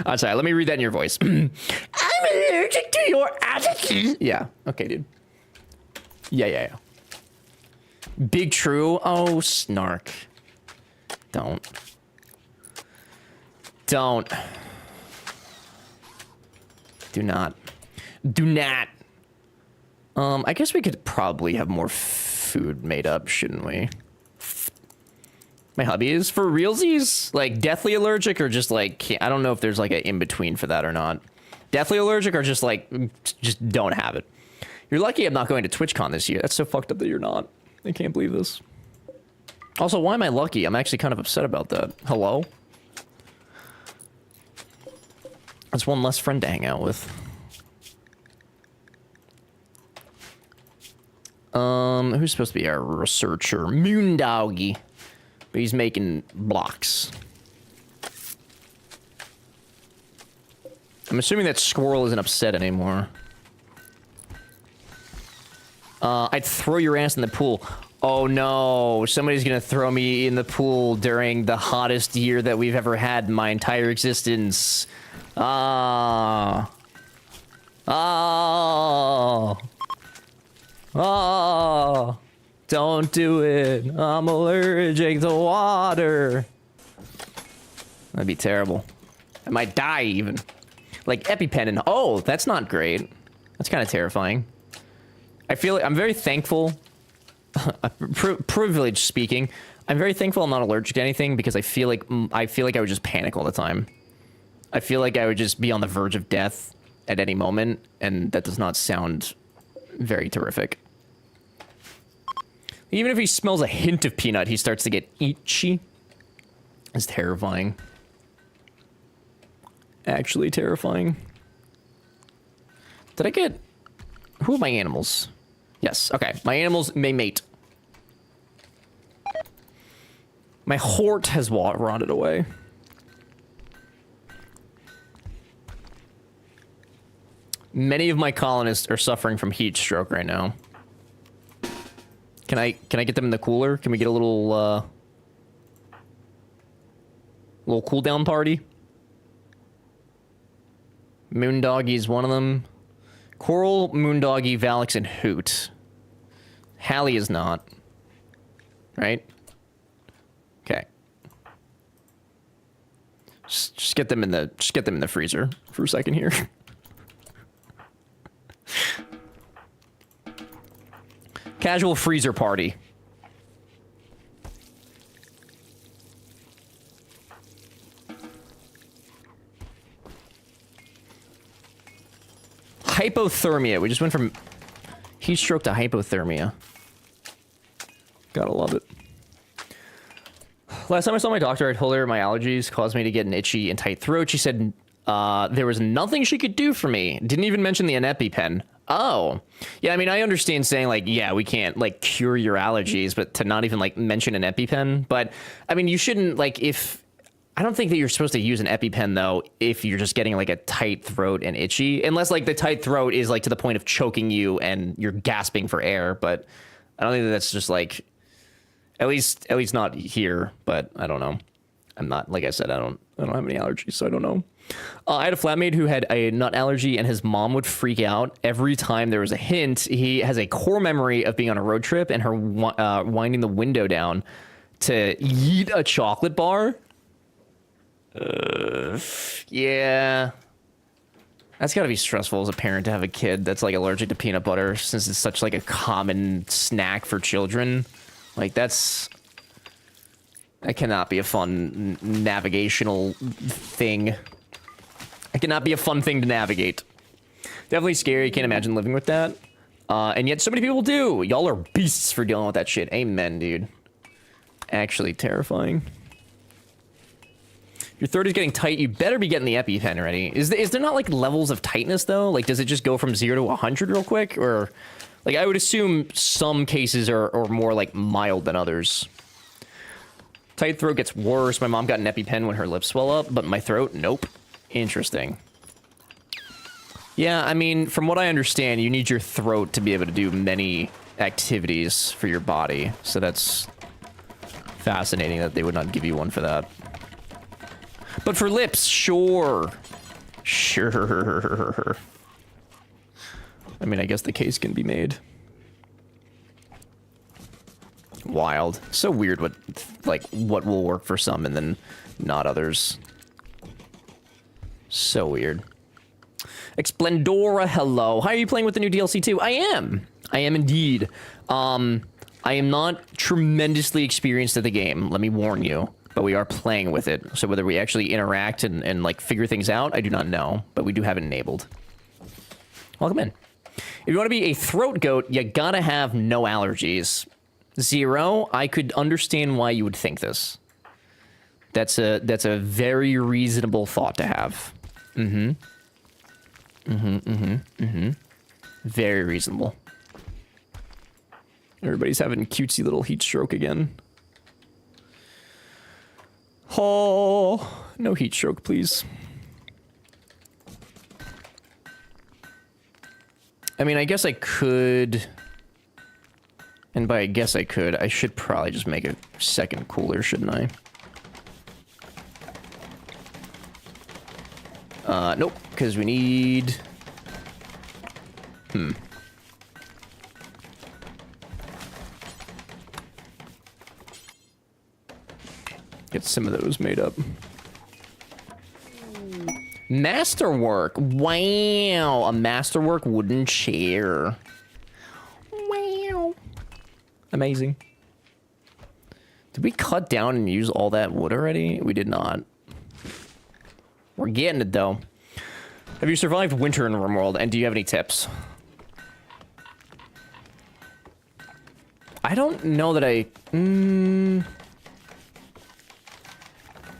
I'm sorry, let me read that in your voice. I'm allergic to your attitude. Yeah, okay, dude. Yeah. Big True. Oh, snark. Don't. Do not. Do not. I guess we could probably have more food made up, shouldn't we? My hubby is for realsies, like deathly allergic or just like, I don't know if there's like an in-between for that or not. Deathly allergic or just like, just don't have it. You're lucky I'm not going to TwitchCon this year. That's so fucked up that you're not. I can't believe this. Also, why am I lucky? I'm actually kind of upset about that. Hello? That's one less friend to hang out with. Who's supposed to be our researcher? Moondoggy. But he's making blocks. I'm assuming that Squirrel isn't upset anymore. I'd throw your ass in the pool. Oh no, somebody's gonna throw me in the pool during the hottest year that we've ever had in my entire existence. Oh. Don't do it. I'm allergic to water. That'd be terrible. I might die even. Like EpiPen and oh, that's not great. That's kind of terrifying. I feel like I'm very thankful. Privilege speaking, I'm very thankful I'm not allergic to anything because I feel like I would just panic all the time. I feel like I would just be on the verge of death at any moment, and that does not sound very terrific. Even if he smells a hint of peanut, he starts to get itchy. It's terrifying. Actually terrifying. Did I get... Who are my animals? Yes, okay. My animals may mate. My hort has rotted away. Many of my colonists are suffering from heat stroke right now. Can I get them in the cooler? Can we get a little cool down party? Moondoggy is one of them. Coral, Moondoggy, Valix, and Hoot. Hallie is not. Right? Okay. Just get them in the freezer for a second here. Casual freezer party. Hypothermia. We just went from heat stroke to hypothermia. Gotta love it. Last time I saw my doctor, I told her my allergies caused me to get an itchy and tight throat. She said there was nothing she could do for me. Didn't even mention the EpiPen. Oh. Yeah, I mean, I understand saying, like, yeah, we can't, like, cure your allergies, but to not even, like, mention an EpiPen. But, I mean, you shouldn't, like, if... I don't think that you're supposed to use an EpiPen, though, if you're just getting, like, a tight throat and itchy. Unless, like, the tight throat is, like, to the point of choking you and you're gasping for air. But I don't think that that's just, like... At least not here, but I don't know. I'm not, like I said, I don't have any allergies, so I don't know. I had a flatmate who had a nut allergy, and his mom would freak out every time there was a hint. He has a core memory of being on a road trip and her winding the window down to eat a chocolate bar. Yeah. That's gotta be stressful as a parent to have a kid that's like allergic to peanut butter, since it's such like a common snack for children. Like that cannot be a fun navigational thing. It cannot be a fun thing to navigate. Definitely scary. Can't imagine living with that. And yet so many people do. Y'all are beasts for dealing with that shit. Amen, dude. Actually terrifying. Your throat is getting tight. You better be getting the EpiPen ready. Is there not like levels of tightness though? Like, does it just go from 0 to 100 real quick? Or like, I would assume some cases are more like mild than others. Tight throat gets worse. My mom got an EpiPen when her lips swell up, but my throat, nope. Interesting. Yeah, I mean, from what I understand, you need your throat to be able to do many activities for your body. So that's fascinating that they would not give you one for that. But for lips, sure. Sure. I mean, I guess the case can be made. Wild. So weird what will work for some and then not others. So weird. Explendora, hello. How are you playing with the new DLC too? I am indeed. I am not tremendously experienced at the game, let me warn you. But we are playing with it. So whether we actually interact and like figure things out, I do not know. But we do have it enabled. Welcome in. If you want to be a throat goat, you gotta have no allergies. 0, I could understand why you would think this. That's a very reasonable thought to have. Very reasonable. Everybody's having cutesy little heat stroke again. Oh, no heat stroke, please. I mean, I guess I could... And by I guess I could, I should probably just make a second cooler, shouldn't I? Nope, because we need... Get some of those made up. Masterwork. Wow, a Masterwork wooden chair. Wow. Amazing. Did we cut down and use all that wood already? We did not. We're getting it though. Have you survived winter in RimWorld, and do you have any tips? I don't know that I...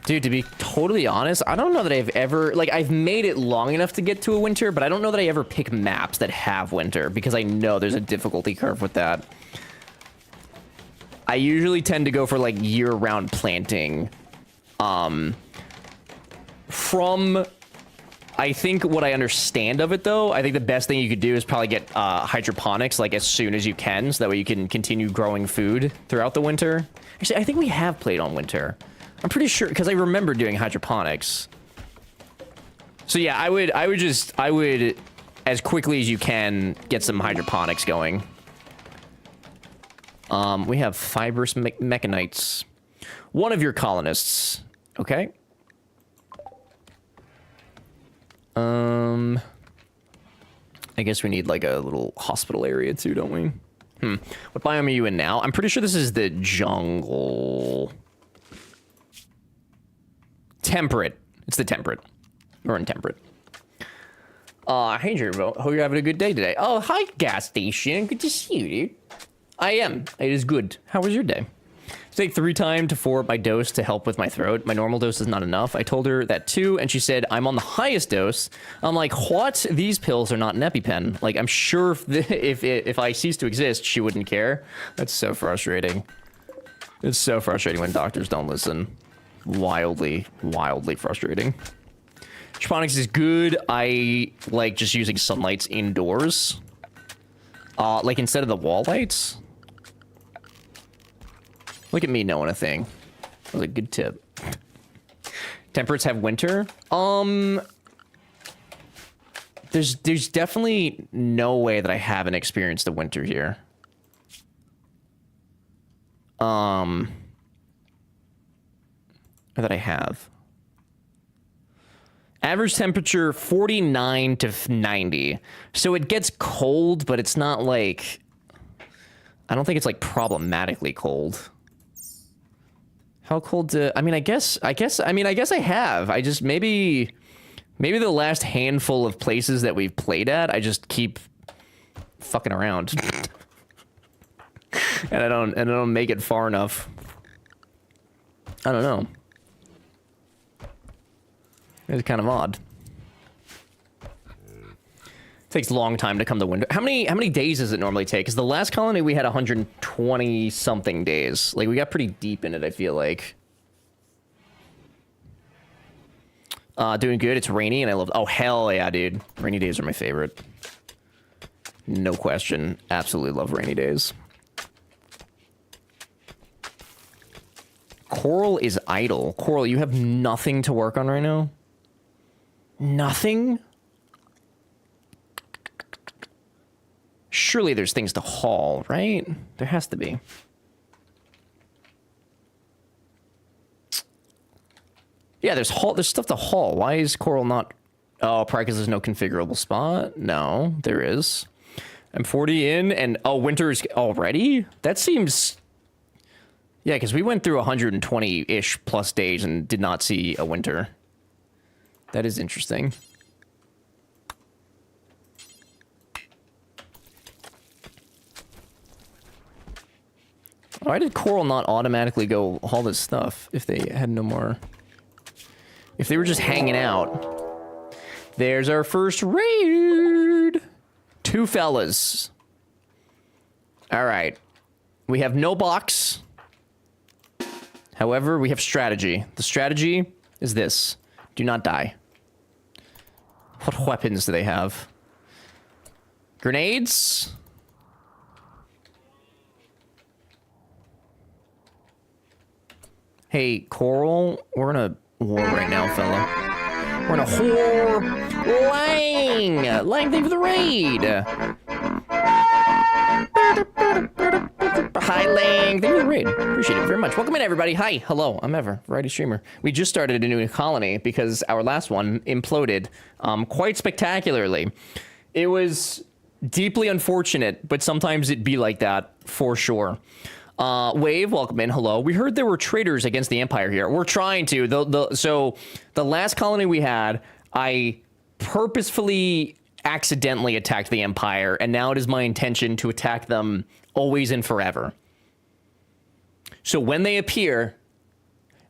Dude, to be totally honest, I don't know that I've ever... Like, I've made it long enough to get to a winter, but I don't know that I ever pick maps that have winter, because I know there's a difficulty curve with that. I usually tend to go for, like, year-round planting. From... I think what I understand of it, though, I think the best thing you could do is probably get hydroponics, like, as soon as you can, so that way you can continue growing food throughout the winter. Actually, I think we have played on winter. I'm pretty sure, because I remember doing hydroponics. So yeah, I would, as quickly as you can, get some hydroponics going. We have fibrous mechanites. One of your colonists. Okay. I guess we need like a little hospital area too, don't we? What biome are you in now? I'm pretty sure this is the jungle. Temperate. It's the temperate. We're in temperate. Hey, Jervo. Hope you're having a good day today. Oh, hi, gas station. Good to see you, dude. I am. It is good. How was your day? Take 3 times to 4 my dose to help with my throat. My normal dose is not enough. I told her that too, and she said, I'm on the highest dose. I'm like, what? These pills are not an EpiPen. Like, I'm sure if I cease to exist, she wouldn't care. That's so frustrating. It's so frustrating when doctors don't listen. Wildly, wildly frustrating. Hydroponics is good. I like just using sunlights indoors. Like instead of the wall lights. Look at me knowing a thing. That was a good tip. Temperates have winter. There's definitely no way that I haven't experienced the winter here. Or that I have. Average temperature 49 to 90. So it gets cold, but it's not like, I don't think it's like problematically cold. How cold I mean, I guess I have. I just maybe the last handful of places that we've played at, I just keep fucking around. and I don't make it far enough. I don't know. It's kind of odd. Takes a long time to come to winter. How many days does it normally take? Because the last colony we had 120 something days. Like we got pretty deep in it, I feel like. Doing good. It's rainy and I love. Oh hell yeah, dude! Rainy days are my favorite. No question. Absolutely love rainy days. Coral is idle. Coral, you have nothing to work on right now? Nothing? Surely there's things to haul, right? There has to be. Yeah, there's stuff to haul. Why is Coral not... Oh, probably because there's no configurable spot? No, there is. I'm 40 in, and... Oh, winter's already? That seems... Yeah, because we went through 120-ish plus days and did not see a winter. That is interesting. Why did Coral not automatically go haul this stuff if they had no more... If they were just hanging out. There's our first raid! 2 fellas. Alright. We have no box. However, we have strategy. The strategy is this. Do not die. What weapons do they have? Grenades? Hey, Coral, we're in a war right now, fella. We're in a war. Lang! Lang, thank you for the raid! Hi, Lang. Thank you for the raid. Appreciate it very much. Welcome in, everybody. Hi. Hello. I'm Ever, variety streamer. We just started a new colony because our last one imploded quite spectacularly. It was deeply unfortunate, but sometimes it'd be like that for sure. Wave, welcome in. Hello. We heard there were traitors against the Empire here. We're trying to. So the last colony we had, I purposefully accidentally attacked the Empire, and now it is my intention to attack them always and forever. So when they appear,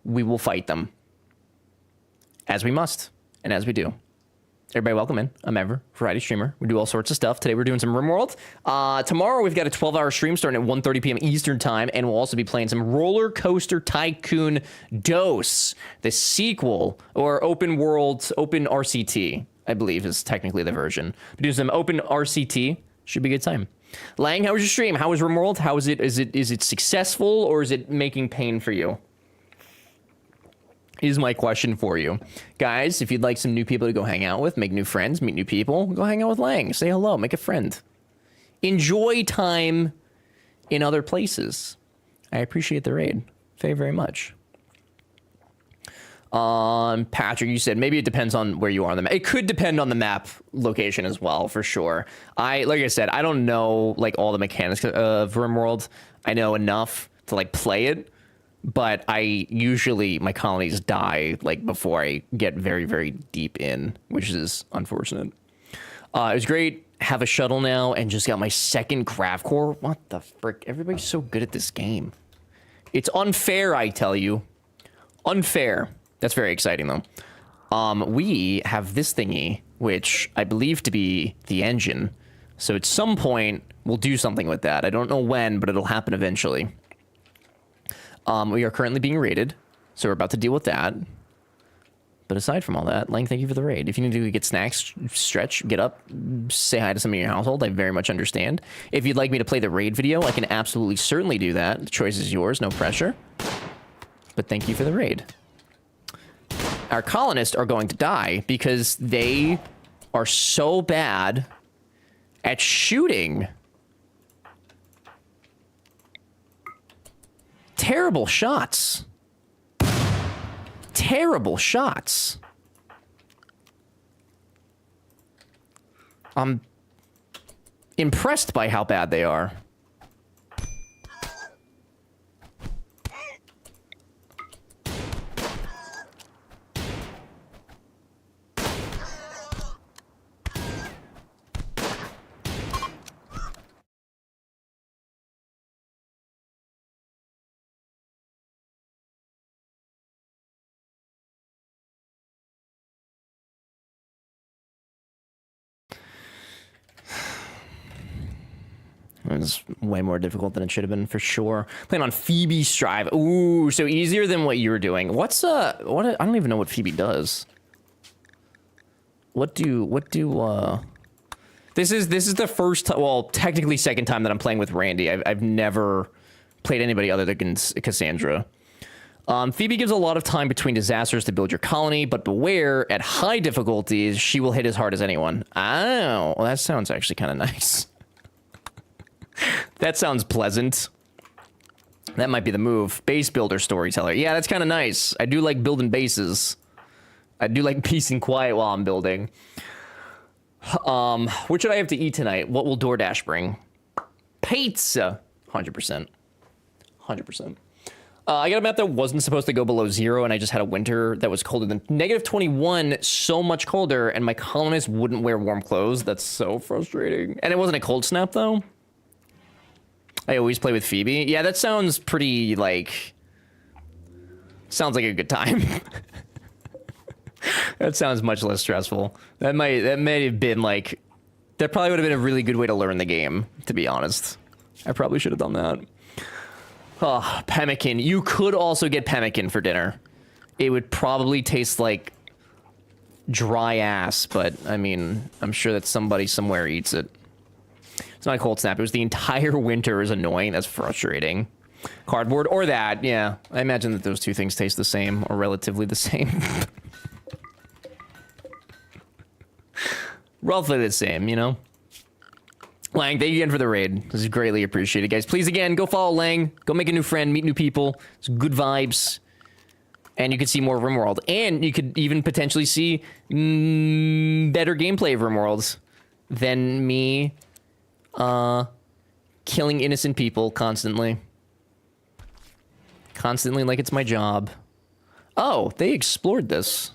we will fight them. As we must, and as we do. Everybody welcome in. I'm Ever, variety streamer. We do all sorts of stuff. Today we're doing some RimWorld. Tomorrow we've got a 12-hour stream starting at 1:30 p.m. Eastern time, and we'll also be playing some Roller Coaster Tycoon DOS, the sequel, or open world, open RCT, I believe is technically the version. We do some open RCT. Should be a good time. Lang, how was your stream? How was RimWorld? How is it? Is it successful, or is it making pain for you? Is my question for you. Guys, if you'd like some new people to go hang out with, make new friends, meet new people, go hang out with Lang. Say hello, make a friend. Enjoy time in other places. I appreciate the raid very, very much. Patrick, you said maybe it depends on where you are on the map. It could depend on the map location as well, for sure. Like I said, I don't know like all the mechanics of RimWorld. I know enough to like play it. But I usually, my colonies die, like, before I get very, very deep in, which is unfortunate. It was great. Have a shuttle now and just got my second craft core. What the frick? Everybody's so good at this game. It's unfair, I tell you. Unfair. That's very exciting, though. We have this thingy, which I believe to be the engine. So at some point, we'll do something with that. I don't know when, but it'll happen eventually. We are currently being raided, so we're about to deal with that. But aside from all that, Lang, thank you for the raid. If you need to get snacks, stretch, get up, say hi to some of your household, I very much understand. If you'd like me to play the raid video, I can absolutely certainly do that. The choice is yours, no pressure. But thank you for the raid. our colonists are going to die because they are so bad at shooting. Terrible shots. Terrible shots. I'm impressed by how bad they are. It's way more difficult than it should have been, for sure. Playing on Phoebe Strive. Ooh, so easier than what you were doing. What's I don't even know what Phoebe does. This is the first time, well, technically second time that I'm playing with Randy. I've never played anybody other than Cassandra. Phoebe gives a lot of time between disasters to build your colony, but beware, at high difficulties, she will hit as hard as anyone. Oh, well, that sounds actually kind of nice. That sounds pleasant. That might be the move. Base builder storyteller. Yeah, that's kind of nice. I do like building bases. I do like peace and quiet while I'm building. What should I have to eat tonight? What will DoorDash bring? Pizza. 100%. 100%. I got a map that wasn't supposed to go below 0, and I just had a winter that was colder than -21, so much colder, and my colonists wouldn't wear warm clothes. That's so frustrating. And it wasn't a cold snap, though. I always play with Phoebe. Yeah, that sounds pretty, like... Sounds like a good time. That sounds much less stressful. That may have been, like... That probably would have been a really good way to learn the game, to be honest. I probably should have done that. Oh, pemmican. You could also get pemmican for dinner. It would probably taste like dry ass, but, I mean, I'm sure that somebody somewhere eats it. It's not a cold snap. It was the entire winter is annoying. That's frustrating. Cardboard or that. Yeah. I imagine that those two things taste the same or relatively the same. Roughly the same, you know? Lang, thank you again for the raid. This is greatly appreciated, guys. Please, again, go follow Lang. Go make a new friend. Meet new people. It's good vibes. And you could see more of RimWorld. And you could even potentially see better gameplay of RimWorld than me... killing innocent people constantly. Constantly like it's my job. Oh, they explored this.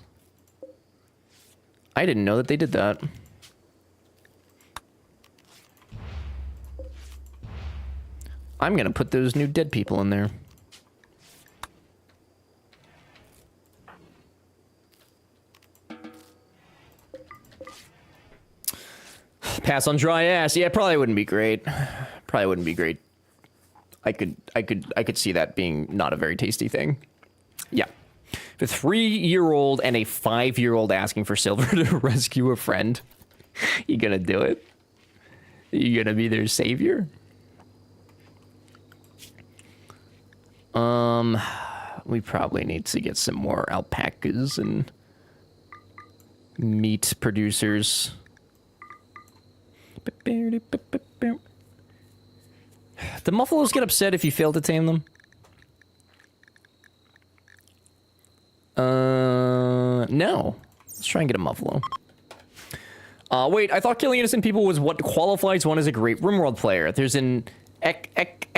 I didn't know that they did that. I'm gonna put those new dead people in there. Pass on dry ass. Yeah, probably wouldn't be great. Probably wouldn't be great. I could see that being not a very tasty thing. Yeah. The 3-year-old and a 5-year-old asking for silver to rescue a friend. You gonna do it? You gonna be their savior? We probably need to get some more alpacas and meat producers. Do muffaloes get upset if you fail to tame them? No. Let's try and get a muffalo. Wait, I thought killing innocent people was what qualifies one as a great RimWorld player. There's an echelon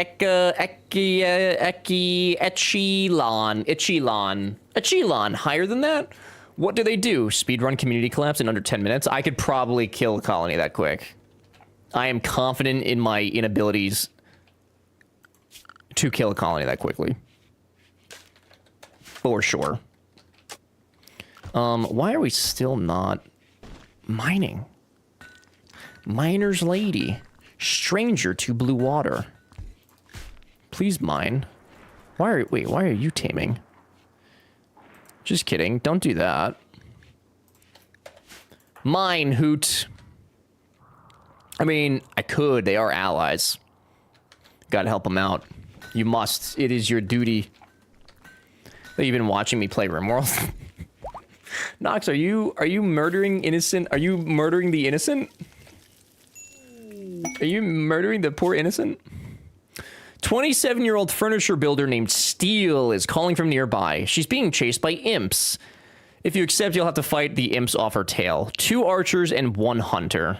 higher than that? What do they do? Speedrun community collapse in under 10 minutes? I could probably kill a colony that quick. I am confident in my inabilities to kill a colony that quickly. For sure. Why are we still not mining? Miner's lady. Stranger to blue water. Please mine. Wait, why are you taming? Just kidding. Don't do that. Mine, Hoot. I mean, I could. They are allies. Gotta help them out. You must. It is your duty. You've been watching me play RimWorld. Nox, are you murdering innocent? Are you murdering the innocent? Are you murdering the poor innocent? 27-year-old furniture builder named Steel is calling from nearby. She's being chased by imps. If you accept, you'll have to fight the imps off her tail. 2 archers and 1 hunter.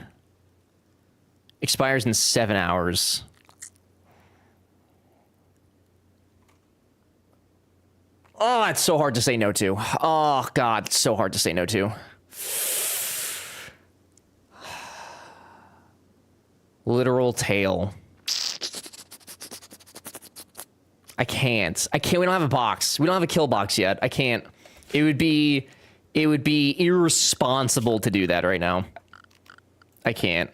Expires in 7 hours. Oh, it's so hard to say no to. Oh, God, it's so hard to say no to. Literal tail. I can't. We don't have a box. We don't have a kill box yet. I can't. It would be irresponsible to do that right now. I can't.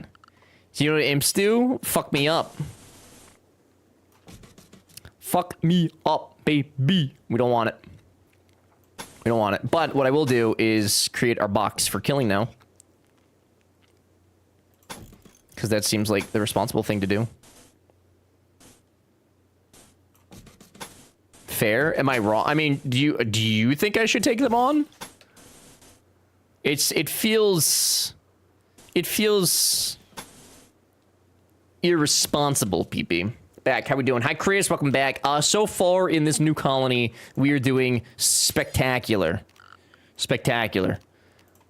Do you know what imps do? Fuck me up. Fuck me up, baby. We don't want it. We don't want it. But what I will do is create our box for killing now. Because that seems like the responsible thing to do. Fair? Am I wrong? I mean, do you think I should take them on? It feels irresponsible, PP. Back, how we doing? Hi, Chris, welcome back. So far in this new colony, we are doing spectacular. Spectacular.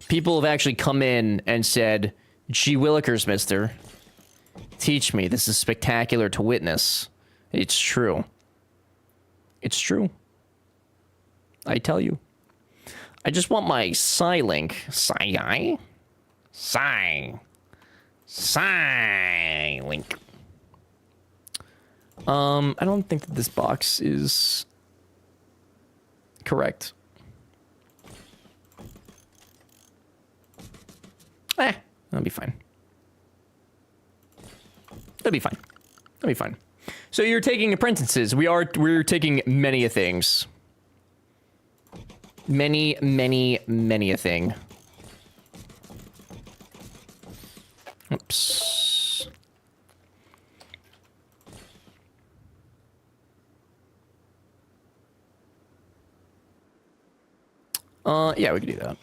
People have actually come in and said, gee willikers, mister. Teach me. This is spectacular to witness. It's true. It's true. I tell you. I just want my Psylink. Psylink. I don't think that this box is correct. That'll be fine. That'll be fine. That'll be fine. So you're taking apprentices. We're taking many a things. Many a thing. Oops. Yeah, we could do that.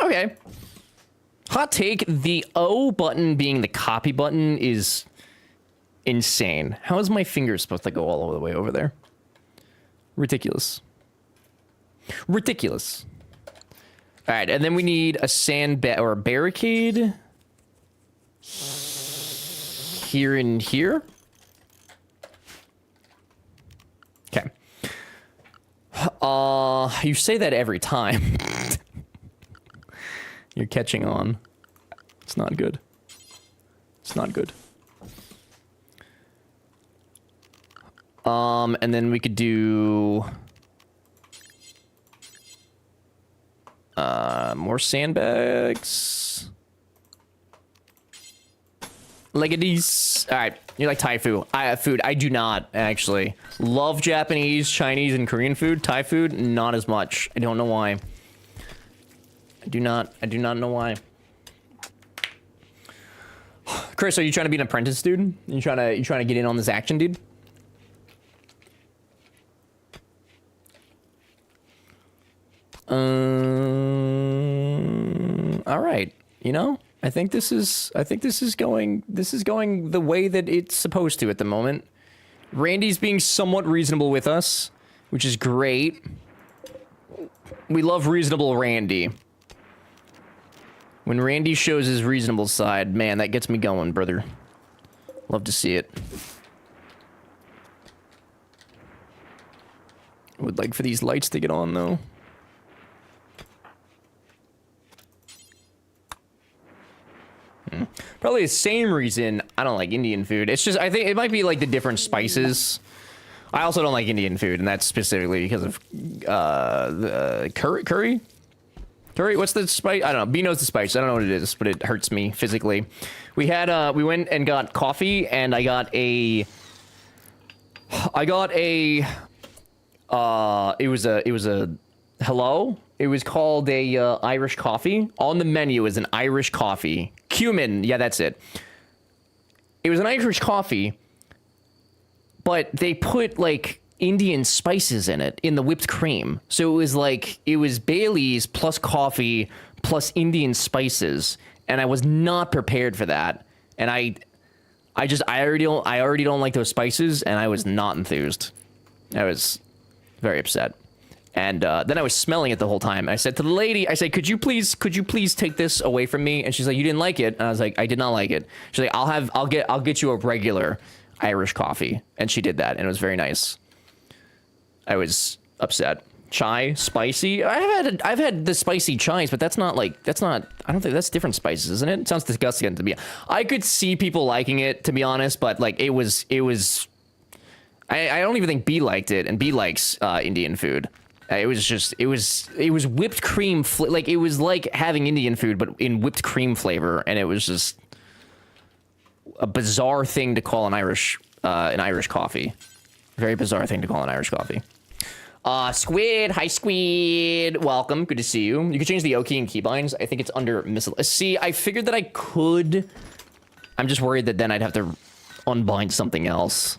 Okay. Hot take, the O button being the copy button is insane. How is my finger supposed to go all the way over there? Ridiculous. Ridiculous. All right, and then we need a or a barricade here and here. Okay. You say that every time. You're catching on. It's not good. It's not good. And then we could do more sandbags. Leggedies. All right, you like Thai food? Food. I do not actually love Japanese, Chinese, and Korean food. Thai food, not as much. I don't know why. I do not know why. Chris, are you trying to be an apprentice, dude? You trying to get in on this action, dude? All right. You know, I think this is going the way that it's supposed to at the moment. Randy's being somewhat reasonable with us, which is great. We love reasonable Randy. When Randy shows his reasonable side, man, that gets me going, brother. Love to see it. I would like for these lights to get on, though. Probably the same reason I don't like Indian food. It's just, I think it might be like the different spices. I also don't like Indian food, and that's specifically because of the curry? Curry? What's the spice? I don't know. B knows the spice. I don't know what it is, but it hurts me physically. We went and got coffee, and I got a it was a hello. It was called a Irish coffee. On the menu is an Irish coffee. Cumin, yeah, that's it. It was an Irish coffee, but they put like Indian spices in it in the whipped cream. So it was Bailey's plus coffee plus Indian spices, and I was not prepared for that. And I already don't like those spices, and I was not enthused. I was very upset. And then I was smelling it the whole time. I said to the lady, I said, could you please take this away from me? And she's like, you didn't like it? And I was like, I did not like it. She's like, I'll get you a regular Irish coffee. And she did that, and it was very nice. I was upset. Chai, spicy. I've had the spicy chais, but that's not, I don't think that's different spices, isn't it? It sounds disgusting to me. I could see people liking it, to be honest, but like it was I don't even think B liked it, and B likes Indian food. It was whipped cream, it was like having Indian food, but in whipped cream flavor, and it was just a bizarre thing to call an Irish coffee. Very bizarre thing to call an Irish coffee. Squid, hi Squid, welcome, good to see you. You can change the O key and keybinds. I think it's under miscellaneous. See, I figured that I could. I'm just worried that then I'd have to unbind something else.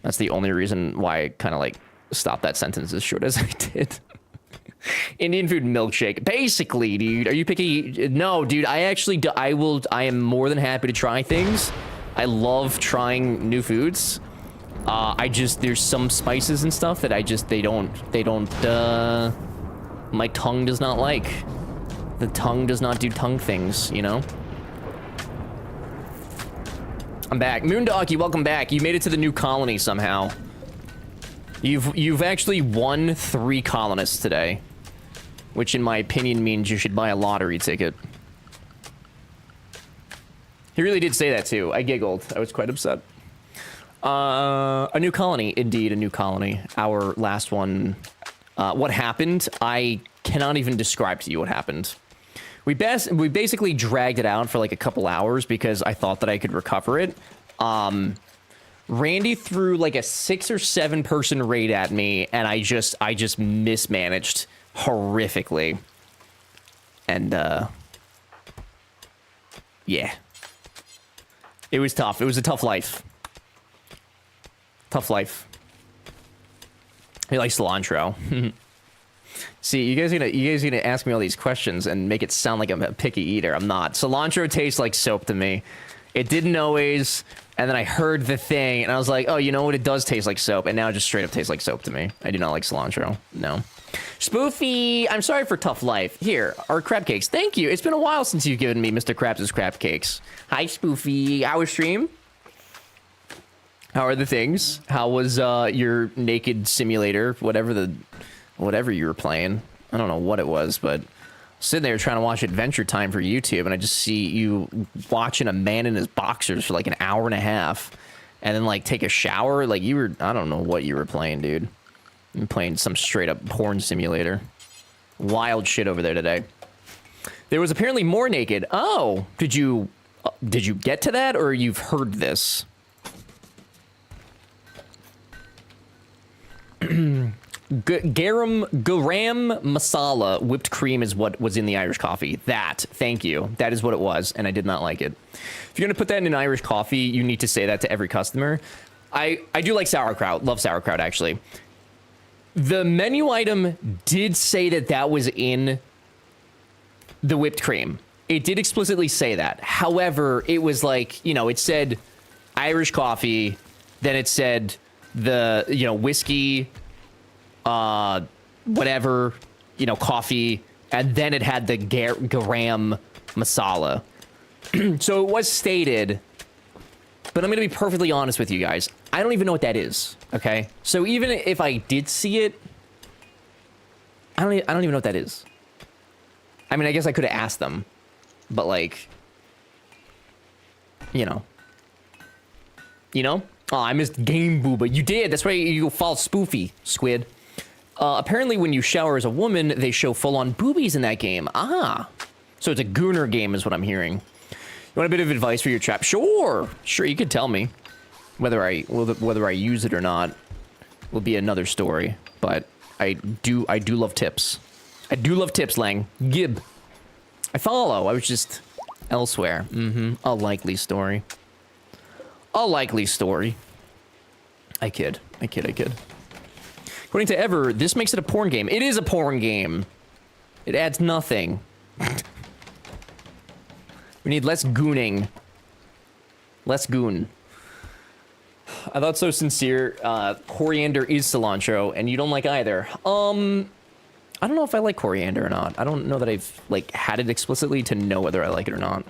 That's the only reason why I kind of like stopped that sentence as short as I did. Indian food milkshake. Basically, dude, are you picky? No, dude, I am more than happy to try things. I love trying new foods. There's some spices and stuff that my tongue does not like. The tongue does not do tongue things, you know? I'm back. Moondoggy, welcome back. You made it to the new colony somehow. You've actually won 3 colonists today, which in my opinion means you should buy a lottery ticket. He really did say that too. I giggled. I was quite upset. A new colony, indeed, a new colony. Our last one. What happened? I cannot even describe to you what happened. We basically dragged it out for like a couple hours because I thought that I could recover it. Randy threw like a 6 or 7 person raid at me, and I just mismanaged horrifically. And yeah. It was tough. It was a tough life. Tough life. He likes cilantro. See, you guys are gonna ask me all these questions and make it sound like I'm a picky eater. I'm not. Cilantro tastes like soap to me. It didn't always, and then I heard the thing, and I was like, oh, you know what? It does taste like soap, and now it just straight up tastes like soap to me. I do not like cilantro. No. Spoofy, I'm sorry for tough life. Here, our crab cakes. Thank you. It's been a while since you've given me Mr. Krabs' crab cakes. Hi, Spoofy. How was stream? How are the things? How was your naked simulator? Whatever you were playing. I don't know what it was, but sitting there trying to watch Adventure Time for YouTube, and I just see you watching a man in his boxers for like an hour and a half, and then like take a shower. Like you were, I don't know what you were playing, dude. You're playing some straight up porn simulator. Wild shit over there today. There was apparently more naked. Oh, did you get to that, or you've heard this? Garam masala whipped cream is what was in the Irish coffee. Thank you. That is what it was, and I did not like it. If you're gonna put that in an Irish coffee, you need to say that to every customer. I do like sauerkraut. Love sauerkraut, actually. The menu item did say that was in the whipped cream. It did explicitly say that. However, it was like, you know, it said Irish coffee, then it said the, you know, whiskey, whatever, you know, coffee, and then it had the garam masala. So it was stated, but I'm going to be perfectly honest with you guys. I don't even know what that is, okay? So even if I did see it, I don't even know what that is. I mean, I guess I could have asked them, but like, you know? Oh, I missed Game Booba. You did. That's why you fall spoofy, Squid. Apparently, when you shower as a woman, they show full-on boobies in that game. Ah. So it's a gooner game is what I'm hearing. You want a bit of advice for your trap? Sure. Sure, you could tell me. Whether I use it or not will be another story. But I do love tips. I do love tips, Lang. Gib. I follow. I was just elsewhere. A likely story. A likely story. I kid. According to Ever, this makes it a porn game. It is a porn game. It adds nothing. We need less gooning. Less goon. I thought so sincere. Coriander is cilantro, and you don't like either. I don't know if I like coriander or not. I don't know that I've, like, had it explicitly to know whether I like it or not.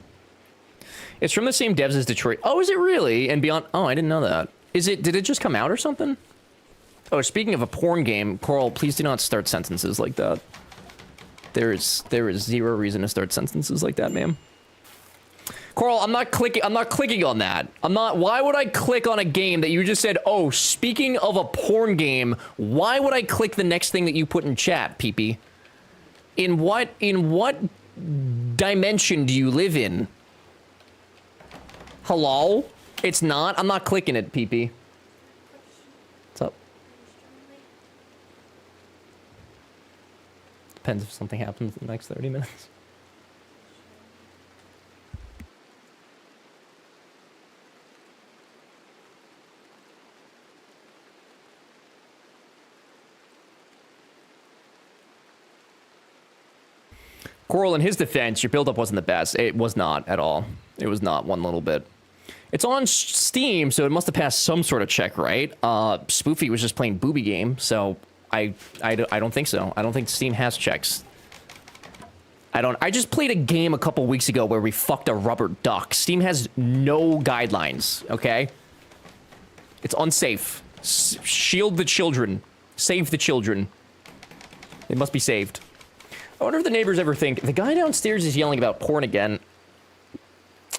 It's from the same devs as Detroit. Oh, is it really? And Beyond... Oh, I didn't know that. Is it... Did it just come out or something? Oh, speaking of a porn game, Coral, please do not start sentences like that. There is zero reason to start sentences like that, ma'am. Coral, I'm not clicking on that. Why would I click on a game that you just said, oh, speaking of a porn game, why would I click the next thing that you put in chat, Peepee? In what dimension do you live in? Hello? It's not? I'm not clicking it, Peepee. What's up? Depends if something happens in the next 30 minutes. Coral, in his defense, your build-up wasn't the best. It was not at all. It was not one little bit. It's on Steam, so it must have passed some sort of check, right? Spoofy was just playing Booby Game, so I don't think so. I don't think Steam has checks. I just played a game a couple weeks ago where we fucked a rubber duck. Steam has no guidelines, okay? It's unsafe. Shield the children. Save the children. They must be saved. I wonder if the neighbors ever think, the guy downstairs is yelling about porn again.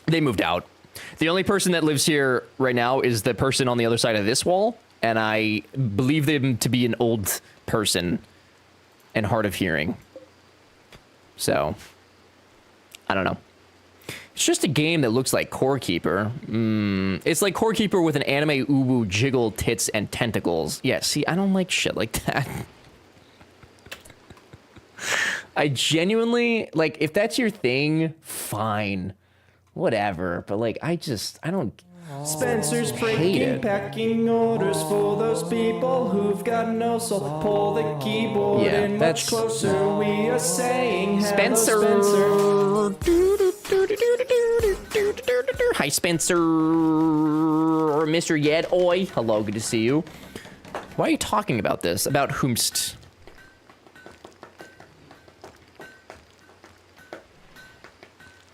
They moved out. The only person that lives here right now is the person on the other side of this wall, and I believe them to be an old person and hard of hearing. So, I don't know. It's just a game that looks like Core Keeper. It's like Core Keeper with an anime uwu jiggle tits and tentacles. Yeah, see, I don't like shit like that. I genuinely, like, if that's your thing, fine. Whatever. But, like, I don't... Spencer's hate breaking it. packing orders for those people who've got no soul. Pull the keyboard Yeah, in that's- much closer. We are saying hello, Spencer. Spencer. Hi, Spencer. Mr. Yed. Oi. Hello, good to see you. Why are you talking about this? About whomst?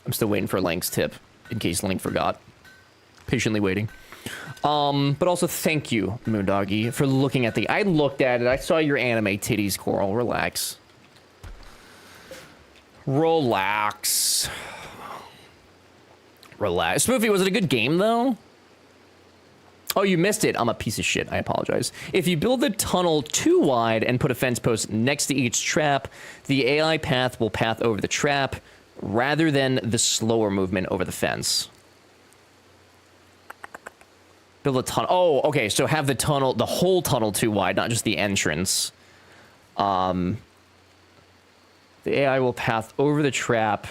I'm still waiting for Link's tip, in case Link forgot. Patiently waiting. But also thank you, Moondoggy, for looking at I looked at it. I saw your anime titties, Coral. Relax. Relax. Relax. Spoofy, was it a good game, though? Oh, you missed it. I'm a piece of shit. I apologize. If you build the tunnel too wide and put a fence post next to each trap, the AI path will path over the trap rather than the slower movement over the fence. Build a tunnel. Oh, okay. So have the tunnel, the whole tunnel too wide, not just the entrance. The AI will path over the trap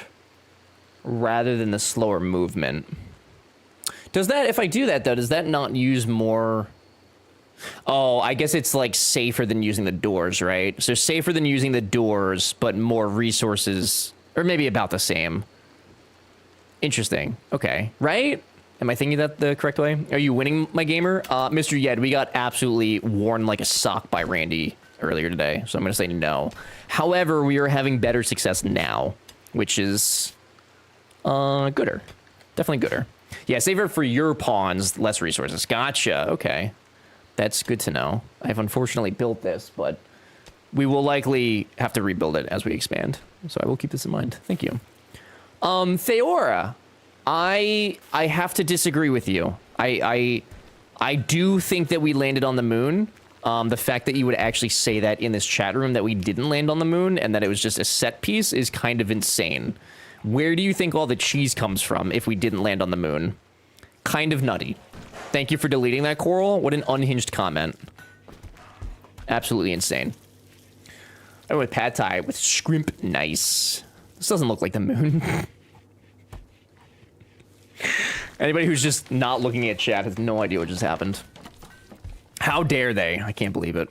rather than the slower movement. Does that, if I do that though, does that not use more? Oh, I guess it's like safer than using the doors, right? So safer than using the doors, but more resources, or maybe about the same. Interesting. Okay. Right? Am I thinking that the correct way? Are you winning, my gamer? Mr. Yed, we got absolutely worn like a sock by Randy earlier today, so I'm going to say no. However, we are having better success now, which is gooder. Definitely gooder. Yeah, save it for your pawns, less resources. Gotcha. Okay. That's good to know. I've unfortunately built this, but we will likely have to rebuild it as we expand. So I will keep this in mind. Thank you. Theora, I have to disagree with you. I do think that we landed on the moon. The fact that you would actually say that in this chat room that we didn't land on the moon and that it was just a set piece is kind of insane. Where do you think all the cheese comes from if we didn't land on the moon? Kind of nutty. Thank you for deleting that, Coral. What an unhinged comment. Absolutely insane. I went with pad thai with shrimp. Nice. This doesn't look like the moon. Anybody who's just not looking at chat has no idea what just happened. How dare they? I can't believe it.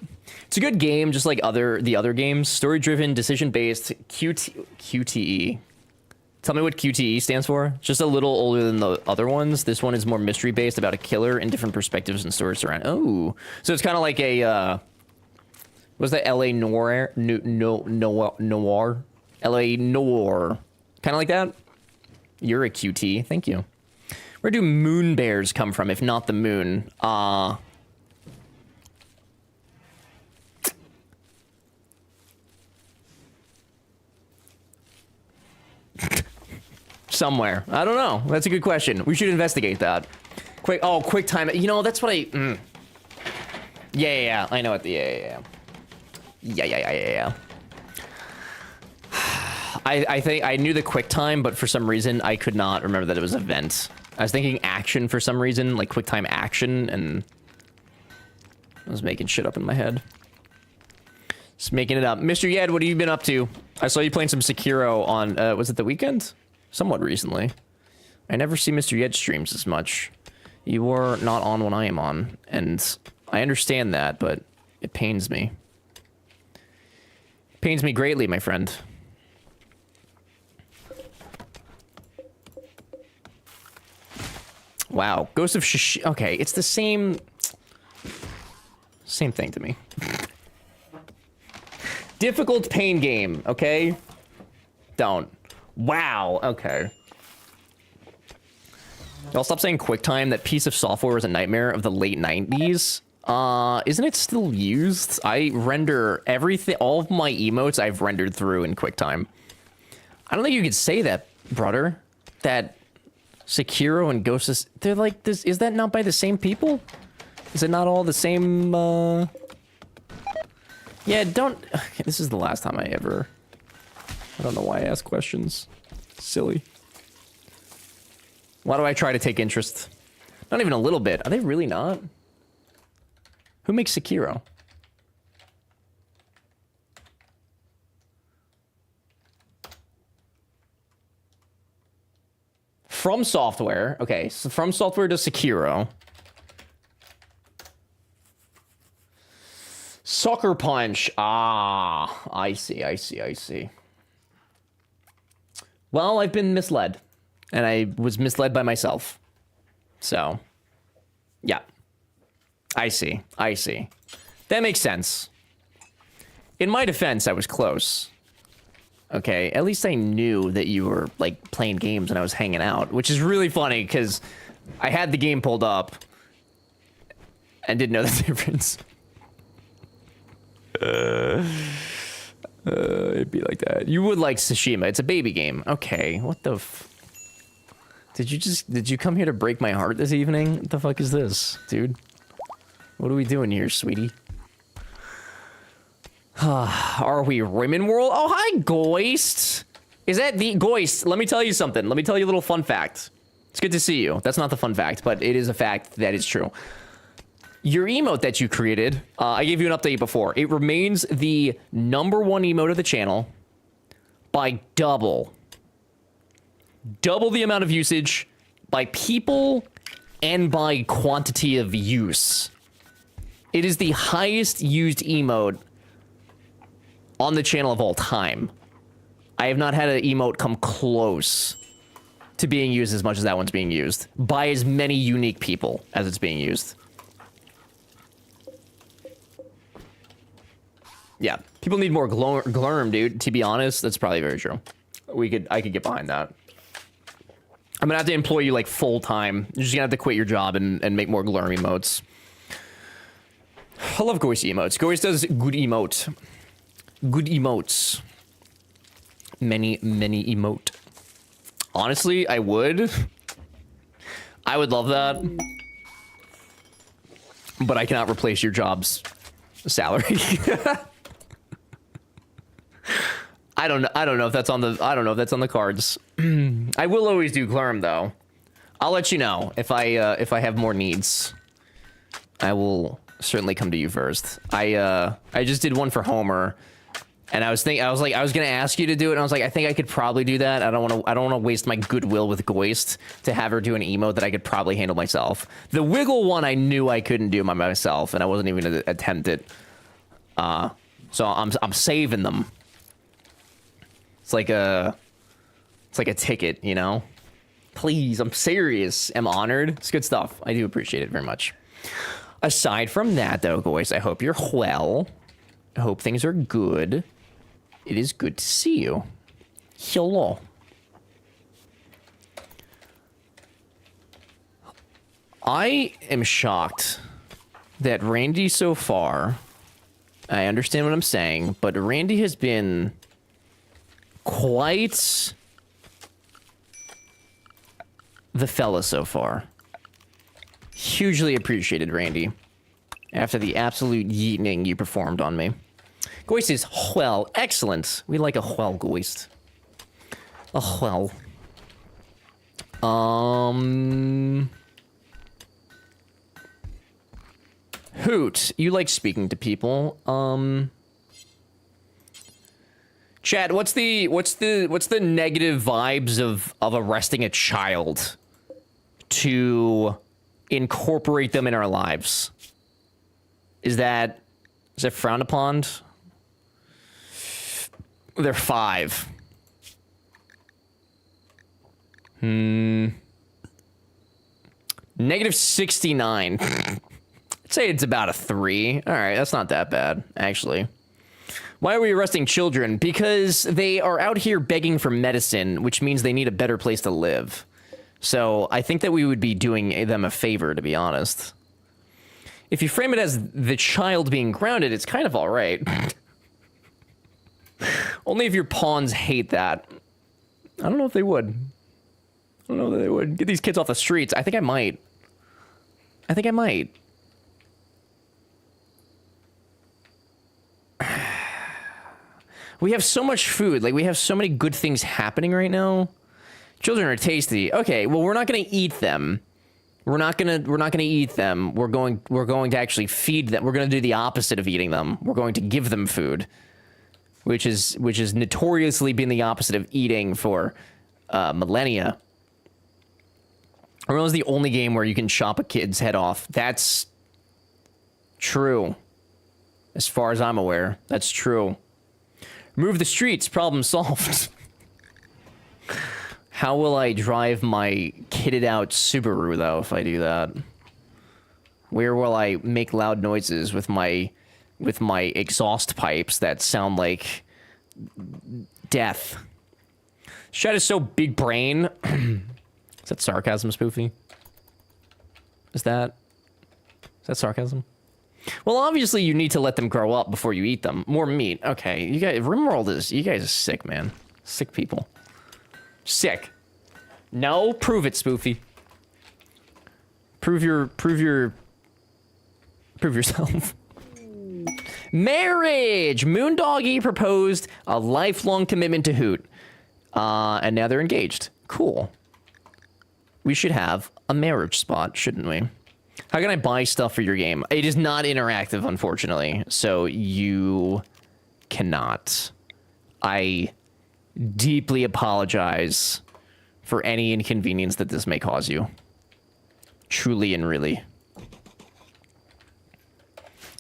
It's a good game, just like the other games. Story-driven, decision-based, QTE. Tell me what QTE stands for. Just a little older than the other ones. This one is more mystery-based, about a killer and different perspectives and stories around. Oh, so it's kind of like a what's that? LA Noir, Noir, LA Noir, kind of like that. You're a QT. Thank you. Where do moon bears come from, if not the moon? Somewhere. I don't know. That's a good question. We should investigate that. Quick time. You know, that's what I... Yeah. I know it. Yeah. I think I knew the quick time, but for some reason I could not remember that it was event. I was thinking action for some reason, like quick time action, and I was making shit up in my head. Just making it up. Mr. Yed, what have you been up to? I saw you playing some Sekiro on, was it the weekend? Somewhat recently. I never see Mr. Yed streams as much. You are not on when I am on, and I understand that, but it pains me. It pains me greatly, my friend. Wow, Ghost of Shish... Okay, it's the same thing to me. Difficult pain game, okay? Don't. Wow, okay. Y'all stop saying QuickTime. That piece of software was a nightmare of the late 90s. Isn't it still used? I render everything, all of my emotes I've rendered through in QuickTime. I don't think you could say that, brother. That Sekiro and Ghost of... They're like this... Is that not by the same people? Is it not all the same, Yeah, don't... Okay, this is the last time I ever... I don't know why I ask questions. Silly. Why do I try to take interest? Not even a little bit. Are they really not? Who makes Sekiro? From Software. Okay, so From Software to Sekiro. Sucker Punch. Ah, I see. Well, I've been misled. And I was misled by myself. So, yeah. I see. That makes sense. In my defense, I was close. Okay, at least I knew that you were, like, playing games and I was hanging out. Which is really funny, because I had the game pulled up and didn't know the difference. It'd be like that. You would like Tsushima. It's a baby game. Okay, what the Did you come here to break my heart this evening? What the fuck is this, dude? What are we doing here, sweetie? Are we Women World? Oh, hi, Goist! Is that the... Goist, let me tell you something. Let me tell you a little fun fact. It's good to see you. That's not the fun fact, but it is a fact that is true. Your emote that you created, I gave you an update before. It remains the #1 emote of the channel by double the amount of usage, by people, and by quantity of use. It is the highest used emote on the channel of all time. I have not had an emote come close to being used as much as that one's being used, by as many unique people as it's being used. Yeah, people need more glurm, dude. To be honest, that's probably very true. I could get behind that. I'm gonna have to employ you like full time. You're just gonna have to quit your job and make more glurm emotes. I love Goist emotes. Goist does good emote. Good emotes. Many emote. Honestly, I would love that. But I cannot replace your job's salary. I don't know if that's on the cards. I will always do glurm though. I'll let you know if I have more needs. I will certainly come to you first. I just did one for Homer, and I was gonna ask you to do it, and I was like, I think I could probably do that. I don't want to waste my goodwill with Goist to have her do an emote that I could probably handle myself. The wiggle one I knew I couldn't do by myself, and I wasn't even gonna attempt it. So I'm saving them. It's like a ticket, you know? Please, I'm serious. I'm honored. It's good stuff. I do appreciate it very much. Aside from that, though, guys, I hope you're well. I hope things are good. It is good to see you. Hello. I am shocked that Randy so far, I understand what I'm saying, but Randy has been quite the fella so far. Hugely appreciated, Randy, after the absolute yeeting you performed on me. Goist is well, excellent. We like a well, Goist. A well. Hoot, you like speaking to people. Chad, what's the negative vibes of arresting a child to incorporate them in our lives? Is that frowned upon? They're 5. Negative 69. I'd say it's about a 3. All right, that's not that bad, actually. Why are we arresting children? Because they are out here begging for medicine, which means they need a better place to live. So I think that we would be doing them a favor, to be honest. If you frame it as the child being grounded, it's kind of all right. Only if your pawns hate that. I don't know if they would. I don't know if they would. Get these kids off the streets. I think I might. We have so much food. Like, we have so many good things happening right now. Children are tasty. Okay, well, we're not going to eat them. We're not going to eat them. We're going to actually feed them. We're going to do the opposite of eating them. We're going to give them food, which is notoriously been the opposite of eating for millennia. Unreal is the only game where you can chop a kid's head off. That's true. As far as I'm aware, that's true. Move the streets, problem solved. How will I drive my kitted out Subaru, though, if I do that? Where will I make loud noises with my exhaust pipes that sound like death? Shad is so big brain. Is that sarcasm, Spoofy? Is that sarcasm? Well, obviously you need to let them grow up before you eat them. More meat. Okay, you guys, RimWorld you guys are sick, man. Sick people. Sick. No, prove it, Spoofy. Prove yourself. Marriage! Moondoggy proposed a lifelong commitment to Hoot. And now they're engaged. Cool. We should have a marriage spot, shouldn't we? How can I buy stuff for your game? It is not interactive, unfortunately, so you cannot. I deeply apologize for any inconvenience that this may cause you. Truly and really.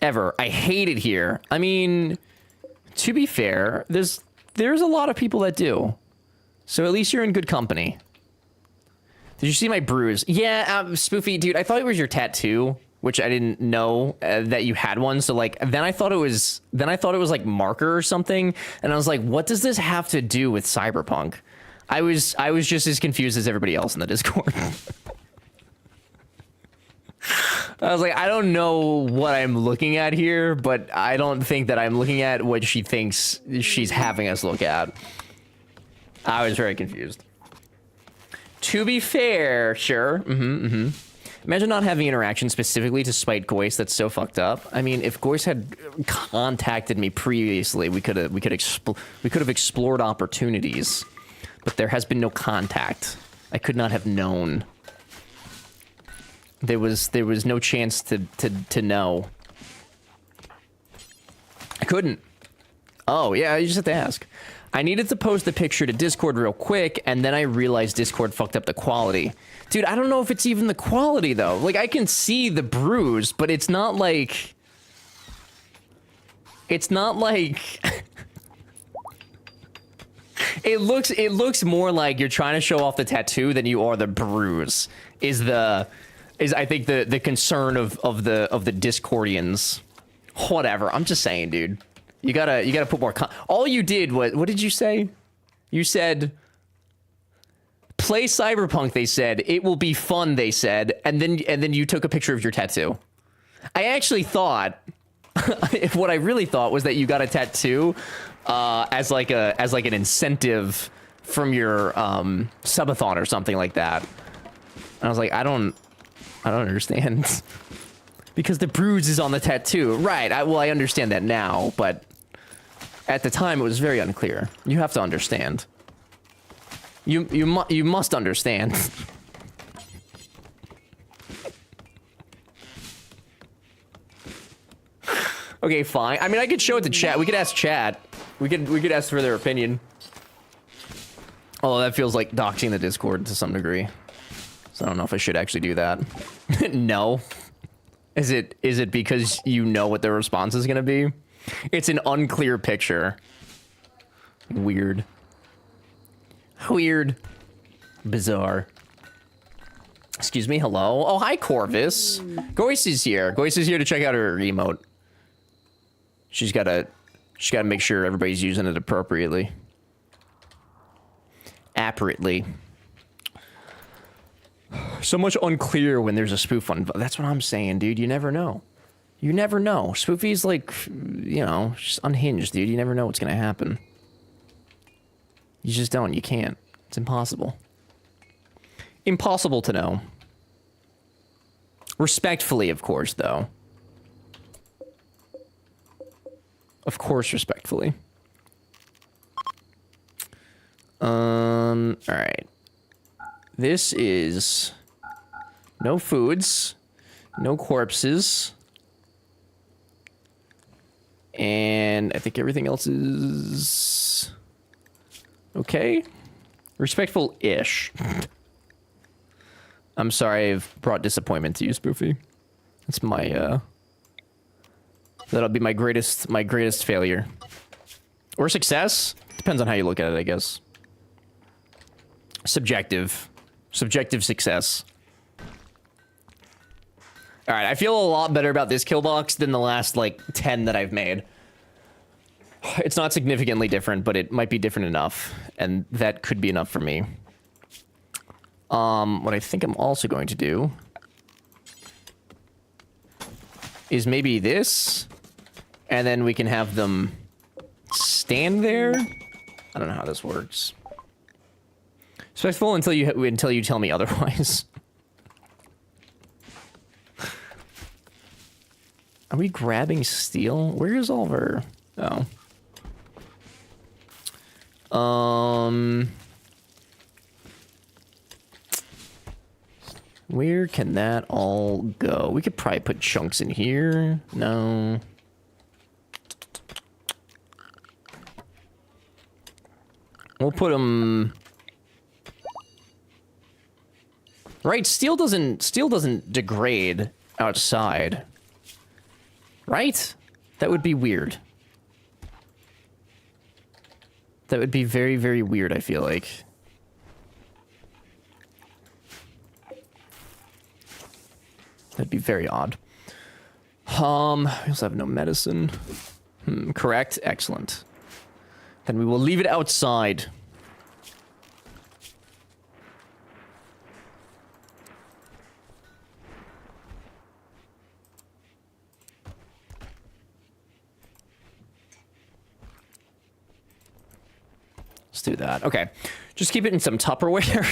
Ever. I hate it here. I mean, to be fair, there's a lot of people that do. So at least you're in good company. Did you see my bruise? Yeah, Spoofy, dude, I thought it was your tattoo, which I didn't know that you had one. So like, then I thought it was like marker or something. And I was like, what does this have to do with Cyberpunk? I was just as confused as everybody else in the Discord. I was like, I don't know what I'm looking at here, but I don't think that I'm looking at what she thinks she's having us look at. I was very confused. To be fair, sure. Imagine not having interaction specifically to spite Goist. That's so fucked up. I mean, if Goist had contacted me previously, we could have explored opportunities. But there has been no contact. I could not have known. There was no chance to know. I couldn't. Oh yeah, you just have to ask. I needed to post the picture to Discord real quick, and then I realized Discord fucked up the quality. Dude, I don't know if it's even the quality, though. Like, I can see the bruise, but it's not like... It's not like it looks more like you're trying to show off the tattoo than you are the bruise. Is I think the concern of the Discordians. Whatever. I'm just saying, dude. You gotta put more. All you did was, what did you say? You said play Cyberpunk. They said it will be fun. They said, and then you took a picture of your tattoo. I actually thought, what I really thought was that you got a tattoo as like an incentive from your subathon or something like that. And I was like, I don't understand. Because the bruise is on the tattoo. Right, I understand that now, but at the time it was very unclear. You have to understand. You must understand. Okay, fine. I mean, I could show it to chat. We could ask chat. We could ask for their opinion. Although that feels like doxing the Discord to some degree. So I don't know if I should actually do that. No. Is it because you know what their response is gonna be? It's an unclear picture. Weird. Weird. Bizarre. Excuse me, hello? Oh, hi, Corvus. Goyce is here. Goyce is here to check out her emote. She's gotta make sure everybody's using it appropriately. Appropriately. So much unclear when there's a spoof on. That's what I'm saying, dude. You never know. You never know. Spoofy's like, you know, just unhinged, dude. You never know what's gonna happen. You just don't. You can't. It's impossible. Impossible to know. Respectfully, of course, though. Of course, respectfully. Alright. This is no foods, no corpses, and I think everything else is okay. Respectful-ish. I'm sorry I've brought disappointment to you, Spoofy. That's my, that'll be my greatest failure. Or success? Depends on how you look at it, I guess. Subjective success. All right, I feel a lot better about this kill box than the last, like, 10 that I've made. It's not significantly different, but it might be different enough, and that could be enough for me. What I think I'm also going to do is maybe this, and then we can have them stand there. I don't know how this works. Respectful until you tell me otherwise. Are we grabbing steel? Where is all of our... Oh. Where can that all go? We could probably put chunks in here. No. We'll put them... Right, steel doesn't degrade outside. Right? That would be weird. That would be very, very weird, I feel like. That'd be very odd. We also have no medicine. Correct? Excellent. Then we will leave it outside. Let's do that. Okay. Just keep it in some Tupperware.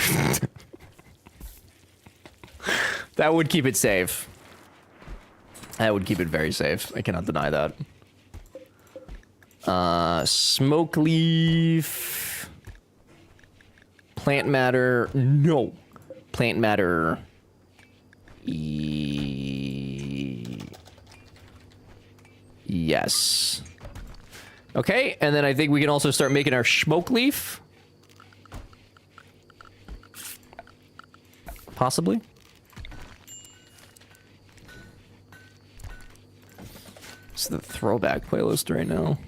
That would keep it safe. That would keep it very safe. I cannot deny that. Smoke leaf. Plant matter. No. Plant matter. Yes. Okay, and then I think we can also start making our smoke leaf. Possibly. It's the throwback playlist right now.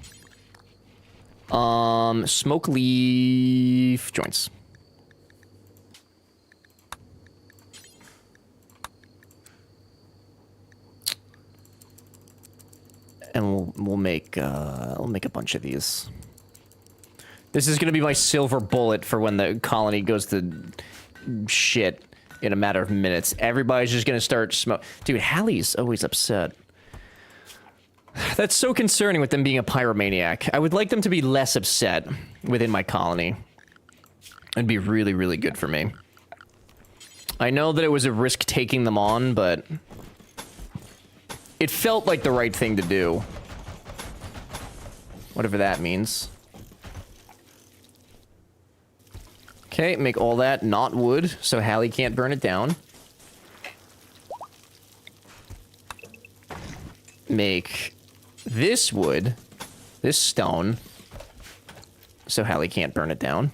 Smoke leaf joints. And we'll make a bunch of these. This is gonna be my silver bullet for when the colony goes to shit in a matter of minutes. Everybody's just gonna start smoke. Dude, Hallie's always upset. That's so concerning with them being a pyromaniac. I would like them to be less upset within my colony. It'd be really, really good for me. I know that it was a risk taking them on, but it felt like the right thing to do. Whatever that means. Okay, make all that not wood, so Hallie can't burn it down. Make this wood, this stone, so Hallie can't burn it down.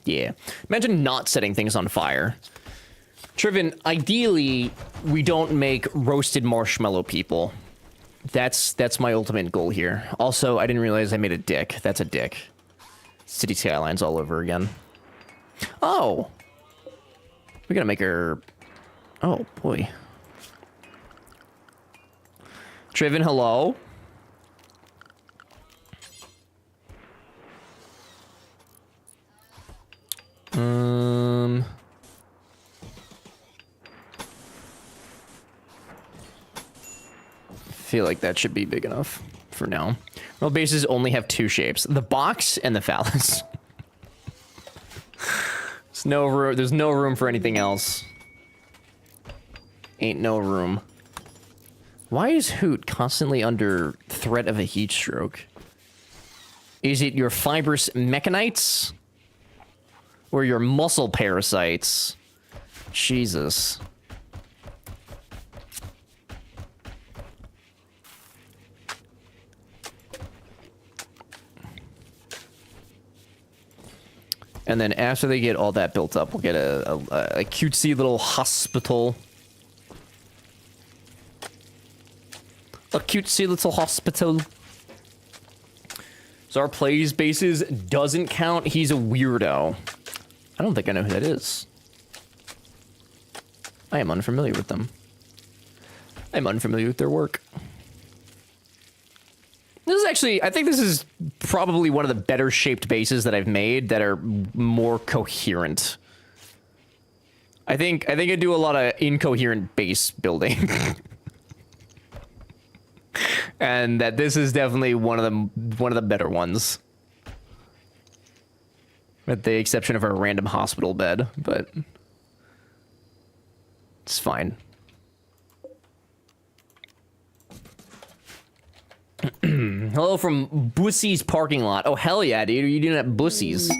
Yeah. Imagine not setting things on fire. Triven, ideally, we don't make roasted marshmallow people. That's my ultimate goal here. Also, I didn't realize I made a dick. That's a dick. City Skylines all over again. Oh! We gotta make her... Oh, boy. Triven, hello? Feel like that should be big enough for now. World bases only have two shapes: the box and the phallus. There's no room for anything else. Ain't no room. Why is Hoot constantly under threat of a heat stroke? Is it your fibrous mechanites? Or your muscle parasites? Jesus. And then after they get all that built up, we'll get a cutesy little hospital. A cutesy little hospital. So our plays bases doesn't count. He's a weirdo. I don't think I know who that is. I am unfamiliar with them. I'm unfamiliar with their work. This is actually, I think this is probably one of the better shaped bases that I've made that are more coherent. I think I do a lot of incoherent base building. And that this is definitely one of the better ones. With the exception of our random hospital bed, but it's fine. Hello from Bussy's parking lot. Oh, hell yeah, dude. What are you doing at Bussy's?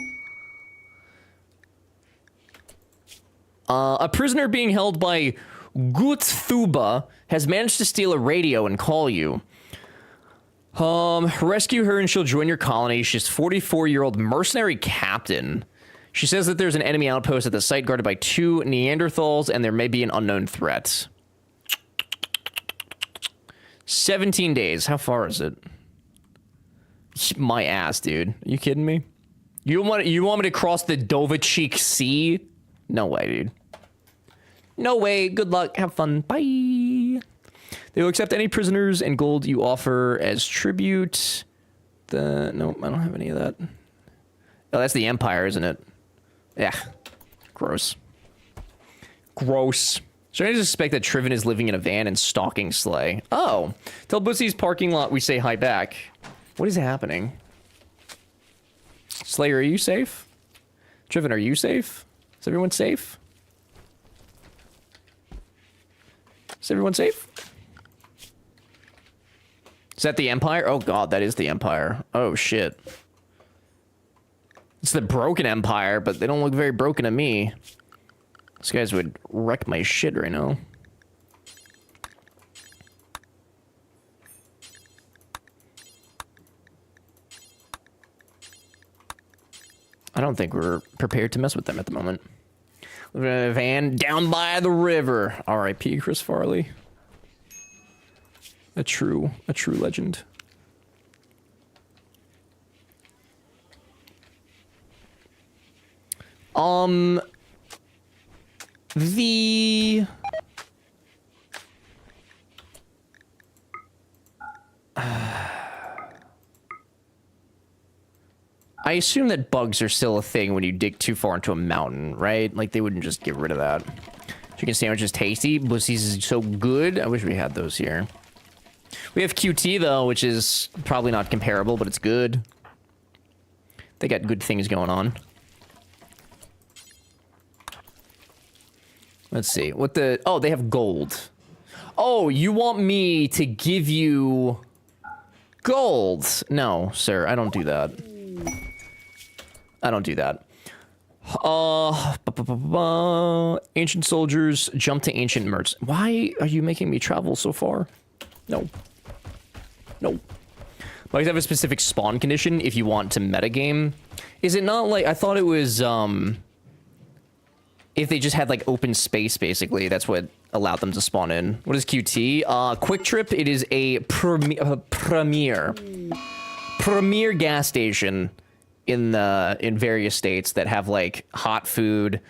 A prisoner being held by Gutthuba has managed to steal a radio and call you. Rescue her and she'll join your colony. She's 44-year-old mercenary captain. She says that there's an enemy outpost at the site guarded by 2 Neanderthals and there may be an unknown threat. 17 days. How far is it? My ass, dude. Are you kidding me? You want me to cross the Dovachik Sea? No way, dude. No way. Good luck. Have fun. Bye. They will accept any prisoners and gold you offer as tribute. Nope, I don't have any of that. Oh, that's the Empire, isn't it? Yeah. Gross. Gross. So I suspect that Triven is living in a van and stalking Slay. Oh. Tell Bussy's parking lot we say hi back. What is happening? Slayer, are you safe? Triven, are you safe? Is everyone safe? Is everyone safe? Is that the Empire? Oh god, that is the Empire. Oh shit. It's the Broken Empire, but they don't look very broken to me. These guys would wreck my shit right now. I don't think we're prepared to mess with them at the moment. Van down by the river. R.I.P. Chris Farley. A true legend. The I assume that bugs are still a thing when you dig too far into a mountain, right? Like, they wouldn't just get rid of that. Chicken sandwich is tasty. Bussies is so good. I wish we had those here. We have QT, though, which is probably not comparable, but it's good. They got good things going on. Let's see. What the... Oh, they have gold. Oh, you want me to give you... gold? No, sir. I don't do that. I don't do that. Ancient soldiers, jump to ancient mercs. Why are you making me travel so far? No. No. Bugs have a specific spawn condition if you want to metagame. Is it not like... I thought it was, if they just had, like, open space, basically. That's what allowed them to spawn in. What is QT? Quick Trip, it is a premier gas station in various states that have, like, hot food,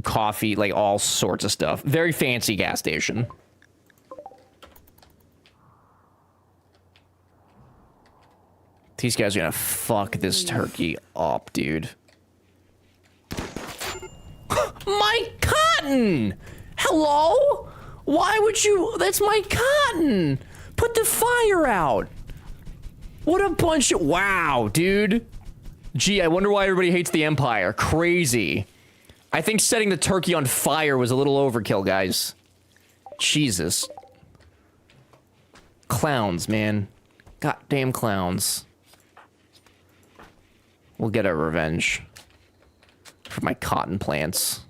coffee, like, all sorts of stuff. Very fancy gas station. These guys are gonna fuck this turkey up, dude. My cotton! Hello? Why would you... That's my cotton! Put the fire out! What a bunch of... Wow, dude. Gee, I wonder why everybody hates the Empire. Crazy. I think setting the turkey on fire was a little overkill, guys. Jesus. Clowns, man. Goddamn clowns. We'll get our revenge. For my cotton plants.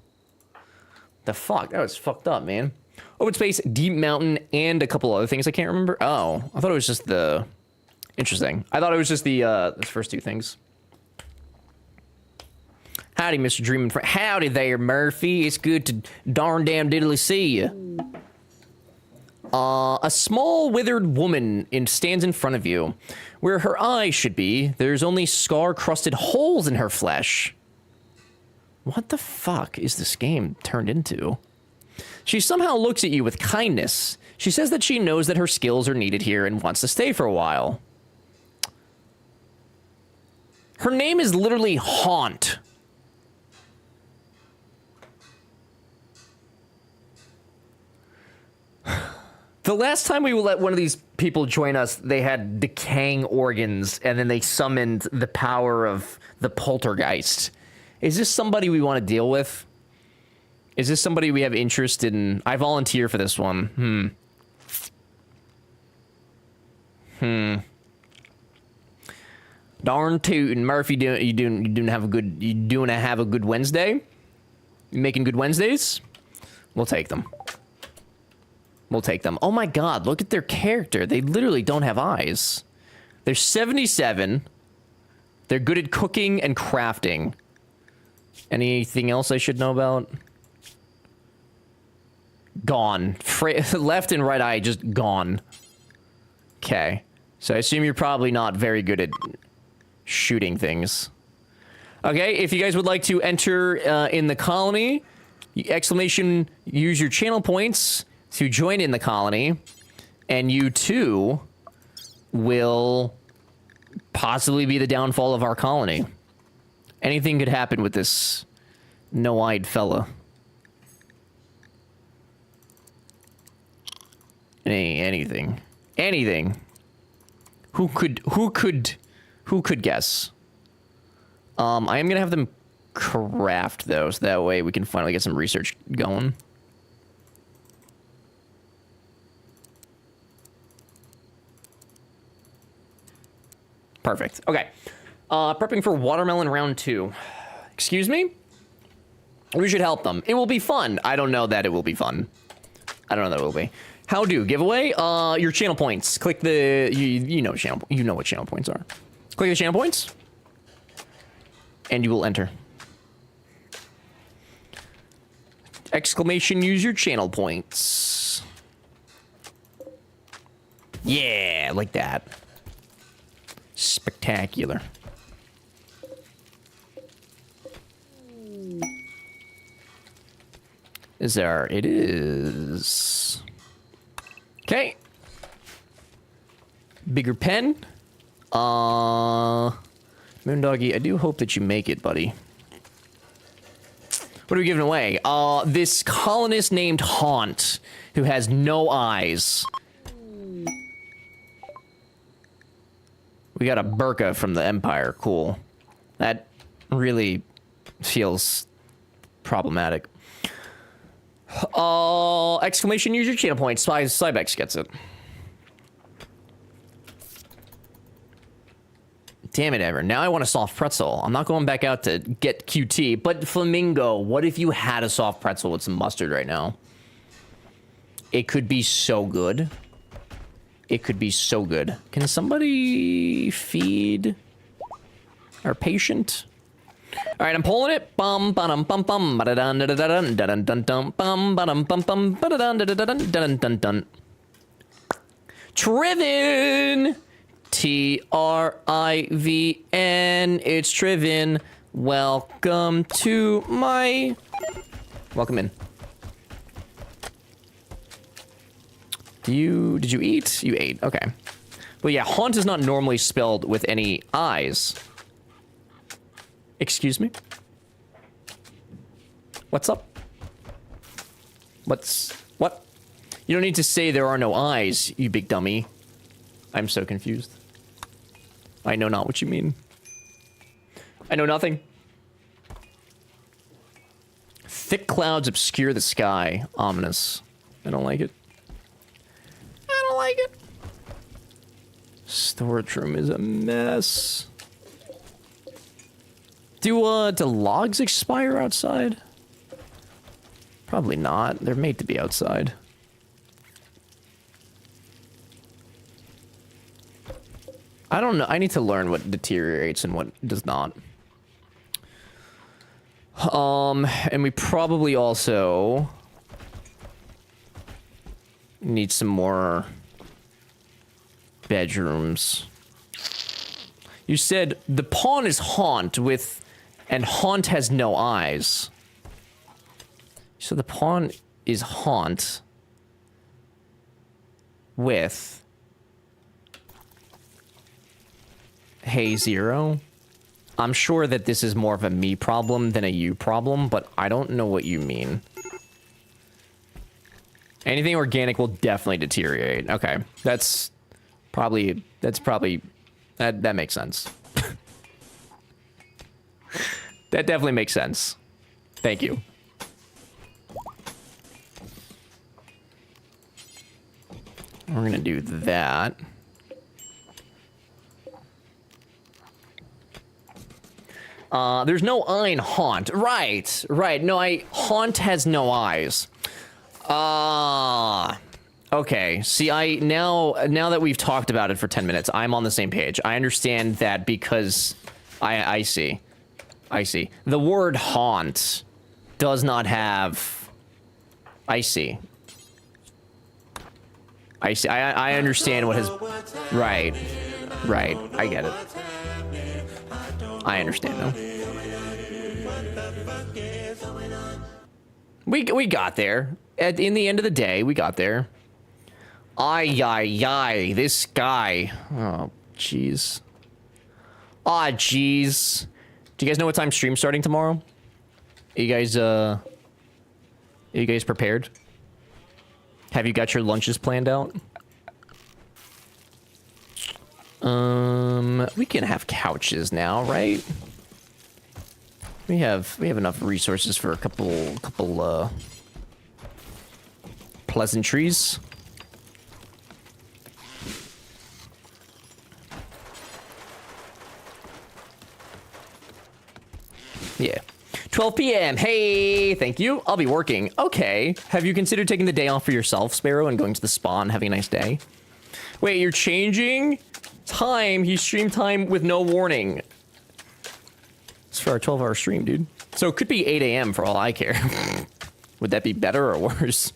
The fuck? That was fucked up, man. Open space, deep mountain, and a couple other things I can't remember. Oh, I thought it was just the... Interesting. I thought it was just the first two things. Howdy, Mr. Dreamin' Friend. Howdy there, Murphy. It's good to darn damn diddly see you. A small withered woman stands in front of you. Where her eyes should be, there's only scar-crusted holes in her flesh. What the fuck is this game turned into? She somehow looks at you with kindness. She says that she knows that her skills are needed here and wants to stay for a while. Her name is literally Haunt. The last time we let one of these people join us, they had decaying organs, and then they summoned the power of the poltergeist. Is this somebody we want to deal with? Is this somebody we have interest in? I volunteer for this one. Darn tootin', Murphy. You doing have a good Wednesday? You making good Wednesdays? We'll take them. We'll take them. Oh my god, look at their character. They literally don't have eyes. They're 77. They're good at cooking and crafting. Anything else I should know about? Gone. Left and right eye just gone. Okay. So I assume you're probably not very good at shooting things. Okay, if you guys would like to enter in the colony, exclamation, use your channel points to join in the colony, and you too will possibly be the downfall of our colony. Anything could happen with this no-eyed fella. Anything. Who could guess? I am gonna have them craft though, so that way we can finally get some research going. Perfect. Okay. Prepping for watermelon round 2. Excuse me? We should help them. It will be fun. I don't know that it will be fun. I don't know that it will be. How do? Giveaway? Your channel points. Click the... You know what channel points are. Click the channel points. And you will enter. Exclamation, use your channel points. Yeah, like that. Spectacular. Is there? It is. Okay. Bigger pen. Moondoggy, I do hope that you make it, buddy. What are we giving away? This colonist named Haunt, who has no eyes. We got a burqa from the Empire. Cool. That really feels problematic. Exclamation user channel point. Cybex gets it. Damn it, Ever. Now I want a soft pretzel. I'm not going back out to get QT, but Flamingo, what if you had a soft pretzel with some mustard right now? It could be so good. It could be so good. Can somebody feed our patient? All right, I'm pulling it. Bum bum bum bum ba dun dun dun dun dun dun bum bum bum bum ba dun dun dun dun dun. Triven. Trivn. It's Triven. Welcome to my. Welcome in. Did you eat? You ate. Okay. Well, yeah, Haunt is not normally spelled with any eyes. Excuse me? What's up? What? You don't need to say there are no eyes, you big dummy. I'm so confused. I know not what you mean. I know nothing. Thick clouds obscure the sky. Ominous. I don't like it. I don't like it. Storage room is a mess. Do logs expire outside? Probably not. They're made to be outside. I don't know. I need to learn what deteriorates and what does not. And we probably also need some more bedrooms. You said the pawn is Haunt with, and Haunt has no eyes. So the pawn is Haunt with Hey Zero. I'm sure that this is more of a me problem than a you problem, but I don't know what you mean. Anything organic will definitely deteriorate. Okay, that makes sense. That definitely makes sense. Thank you. We're gonna do that. There's no eye in Haunt. Right. No, Haunt has no eyes. Okay. See, now that we've talked about it for 10 minutes, I'm on the same page. I understand that because I see. The word Haunt does not have. I see. I understand what his. Right. I get it. I understand now. We got there. In the end of the day, we got there. Ay, this guy. Oh, jeez. Ah, jeez. Do you guys know what time stream's starting tomorrow? Are you guys prepared? Have you got your lunches planned out? We can have couches now, right? We have enough resources for a couple pleasantries. Yeah. 12 p.m. Hey, thank you. I'll be working. Okay. Have you considered taking the day off for yourself, Sparrow, and going to the spa and having a nice day? Wait, you're changing time? He streamed time with no warning. It's for our 12-hour stream, dude. So it could be 8 a.m. for all I care. Would that be better or worse?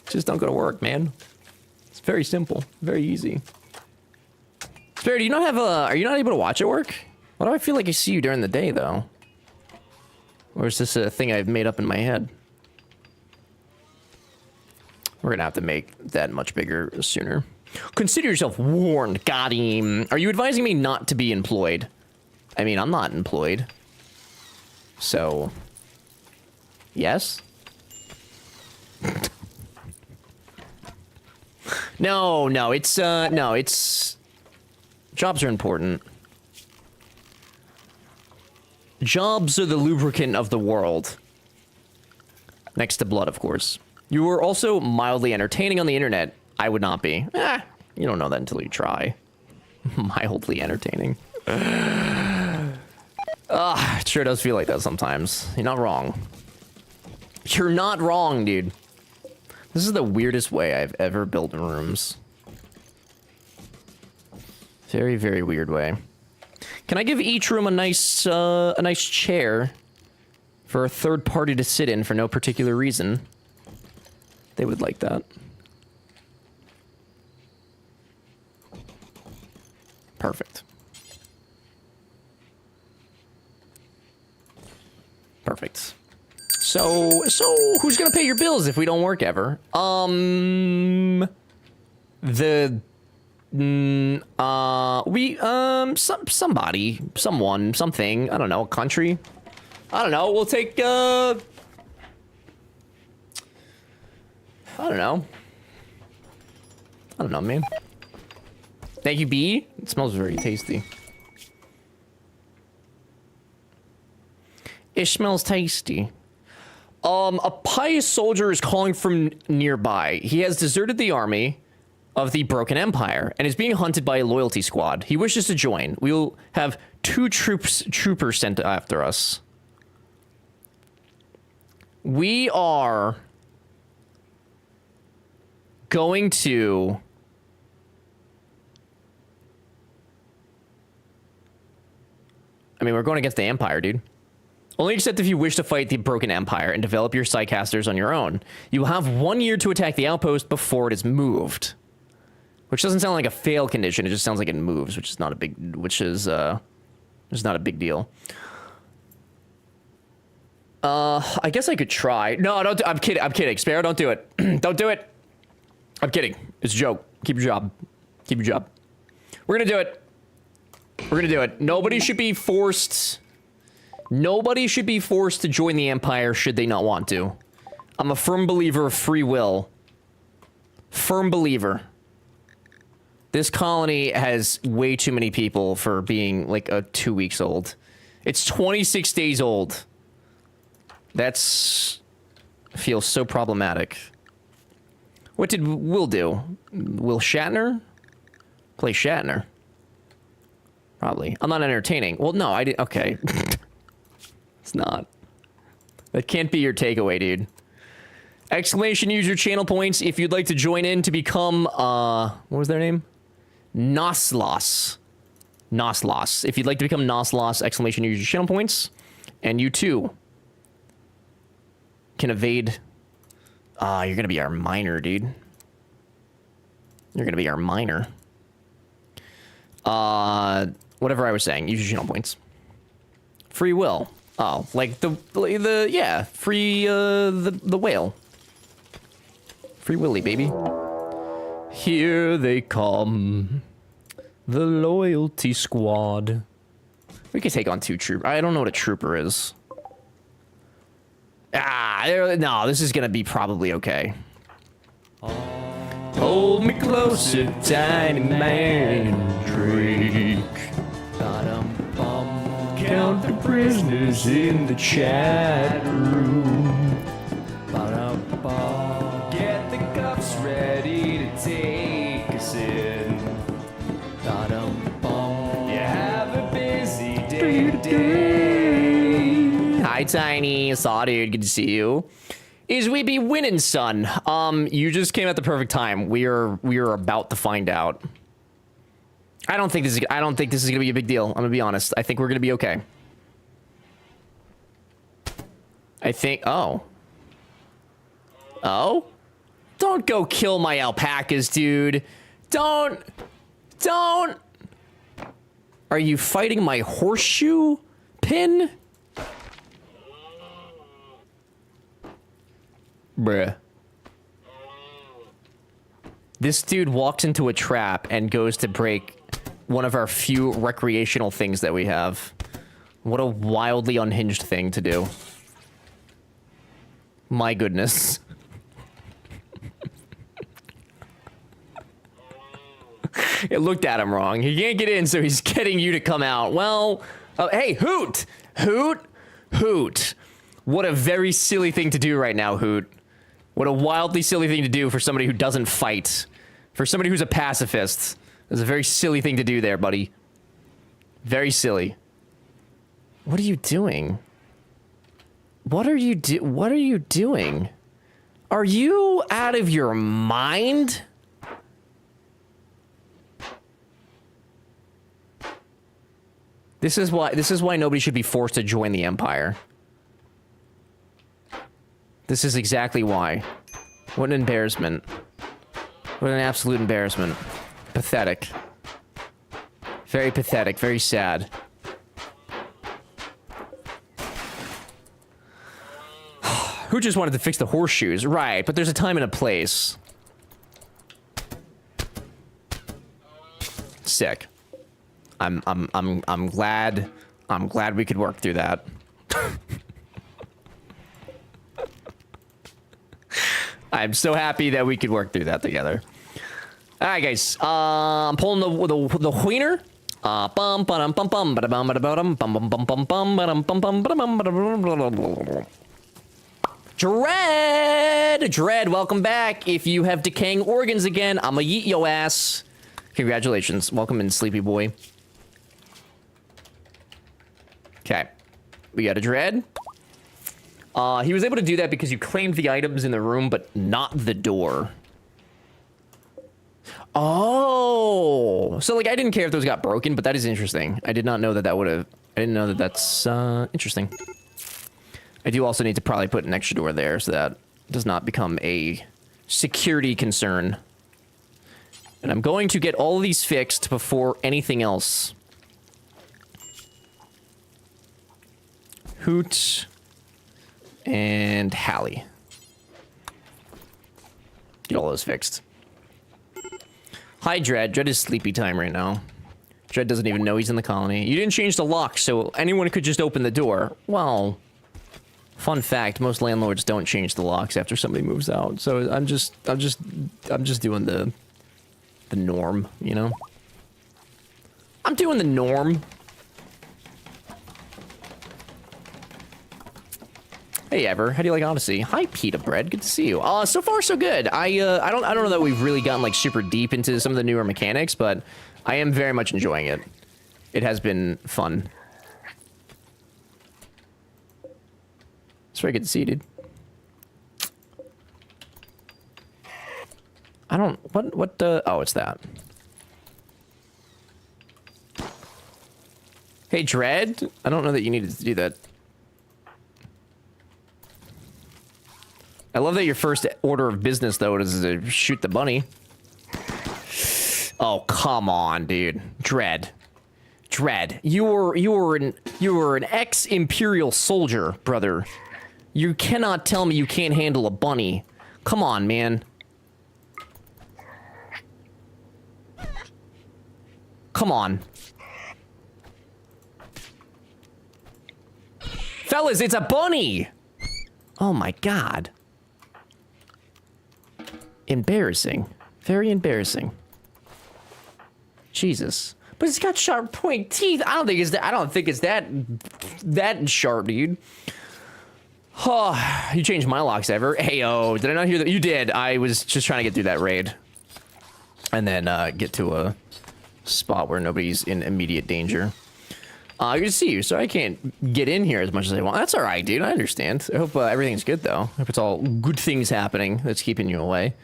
Just don't go to work, man. very simple, very easy. Spare, do you not have are you not able to watch at work? Why do I feel like I see you during the day, though? Or is this a thing I've made up in my head? We're gonna have to make that much bigger sooner. Consider yourself warned. Got him. Are you advising me not to be employed? I mean, I'm not employed. So... yes? No, it's... Jobs are important. Jobs are the lubricant of the world. Next to blood, of course. You were also mildly entertaining on the internet. I would not be. You don't know that until you try. Mildly entertaining. It sure does feel like that sometimes. You're not wrong. You're not wrong, dude. This is the weirdest way I've ever built rooms. Very, very weird way. Can I give each room a nice chair for a third party to sit in for no particular reason? They would like that. Perfect. Perfect. So who's gonna pay your bills if we don't work ever? Somebody, someone, something, I don't know, a country. I don't know, we'll take, I don't know, man. Thank you, B. It smells very tasty. It smells tasty. A pious soldier is calling from nearby. He has deserted the army of the Broken Empire and is being hunted by a loyalty squad. He wishes to join. We will have 2 troopers sent after us. We are going to... I mean, we're going against the Empire, dude. Only accept if you wish to fight the Broken Empire and develop your psychcasters on your own. You will have 1 year to attack the outpost before it is moved. Which doesn't sound like a fail condition, it just sounds like it moves, which is not a big deal. I guess I could try. No, don't, I'm kidding. Sparrow, don't do it. Don't do it. I'm kidding. It's a joke. Keep your job. Keep your job. We're gonna do it. We're gonna do it. Nobody should be forced to join the Empire should they not want to. I'm a firm believer of free will. Firm believer. This colony has way too many people for being like 2 weeks old. It's 26 days old. Feels so problematic. What did Will do? Will Shatner? Play Shatner. Probably. I'm not entertaining. Well, no, I didn't. Okay. It's not. That can't be your takeaway, dude. Exclamation user channel points if you'd like to join in to become, what was their name? Noslos. Noslos. If you'd like to become Noslos, exclamation user channel points. And you too can evade. You're gonna be our miner, dude. You're gonna be our miner. Whatever I was saying, use your channel points. Free will. Oh, like the whale. Free Willy, baby. Here they come. The loyalty squad. We could take on 2 troopers. I don't know what a trooper is. No, this is gonna be probably okay. Hold me closer, tiny mandrake. Count the prisoners in the chat room. Get the cups ready to take us in. You have a busy day today. Hi, Tiny. Saw, dude. Good to see you. Is we be winning, son? You just came at the perfect time. We are about to find out. I don't think this is gonna be a big deal. I'm gonna be honest. I think we're gonna be okay. I think. Oh. Don't go kill my alpacas, dude. Don't. Are you fighting my horseshoe pin? Bruh. This dude walks into a trap and goes to break one of our few recreational things that we have. What a wildly unhinged thing to do. My goodness. It looked at him wrong. He can't get in, so he's getting you to come out. Well, hey, Hoot! Hoot! What a very silly thing to do right now, Hoot. What a wildly silly thing to do for somebody who doesn't fight. For somebody who's a pacifist. That's a very silly thing to do there, buddy. Very silly. What are you doing? What are you doing? Are you out of your mind? This is why nobody should be forced to join the Empire. This is exactly why. What an embarrassment. What an absolute embarrassment. Pathetic. Very pathetic, very sad. Who just wanted to fix the horseshoes? Right, but there's a time and a place. Sick. I'm glad we could work through that. I'm so happy that we could work through that together. All right, guys. I'm pulling the wiener. Dread, welcome back. If you have decaying organs again, I'ma yeet yo ass. Congratulations. Welcome in, sleepy boy. Okay. We got a Dread. He was able to do that because you claimed the items in the room, but not the door. Oh! So, like, I didn't care if those got broken, but that is interesting. I did not know that would have... I didn't know that that's, interesting. I do also need to probably put an extra door there so that does not become a security concern. And I'm going to get all of these fixed before anything else. Hoot and Hallie. Get all those fixed. Hi, Dread. Dread is sleepy time right now. Dread doesn't even know he's in the colony. You didn't change the lock, so anyone could just open the door. Well, fun fact, most landlords don't change the locks after somebody moves out. So I'm just doing the norm, you know? I'm doing the norm. Hey Ever, how do you like Odyssey? Hi Pita Bread, good to see you. So far so good. I don't know that we've really gotten like super deep into some of the newer mechanics, but I am very much enjoying it. It has been fun. It's very good to see you, dude. I don't what oh, it's that. Hey Dread, I don't know that you needed to do that. I love that your first order of business, though, is to shoot the bunny. Oh, come on, dude. Dread. You were an ex-Imperial soldier, brother. You cannot tell me you can't handle a bunny. Come on, man. Come on. Fellas, it's a bunny! Oh my god. Embarrassing. Very embarrassing. Jesus. But it's got sharp point teeth. I don't think it's that sharp, dude. Oh, you changed my locks, Ever. Heyo, did I not hear that? You did. I was just trying to get through that raid. And then get to a spot where nobody's in immediate danger. Good to see you. So I can't get in here as much as I want. That's all right, dude. I understand. I hope everything's good, though. I hope it's all good things happening that's keeping you away.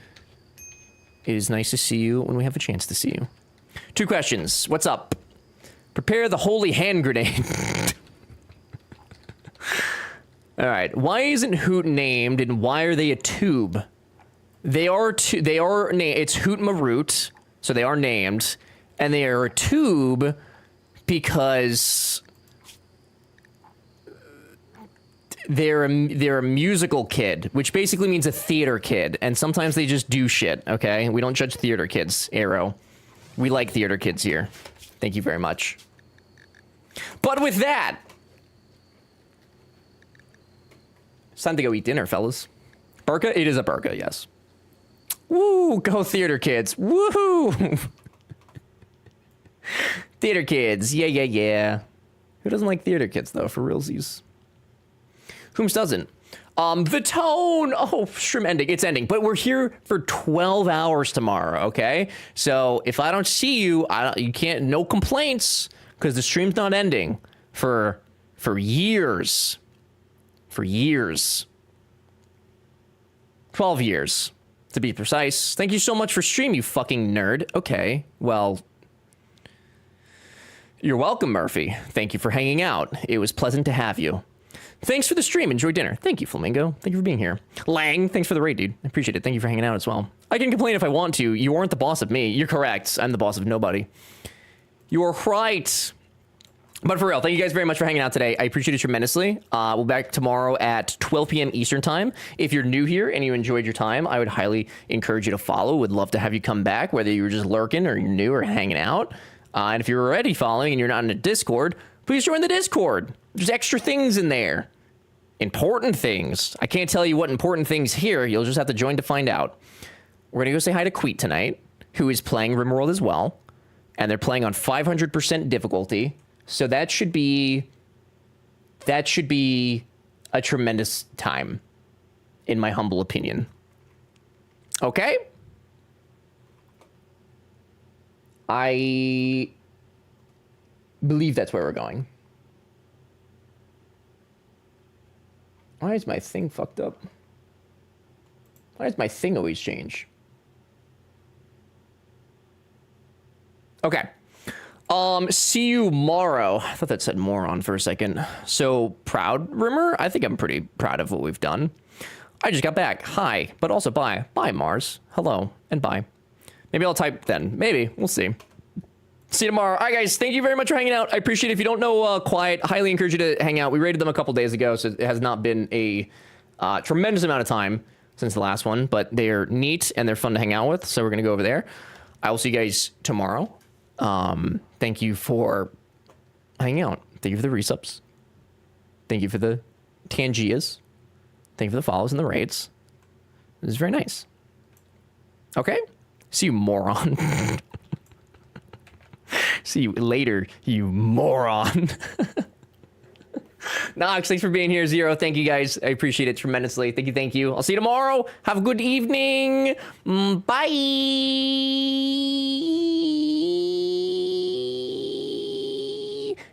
It is nice to see you when we have a chance to see you. 2 questions. What's up? Prepare the holy hand grenade. All right. Why isn't Hoot named, and why are they a tube? They are it's Hoot Maroot, so they are named, and they are a tube because they're a musical kid, which basically means a theater kid, and sometimes they just do shit, okay? We don't judge theater kids, Arrow. We like theater kids here. Thank you very much. But with that, it's time to go eat dinner, fellas. Burka? It is a burka, yes. Woo! Go theater kids. Woohoo! Theater kids. Yeah, yeah, yeah. Who doesn't like theater kids, though, for realsies? Whom's doesn't? The tone. Oh, stream ending. It's ending. But we're here for 12 hours tomorrow, okay? So if I don't see you, you can't, no complaints, because the stream's not ending for years. For years. 12 years, to be precise. Thank you so much for stream, you fucking nerd. Okay, well, you're welcome, Murphy. Thank you for hanging out. It was pleasant to have you. Thanks for the stream. Enjoy dinner. Thank you, Flamingo. Thank you for being here. Lang, thanks for the raid, dude. I appreciate it. Thank you for hanging out as well. I can complain if I want to. You aren't the boss of me. You're correct. I'm the boss of nobody. You're right. But for real, thank you guys very much for hanging out today. I appreciate it tremendously. We'll be back tomorrow at 12 p.m. Eastern time. If you're new here and you enjoyed your time, I would highly encourage you to follow. Would love to have you come back, whether you were just lurking or you're new or hanging out. And if you're already following and you're not in a Discord, please join the Discord. There's extra things in there. Important things. I can't tell you what important things here. You'll just have to join to find out. We're going to go say hi to Queet tonight, who is playing RimWorld as well. And they're playing on 500% difficulty. So that should be a tremendous time, in my humble opinion. Okay? I believe that's where we're going. Why is my thing fucked up? Why does my thing always change? Okay. See you tomorrow. I thought that said moron for a second. So proud, Rimmer? I think I'm pretty proud of what we've done. I just got back. Hi, but also bye. Bye, Mars. Hello, and bye. Maybe I'll type then. Maybe. We'll see. See you tomorrow. All right, guys. Thank you very much for hanging out. I appreciate it. If you don't know Quiet, highly encourage you to hang out. We rated them a couple days ago, so it has not been a tremendous amount of time since the last one, but they're neat and they're fun to hang out with, so we're going to go over there. I will see you guys tomorrow. Thank you for hanging out. Thank you for the resubs. Thank you for the Tangias. Thank you for the follows and the raids. This is very nice. Okay? See you, moron. See you later, you moron. Nox, thanks for being here. Zero, thank you guys. I appreciate it tremendously. Thank you, thank you. I'll see you tomorrow. Have a good evening. Bye.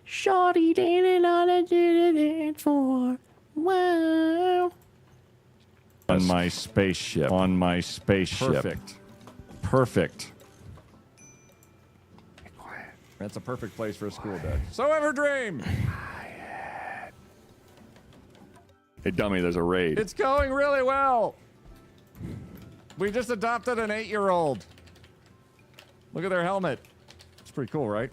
Shawty dancing on a dance floor. Wow. On my spaceship. On my spaceship. Perfect. Perfect. That's a perfect place for a school day. So ever dream. Hey, dummy, there's a raid. It's going really well. We just adopted an 8-year-old. Look at their helmet. It's pretty cool, right?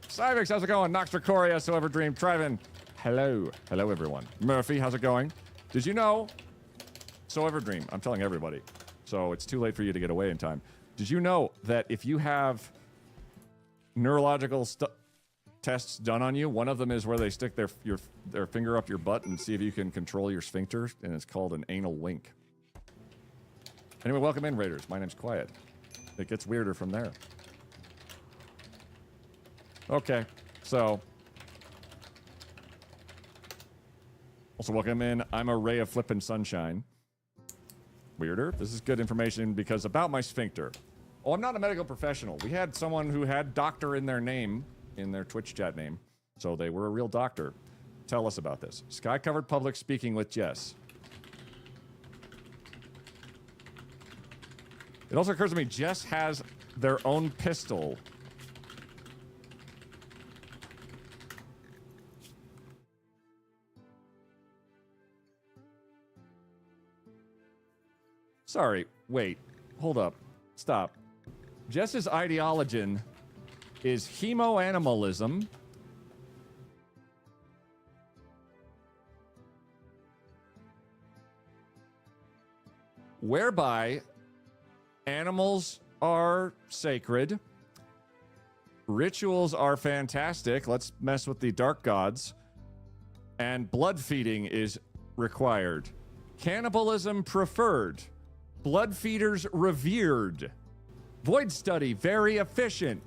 Cybix, how's it going? Noxter Coria, So Ever Dream, Trivin. Hello. Hello, everyone. Murphy, how's it going? Did you know? So Ever Dream. I'm telling everybody. So it's too late for you to get away in time. Did you know that if you have neurological tests done on you, one of them is where they stick their finger up your butt and see if you can control your sphincter, and it's called an anal wink. Anyway, welcome in, Raiders. My name's Quiet. It gets weirder from there. Okay, so also welcome in. I'm a ray of flippin' sunshine. Weirder. This is good information because about my sphincter. Oh, I'm not a medical professional. We had someone who had doctor in their name, in their Twitch chat name, so they were a real doctor. Tell us about this. Sky Covered Public speaking with Jess. It also occurs to me, Jess has their own pistol. Sorry, wait. Hold up. Stop. Jess's ideology is hemoanimalism. Whereby animals are sacred, rituals are fantastic, let's mess with the dark gods, and blood feeding is required. Cannibalism preferred. Blood feeders revered. Void study very efficient.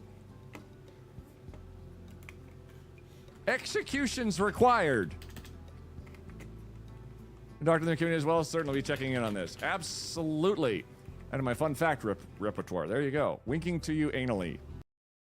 Executions required. Doctor in the community as well, certainly be checking in on this. Absolutely. And my fun fact repertoire. There you go. Winking to you anally.